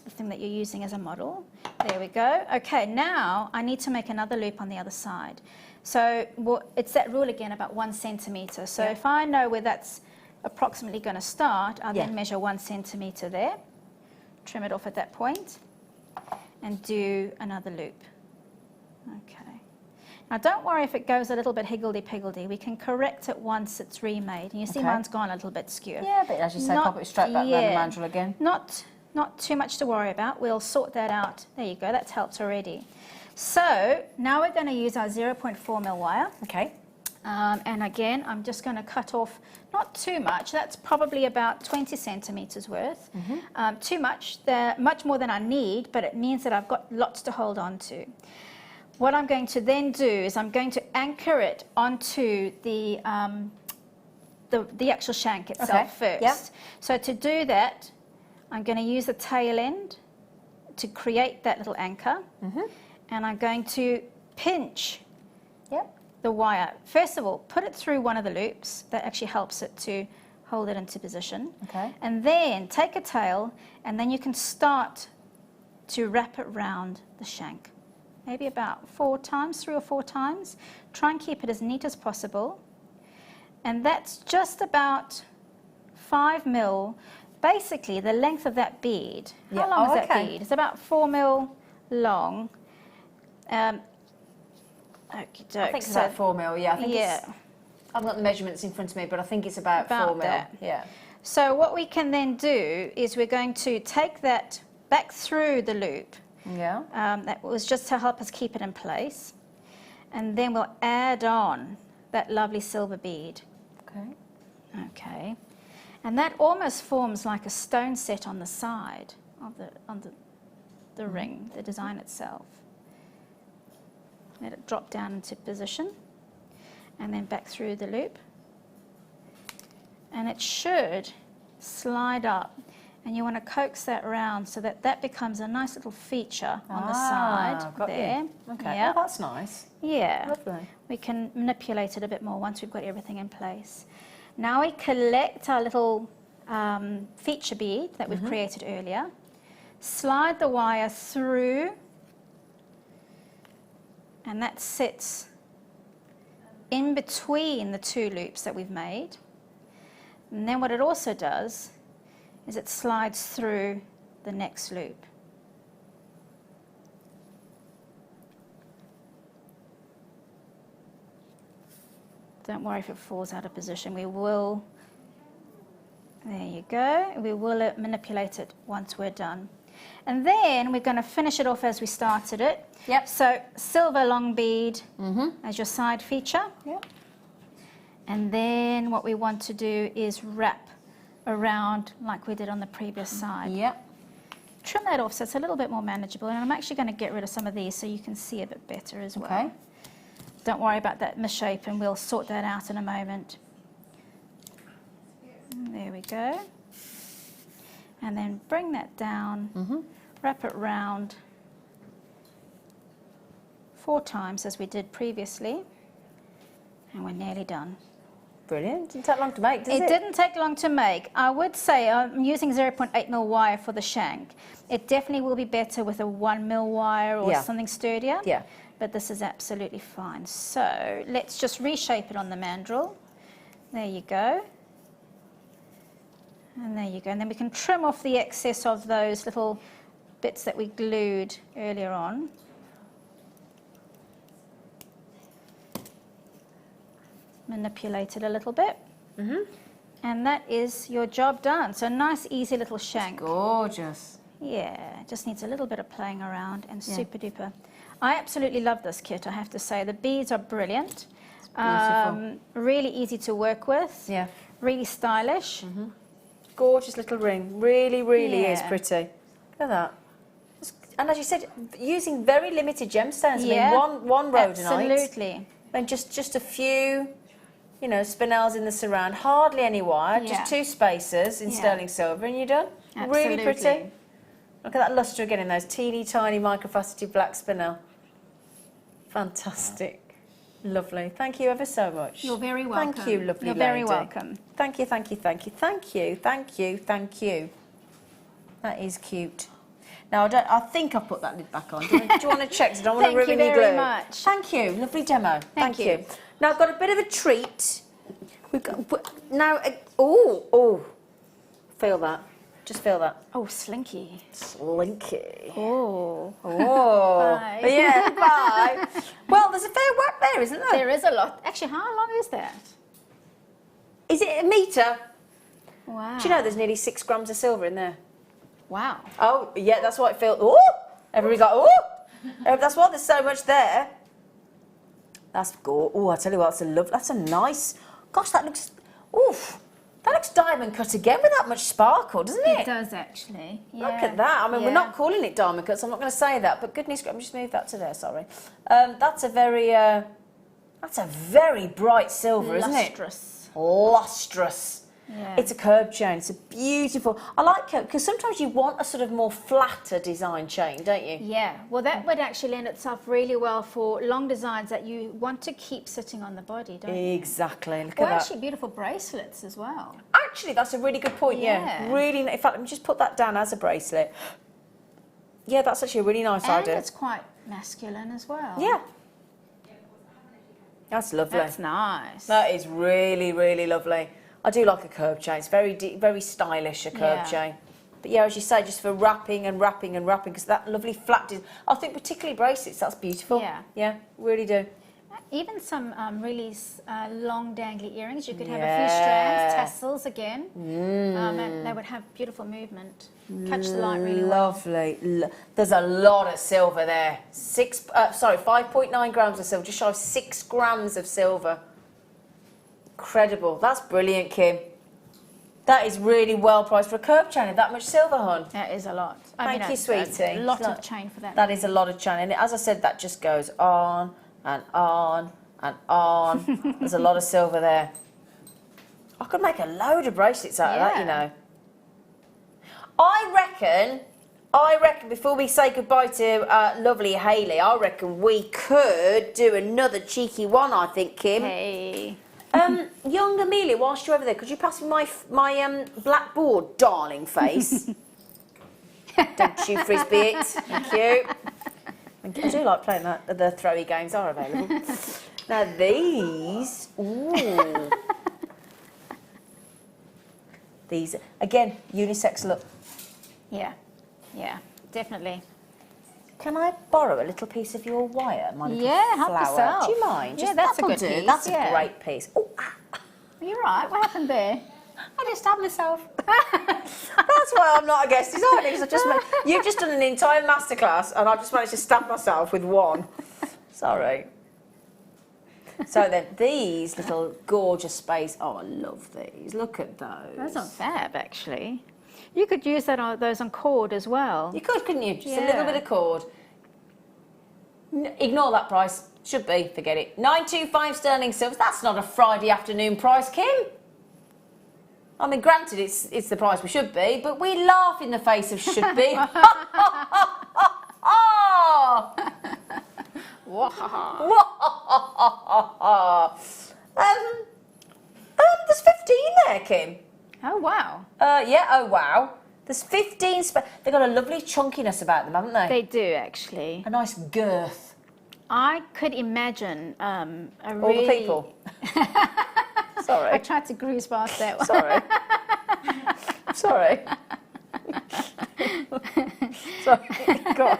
the thing that you're using as a model. There we go. Okay, now I need to make another loop on the other side. So it's that rule again about 1 centimetre. So if I know where that's approximately going to start, I'll then measure 1 centimetre there. Trim it off at that point. and do another loop. Okay. Now don't worry if it goes a little bit higgledy-piggledy. We can correct it once it's remade. And you see mine's gone a little bit skew. Yeah, but as you say, pop it straight back around the mandrel again. Not too much to worry about. We'll sort that out. There you go, that's helped already. So now we're going to use our 0.4mm wire. Okay. And again, I'm just going to cut off, not too much, that's probably about 20 centimetres worth. Too much, much more than I need, but it means that I've got lots to hold on to. What I'm going to then do is I'm going to anchor it onto the actual shank itself first. Yep. So to do that, I'm going to use the tail end to create that little anchor, and I'm going to pinch the wire. First of all, put it through one of the loops. That actually helps it to hold it into position. Okay. And then take a tail, and then you can start to wrap it round the shank. Maybe about 4 times, 3 or 4 times. Try and keep it as neat as possible. And that's just about 5mm, basically the length of that bead. How long is that bead? It's about 4mm long. I think it's about 4mm, yeah. I think it's, I've got the measurements in front of me, but I think it's about 4mm. That. Yeah. So what we can then do is we're going to take that back through the loop. Yeah. That was just to help us keep it in place. And then we'll add on that lovely silver bead. Okay. Okay. And that almost forms like a stone set on the side of the ring, the design itself. Let it drop down into position and then back through the loop. And it should slide up, and you want to coax that round so that that becomes a nice little feature on the side there. Okay, Yeah. oh, that's nice. Yeah. Lovely. We can manipulate it a bit more once we've got everything in place. Now we collect our little feature bead that we've created earlier, slide the wire through, and that sits in between the 2 loops that we've made. And then what it also does is it slides through the next loop. Don't worry if it falls out of position. We will, there you go, we will manipulate it once we're done. And then we're going to finish it off as we started it. Yep. So silver long bead as your side feature. Yep. And then what we want to do is wrap around like we did on the previous side. Yep. Trim that off so it's a little bit more manageable. And I'm actually going to get rid of some of these so you can see a bit better as well. Okay. Don't worry about that misshape, and we'll sort that out in a moment. There we go. And then bring that down, wrap it round 4 times as we did previously, and we're nearly done. Brilliant. Didn't take long to make, does it? It didn't take long to make. I would say I'm using 0.8mm wire for the shank. It definitely will be better with a 1mm wire or something sturdier. Yeah. But this is absolutely fine. So let's just reshape it on the mandrel. There you go. And there you go. And then we can trim off the excess of those little bits that we glued earlier on. Manipulate it a little bit. And that is your job done. So nice, easy little shank. Gorgeous. Yeah, it just needs a little bit of playing around and super duper. I absolutely love this kit, I have to say. The beads are brilliant. It's beautiful. Really easy to work with. Yeah. Really stylish. Gorgeous little ring. Really, really is pretty. Look at that. And as you said, using very limited gemstones. I mean, one rhodonite. Absolutely. And just a few, you know, spinels in the surround. Hardly any wire. Just 2 spacers in sterling silver, and you're done. Absolutely. Really pretty. Look at that lustre again in those teeny tiny microfaceted black spinel. Fantastic. Lovely. Thank you ever so much. You're very welcome. Thank you, lovely You're lady. very welcome. Thank you, thank you, thank you, thank you, thank you, thank you. That is cute. Now, I think I've put that lid back on. Do you want to check? So I don't want to ruin your glue. Thank you very much. Thank you. Lovely demo. Thank you. Now, I've got a bit of a treat. We've got, now, feel that. Just feel that. Oh, slinky. Slinky. Oh. Oh. Bye. Yeah, bye. Well, there's a fair whack there, isn't there? There is a lot. Actually, how long is that? Is it a metre? Wow. Do you know there's nearly 6 grams of silver in there? Wow. Oh, yeah, that's what it feels. Oh! Everybody got, oh! That's what, there's so much there. That's good. Oh, I tell you what, that's a nice, gosh, that looks, oof. That looks diamond cut again with that much sparkle, doesn't it? It does actually. Yeah. Look at that. I mean, we're Yeah. not calling it diamond cut, so I'm not going to say that. But goodness, let me just move that to there. Sorry. That's a very bright silver, isn't it? Lustrous. Lustrous. Yeah. It's a curb chain. It's a beautiful. I like it because sometimes you want a sort of more flatter design chain, don't you? Yeah, well that would actually lend itself really well for long designs that you want to keep sitting on the body, don't you? Exactly. Look Or at that. actually beautiful bracelets as well. Actually, that's a really good point. Yeah. Yeah. Really. In fact, let me just put that down as a bracelet. Yeah, that's actually a really nice And idea. it's quite masculine as well. Yeah. That's lovely. That's nice. That is really, really lovely. I do like a curb chain. It's very, very stylish, a curb Yeah. chain. But yeah, as you say, just for wrapping and wrapping and wrapping, because that lovely flat, I think particularly bracelets, that's beautiful. Yeah. Yeah, really do. Even some really long dangly earrings. You could have a Yeah. few strands, tassels again, and they would have beautiful movement. Catch the light really well. Lovely. There's a lot of silver there. 5.9 grams of silver, just shy of 6 grams of silver. Incredible. That's brilliant, Kim. That is really well priced for a curb chain of that much silver, hon. That is a lot. Thank you, that's sweetie. A lot It's of like- chain for that. That is a lot of chain. And as I said, that just goes on and on and on. There's a lot of silver there. I could make a load of bracelets out of that, you know. I reckon before we say goodbye to lovely Hayley, I reckon we could do another cheeky one, I think, Kim. Hey. Young Amelia, whilst you're over there, could you pass me my blackboard, darling face? Don't you frisbee it. Thank you. I do like playing that. The throwy games are available. Now these, ooh. These, again, unisex look. Yeah, definitely. Can I borrow a little piece of your wire, my little Yeah, help flower? yourself. Do you mind? Yeah, that's a that'll good do. piece, That's yeah. a great piece. Oh, You're right. What happened there? I just stabbed myself. That's why I'm not a guest designer, because you've just done an entire masterclass and I've just managed to stab myself with one. Sorry. So then these little gorgeous space. Oh, I love these. Look at those. That's not fab, actually. You could use those on cord as well. You could, couldn't you? Just a Yeah. little bit of cord. Ignore that price. Should be. Forget it. 925 sterling silver. That's not a Friday afternoon price, Kim. I mean, granted, it's the price we should be, but we laugh in the face of should be. There's 15 there, Kim. Oh, wow. Yeah, oh wow. There's 15, they've got a lovely chunkiness about them, haven't they? They do, actually. A nice girth. I could imagine All the people. Sorry. I tried to cruise past that one. Sorry. Sorry. Sorry. Go on.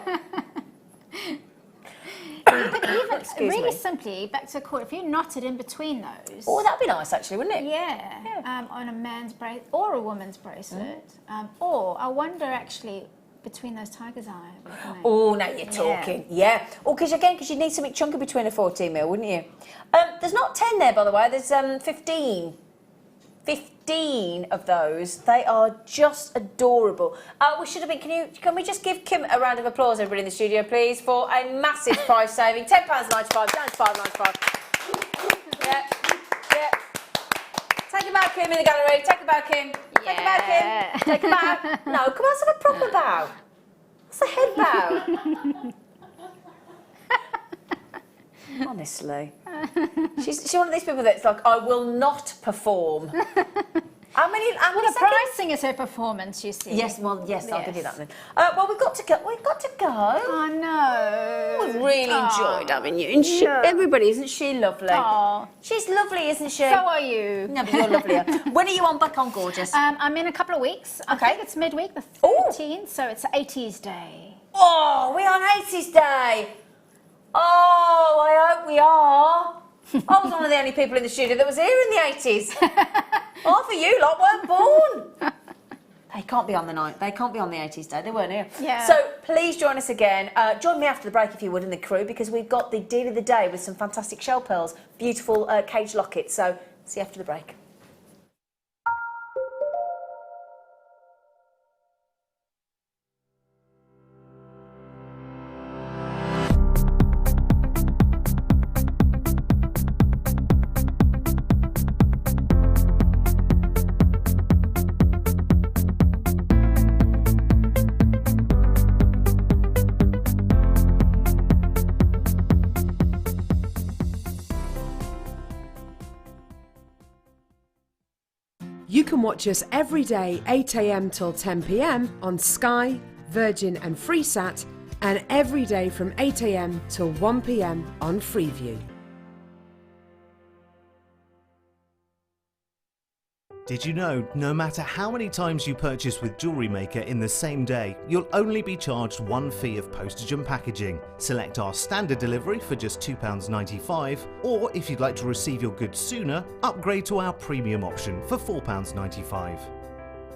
Excuse really me. simply, back to cord, if you knot it in between those. Oh, that'd be nice, actually, wouldn't it? Yeah. On a man's bracelet or a woman's bracelet. Or I wonder, actually, between those tiger's eyes. Oh, now you're talking. Yeah. Oh, because you need something chunky between a 14mm, wouldn't you? There's not 10 there, by the way. There's 15. 15 of those. They are just adorable. We should have been. Can we just give Kim a round of applause, everybody in the studio, please, for a massive price saving. £10.95 down to £5.95. Yeah. Take a bow, Kim, in the gallery. Take a bow, Kim. Take a bow, Kim. Take a bow. No, come on, let's have a proper bow. That's a head bow. Honestly. She's one of these people that's like, I will not perform. How many Well, the seconds? pricing is her performance, you see. Yes, well, yes, I'll give you Yes. that then. Well, we've got to go. We've got to go. I know. We've really enjoyed having you. And everybody, isn't she lovely? Aw. She's lovely, isn't she? So are you. No, but you're lovelier. When are you on back on Gorgeous? I'm in a couple of weeks. I Okay. think it's midweek, the Ooh. 13th, so it's 80s Day. Oh, we're on 80s Day. Oh, I hope we are. I was one of the only people in the studio that was here in the 80s. Half of you lot weren't born. They can't be on the night. They can't be on the 80s Day. They weren't here. Yeah. So please join us again. Join me after the break if you would in the crew, because we've got the deal of the day with some fantastic shell pearls, beautiful cage lockets. So see you after the break. You can watch us every day 8 a.m. till 10 p.m. on Sky, Virgin and Freesat, and every day from 8 a.m. till 1 p.m. on Freeview. Did you know, no matter how many times you purchase with Jewellery Maker in the same day, you'll only be charged one fee of postage and packaging. Select our standard delivery for just £2.95, or if you'd like to receive your goods sooner, upgrade to our premium option for £4.95.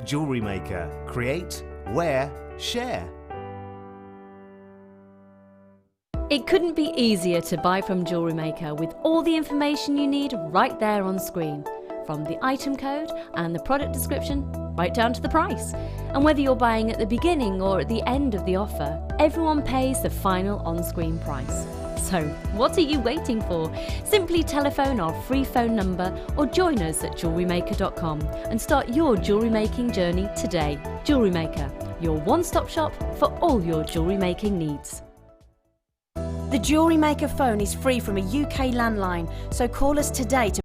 Jewellery Maker. Create, wear, share. It couldn't be easier to buy from Jewellery Maker with all the information you need right there on screen. From the item code and the product description, right down to the price. And whether you're buying at the beginning or at the end of the offer, everyone pays the final on-screen price. So, what are you waiting for? Simply telephone our free phone number or join us at JewelleryMaker.com and start your jewellery making journey today. Jewellery Maker, your one-stop shop for all your jewellery making needs. The Jewellery Maker phone is free from a UK landline, so call us today to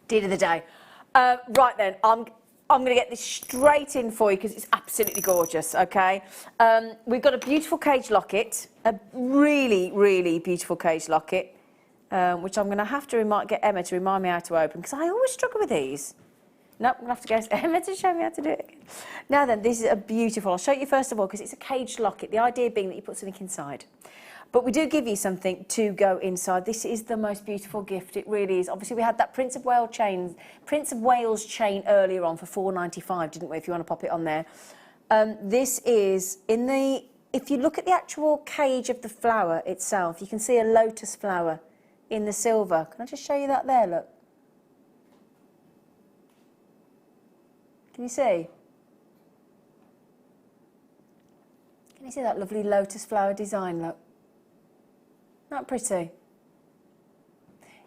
Deal of the day. Right then, I'm going to get this straight in for you because it's absolutely gorgeous, okay? We've got a beautiful cage locket, a really, really beautiful cage locket, which I'm going to have to get Emma to remind me how to open because I always struggle with these. Nope, I'm going to have to get Emma to show me how to do it again. Now then, this is a beautiful, I'll show you first of all because it's a cage locket, the idea being that you put something inside. But we do give you something to go inside. This is the most beautiful gift. It really is. Obviously, we had that Prince of Wales chain earlier on for £4.95, didn't we? If you want to pop it on there. This is in the. If you look at the actual cage of the flower itself, you can see a lotus flower in the silver. Can I just show you that there? Look. Can you see? Can you see that lovely lotus flower design? Look. that pretty?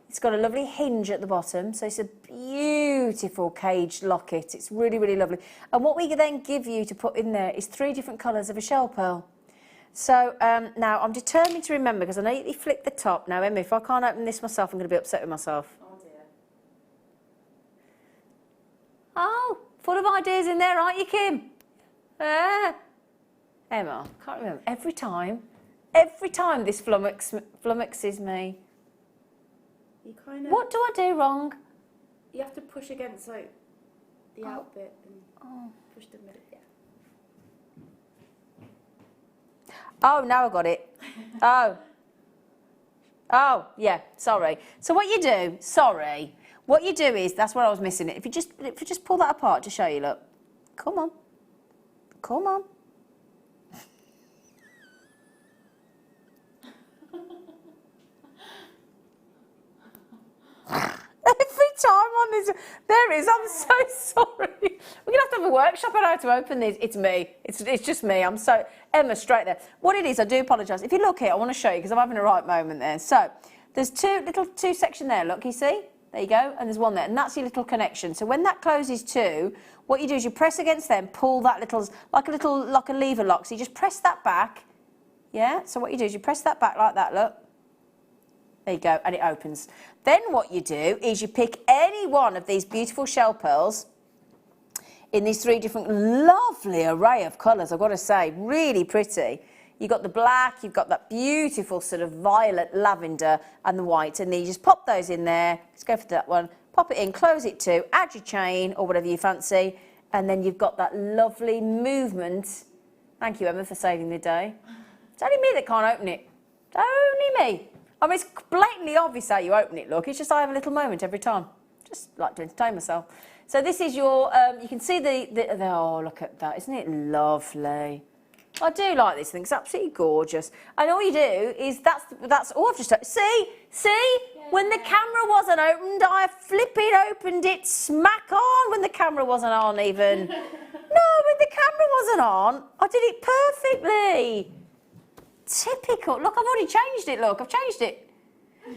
It's got a lovely hinge at the bottom, so it's a beautiful caged locket. It's really, really lovely. And what we then give you to put in there is 3 different colours of a shell pearl. So now I'm determined to remember, because I know you flick the top. Now, Emma, if I can't open this myself, I'm going to be upset with myself. Oh dear. Oh, full of ideas in there, aren't you, Kim? Emma, I can't remember. Every time this flummoxes me. You kind of. What do I do wrong? You have to push against like the out bit and push the middle. Yeah. Oh, now I got it. Oh, yeah, sorry. So what you do, what you do is, that's what I was missing. If you just pull that apart to show you, look. Come on. Come on. Every time on this, there it is. I'm so sorry. We're gonna have to have a workshop on how to open these. It's me. It's just me. I'm so Emma straight there. What it is, I do apologise. If you look here, I want to show you because I'm having a right moment there. So there's two section there. Look, you see? There you go. And there's one there, and that's your little connection. So when that closes too, what you do is you press against them, pull that like a lever lock. So you just press that back. Yeah. So what you do is you press that back like that. Look. There you go, and it opens. Then what you do is you pick any one of these beautiful shell pearls in these 3 different lovely array of colours, I've got to say, really pretty. You've got the black, you've got that beautiful sort of violet lavender and the white, and then you just pop those in there. Let's go for that one. Pop it in, close it too, add your chain or whatever you fancy, and then you've got that lovely movement. Thank you, Emma, for saving the day. It's only me that can't open it. Only me. I mean, it's blatantly obvious how you open it, look. It's just I have a little moment every time. Just like to entertain myself. So this is your, you can see oh, look at that. Isn't it lovely? I do like this thing. It's absolutely gorgeous. And all you do is, that's all I've just done. See? Yeah. When the camera wasn't opened, I flipping opened it smack on when the camera wasn't on even. No, when the camera wasn't on, I did it perfectly. Typical. Look, I've already changed it. Look, I've changed it.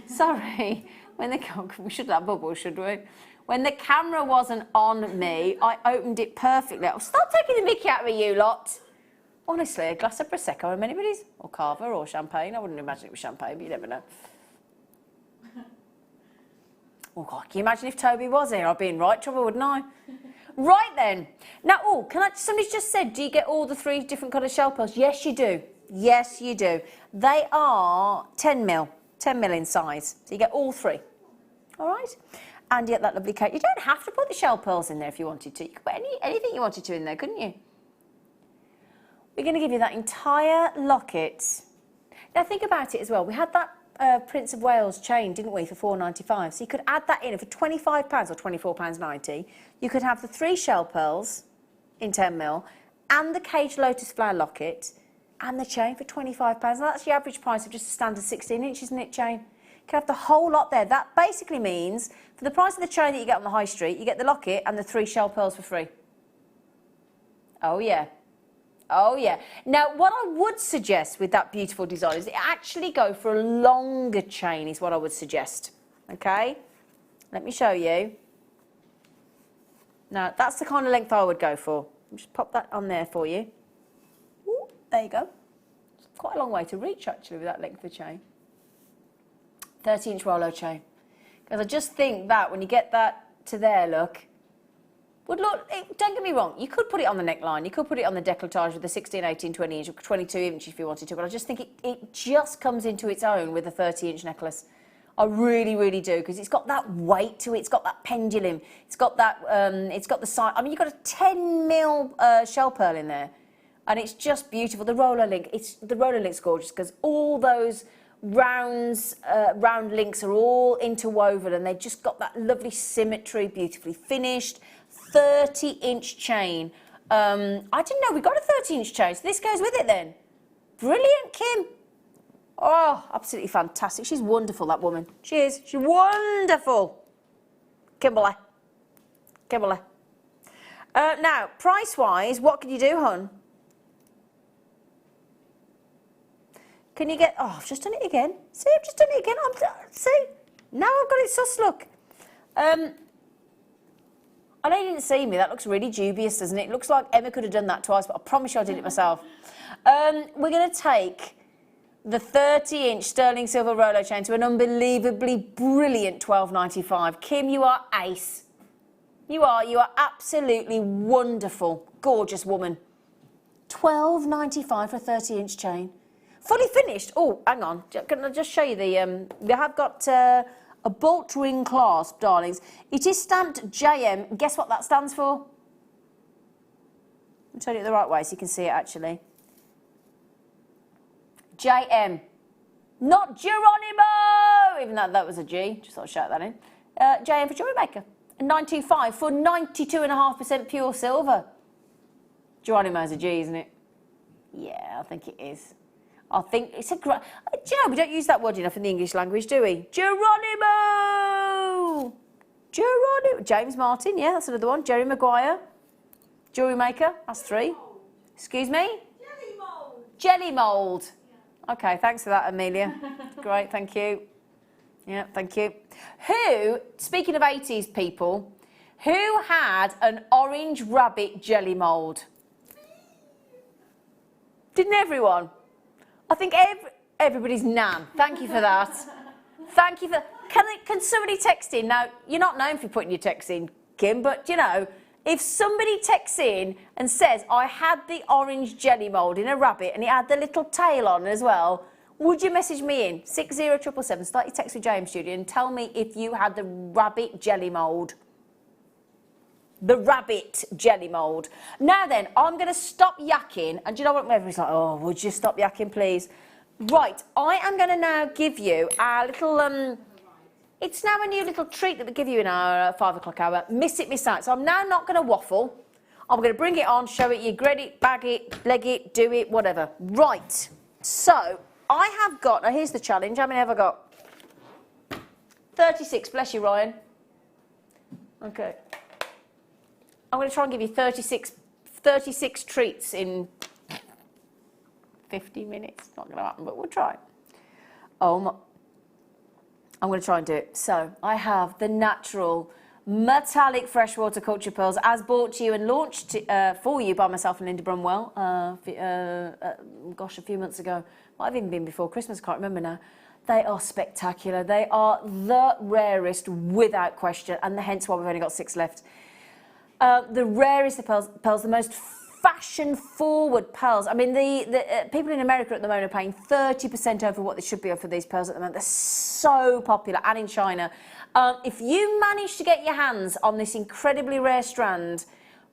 Sorry. We should have bubbles, should we? When the camera wasn't on me, I opened it perfectly. Oh, stop taking the mickey out of me, you lot. Honestly, a glass of Prosecco and anybody's, or Cava, or champagne. I wouldn't imagine it was champagne, but you never know. Oh, God, can you imagine if Toby was here? I'd be in right trouble, wouldn't I? Right then. Now, somebody's just said, do you get all the 3 different colour shell pearls? Yes, you do. Yes, you do. They are 10 mil in size. So you get all 3. All right? And you get that lovely cake. You don't have to put the shell pearls in there if you wanted to. You could put anything you wanted to in there, couldn't you? We're going to give you that entire locket. Now, think about it as well. We had that Prince of Wales chain, didn't we, for £4.95. So you could add that in for £25 or £24.90. You could have the 3 shell pearls in 10 mil and the caged lotus flower locket and the chain for £25. Now, that's the average price of just a standard 16 inch, isn't it, chain? You can have the whole lot there. That basically means, for the price of the chain that you get on the high street, you get the locket and the 3 shell pearls for free. Oh, yeah. Oh, yeah. Now, what I would suggest with that beautiful design is actually go for a longer chain is what I would suggest. Okay? Let me show you. Now, that's the kind of length I would go for. Just pop that on there for you. Ooh, there you go. It's quite a long way to reach, actually, with that length of chain. 30-inch Rollo chain. Because I just think that when you get that to there, look, would look, don't get me wrong, you could put it on the neckline, you could put it on the décolletage with the 16, 18, 20 inch, or 22 inch if you wanted to, but I just think it just comes into its own with a 30-inch necklace. I really, really do, because it's got that weight to it, it's got that pendulum, it's got that, it's got the side, I mean, you've got a 10 mil shell pearl in there, and it's just beautiful. The roller link, the roller link's gorgeous, because all those round links are all interwoven, and they've just got that lovely symmetry, beautifully finished. 30-inch chain. I didn't know we got a 30-inch chain, so this goes with it then. Brilliant, Kim. Oh, absolutely fantastic. She's wonderful, that woman. She is. She's wonderful. Kimberly. Kimberly. Now, price-wise, what can you do, hon? Can you get... Oh, I've just done it again. See, I've just done it again. See? Now I've got it sus, look. I know you didn't see me. That looks really dubious, doesn't it? It looks like Emma could have done that twice, but I promise you I did it myself. We're going to take the 30-inch sterling silver Rolo chain to an unbelievably brilliant $12.95. Kim, you are ace. You are absolutely wonderful, gorgeous woman. $12.95 for a 30-inch chain. Fully finished. Oh, hang on. Can I just show you the... we have got a bolt ring clasp, darlings. It is stamped JM. Guess what that stands for? I'll turn it the right way so you can see it, actually. JM. Not Geronimo! Even though that was a G. Just thought I'd shout that in. JM for Jewellery Maker. 925 for 92.5% pure silver. Geronimo's a G, isn't it? Yeah, I think it is. I think it's a great... Do you know, we don't use that word enough in the English language, do we? Geronimo! Geronimo. James Martin, yeah, that's another one. Jerry Maguire. Jewellery Maker, that's 3. Excuse me? Jelly mould. Jelly mould. Okay, thanks for that, Amelia. Great, thank you. Yeah, thank you. Who, speaking of 80s people, who had an orange rabbit jelly mould? Didn't everyone? I think everybody's nan. Thank you for that. Thank you for... Can somebody text in? Now, you're not known for putting your text in, Kim, but, you know, if somebody texts in and says, I had the orange jelly mould in a rabbit and it had the little tail on as well, would you message me in? 60777, start your text with James Studio and tell me if you had the rabbit jelly mould. The rabbit jelly mould. Now then, I'm going to stop yakking. And do you know what? Everybody's like, oh, would you stop yakking, please? Right, I am going to now give you our little... it's now a new little treat that we give you in our 5 o'clock hour. Miss it, miss out. So I'm now not going to waffle. I'm going to bring it on, show it, you grid it, bag it, leg it, do it, whatever. Right, so I have got... Now, here's the challenge. How many have I got? 36. Bless you, Ryan. Okay. I'm going to try and give you 36 treats in 50 minutes. Not going to happen, but we'll try. Oh, my. I'm going to try and do it. So, I have the natural metallic freshwater culture pearls as brought to you and launched for you by myself and Linda Brumwell, gosh, a few months ago. Might have even been before Christmas, I can't remember now. They are spectacular. They are the rarest without question, and hence why we've only got 6 left. The rarest of pearls, the most fashion-forward pearls. I mean, the people in America at the moment are paying 30% over what they should be for these pearls at the moment. They're so popular, and in China. If you manage to get your hands on this incredibly rare strand,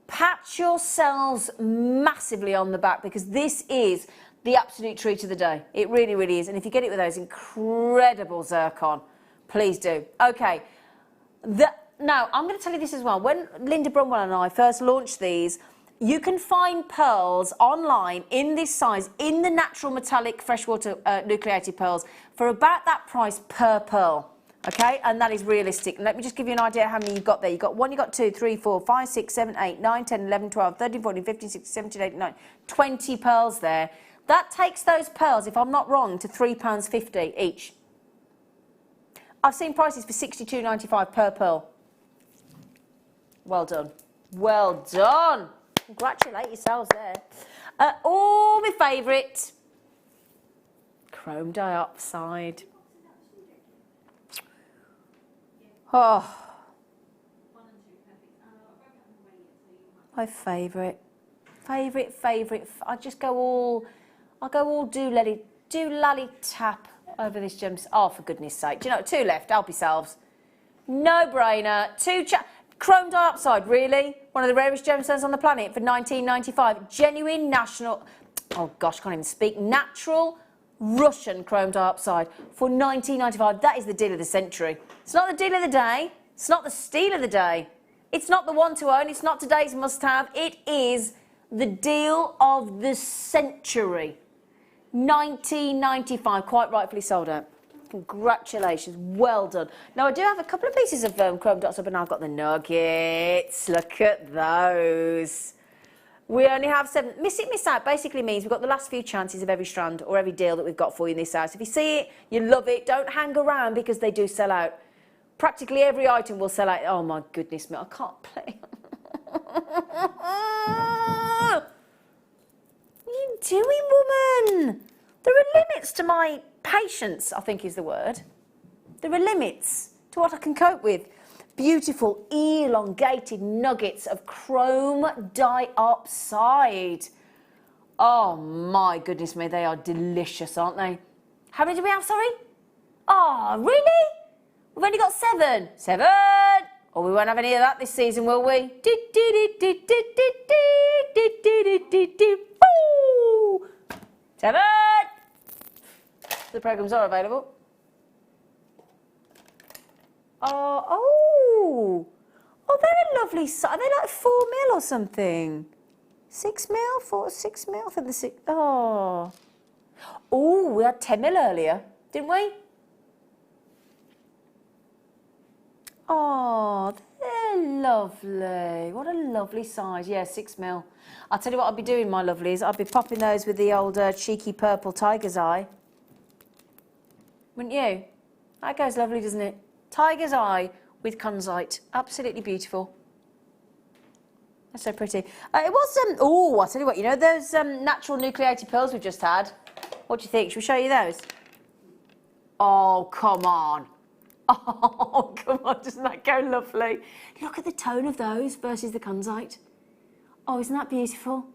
pat yourselves massively on the back, because this is the absolute treat of the day. It really, really is. And if you get it with those incredible zircon, please do. Okay. Now, I'm going to tell you this as well. When Linda Brumwell and I first launched these, you can find pearls online in this size, in the natural metallic freshwater nucleated pearls, for about that price per pearl. Okay? And that is realistic. Let me just give you an idea how many you've got there. You've got 1, you've got 2, 3, 4, 5, 6, 7, 8, 9, 10, 11, 12, 13, 14, 15, 16, 17, 18, 19, 20 pearls there. That takes those pearls, if I'm not wrong, to £3.50 each. I've seen prices for £62.95 per pearl. Well done. Well done. Congratulate yourselves there. Oh, my favourite. Chrome dioxide. Oh. My favourite. Favourite. I go all do-lally tap over this gem. Oh, for goodness sake. Do you know, 2 left. Help yourselves. No brainer. Chrome dioxide, really? One of the rarest gemstones on the planet for $19.95. Genuine national... Oh, gosh, I can't even speak. Natural Russian chrome dioxide for $19.95. That is the deal of the century. It's not the deal of the day. It's not the steal of the day. It's not the one to own. It's not today's must-have. It is the deal of the century. $19.95. Quite rightfully sold out. Congratulations, well done. Now, I do have a couple of pieces of chrome dioxide, but now I've got the nuggets. Look at those. We only have 7. Miss it, miss out basically means we've got the last few chances of every strand or every deal that we've got for you in this house. If you see it, you love it, don't hang around because they do sell out. Practically every item will sell out. Oh my goodness me, I can't play. What are you doing, woman? There are limits to my patience, I think is the word. There are limits to what I can cope with. Beautiful elongated nuggets of chrome diopside. Oh my goodness me, they are delicious, aren't they? How many do we have, sorry? Oh, really? We've only got 7. 7! Oh, we won't have any of that this season, will we? Woo! 7! The programmes are available. Oh, they're a lovely size. Are they like 4 mil or something? 6 mil? 6 mil? I think the 6. Oh, we had 10 mil earlier, didn't we? Oh, they're lovely. What a lovely size. Yeah, 6 mil. I'll tell you what I'll be doing, my lovelies. I'll be popping those with the old cheeky purple tiger's eye. Wouldn't you? That goes lovely, doesn't it? Tiger's eye with kunzite. Absolutely beautiful. That's so pretty. It was, I'll tell you what, you know those natural nucleated pearls we've just had? What do you think? Should we show you those? Oh, come on. Oh, come on, doesn't that go lovely? Look at the tone of those versus the kunzite. Oh, isn't that beautiful?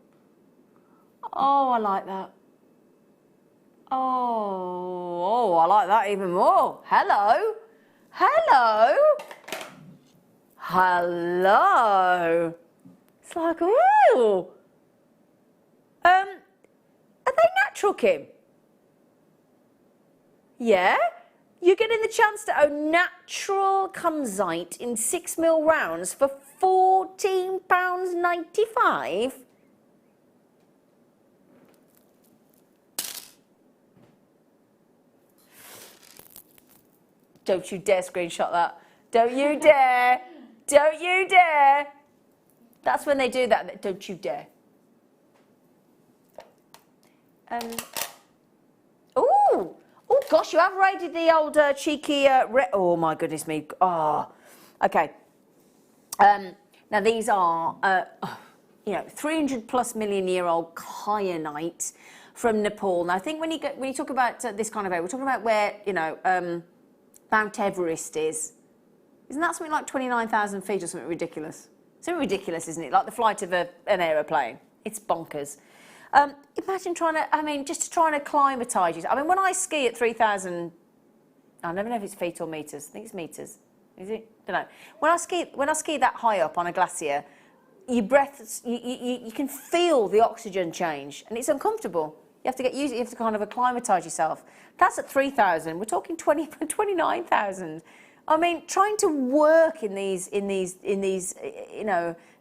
Oh, I like that. Oh, I like that even more. Hello. Hello. Hello. It's like, ooh. Are they natural, Kim? Yeah? You're getting the chance to own natural kunzite in 6 mil rounds for £14.95. Don't you dare screenshot that. Don't you dare. Don't you dare. That's when they do that. Don't you dare. Oh, gosh, you have raided the old cheeky... oh, my goodness me. Oh, OK. Now, these are, 300+ million year old kyanite from Nepal. Now, I think when you talk about this kind of area, we're talking about where, Mount Everest is. Isn't that something like 29,000 feet or something ridiculous? Something ridiculous, isn't it? Like the flight of an aeroplane. It's bonkers. Imagine trying to, just to try and acclimatise you. When I ski at 3,000, I never know if it's feet or metres. I think it's metres. Is it? Don't know. When I ski that high up on a glacier, your breath, you can feel the oxygen change, and it's uncomfortable. You have to get used to it. You have to kind of acclimatise yourself. That's at 3,000. We're talking 29,000. Trying to work in these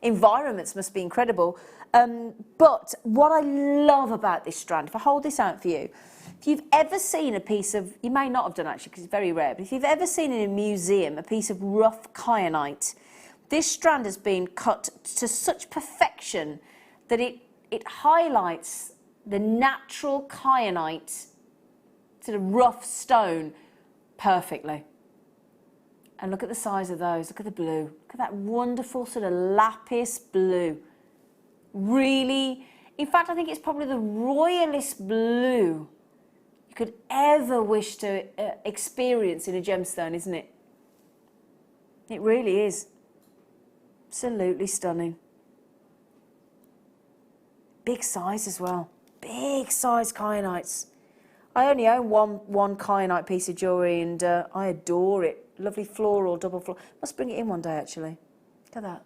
environments must be incredible. But what I love about this strand, if I hold this out for you, if you've ever seen a piece of, you may not have done actually because it's very rare, but if you've ever seen in a museum a piece of rough kyanite, this strand has been cut to such perfection that it highlights the natural kyanite, sort of rough stone, perfectly. And look at the size of those. Look at the blue. Look at that wonderful sort of lapis blue. Really, in fact, I think it's probably the royalest blue you could ever wish to experience in a gemstone, isn't it? It really is. Absolutely stunning. Big size as well. Big size kyanites. I only own one kyanite piece of jewellery and I adore it. Lovely floral, double floral. Must bring it in one day, actually. Look at that.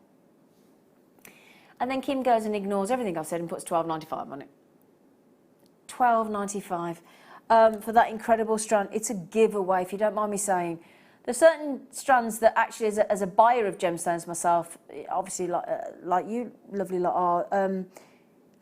And then Kim goes and ignores everything I've said and puts $12.95 on it. $12.95 for that incredible strand. It's a giveaway, if you don't mind me saying. There's certain strands that actually, as a buyer of gemstones myself, obviously like you lovely lot are,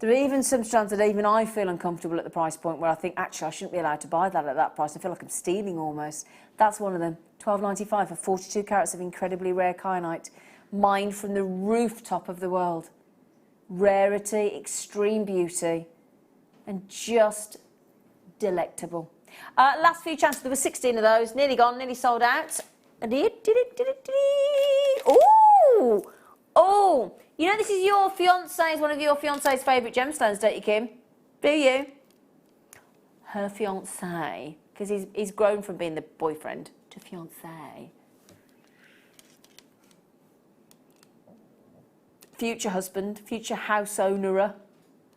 there are even some strands that even I feel uncomfortable at the price point where I think, actually, I shouldn't be allowed to buy that at that price. I feel like I'm stealing almost. That's one of them. $12.95 for 42 carats of incredibly rare kyanite, mined from the rooftop of the world. rarity, extreme beauty, and just delectable. Last few chances, there were 16 of those, nearly gone, nearly sold out. Oh, oh, you know this is your fiance's, one of your fiance's favourite gemstones, don't you, Kim? Do you? Her fiance, because he's grown from being the boyfriend to fiance. Future husband, future house owner.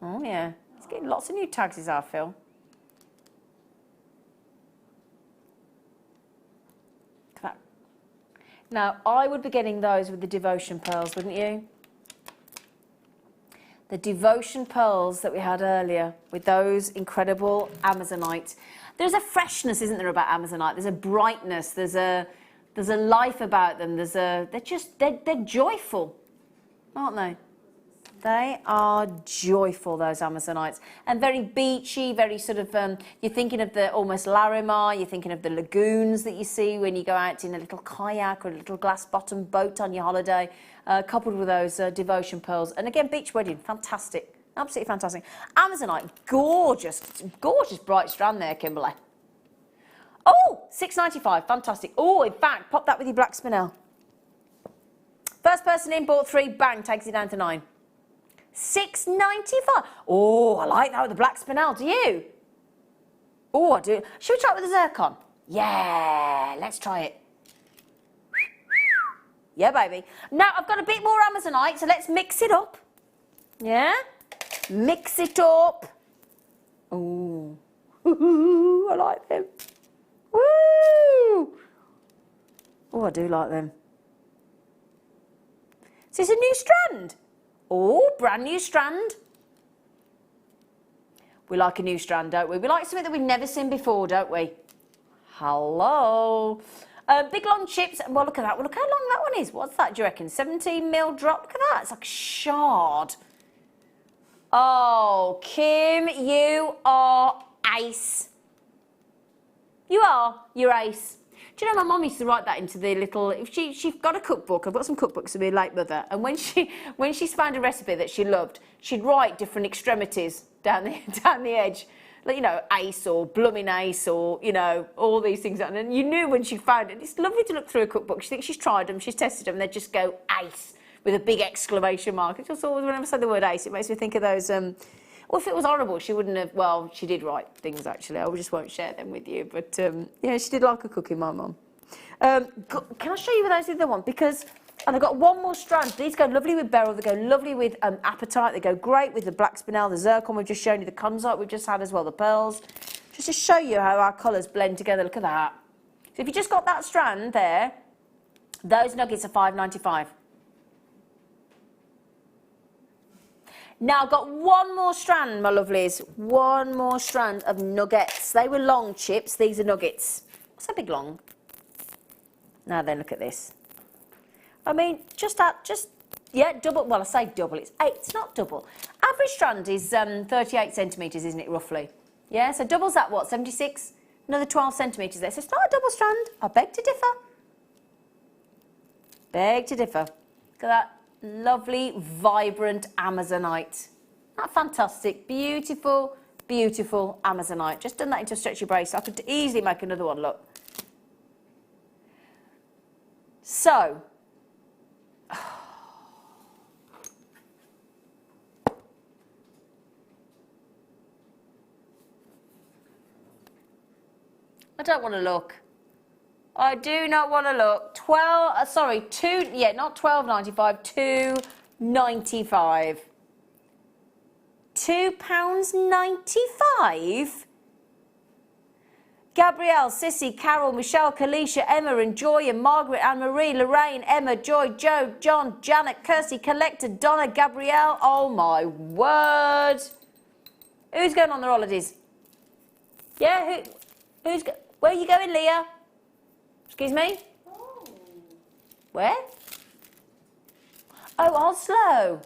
Oh yeah, he's getting lots of new tags, is our Phil. Now, I would be getting those with the devotion pearls, wouldn't you? The devotion pearls that we had earlier with those incredible Amazonite. There's a freshness, isn't there, about Amazonite? There's a brightness, there's a life about them. They're joyful, aren't they? They are joyful, those Amazonites, and very beachy, very sort of, you're thinking of the almost Larimar, you're thinking of the lagoons that you see when you go out in a little kayak or a little glass-bottom boat on your holiday, coupled with those devotion pearls. And again, beach wedding, fantastic, absolutely fantastic. Amazonite, gorgeous, gorgeous bright strand there, Kimberly. Oh, $6.95, fantastic. Oh, in fact, pop that with your black spinel. First person in, bought 3, bang, takes it down to 9. $6.95. Oh, I like that with the black spinel. Do you? Oh, I do. Should we try it with the zircon? Yeah, let's try it. Yeah, baby. Now, I've got a bit more Amazonite, so let's mix it up. Yeah? Mix it up. Oh, I like them. Woo! Oh, I do like them. Is this a new strand? Oh, brand new strand. We like a new strand, don't we? We like something that we've never seen before, don't we? Hello. Big long chips. Well, look at that. Well, look how long that one is. What's that, do you reckon? 17mm drop. Look at that. It's like a shard. Oh, Kim, you are ace. You are. You're ace. Do you know, my mum used to write that into the little, she's got a cookbook, I've got some cookbooks of my late mother, and when she's found a recipe that she loved, she'd write different extremities down the edge, like, you know, ace or blooming ace or, you know, all these things, and you knew when she found it. It's lovely to look through a cookbook. She thinks she's tried them, she's tested them, and they just go ace with a big exclamation mark. It's just always, whenever I say the word ace, it makes me think of those, well, if it was horrible, she wouldn't have, well, she did write things, actually. I just won't share them with you. But, yeah, she did like a cooking, my mum. Can I show you those the other one? Because, and I've got one more strand. These go lovely with beryl. They go lovely with apatite. They go great with the black spinel, the zircon we've just shown you, the conzite we've just had as well, the pearls. Just to show you how our colours blend together. Look at that. So if you just got that strand there, those nuggets are $5.95. Now, I've got one more strand, my lovelies. One more strand of nuggets. They were long chips. These are nuggets. What's that big long? Now then, look at this. I mean, yeah, double. Well, I say double. It's 8. It's not double. Average strand is 38 centimetres, isn't it, roughly? Yeah, so double's that, what, 76? Another 12 centimetres there. So it's not a double strand. I beg to differ. Beg to differ. Look at that. Lovely, vibrant Amazonite. Isn't that fantastic? Beautiful, beautiful Amazonite. Just done that into a stretchy brace. I could easily make another one, look. So, I don't want to look. I do not want to look. Not $12.95, $2.95. £2.95? Gabrielle, Sissy, Carol, Michelle, Kalisha, Emma, and Joy, and Margaret, Anne-Marie, Lorraine, Emma, Joy, Joe, John, Janet, Kirsty, Collector, Donna, Gabrielle. Oh, my word. Who's going on their holidays? Yeah, where are you going, Leah? Excuse me? Oh. Where? Oh, Oslo.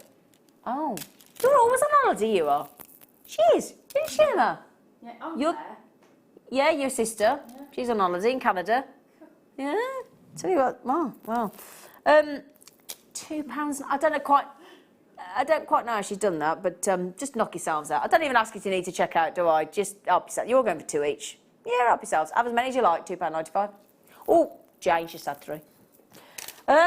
Oh. You're always on holiday, you are. She is. Isn't she, Emma? Yeah, I'm there. Yeah, your sister. Yeah. She's on holiday in Canada. Yeah. Tell you what. Wow. £2. I don't know quite. I don't quite know how she's done that, but just knock yourselves out. I don't even ask you to need to check out, do I? Just help yourself. You're going for 2 each. Yeah, help yourselves. Have as many as you like, £2.95. Oh, Jane just had 3. Oh,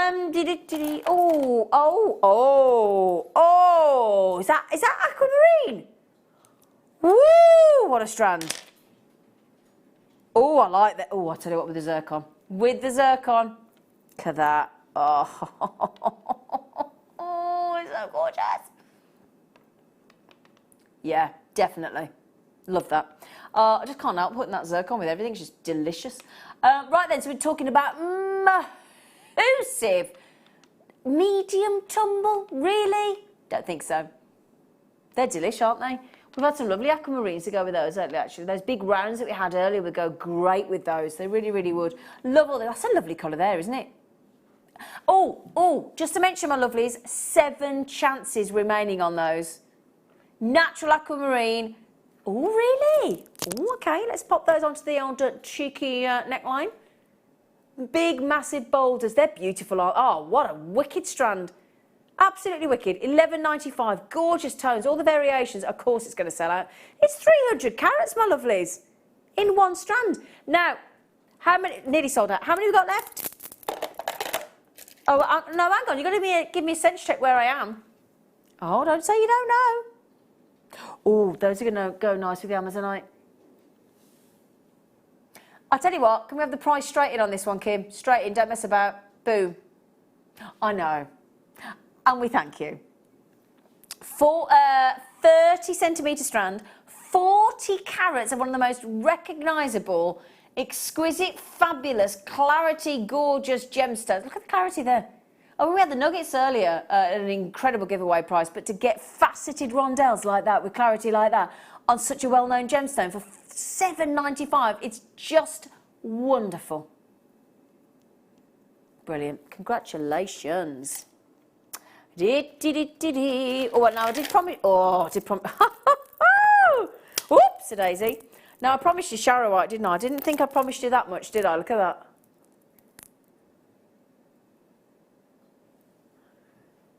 is that aquamarine? Woo, what a strand. Oh, I like that. Oh, I tell you what, with the zircon. With the zircon. Look at that. Oh, it's so gorgeous. Yeah, definitely. Love that. I just can't help putting that zircon with everything. It's just delicious. Right then, so we're talking about massive medium tumble. Really? Don't think so. They're delish, aren't they? We've had some lovely aquamarines to go with those, haven't we, actually? Those big rounds that we had earlier would go great with those. They really, really would. Love all that. That's a lovely colour there, isn't it? Oh, just to mention, my lovelies, 7 chances remaining on those. Natural aquamarine. Oh, really? Oh, okay. Let's pop those onto the old cheeky neckline. Big, massive boulders. They're beautiful. Oh, what a wicked strand. Absolutely wicked. £11.95. Gorgeous tones. All the variations. Of course, it's going to sell out. It's 300 carats, my lovelies, in one strand. Now, how many? Nearly sold out. How many have we got left? Oh, no, hang on. You've got to give me a sense check where I am. Oh, don't say you don't know. Oh, those are going to go nice with the Amazonite. I'll tell you what. Can we have the price straight in on this one, Kim? Straight in. Don't mess about. Boom. I know. And we thank you. For 30 centimetre strand, 40 carats of one of the most recognisable, exquisite, fabulous, clarity, gorgeous gemstones. Look at the clarity there. Oh, we had the nuggets earlier at an incredible giveaway price, but to get faceted rondelles like that, with clarity like that, on such a well-known gemstone for $7.95, it's just wonderful. Brilliant. Congratulations. Oh, now I did promise. Oh, I did promise. Oops, a daisy. Now I promised you Sharrowite, didn't I? I didn't think I promised you that much, did I? Look at that.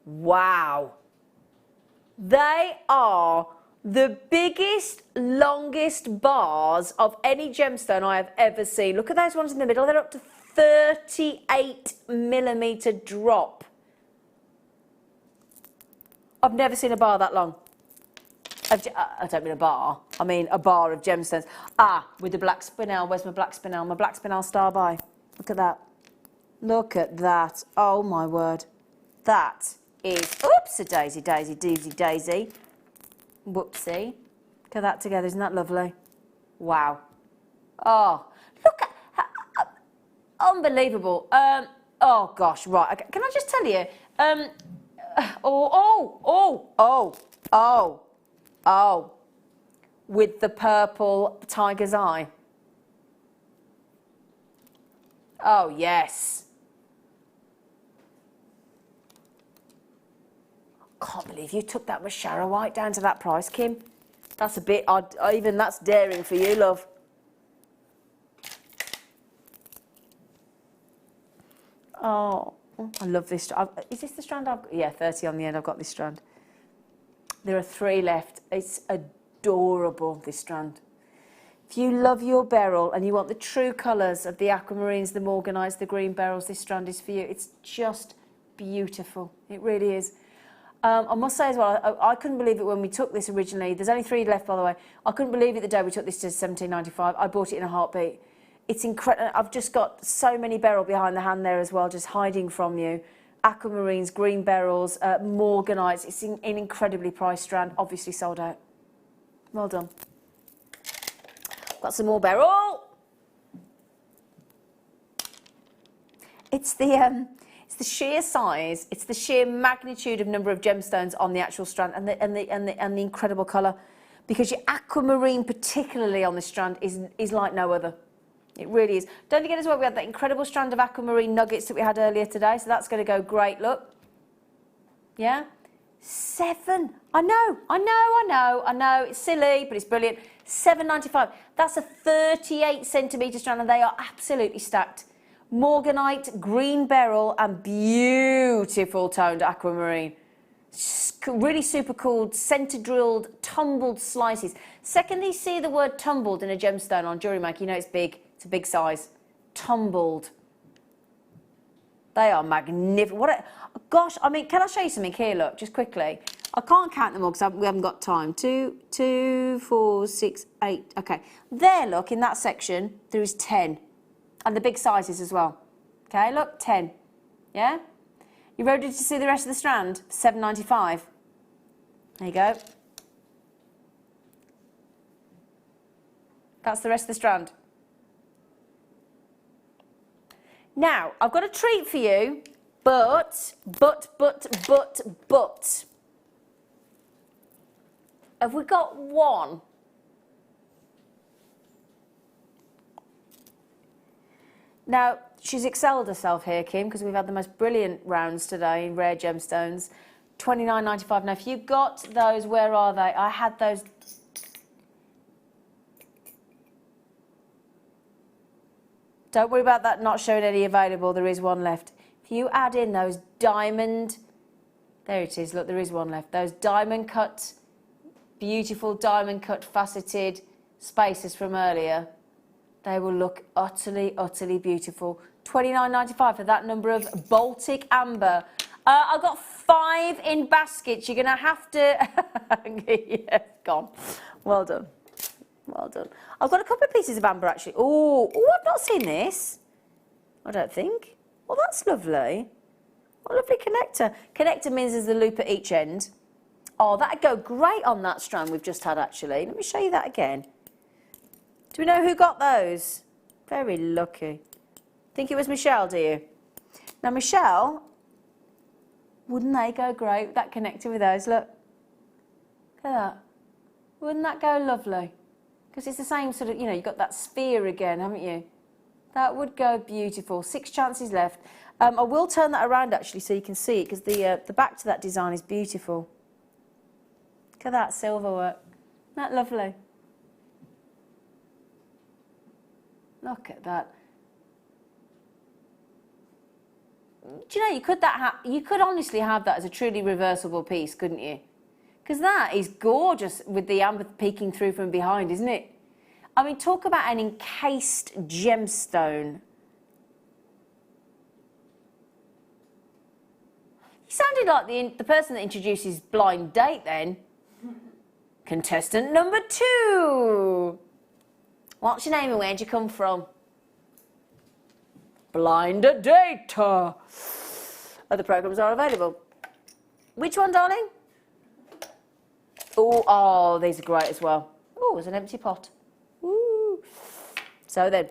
Wow. They are the biggest, longest bars of any gemstone I have ever seen. Look at those ones in the middle. They're up to 38mm drop. I've never seen a bar that long. I don't mean a bar. I mean a bar of gemstones. Ah, with the black spinel. Where's my black spinel? My black spinel star by. Look at that. Look at that. Oh, my word. That is... Oops, a daisy, daisy, daisy, daisy. Whoopsie. Look at that together. Isn't that lovely? Wow. Oh, look at... unbelievable. Oh, gosh, right. Okay. Can I just tell you... Oh, with the purple tiger's eye. Oh, yes. Can't believe you took that much Sharrowite down to that price, Kim. That's a bit odd. Even that's daring for you, love. Oh, I love this. Is this the strand I've got? Yeah, 30 on the end. I've got this strand. There are 3 left. It's adorable, this strand. If you love your beryl and you want the true colours of the aquamarines, the morganites, the green beryls, this strand is for you. It's just beautiful. It really is. I must say as well, I couldn't believe it when we took this originally. There's only 3 left, by the way. I couldn't believe it the day we took this to $17.95. I bought it in a heartbeat. It's incredible. I've just got so many beryl behind the hand there as well, just hiding from you. Aquamarines, green beryls, morganites. It's an incredibly priced strand. Obviously sold out. Well done. Got some more beryl. It's the sheer size. It's the sheer magnitude of number of gemstones on the actual strand, and the incredible colour. Because your aquamarine, particularly on this strand, is like no other. It really is. Don't forget as well, we had that incredible strand of aquamarine nuggets that we had earlier today, so that's going to go great. Look. Yeah? 7. I know. It's silly, but it's brilliant. $7.95. That's a 38 centimetre strand, and they are absolutely stacked. Morganite, green beryl, and beautiful toned aquamarine. really super cool, centre drilled, tumbled slices. Second you see the word tumbled in a gemstone on Jewellery Maker, you know it's big, it's a big size. Tumbled. They are magnificent. Gosh, I mean, can I show you something here, look, just quickly. I can't count them all because we haven't got time. 2, 4, 6, 8, okay. There, look, in that section, there is 10. And the big sizes as well. Okay, look, 10. Yeah? You ready to see the rest of the strand? $7.95. There you go. That's the rest of the strand. Now, I've got a treat for you, but. Have we got one? Now, she's excelled herself here, Kim, because we've had the most brilliant rounds today in rare gemstones. $29.95. Now, if you got those, where are they? I had those. Don't worry about that not showing any available. There is one left. If you add in those diamond, there it is. Look, there is one left. Those diamond cut, beautiful diamond cut faceted spaces from earlier. They will look utterly, utterly beautiful. $29.95 for that number of Baltic Amber. I've got 5 in baskets. You're going to have to... yeah, gone. Well done. Well done. I've got a couple of pieces of amber, actually. Oh, I've not seen this. I don't think. Well, that's lovely. What a lovely connector. Connector means there's a loop at each end. Oh, that'd go great on that strand we've just had, actually. Let me show you that again. Do we know who got those? Very lucky. Think it was Michelle, do you? Now, Michelle, wouldn't they go great, that connector with those? Look. Look at that. Wouldn't that go lovely? Because it's the same sort of, you know, you've got that sphere again, haven't you? That would go beautiful. 6 chances left. I will turn that around, actually, so you can see it, because the back to that design is beautiful. Look at that silver work. Isn't that lovely? Look at that. Do you know, you could honestly have that as a truly reversible piece, couldn't you? Because that is gorgeous with the amber peeking through from behind, isn't it? I mean, talk about an encased gemstone. You sounded like the person that introduces Blind Date then. Contestant number 2. What's your name and where'd you come from? Blind Date. Other programmes are available. Which one, darling? Oh, these are great as well. Oh, there's an empty pot. Ooh. So then,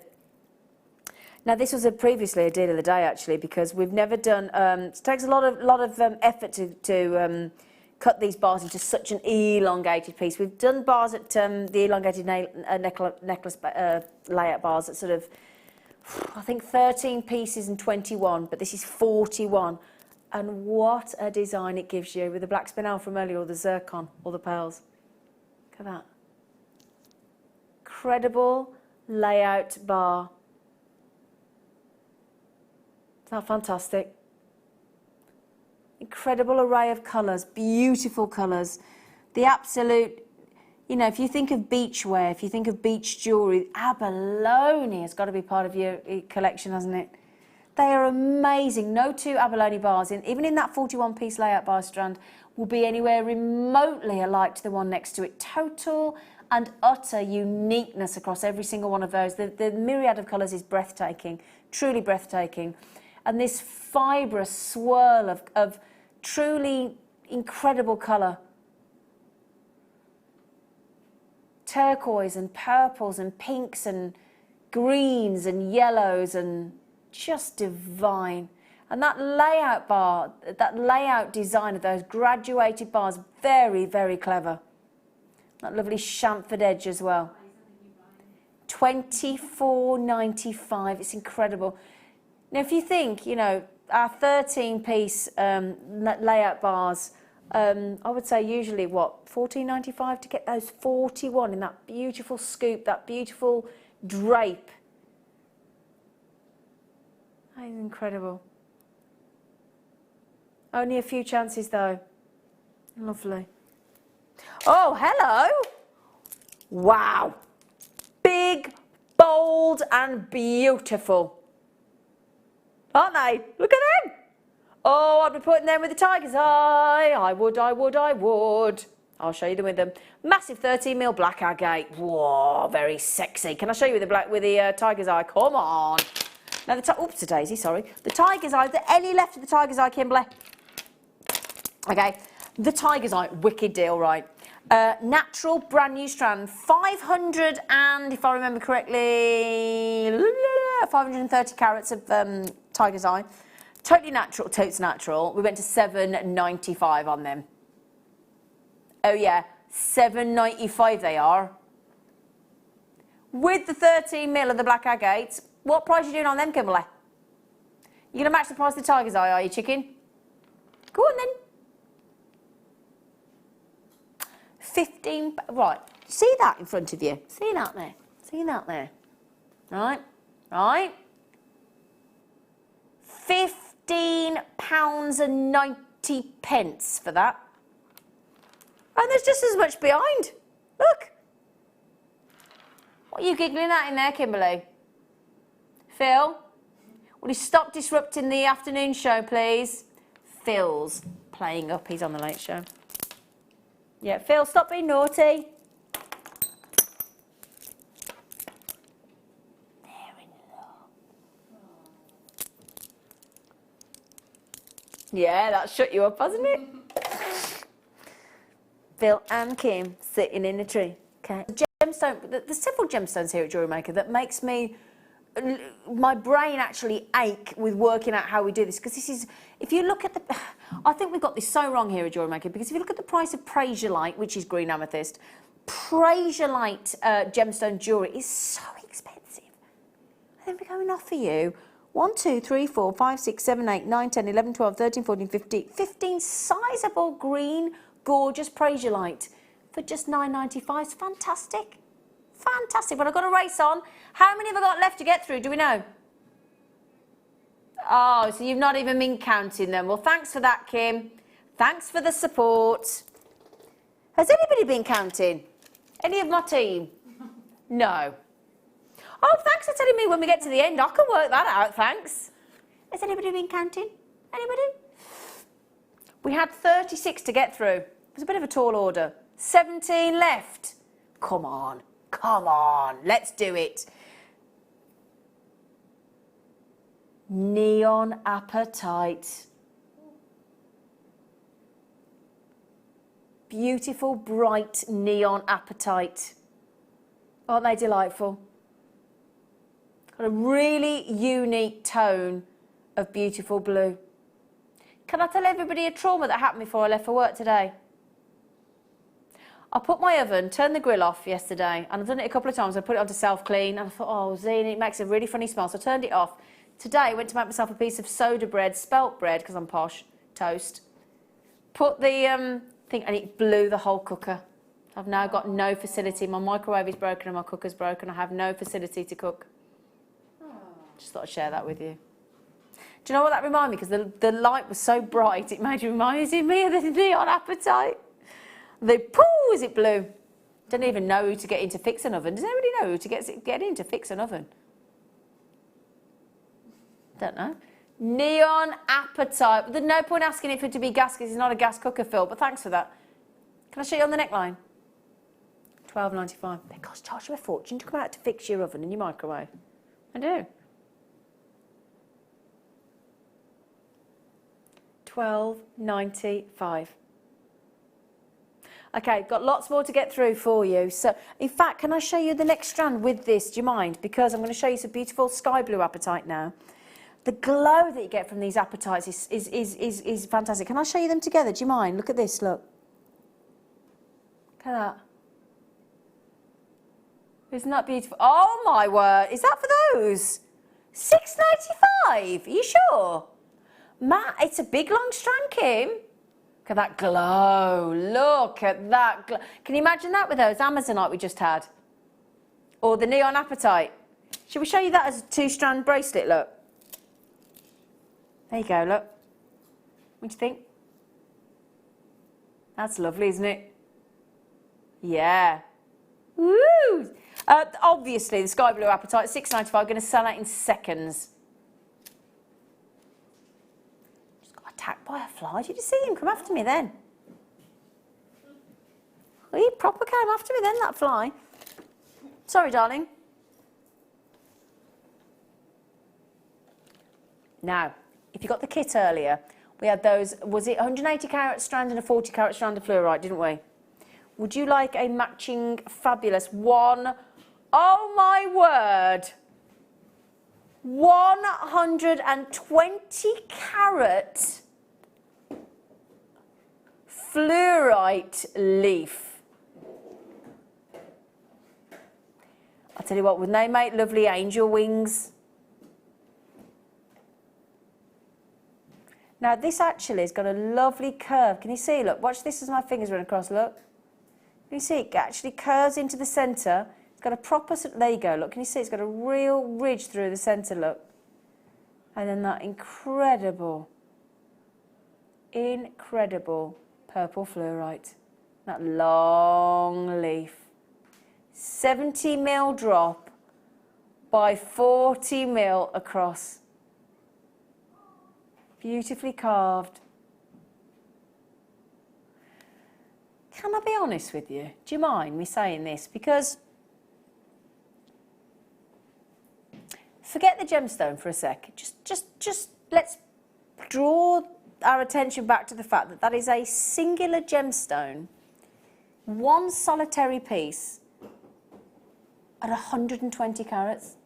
now this was previously a deal of the day, actually, because we've never done. It takes a lot of effort to cut these bars into such an elongated piece. We've done bars at the elongated necklace layout bars at sort of, I think 13 pieces and 21, but this is 41. And what a design it gives you with the black spinel from earlier, or the zircon, or the pearls. Look at that. Incredible layout bar. Isn't that fantastic? Incredible array of colours, beautiful colours. The absolute, you know, if you think of beach wear, if you think of beach jewellery, abalone has got to be part of your collection, hasn't it? They are amazing. No 2 abalone bars, even in that 41-piece layout bar strand, will be anywhere remotely alike to the one next to it. Total and utter uniqueness across every single one of those. The myriad of colours is breathtaking, truly breathtaking. And this fibrous swirl of truly incredible colour. Turquoise and purples and pinks and greens and yellows and just divine. And that layout bar, that layout design of those graduated bars, very, very clever. That lovely chamfered edge as well. $24.95, it's incredible. Now, if you think, you know, our 13-piece layout bars, I would say usually, what, $14.95 to get those 41 in that beautiful scoop, that beautiful drape. That is incredible. Only a few chances, though. Lovely. Oh, hello. Wow. Big, bold and beautiful. Aren't they? Look at them. Oh, I'd be putting them with the tiger's eye. I would. I'll show you them with them. Massive 13mm black agate. Whoa, very sexy. Can I show you with the tiger's eye? Come on. Now oops, a daisy, sorry. The tiger's eye, any left of the tiger's eye, Kimberly? Okay, the tiger's eye, wicked deal, right? Natural, brand new strand, 500 and, if I remember correctly, 530 carats of tiger's eye. Totally natural, totes natural. We went to $7.95 on them. Oh yeah, $7.95 they are. With the 13mm of the black agates, what price are you doing on them, Kimberly? You gonna match the price of the tiger's eye, are you, chicken? Go on then. 15, right, see that in front of you? See that there? See that there? Right, right. £15.90 for that. And there's just as much behind. Look. What are you giggling at in there, Kimberly? Phil, will you stop disrupting the afternoon show, please? Phil's playing up. He's on the late show. Yeah, Phil, stop being naughty. Yeah, that shut you up, hasn't it? Phil and Kim sitting in a tree. Okay. Gemstone. There's several gemstones here at Jewellery Maker that makes my brain actually ache with working out how we do this, because this is, if you look at the, I think we've got this so wrong here at Jewellery Maker, because if you look at the price of Prasiolite, which is green amethyst, Prasiolite gemstone jewellery is so expensive. And then we're going to offer you 1, 2, 3, 4, 5, 6, 7, 8, 9, 10, 11, 12, 13, 14, 15 sizable green, gorgeous Prasiolite for just $9.95. It's fantastic. Fantastic. But I've got a race on. How many have I got left to get through? Do we know? Oh, so you've not even been counting them. Well, thanks for that, Kim. Thanks for the support. Has anybody been counting? Any of my team? No. Oh, thanks for telling me when we get to the end. I can work that out, thanks. Has anybody been counting? Anybody? We had 36 to get through. It was a bit of a tall order. 17 left. Come on. Come on. Let's do it. Neon apatite. Beautiful, bright neon apatite. Aren't they delightful? Got a really unique tone of beautiful blue. Can I tell everybody a trauma that happened before I left for work today? I put my oven, turned the grill off yesterday, and I've done it a couple of times. I put it on to self-clean, and I thought, oh, Zena, it makes a really funny smell, so I turned it off. Today, I went to make myself a piece of soda bread, spelt bread, because I'm posh, toast. Put the thing, and it blew the whole cooker. I've now got no facility. My microwave is broken and my cooker's broken. I have no facility to cook. Just thought I'd share that with you. Do you know what that reminded me? Because the light was so bright, it made you remind me of the neon appetite. The poo as it blew. Don't even know who to get in to fix an oven. Does anybody know who to get in to fix an oven? Don't know. Neon appetite. There's no point asking it for it to be gas because it's not a gas cooker, Phil, but thanks for that. Can I show you on the neckline? $12.95. They charge you a fortune to come out to fix your oven and your microwave. I do. $12.95. Okay, got lots more to get through for you. So, in fact, can I show you the next strand with this? Do you mind? Because I'm going to show you some beautiful sky blue apatite now. The glow that you get from these apatites is fantastic. Can I show you them together? Do you mind? Look at this, look. Look at that. Isn't that beautiful? Oh, my word. Is that for those? $6.95. Are you sure? Matt, it's a big, long strand, Kim. Look at that glow. Look at that glow. Can you imagine that with those Amazonite we just had? Or the neon apatite? Should we show you that as a 2-strand bracelet? Look. There you go, look. What do you think? That's lovely, isn't it? Yeah. Woo! Obviously, the sky blue apatite, $6.95, going to sell out in seconds. Just got attacked by a fly. Did you see him come after me then? He proper came after me then, that fly. Sorry, darling. Now, if you got the kit earlier, we had those, was it 180 carat strand and a 40 carat strand of fluorite, didn't we? Would you like a matching fabulous one? Oh my word! 120 carat fluorite leaf. I'll tell you what, wouldn't they make lovely angel wings? Now this actually has got a lovely curve. Can you see? Look, watch this as my fingers run across, look. Can you see it actually curves into the centre? It's got a proper, there you go, look, can you see it's got a real ridge through the centre, look. And then that incredible purple fluorite. That long leaf. 70mm drop by 40mm across. Beautifully carved. Can I be honest with you? Do you mind me saying this? Because forget the gemstone for a sec. Just let's draw our attention back to the fact that that is a singular gemstone, one solitary piece at 120 carats.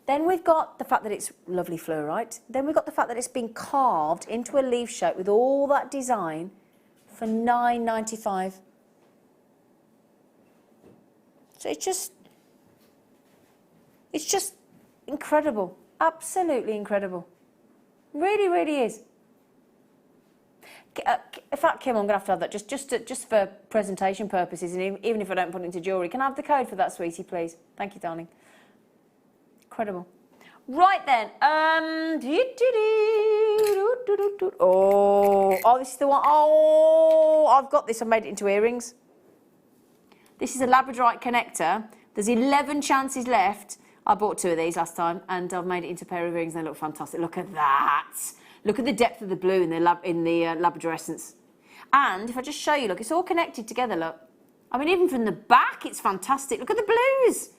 Then we've got the fact that it's lovely fluorite. Then we've got the fact that it's been carved into a leaf shape with all that design for $9.95. So it's just incredible. Absolutely incredible. Really, really is. In fact, Kim, I'm going to have that just for presentation purposes, and even if I don't put it into jewellery. Can I have the code for that, sweetie, please? Thank you, darling. Incredible. Right then. Oh, this is the one. Oh, I've got this. I made it into earrings. This is a labradorite connector. There's 11 chances left. I bought 2 of these last time, and I've made it into a pair of earrings. They look fantastic. Look at that. Look at the depth of the blue in the labradorescence. And if I just show you, look, it's all connected together. Look. I mean, even from the back, it's fantastic. Look at the blues.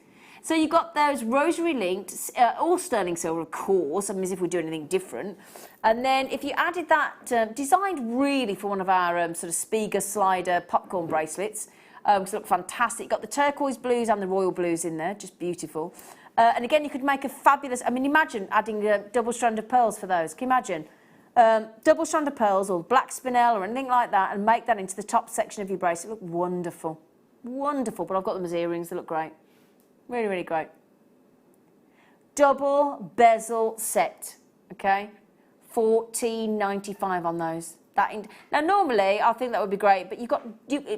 So you've got those rosary linked, all sterling silver, of course, I mean, as if we do anything different. And then if you added that, designed really for one of our sort of Spiga slider popcorn bracelets, because look fantastic. You've got the turquoise blues and the royal blues in there, just beautiful. And again, you could make a fabulous, I mean, imagine adding a double strand of pearls for those. Can you imagine? Double strand of pearls or black spinel or anything like that, and make that into the top section of your bracelet. Look wonderful. Wonderful, but I've got them as earrings. They look great. Really, really great. Double bezel set, okay? $14.95 on those. Now normally I think that would be great, but you've got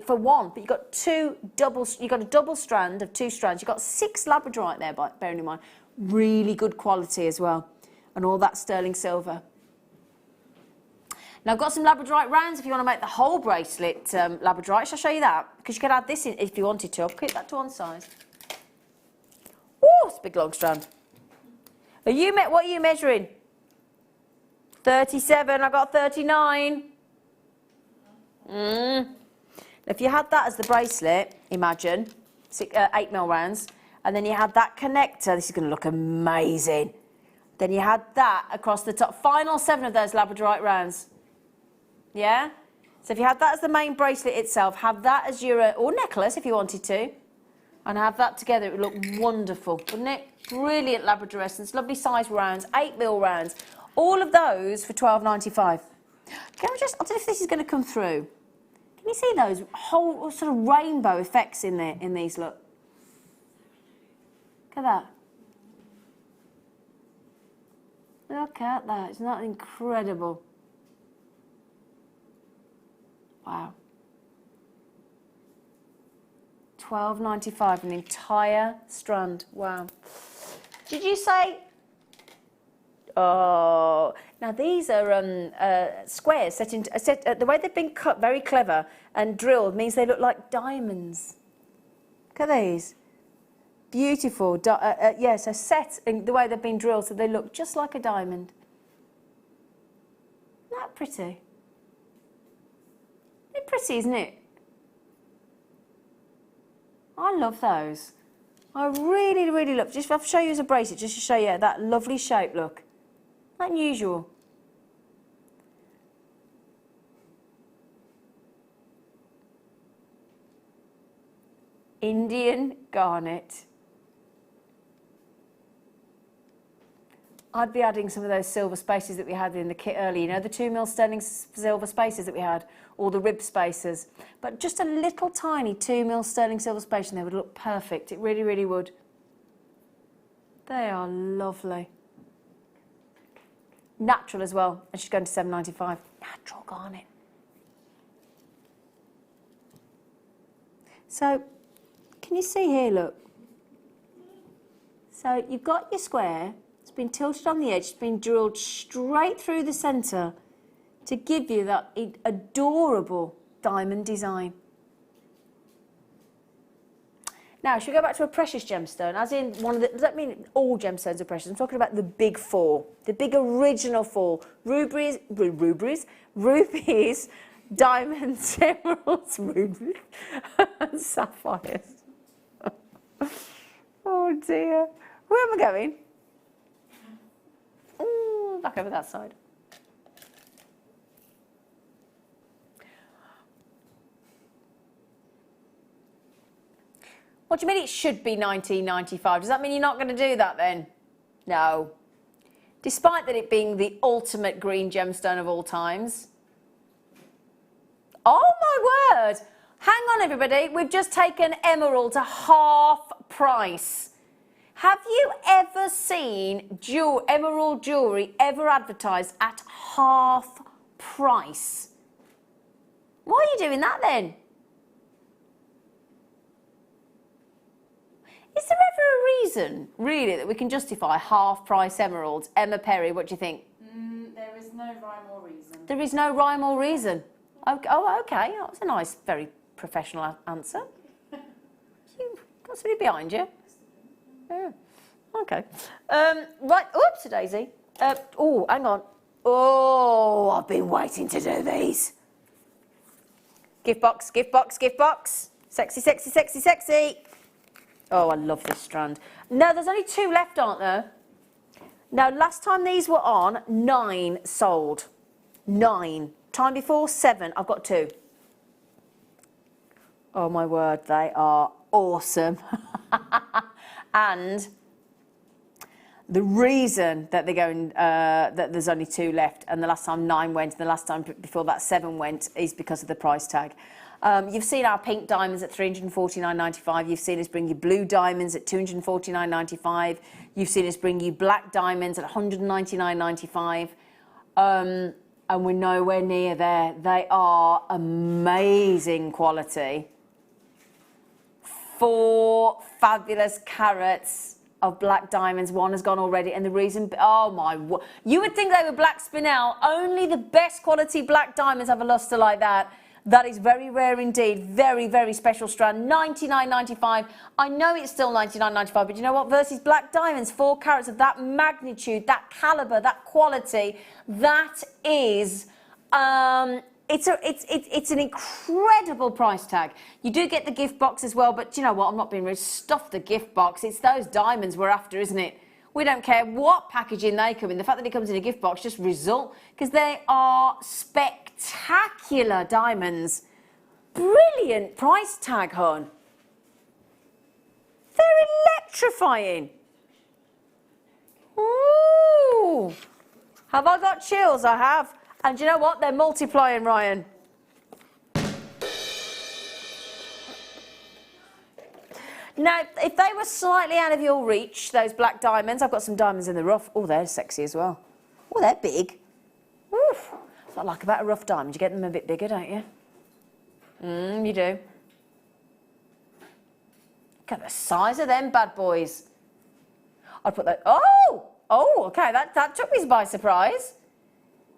for one, but you've got you've got a double strand of 2 strands. You've got 6 labradorite there, bearing in mind, really good quality as well, and all that sterling silver. Now I've got some labradorite rounds if you want to make the whole bracelet labradorite. Shall I show you that? Because you could add this in if you wanted to. I'll keep that to one side. Oh, it's a big long strand. What are you measuring? 37, I got 39. If you had that as the bracelet, imagine, 8mm rounds, and then you had that connector, this is going to look amazing. Then you had that across the top, final 7 of those labradorite rounds. Yeah? So if you had that as the main bracelet itself, have that as your, or necklace if you wanted to, and have that together, it would look wonderful, wouldn't it? Brilliant labradorescence, lovely size rounds, 8mm rounds. All of those for $12.95. Can I just, I don't know if this is going to come through. Can you see those whole sort of rainbow effects in there, in these, look? Look at that. Look at that, isn't that incredible? Wow. $12.95, an entire strand. Wow. Did you say Oh, now these are squares set into the way they've been cut, very clever and drilled, means they look like diamonds. Look at these, beautiful. Yeah, so set in the way they've been drilled, so they look just like a diamond. Isn't that pretty? It's pretty, isn't it? I love those. I really, really love. Just I'll show you as a bracelet, just to show you that lovely shape. Look. Unusual. Indian garnet. I'd be adding some of those silver spaces that we had in the kit earlier. You know, the 2mm sterling silver spaces that we had, all the rib spacers. But just a little tiny 2mm sterling silver space and they would look perfect. It really, really would. They are lovely. Natural as well, and she's going to £7.95. Natural garnet. So, can you see here, look? So you've got your square, it's been tilted on the edge, it's been drilled straight through the centre to give you that adorable diamond design. Now, should we go back to a precious gemstone, as in one of the, does that mean all gemstones are precious? I'm talking about the big four, the big original four, rubies, diamonds, emeralds, rubies, and sapphires. Oh dear. Where am I going? Ooh, back over that side. What do you mean it should be £19.95? Does that mean you're not going to do that then? No. Despite that it being the ultimate green gemstone of all times. Oh my word! Hang on everybody, we've just taken emerald to half price. Have you ever seen emerald jewellery ever advertised at half price? Why are you doing that then? Is there ever a reason, really, that we can justify half-price emeralds? Emma Perry, what do you think? There is no rhyme or reason. There is no rhyme or reason. Oh, okay. That was a nice, very professional answer. You've got somebody behind you. Yeah. Okay. Right. Oops, Daisy. Oh, hang on. Oh, I've been waiting to do these. Gift box, gift box, gift box. Sexy, sexy, sexy, sexy. Oh, I love this strand. No, there's only 2 left, aren't there? Now, last time these were on, 9 sold. 9. Time before, 7. I've got 2. Oh, my word, they are awesome. And the reason that they're going, that there's only 2 left, and the last time 9 went, and the last time before that 7 went, is because of the price tag. You've seen our pink diamonds at $349.95. You've seen us bring you blue diamonds at $249.95. You've seen us bring you black diamonds at $199.95. And we're nowhere near there. They are amazing quality. 4 fabulous carats of black diamonds. 1 has gone already, and the reason, oh my, you would think they were black spinel. Only the best quality black diamonds have a luster like that. That is very rare indeed. Very, very special strand. $99.95. I know it's still $99.95, but you know what? Versus black diamonds, 4 carats of that magnitude, that caliber, that quality, that is, it's an incredible price tag. You do get the gift box as well, but you know what? I'm not being rude. Stuff the gift box. It's those diamonds we're after, isn't it? We don't care what packaging they come in. The fact that it comes in a gift box just result, because they are spectacular diamonds. Brilliant price tag, hon. They're electrifying. Ooh. Have I got chills? I have. And do you know what? They're multiplying, Ryan. Now, if they were slightly out of your reach, those black diamonds, I've got some diamonds in the rough. Oh, they're sexy as well. Oh, they're big. Oof. That's what I like about a rough diamond. You get them a bit bigger, don't you? You do. Look at the size of them bad boys. I'd put that. Oh! Oh, okay, that took me by surprise.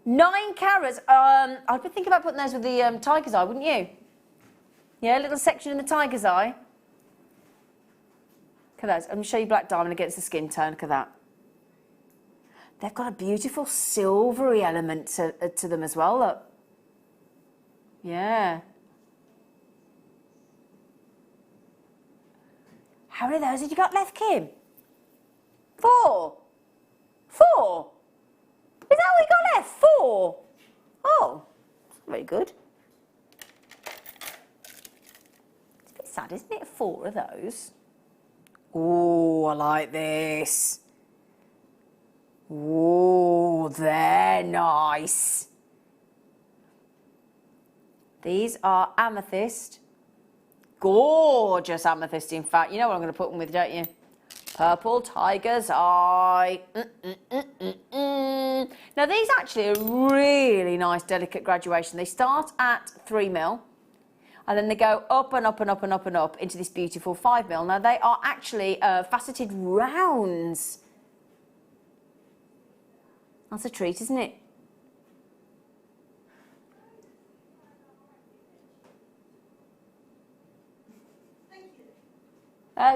9 carats. I'd be thinking about putting those with the tiger's eye, wouldn't you? Yeah, a little section in the tiger's eye. Look at those. I'm going to show you black diamond against the skin tone. Look at that. They've got a beautiful silvery element to them as well, look. Yeah. How many of those have you got left, Kim? 4. 4? Is that all we got left? 4? Oh, very good. It's a bit sad, isn't it? 4 of those. Oh, I like this. Oh, they're nice. These are amethyst. Gorgeous amethyst, in fact. You know what I'm going to put them with, don't you? Purple tiger's eye. Now, these actually are really nice, delicate graduation. They start at 3mm, and then they go up and up and up and up and up into this beautiful 5mm. Now, they are actually faceted rounds. That's a treat, isn't it?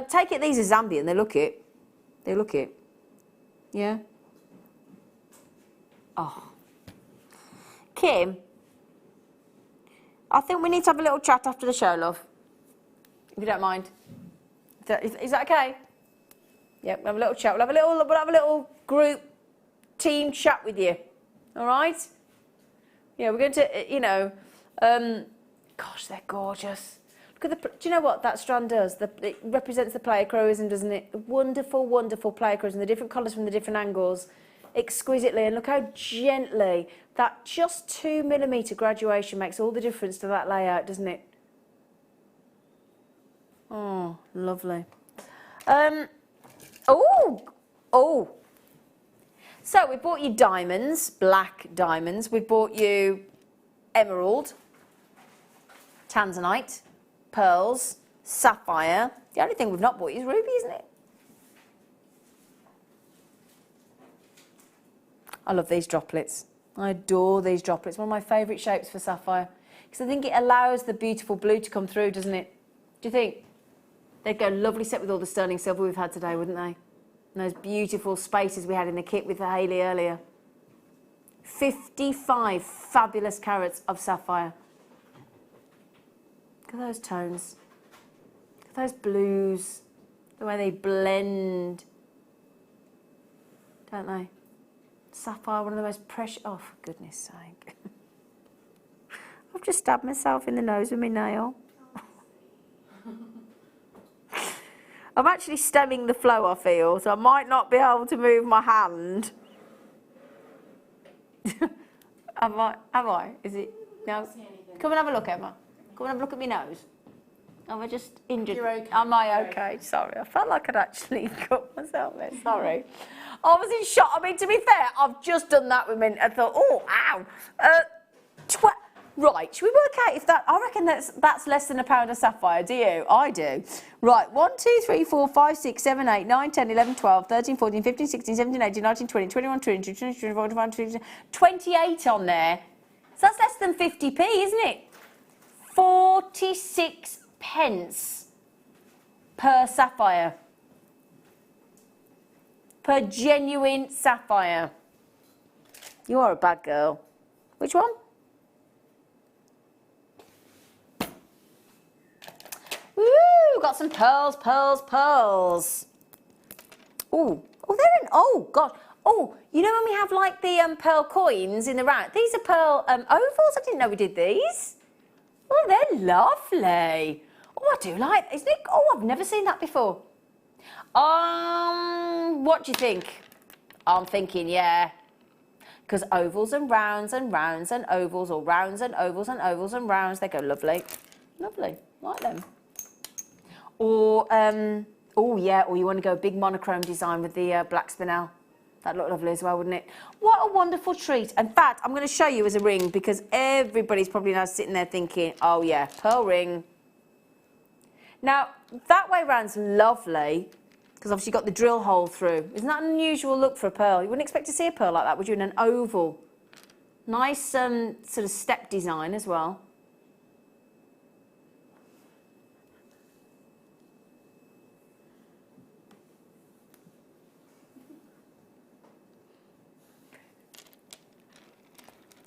Take it, these are Zambian, they look it. They look it. Yeah? Oh. Kim, I think we need to have a little chat after the show, love. If you don't mind. Is that okay? Yeah, we'll have a little chat. We'll have a little group team chat with you. All right? Yeah, we're going to, you know, gosh, they're gorgeous. Look at the, do you know what that strand does? It represents the pleiochroism, doesn't it? Wonderful, wonderful pleiochroism, the different colours from the different angles, exquisitely. And look how gently that just 2mm graduation makes all the difference to that layout, doesn't it? Oh, lovely. Oh. So we bought you diamonds, black diamonds. We bought you emerald, tanzanite, pearls, sapphire. The only thing we've not bought you is ruby, isn't it? I love these droplets. I adore these droplets. One of my favourite shapes for sapphire. Because I think it allows the beautiful blue to come through, doesn't it? Do you think? They'd go lovely set with all the sterling silver we've had today, wouldn't they? And those beautiful spaces we had in the kit with the Hayley earlier. 55 fabulous carats of sapphire. Look at those tones. Look at those blues. The way they blend. Don't they? Sapphire, one of the most precious... Oh, for goodness sake. I've just stabbed myself in the nose with my nail. I'm actually stemming the flow, I feel, so I might not be able to move my hand. Have I? Is it? No? Come and have a look, Emma. Come and have a look at my nose. Have I just injured? You're okay. Am I okay? Sorry, I felt like I'd actually cut myself there. Sorry. I was in shock. I mean, to be fair, I've just done that with me. I thought, oh, ow. Right, should we work out if that... I reckon that's less than £1 of sapphire, do you? I do. Right, 1, 2, 3, 4, 5, 6, 7, 8, 9, 10, 11, 12, 13, 14, 15, 16, 17, 18, 19, 20, 21, 22, 23, 24, 25, 26, 28 on there. So that's less than 50p, isn't it? 46 pence per sapphire. Per genuine sapphire. You are a bad girl. Which one? Woo! Got some pearls, pearls, pearls. Oh, they're in. Oh, God. Oh, you know when we have like the pearl coins in the round? These are pearl ovals. I didn't know we did these. Oh, they're lovely. Oh, I do like. Isn't it? Oh, I've never seen that before. What do you think? I'm thinking, yeah. Because ovals and rounds and rounds and ovals, or rounds and ovals and ovals and rounds, they go lovely. Lovely. Like them. Or, oh yeah, or you want to go big monochrome design with the black spinel. That'd look lovely as well, wouldn't it? What a wonderful treat. In fact, I'm going to show you as a ring because everybody's probably now sitting there thinking, oh yeah, pearl ring. Now, that way round's lovely, because obviously you've got the drill hole through. Isn't that an unusual look for a pearl? You wouldn't expect to see a pearl like that, would you, in an oval? Nice sort of step design as well.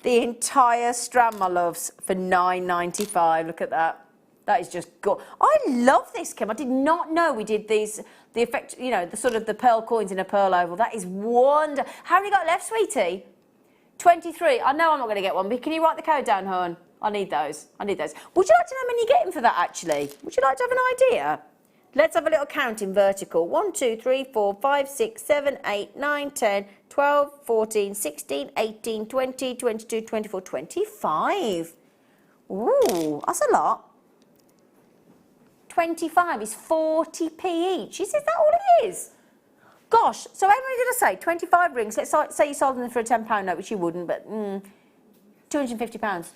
The entire strand, my loves, for £9.95. Look at that. That is just good. I love this, Kim. I did not know we did these, the effect, you know, the sort of the pearl coins in a pearl oval. That is wonderful. How many got left, sweetie? 23. I know I'm not going to get one, but can you write the code down, hon? I need those. I need those. Would you like to know how many you're getting for that, actually? Would you like to have an idea? Let's have a little count in vertical. 1, 2, 3, 4, 5, 6, 7, 8, 9, 10, 12, 14, 16, 18, 20, 22, 24, 25. Ooh, that's a lot. 25 is 40p each. Is that all it is? Gosh, so how many did I say? 25 rings. Let's say you sold them for a £10 note, which you wouldn't, but £250.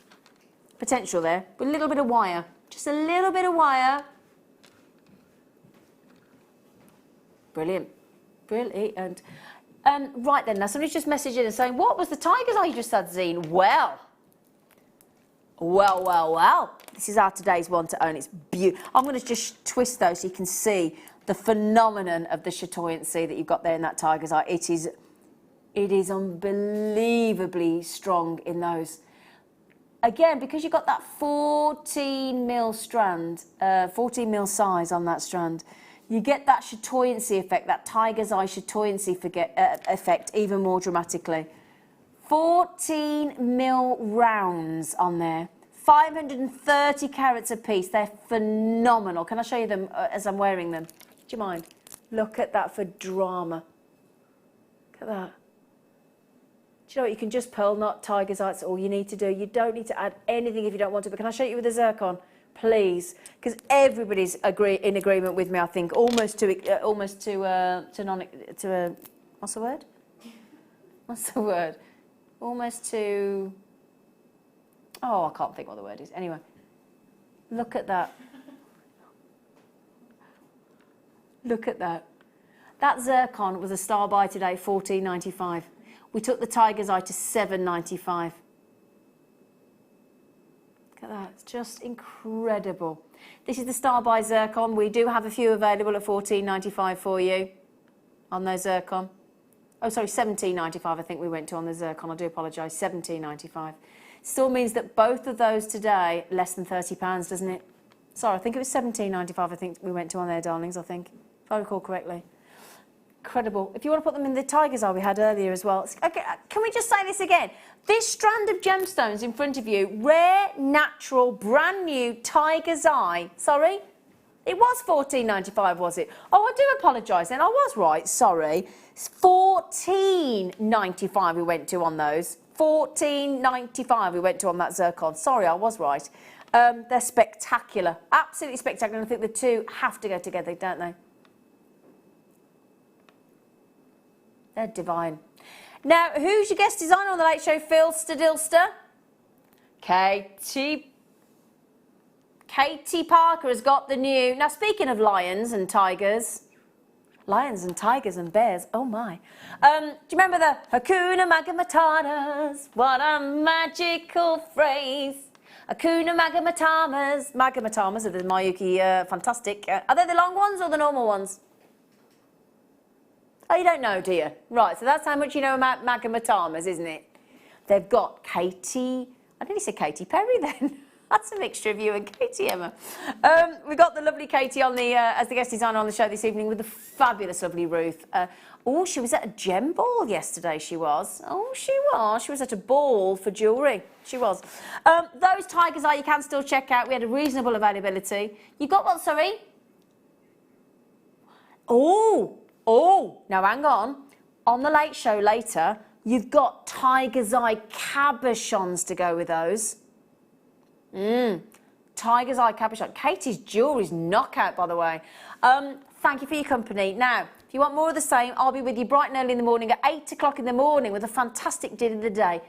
Potential there. With a little bit of wire. Just a little bit of wire. Brilliant. Brilliant. Right then, now somebody's just messaged in and saying, what was the tiger's eye you just had, Zena? Well. This is our today's one to own. It's beautiful. I'm going to just twist those so you can see the phenomenon of the chatoyancy that you've got there in that tiger's eye. It is unbelievably strong in those. Again, because you've got that 14mm strand, 14mm size on that strand, you get that chatoyancy effect, that tiger's eye chatoyancy effect even more dramatically. 14mm rounds on there, 530 carats a piece. They're phenomenal. Can I show you them as I'm wearing them? Do you mind? Look at that for drama. Look at that. Do you know what? You can just pearl knot tiger's eye. That's all you need to do. You don't need to add anything if you don't want to. But can I show you with the zircon? Please, because everybody's in agreement with me. I think almost to what's the word? What's the word? Almost to. Oh, I can't think what the word is. Anyway, look at that. Look at that. That zircon was a star buy today, $14.95. We took the tiger's eye to $7.95. Look at that, it's just incredible. This is the Star by Zircon. We do have a few available at $14.95 for you on those zircon. Oh, sorry, $17.95 I think we went to on the zircon. I do apologise, $17.95. Still means that both of those today, less than £30, doesn't it? Sorry, I think it was $17.95 I think we went to on there, darlings, I think, if I recall correctly. Incredible. If you want to put them in the tiger's eye we had earlier as well. Okay, can we just say this again? This strand of gemstones in front of you, rare, natural, brand new tiger's eye. Sorry? It was $14.95, was it? Oh, I do apologise then. I was right, sorry. It's $14.95 we went to on those. $14.95 we went to on that zircon. Sorry, I was right. They're spectacular. Absolutely spectacular. And I think the two have to go together, don't they? They're divine. Now, who's your guest designer on the Late Show, Philster Dilster? Katie Parker has got the new... Now, speaking of lions and tigers and bears, oh my. Do you remember the Hakuna Magamatas? What a magical phrase. Hakuna Magamatas. Magamatas are the Mayuki Fantastic. Are they the long ones or the normal ones? Oh, you don't know, do you? Right, so that's how much you know about Magamatamas, isn't it? They've got Katie... I nearly said Katy Perry then. That's a mixture of you and Katie, Emma. We've got the lovely Katie on the as the guest designer on the show this evening with the fabulous, lovely Ruth. Oh, she was at a gem ball yesterday, she was. Oh, she was. She was at a ball for jewellery. She was. Those tigers eye you can still check out. We had a reasonable availability. You got what, sorry? Oh, now hang on. On the Late Show later, you've got tiger's eye cabochons to go with those. Tiger's eye cabochon. Katie's jewellery's knockout, by the way. Thank you for your company. Now, if you want more of the same, I'll be with you bright and early in the morning at 8 o'clock in the morning with a fantastic deal of the day.